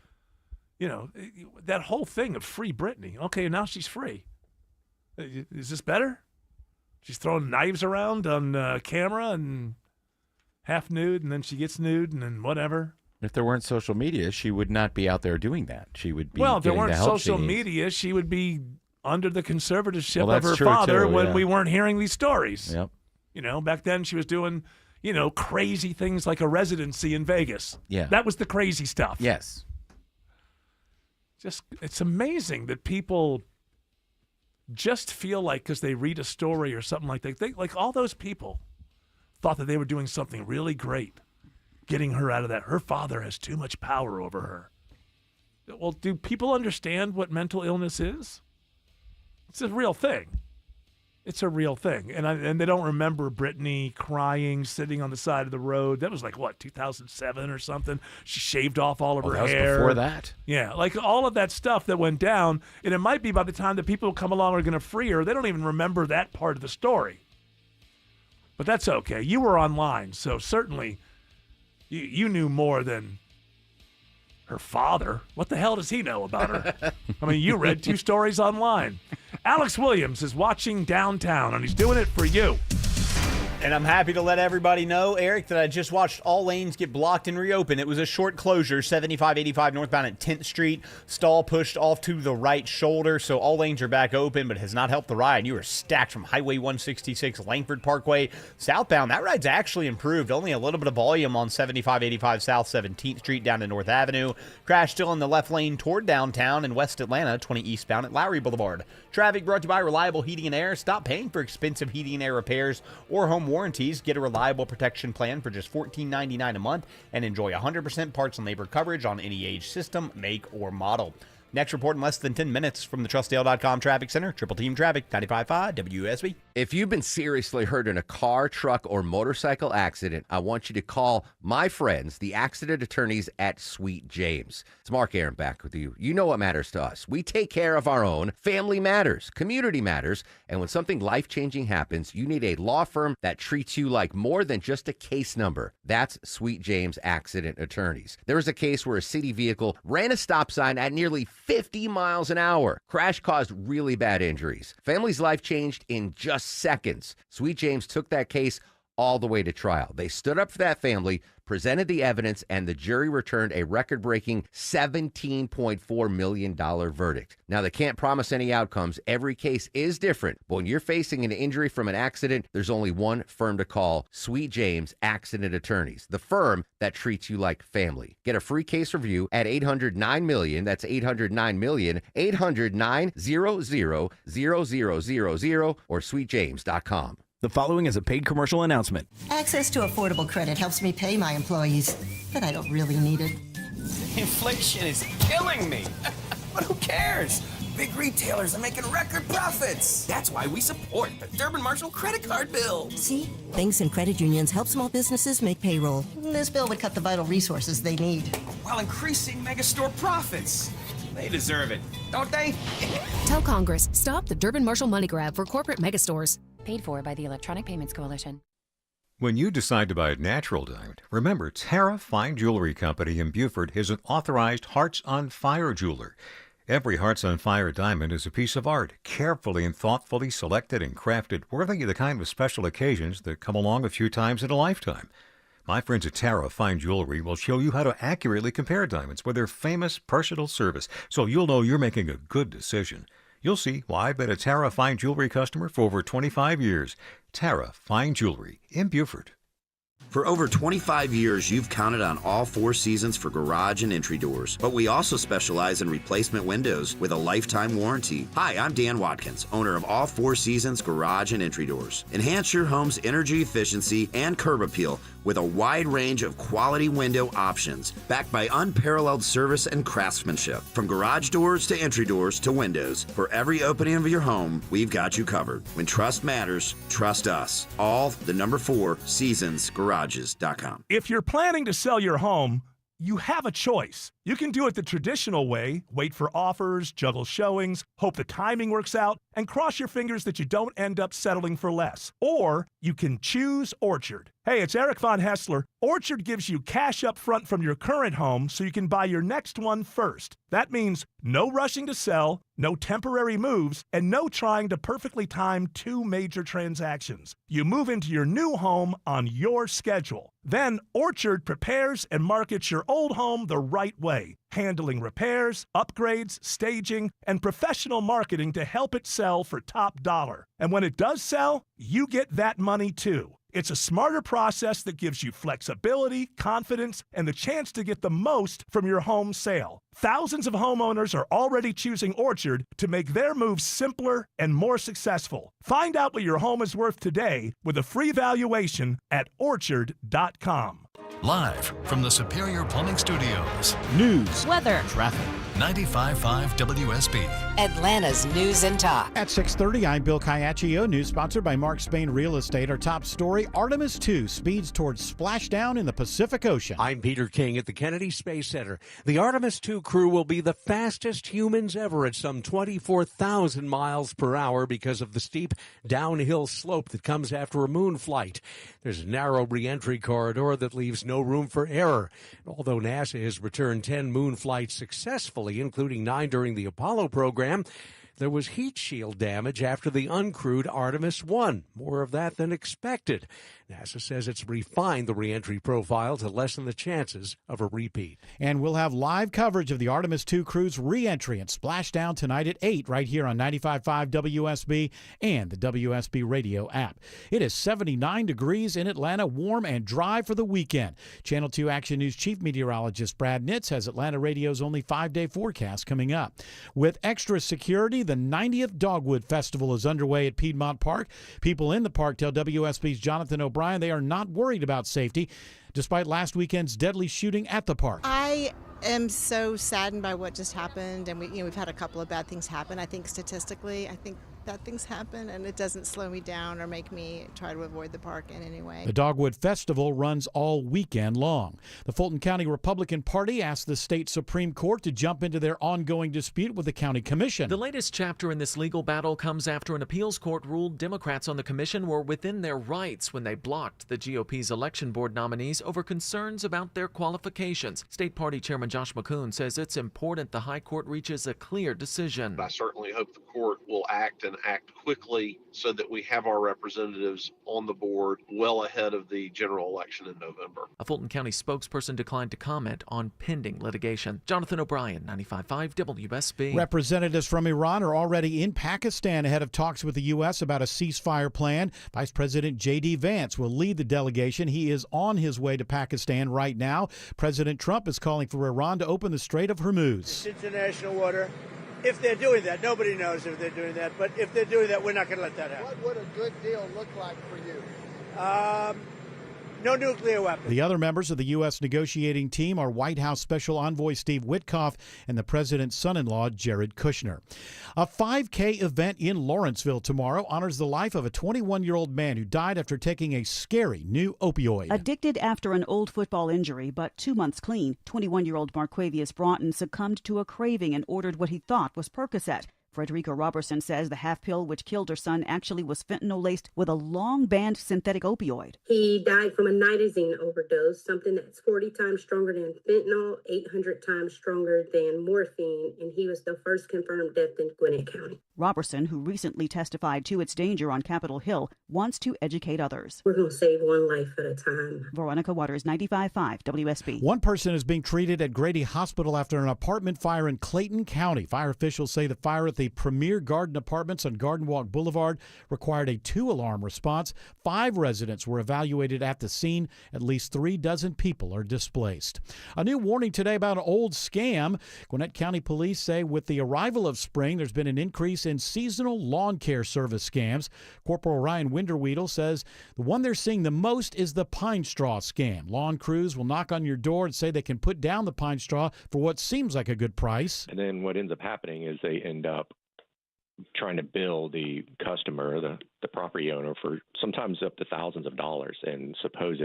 that whole thing of free Britney. Okay, now she's free. Is this better? She's throwing knives around on camera and half nude, and then she gets nude, and then whatever. If there weren't social media, she would not be out there doing that. She would be. Well, if there getting weren't the help social she needs. media, she would be under the conservatorship Well, of her that's true, father too, when yeah. we weren't hearing these stories. Yep. Back then she was doing, crazy things like a residency in Vegas. Yeah. That was the crazy stuff. Yes. It's amazing that people just feel like because they read a story or something like that, like all those people thought that they were doing something really great, getting her out of that. Her father has too much power over her. Well, do people understand what mental illness is? It's a real thing. It's a real thing. And they don't remember Brittany crying, sitting on the side of the road. That was like, 2007 or something? She shaved off all of her that was hair. before that. Yeah, like all of that stuff that went down. And it might be by the time the people who come along are going to free her, they don't even remember that part of the story. But that's okay. You were online, so certainly you knew more than her father. What the hell does he know about her? I mean, you read 2 stories online. Alex Williams is watching Downtown, and he's doing it for you. And I'm happy to let everybody know, Eric, that I just watched all lanes get blocked and reopen. It was a short closure, 75-85 northbound at 10th Street. Stall pushed off to the right shoulder, so all lanes are back open, but has not helped the ride. You are stacked from Highway 166, Langford Parkway, southbound. That ride's actually improved. Only a little bit of volume on 75-85 South 17th Street down to North Avenue. Crash still in the left lane toward downtown in West Atlanta, 20 eastbound at Lowry Boulevard. Traffic brought to you by Reliable Heating and Air. Stop paying for expensive heating and air repairs or home warranties. Get a reliable protection plan for just $14.99 a month and enjoy 100% parts and labor coverage on any age, system, make, or model. Next report in less than 10 minutes from the TrustDale.com Traffic Center. Triple Team Traffic, 95.5 WSB. If you've been seriously hurt in a car, truck, or motorcycle accident, I want you to call my friends, the accident attorneys at Sweet James. It's Mark Aaron back with you. You know what matters to us. We take care of our own. Family matters. Community matters. And when something life-changing happens, you need a law firm that treats you like more than just a case number. That's Sweet James Accident Attorneys. There was a case where a city vehicle ran a stop sign at nearly 50 miles an hour. Crash caused really bad injuries. Family's life changed in just seconds. Sweet James took that case all the way to trial. They stood up for that family, presented the evidence, and the jury returned a record-breaking $17.4 million verdict. Now, they can't promise any outcomes. Every case is different. But when you're facing an injury from an accident, there's only one firm to call, Sweet James Accident Attorneys, the firm that treats you like family. Get a free case review at 800-9-MILLION. That's 800-9-MILLION, 800-900-0000, or sweetjames.com. The following is a paid commercial announcement. Access to affordable credit helps me pay my employees, but I don't really need it. Inflation is killing me. But who cares? Big retailers are making record profits. That's why we support the Durbin Marshall credit card bill. See? Banks and credit unions help small businesses make payroll. This bill would cut the vital resources they need. While increasing megastore profits. They deserve it, don't they? Tell Congress, stop the Durbin Marshall money grab for corporate megastores. Paid for by the Electronic Payments Coalition. When you decide to buy a natural diamond, remember Tara Fine Jewelry Company in Beaufort is an authorized Hearts on Fire jeweler. Every Hearts on Fire diamond is a piece of art, carefully and thoughtfully selected and crafted, worthy of the kind of special occasions that come along a few times in a lifetime. My friends at Tara Fine Jewelry will show you how to accurately compare diamonds with their famous personal service, so you'll know you're making a good decision. You'll see why I've been a Tara Fine Jewelry customer for over 25 years. Tara Fine Jewelry in Beaufort. For over 25 years, you've counted on All Four Seasons for garage and entry doors. But we also specialize in replacement windows with a lifetime warranty. Hi, I'm Dan Watkins, owner of All Four Seasons Garage and Entry Doors. Enhance your home's energy efficiency and curb appeal with a wide range of quality window options, backed by unparalleled service and craftsmanship. From garage doors to entry doors to windows, for every opening of your home, we've got you covered. When trust matters, trust us. All the number 4 Seasons Garages.com. If you're planning to sell your home, you have a choice. You can do it the traditional way, wait for offers, juggle showings, hope the timing works out, and cross your fingers that you don't end up settling for less. Or you can choose Orchard. Hey, it's Eric Von Hessler. Orchard gives you cash up front from your current home so you can buy your next one first. That means no rushing to sell, no temporary moves, and no trying to perfectly time 2 major transactions. You move into your new home on your schedule. Then Orchard prepares and markets your old home the right way, handling repairs, upgrades, staging, and professional marketing to help it sell for top dollar. And when it does sell, you get that money too. It's a smarter process that gives you flexibility, confidence, and the chance to get the most from your home sale. Thousands of homeowners are already choosing Orchard to make their moves simpler and more successful. Find out what your home is worth today with a free valuation at Orchard.com. Live from the Superior Plumbing Studios. News, weather, Traffic. 95.5 WSB. Atlanta's News and Talk. At 6:30, I'm Bill Caiaccio. News sponsored by Mark Spain Real Estate. Our top story, Artemis 2 speeds towards splashdown in the Pacific Ocean. I'm Peter King at the Kennedy Space Center. The Artemis 2 crew will be the fastest humans ever at some 24,000 miles per hour because of the steep downhill slope that comes after a moon flight. There's a narrow re-entry corridor that leaves no room for error. Although NASA has returned 10 moon flights successfully, including 9 during the Apollo program, there was heat shield damage after the uncrewed Artemis 1. More of that than expected. NASA says it's refined the reentry profile to lessen the chances of a repeat. And we'll have live coverage of the Artemis 2 crew's reentry and splashdown tonight at 8 right here on 95.5 WSB and the WSB radio app. It is 79 degrees in Atlanta, warm and dry for the weekend. Channel 2 Action News Chief Meteorologist Brad Nitz has Atlanta Radio's only 5-day forecast coming up. With extra security, the 90th Dogwood Festival is underway at Piedmont Park. People in the park tell WSB's Jonathan O'Brien they are not worried about safety, despite last weekend's deadly shooting at the park. I am so saddened by what just happened, and we've had a couple of bad things happen. I think statistically, bad things happen, and it doesn't slow me down or make me try to avoid the park in any way. The Dogwood Festival runs all weekend long. The Fulton County Republican Party asked the state Supreme Court to jump into their ongoing dispute with the county commission. The latest chapter in this legal battle comes after an appeals court ruled Democrats on the commission were within their rights when they blocked the GOP's election board nominees over concerns about their qualifications. State Party Chairman Josh McCoon says it's important the high court reaches a clear decision. I certainly hope the court will act quickly so that we have our representatives on the board well ahead of the general election in November. A Fulton County spokesperson declined to comment on pending litigation. Jonathan O'Brien, 95.5 WSB. Representatives from Iran are already in Pakistan ahead of talks with the U.S. about a ceasefire plan. Vice President J.D. Vance will lead the delegation. He is on his way to Pakistan right now. President Trump is calling for Iran to open the Strait of Hormuz. It's international water. If they're doing that, nobody knows if they're doing that, but if they're doing that, we're not going to let that happen. What would a good deal look like for you? No nuclear weapons. The other members of the U.S. negotiating team are White House Special Envoy Steve Witkoff and the president's son-in-law, Jared Kushner. A 5K event in Lawrenceville tomorrow honors the life of a 21-year-old man who died after taking a scary new opioid. Addicted after an old football injury, but 2 months clean, 21-year-old Marquavius Broughton succumbed to a craving and ordered what he thought was Percocet. Frederica Robertson says the half pill which killed her son actually was fentanyl laced with a long-banned synthetic opioid. He died from a nitazene overdose, something that's 40 times stronger than fentanyl, 800 times stronger than morphine, and he was the first confirmed death in Gwinnett County. Robertson, who recently testified to its danger on Capitol Hill, wants to educate others. We're going to save one life at a time. Veronica Waters, 95.5 WSB. One person is being treated at Grady Hospital after an apartment fire in Clayton County. Fire officials say the fire at the Premier Garden Apartments on Garden Walk Boulevard required a 2-alarm response. 5 residents were evaluated at the scene. At least 36 people are displaced. A new warning today about an old scam. Gwinnett County Police say with the arrival of spring, there's been an increase in seasonal lawn care service scams. Corporal Ryan Winderweedle says the one they're seeing the most is the pine straw scam. Lawn crews will knock on your door and say they can put down the pine straw for what seems like a good price. And then what ends up happening is they end up trying to bill the customer, the property owner, for sometimes up to thousands of dollars in supposed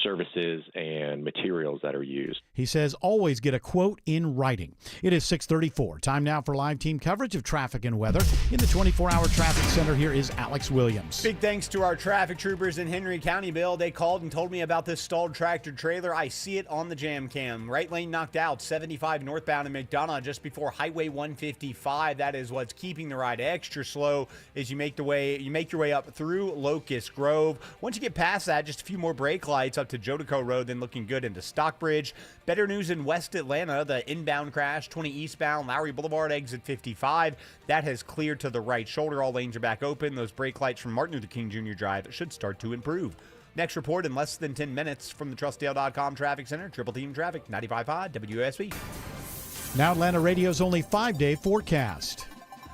services and materials that are used. He says always get a quote in writing. It is 6:34. Time now for live team coverage of traffic and weather. In the 24-hour traffic center, here is Alex Williams. Big thanks to our traffic troopers in Henry County, Bill. They called and told me about this stalled tractor trailer. I see it on the jam cam. Right lane knocked out, 75 northbound in McDonough just before Highway 155. That is what's keeping the ride extra slow as you make your way up through Locust Grove. Once you get past that, just a few more brake lights up to Jodico Road, then looking good into Stockbridge. Better news in West Atlanta. The inbound crash, 20 eastbound, Lowry Boulevard, exit 55. That has cleared to the right shoulder. All lanes are back open. Those brake lights from Martin Luther King Jr. Drive should start to improve. Next report in less than 10 minutes from the TrustDale.com Traffic Center. Triple Team Traffic, 95.5 WSB. Now Atlanta Radio's only 5-day forecast.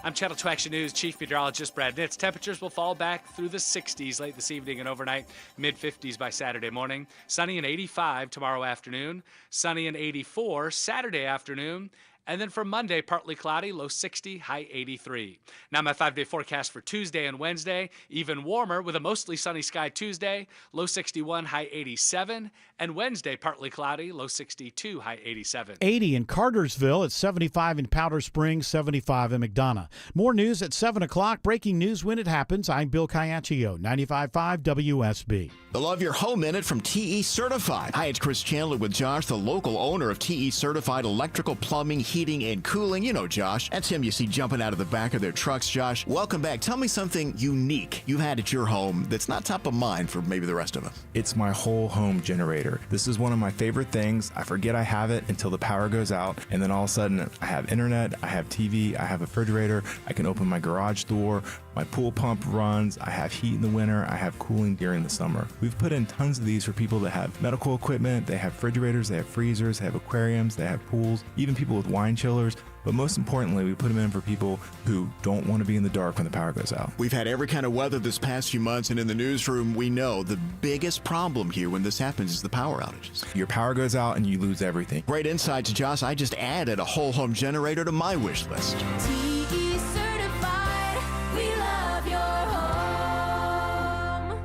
I'm Channel 2 Action News Chief Meteorologist Brad Nitz. Temperatures will fall back through the 60s late this evening and overnight, mid-50s by Saturday morning. Sunny and 85 tomorrow afternoon. Sunny and 84 Saturday afternoon. And then for Monday, partly cloudy, low 60, high 83. Now my 5-day forecast for Tuesday and Wednesday, even warmer with a mostly sunny sky Tuesday, low 61, high 87. And Wednesday, partly cloudy, low 62, high 87. 80 in Cartersville, it's 75 in Powder Springs, 75 in McDonough. More news at 7 o'clock. Breaking news when it happens. I'm Bill Caiaccio, 95.5 WSB. The Love Your Home Minute from TE Certified. Hi, it's Chris Chandler with Josh, the local owner of TE Certified Electrical, Plumbing, Heating, and Cooling. You know Josh. That's him you see jumping out of the back of their trucks, Josh. Welcome back. Tell me something unique you've had at your home that's not top of mind for maybe the rest of us. It's my whole home generator. This is one of my favorite things. I forget I have it until the power goes out, and then all of a sudden I have internet, I have TV, I have a refrigerator, I can open my garage door, my pool pump runs, I have heat in the winter, I have cooling during the summer. We've put in tons of these for people that have medical equipment, they have refrigerators, they have freezers, they have aquariums, they have pools, even people with wine chillers. But most importantly, we put them in for people who don't want to be in the dark when the power goes out. We've had every kind of weather this past few months, and in the newsroom, we know the biggest problem here when this happens is the power outages. Your power goes out and you lose everything. Great insights, Josh. I just added a whole home generator to my wish list. TE Certified, we love your home.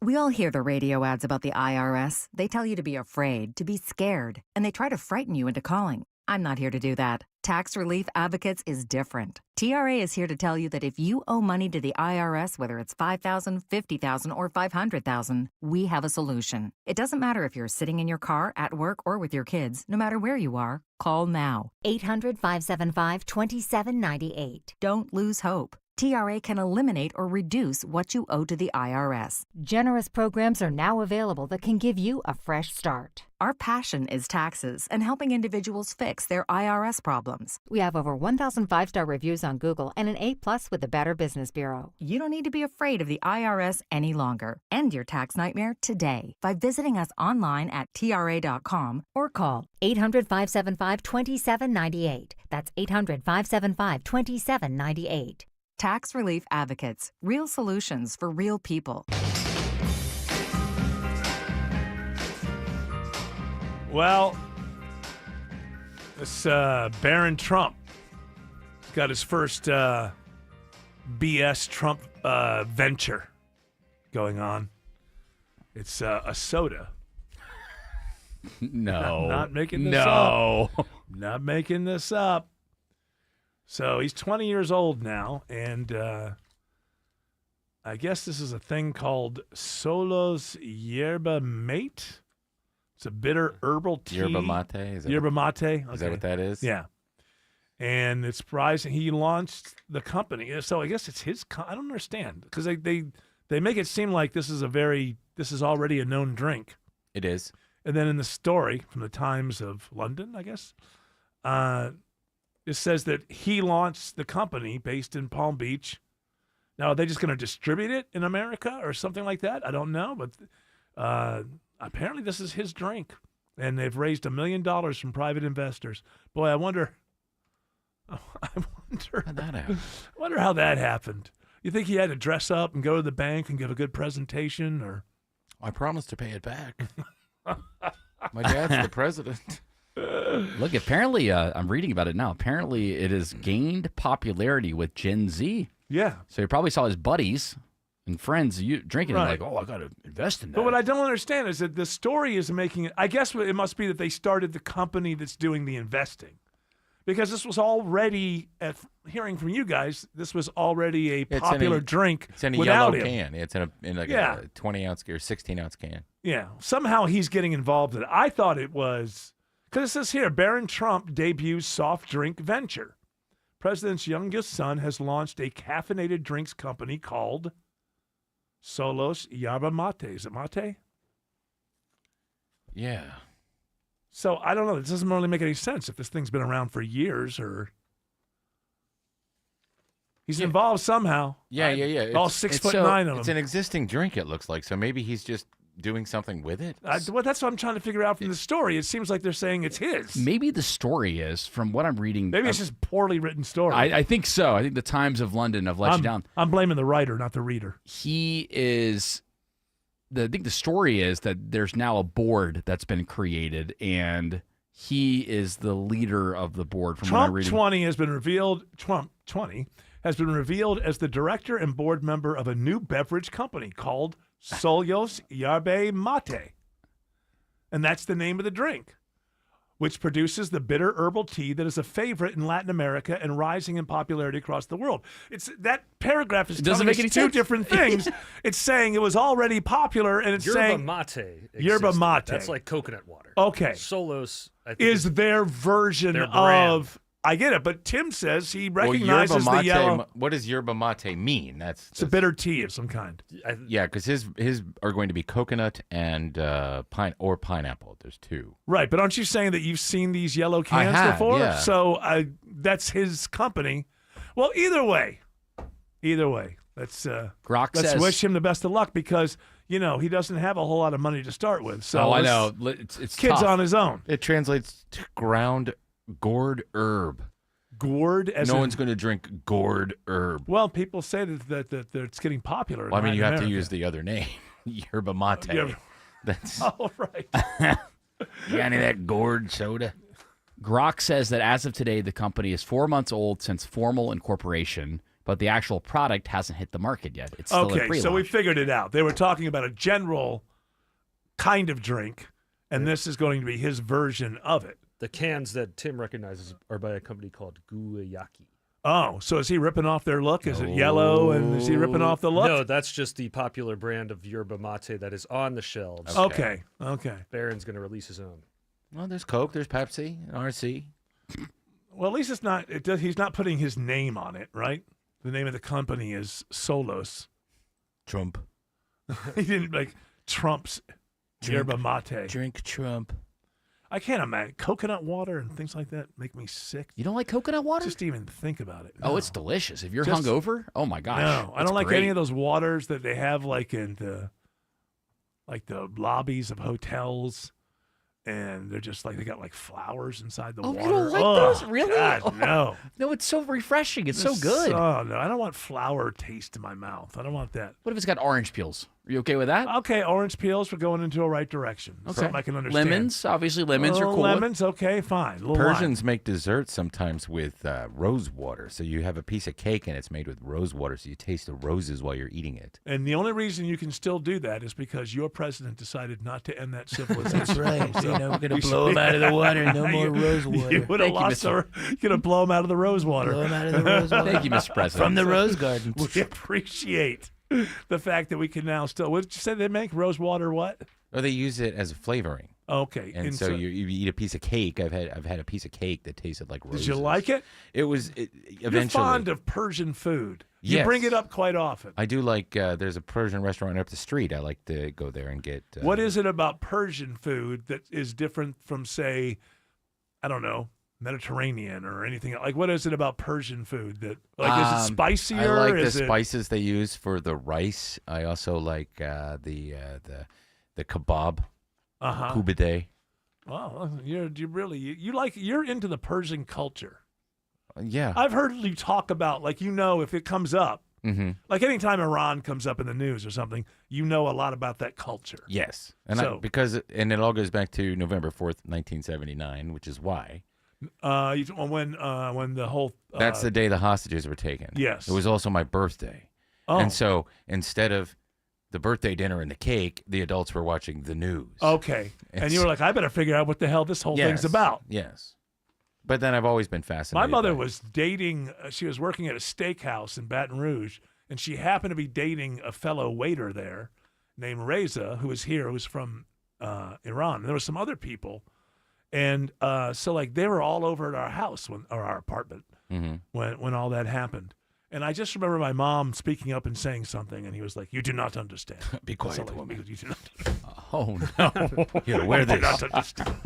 We all hear the radio ads about the IRS. They tell you to be afraid, to be scared, and they try to frighten you into calling. I'm not here to do that. Tax Relief Advocates is different. TRA is here to tell you that if you owe money to the IRS, whether it's $5,000, $50,000, or $500,000, we have a solution. It doesn't matter if you're sitting in your car, at work, or with your kids. No matter where you are, call now. 800-575-2798. Don't lose hope. TRA can eliminate or reduce what you owe to the IRS. Generous programs are now available that can give you a fresh start. Our passion is taxes and helping individuals fix their IRS problems. We have over 1,000 5-star reviews on Google and an A+ with the Better Business Bureau. You don't need to be afraid of the IRS any longer. End your tax nightmare today by visiting us online at TRA.com or call 800-575-2798. That's 800-575-2798. Tax Relief Advocates. Real solutions for real people. Well, this Barron Trump got his first BS Trump venture going on. It's a soda. No. Not making this up. Not making this up. So he's 20 years old now, and I guess this is a thing called Solos Yerba Mate. It's a bitter herbal tea. Yerba mate? Yerba mate. Okay. Is that what that is? Yeah. And it's surprising. He launched the company. So I guess it's his I don't understand, because they make it seem like this is already a known drink. It is. And then in the story from the Times of London, I guess, it says that he launched the company based in Palm Beach. Now, are they just going to distribute it in America or something like that? I don't know, but apparently this is his drink, and they've raised $1 million from private investors. Boy, I wonder how that happened. I wonder how that happened. You think he had to dress up and go to the bank and give a good presentation, or? I promised to pay it back. My dad's the president. Look, apparently, I'm reading about it now. Apparently, it has gained popularity with Gen Z. Yeah. So he probably saw his buddies And friends, you drinking Right. it like, oh, I got to invest in that. But what I don't understand is that the story is making it. I guess it must be that they started the company that's doing the investing, because this was already, hearing from you guys, this was already a popular drink. It's in a without yellow him. can. It's in like Yeah. a 20-ounce or 16-ounce can. Yeah, somehow he's getting involved in it. I thought it was because it says here, Barron Trump debuts soft drink venture. President's youngest son has launched a caffeinated drinks company called Solos Yerba Mate. Is it mate? Yeah. So I don't know. This doesn't really make any sense if this thing's been around for years or he's involved somehow. Yeah. All 6'9" of them. It's an existing drink, it looks like. So maybe he's just doing something with it. Well, that's what I'm trying to figure out from the story. It seems like they're saying it's his. Maybe the story is, from what I'm reading. Maybe it's just poorly written story. I think so. I think the Times of London have let you down. I'm blaming the writer, not the reader. He is. I think the story is that there's now a board that's been created, and he is the leader of the board. From what I'm Trump reading. 20 has been revealed. Trump 20 has been revealed as the director and board member of a new beverage company called Solos Yerba Mate, and that's the name of the drink, which produces the bitter herbal tea that is a favorite in Latin America and rising in popularity across the world. It's that paragraph is doesn't telling make us any two sense. different things. It's saying it was already popular, and it's Yerba saying mate. Yerba existed. mate. That's like coconut water. Okay. Solos I think is their version their brand. of. I get it, but Tim says he Well, recognizes yerba the yellow. mate, what does yerba mate mean? It's a bitter tea of some kind. Yeah, because his are going to be coconut and pineapple. There's two. Right, but aren't you saying that you've seen these yellow I cans have, before? yeah. So that's his company. Well, either way, let's Grok let's says- wish him the best of luck because he doesn't have a whole lot of money to start with. So I let's- know. It's kid's tough. on his own. It translates to ground gourd herb. Gourd as no in- one's going to drink gourd herb. Well, people say that it's getting popular. Well, I mean, in you have Latin to America. use the other name, yerba mate. Yerba- That's Oh, right. You got any of that gourd soda? Grok says that as of today, the company is 4 months old since formal incorporation, but the actual product hasn't hit the market yet. It's still in Okay, pre-launch. so we figured it out. They were talking about a general kind of drink, and this is going to be his version of it. The cans that Tim recognizes are by a company called Guayaki. Oh, so is he ripping off their look? Is it yellow, and is he ripping off the look? No, that's just the popular brand of yerba mate that is on the shelves. Okay. Barron's going to release his own. Well, there's Coke, there's Pepsi, RC. Well, at least it's not. He's not putting his name on it, right? The name of the company is Solos. Trump. He didn't like Trump's yerba mate. Drink Trump. I can't imagine coconut water and things like that make me sick. You don't like coconut water? Just even think about it. Oh, No. it's delicious. If you're Just- hungover, oh my gosh. No, I it's don't like great. any of those waters that they have like in the lobbies of hotels, and they're just like they got like flowers inside the Oh, water. you don't like Ugh, those? Really? God, no. No, it's so refreshing. It's so good. Oh no, I don't want flower taste in my mouth. I don't want that. What if it's got orange peels? Are you okay with that? Okay, orange peels. We're going into a right direction. Okay. Something I can understand. Lemons, obviously lemons are Oh, cool. Lemons, okay, fine. Little Persians lime. make desserts sometimes with rose water. So you have a piece of cake and it's made with rose water, so you taste the roses while you're eating it. And the only reason you can still do that is because your president decided not to end that civilization. That's right. So You know, we're gonna you blow should- him out of the water. No more rose water. You would have Thank you, lost Mr. our. You're gonna blow him out of the rose water. Blow him out of the rose water. Thank you, Mr. President. From the rose garden. We appreciate the fact that we can now still. What did you say they make? Rose water? What? Or they use it as a flavoring. Okay, And so you eat a piece of cake. I've had a piece of cake that tasted like roses. Did you like it? It was You're eventually. fond of Persian food. You Yes. bring it up quite often. I do like. There's a Persian restaurant up the street. I like to go there and get. What is it about Persian food that is different from, say, I don't know, Mediterranean or anything? Like, what is it about Persian food that, like, is it spicier? I like Is the it- spices they use for the rice. I also like the kebab, kubide. Well, you're into the Persian culture. Yeah. I've heard you talk about, like, if it comes up, like anytime Iran comes up in the news or something, you know a lot about that culture. Yes, and So- and it all goes back to November 4th, 1979, which is why. When the whole That's the day the hostages were taken. Yes. It was also my birthday. Oh. And so instead of the birthday dinner and the cake, the adults were watching the news. Okay. And you were like, I better figure out what the hell this whole thing's about. Yes. But then I've always been fascinated. My mother by was dating, she was working at a steakhouse in Baton Rouge, and she happened to be dating a fellow waiter there named Reza, who was here, who's from Iran. And there were some other people. And so, like, they were all over at our house, or our apartment, when all that happened. And I just remember my mom speaking up and saying something, and he was like, "You do not understand." Be quiet, woman. You do not. Oh, no. Here, wear this. You do not understand.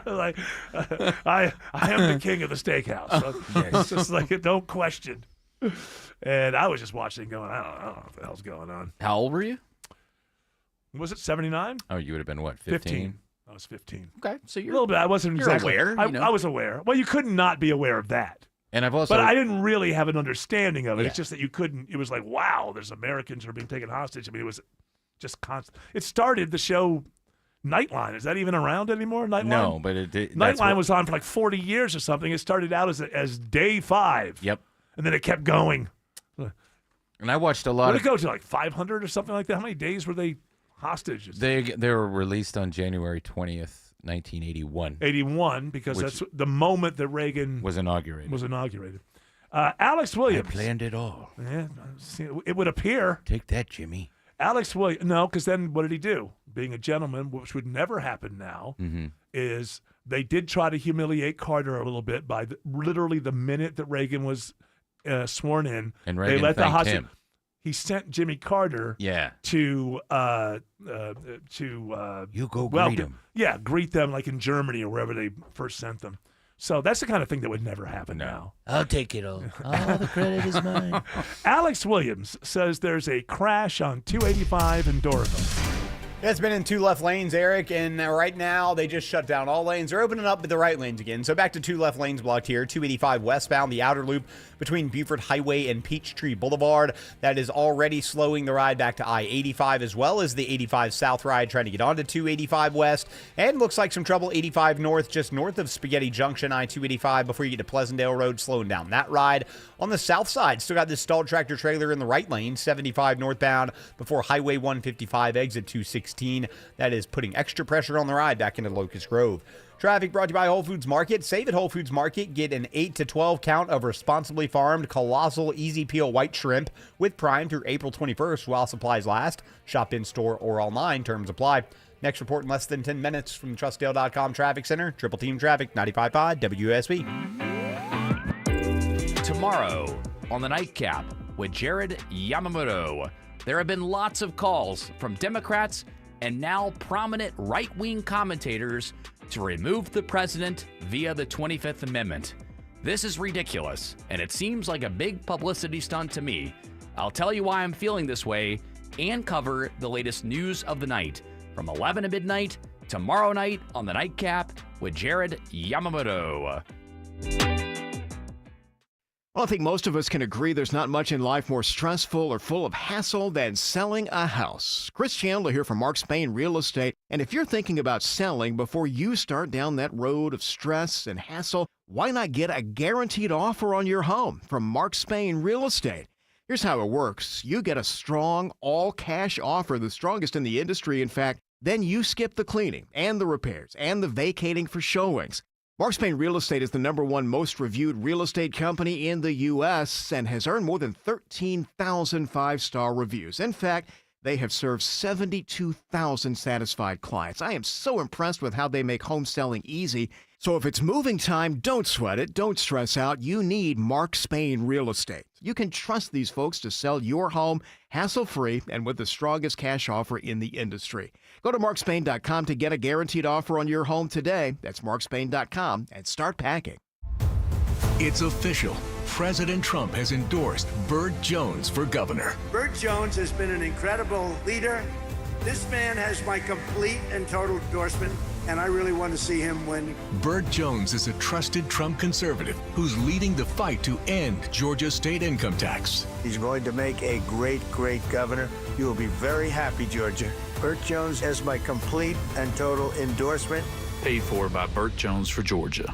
Like, I am the king of the steakhouse. So it's just like, don't question. And I was just watching going, I don't know what the hell's going on. How old were you? Was it 79? Oh, you would have been what, 15? I was 15. Okay, so you're a little bit. I wasn't you're exactly aware. I was aware. Well, you couldn't not be aware of that. And I've also, but I didn't really have an understanding of it. Yeah. It's just that you couldn't. It was like, wow, there's Americans who are being taken hostage. I mean, it was just constant. It started the show Nightline. Is that even around anymore? Nightline? No, but it did. Nightline was on for like 40 years or something. It started out as day 5. Yep. And then it kept going. And I watched a lot What of. did it go to, like 500 or something like that? How many days were they hostages? They were released on January 20th, 1981. 81, because Which that's the moment that Reagan was inaugurated. Alex Williams. I planned it all. Yeah, it would appear. Take that, Jimmy. Alex Williams. No, because then what did he do? Being a gentleman, which would never happen now, is they did try to humiliate Carter a little bit by literally the minute that Reagan was sworn in. And Reagan they let the thanked hostage. him. He sent Jimmy Carter. To you go greet him. Yeah, greet them like in Germany or wherever they first sent them. So that's the kind of thing that would never happen now. I'll take it all. All the credit is mine. Alex Williams says there's a crash on 285 in Doraville. It's been in 2 left lanes, Eric, and right now they just shut down all lanes. They're opening up the right lanes again. So back to 2 left lanes blocked here. 285 westbound, the outer loop between Buford Highway and Peachtree Boulevard. That is already slowing the ride back to I-85, as well as the 85 south ride trying to get onto 285 west. And looks like some trouble 85 north, just north of Spaghetti Junction, I-285, before you get to Pleasantdale Road, slowing down that ride. On the south side, still got this stalled tractor trailer in the right lane, 75 northbound, before Highway 155, exit 216. That is putting extra pressure on the ride back into Locust Grove. Traffic brought to you by Whole Foods Market. Save at Whole Foods Market. Get an 8 to 12 count of responsibly farmed colossal easy peel white shrimp with Prime through April 21st while supplies last. Shop in store or online. Terms apply. Next report in less than 10 minutes from the TrustDale.com Traffic Center. Triple Team Traffic, 95.5 WSB. Tomorrow on the Nightcap with Jared Yamamoto, there have been lots of calls from Democrats and now prominent right-wing commentators to remove the president via the 25th Amendment. This is ridiculous, and it seems like a big publicity stunt to me. I'll tell you why I'm feeling this way and cover the latest news of the night from 11 to midnight tomorrow night on the Nightcap with Jared Yamamoto. Well, I think most of us can agree there's not much in life more stressful or full of hassle than selling a house. Chris Chandler here from Mark Spain Real Estate. And if you're thinking about selling before you start down that road of stress and hassle, why not get a guaranteed offer on your home from Mark Spain Real Estate? Here's how it works. You get a strong, all-cash offer, the strongest in the industry, in fact. Then you skip the cleaning and the repairs and the vacating for showings. Mark Spain Real Estate is the #1 most reviewed real estate company in the U.S. and has earned more than 13,000 five-star reviews. In fact, they have served 72,000 satisfied clients. I am so impressed with how they make home selling easy. So if it's moving time, don't sweat it. Don't stress out. You need Mark Spain Real Estate. You can trust these folks to sell your home hassle-free and with the strongest cash offer in the industry. Go to markspain.com to get a guaranteed offer on your home today. That's markspain.com and start packing. It's official. President Trump has endorsed Burt Jones for governor. Burt Jones has been an incredible leader. This man has my complete and total endorsement, and I really want to see him win. Burt Jones is a trusted Trump conservative who's leading the fight to end Georgia's state income tax. He's going to make a great, great governor. You will be very happy, Georgia. Burt Jones has my complete and total endorsement. Paid for by Burt Jones for Georgia.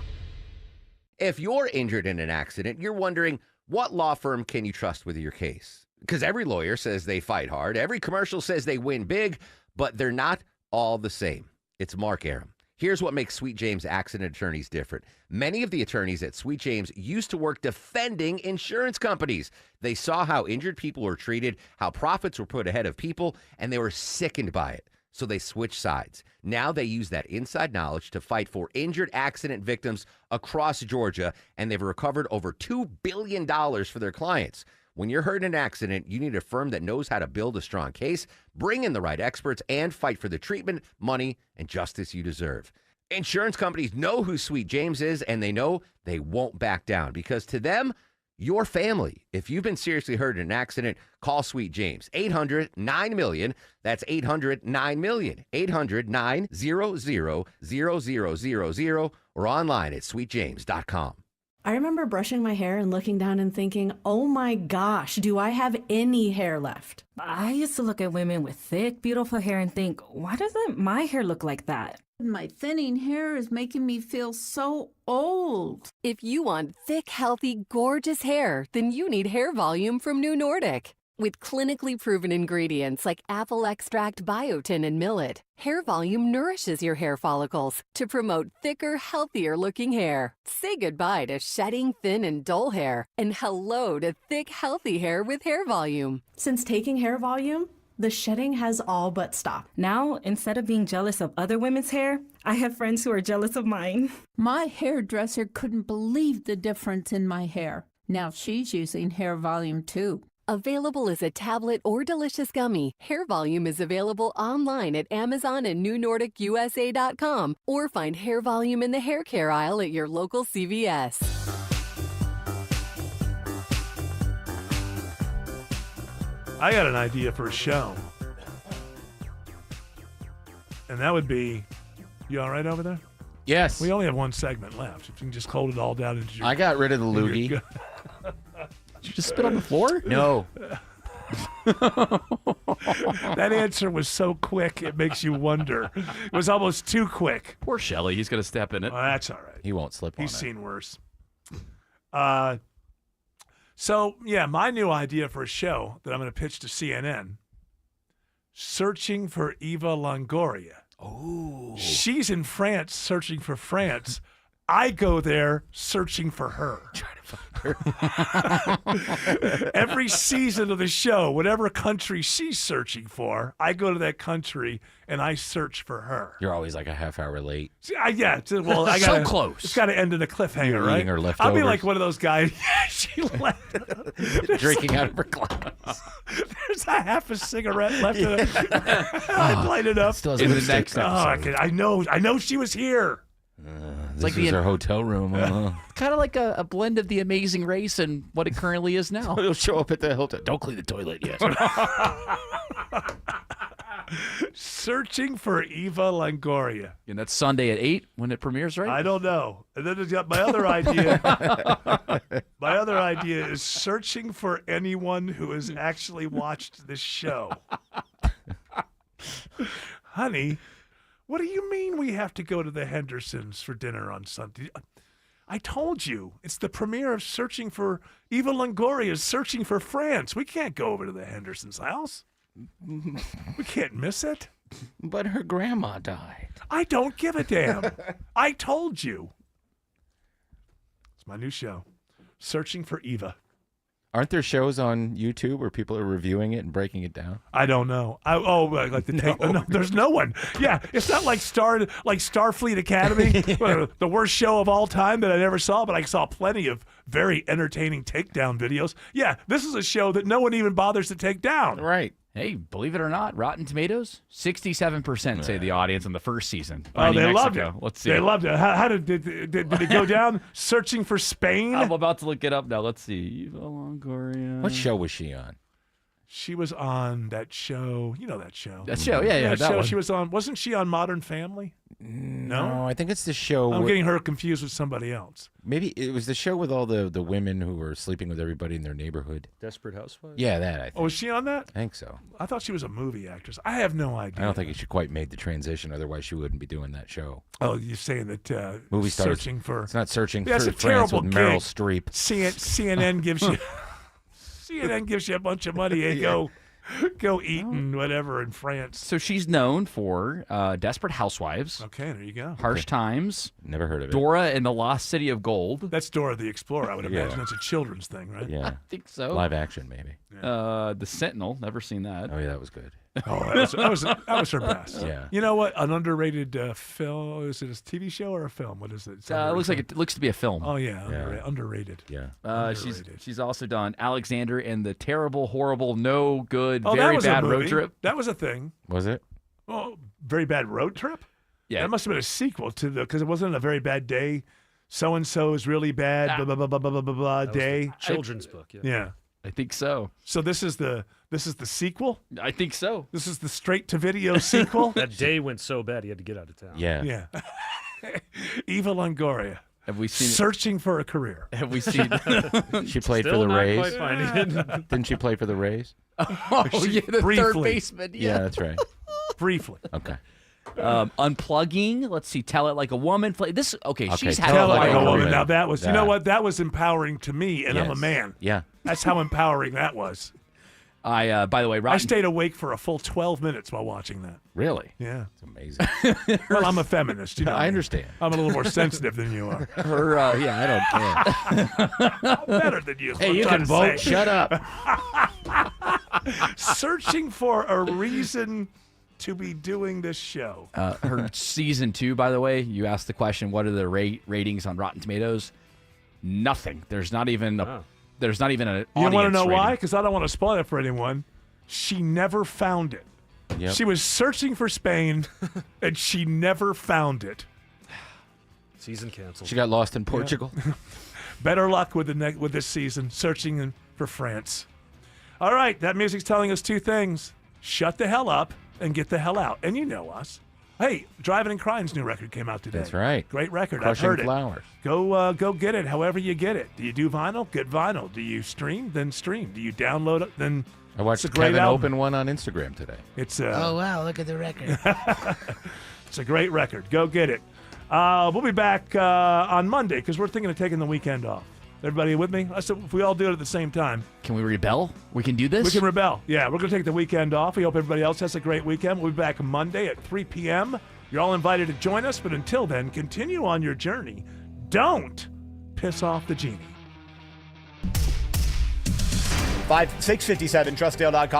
If you're injured in an accident, you're wondering, What law firm can you trust with your case? Because every lawyer says they fight hard. Every commercial says they win big, but they're not all the same. It's Mark Arum. Here's what makes Sweet James accident attorneys different. Many of the attorneys at Sweet James used to work defending insurance companies. They saw how injured people were treated, how profits were put ahead of people, and they were sickened by it. So they switched sides. Now they use that inside knowledge to fight for injured accident victims across Georgia, and they've recovered over $2 billion for their clients. When you're hurt in an accident, you need a firm that knows how to build a strong case, bring in the right experts, and fight for the treatment, money, and justice you deserve. Insurance companies know who Sweet James is, and they know they won't back down because to them, your family. If you've been seriously hurt in an accident, call Sweet James. 800-9-MILLION. That's 800-9-MILLION. 800-900-0000 or online at sweetjames.com. I remember brushing my hair and looking down and thinking, oh my gosh, do I have any hair left? I used to look at women with thick, beautiful hair and think, why doesn't my hair look like that? My thinning hair is making me feel so old. If you want thick, healthy, gorgeous hair, then you need Hair Volume from New Nordic. With clinically proven ingredients like apple extract, biotin, and millet, Hair Volume nourishes your hair follicles to promote thicker, healthier-looking hair. Say goodbye to shedding, thin, and dull hair, and hello to thick, healthy hair with Hair Volume. Since taking Hair Volume, the shedding has all but stopped. Now, instead of being jealous of other women's hair, I have friends who are jealous of mine. My hairdresser couldn't believe the difference in my hair. Now she's using Hair Volume too. Available as a tablet or delicious gummy, Hair Volume is available online at Amazon and NewNordicUSA.com or find Hair Volume in the hair care aisle at your local CVS. I got an idea for a show. And that would be, you all right over there? Yes. We only have one segment left. If you can just hold it all down into your... I got rid of the loogie. Did you just spit on the floor? No. That answer was so quick, it makes you wonder. It was almost too quick. Poor Shelley. He's going to step in it. Well, that's all right. He won't slip on He's it. seen worse. So, yeah, my new idea for a show that I'm going to pitch to CNN, Searching for Eva Longoria. Oh. She's in France searching for France. I go there searching for her. Trying to find her. Every season of the show, whatever country she's searching for, I go to that country and I search for her. You're always like a half hour late. See, I gotta, so close. It's got to end in a cliffhanger, You're right? eating her I'll be leftovers. like one of those guys. She left. Drinking out of her glass. There's a half a cigarette left. I light it up. Still has lipstick. I know she was here. This like is the- our hotel room. Kind of like a blend of The Amazing Race and what it currently is now. He'll show up at the hotel. Don't clean the toilet yet. Searching for Eva Longoria. And that's Sunday at 8 when it premieres, right? I don't know. And then there's got my other idea. My other idea is searching for anyone who has actually watched this show. Honey, what do you mean we have to go to the Hendersons for dinner on Sunday? I told you. It's the premiere of Searching for Eva Longoria's Searching for France. We can't go over to the Hendersons' house. We can't miss it. But her grandma died. I don't give a damn. I told you. It's my new show, Searching for Eva. Aren't there shows on YouTube where people are reviewing it and breaking it down? I don't know. Like the take. No, there's no one. Yeah, it's not like Starfleet Academy, the worst show of all time that I never saw, but I saw plenty of very entertaining takedown videos. Yeah, this is a show that no one even bothers to take down. Right. Hey, believe it or not, Rotten Tomatoes, 67% say the audience in the first season. Oh, Finding they loved it. Mexico. Let's see. They loved it. How did it go down? Searching for Spain? I'm about to look it up now. Let's see. Eva Longoria. What show was she on? She was on that show. You know that show. That show, yeah, that show one. she was on. Wasn't she on Modern Family? No, I think it's the show. I'm getting her confused with somebody else. Maybe it was the show with all the women who were sleeping with everybody in their neighborhood. Desperate Housewives? Yeah, that, I think. Oh, was she on that? I think so. I thought she was a movie actress. I have no idea. I don't think she quite made the transition. Otherwise, she wouldn't be doing that show. Oh, you're saying that Movie stars. searching for... It's not searching That's for a France terrible with Meryl gig. Streep. CNN gives you... CNN gives you a bunch of money and go eat and whatever in France. So she's known for Desperate Housewives. Okay, there you go. Harsh Times. Never heard of it. Dora and the Lost City of Gold. That's Dora the Explorer, I would Yeah. imagine. That's a children's thing, right? Yeah. I think so. Live action, maybe. The Sentinel. Never seen that. Oh, yeah, that was good. Oh, that was her best. Yeah. You know what? An underrated film. Is it a TV show or a film? What is it? It looks to be a film. Oh yeah, underrated. Yeah. She's also done Alexander and the Terrible, Horrible, No Good, Oh, that Very was a Bad Road movie. Trip. That was a thing. Was it? Oh, Very Bad Road Trip. Yeah. That must have been a sequel to because it wasn't A Very Bad Day. So and so is really bad. Blah blah blah blah blah blah blah. Day. Children's book. Yeah. Yeah. I think so. So this is the sequel. I think so. This is the straight to video sequel. That day went so bad he had to get out of town. Yeah. Yeah. Eva Longoria. Have we seen Searching for a career. Have we seen? She played Still for the not Rays. quite finding it. Didn't she play for the Rays? Oh yeah, the third Briefly. baseman. Yeah, that's right. Briefly. Okay. Unplugging. Let's see. Tell It Like a Woman. This. Okay. She's had Tell a It Like a while. Woman. Now that was, you know what? That was empowering to me, and I'm a Yes. man. Yeah. That's how empowering that was. By the way, I Rotten stayed awake for a full 12 minutes while watching that. Really? Yeah. It's amazing. Well, I'm a feminist. You know, I understand. I'm a little more sensitive than you are. Her. Yeah, I don't care. I'm better than you. is what Hey, I'm you trying can to vote. say. Shut up. Searching for a reason to be doing this show. Her season 2. By the way, you asked the question. What are the ratings on Rotten Tomatoes? Nothing. There's not even a. There's not even an You audience want to know rating. why? Because I don't want to spoil it for anyone. She never found it. Yep. She was searching for Spain, and she never found it. Season canceled. She got lost in Portugal. Better luck with with this season, searching for France. All right, that music's telling us two things: shut the hell up and get the hell out. And you know us. Hey, Driving and Crying's new record came out today. That's right. Great record. Crushing I've heard Flowers. it. Go get it. However you get it. Do you do vinyl? Get vinyl. Do you stream? Then stream. Do you download it? Then I watched it's a great Kevin album. open one on Instagram today. It's Oh, wow, look at the record. It's a great record. Go get it. We'll be back on Monday because we're thinking of taking the weekend off. Everybody with me? I said if we all do it at the same time. Can we rebel? We can do this? We can rebel. Yeah, we're going to take the weekend off. We hope everybody else has a great weekend. We'll be back Monday at 3 p.m. You're all invited to join us, but until then, continue on your journey. Don't piss off the genie. 657 trustdale.com.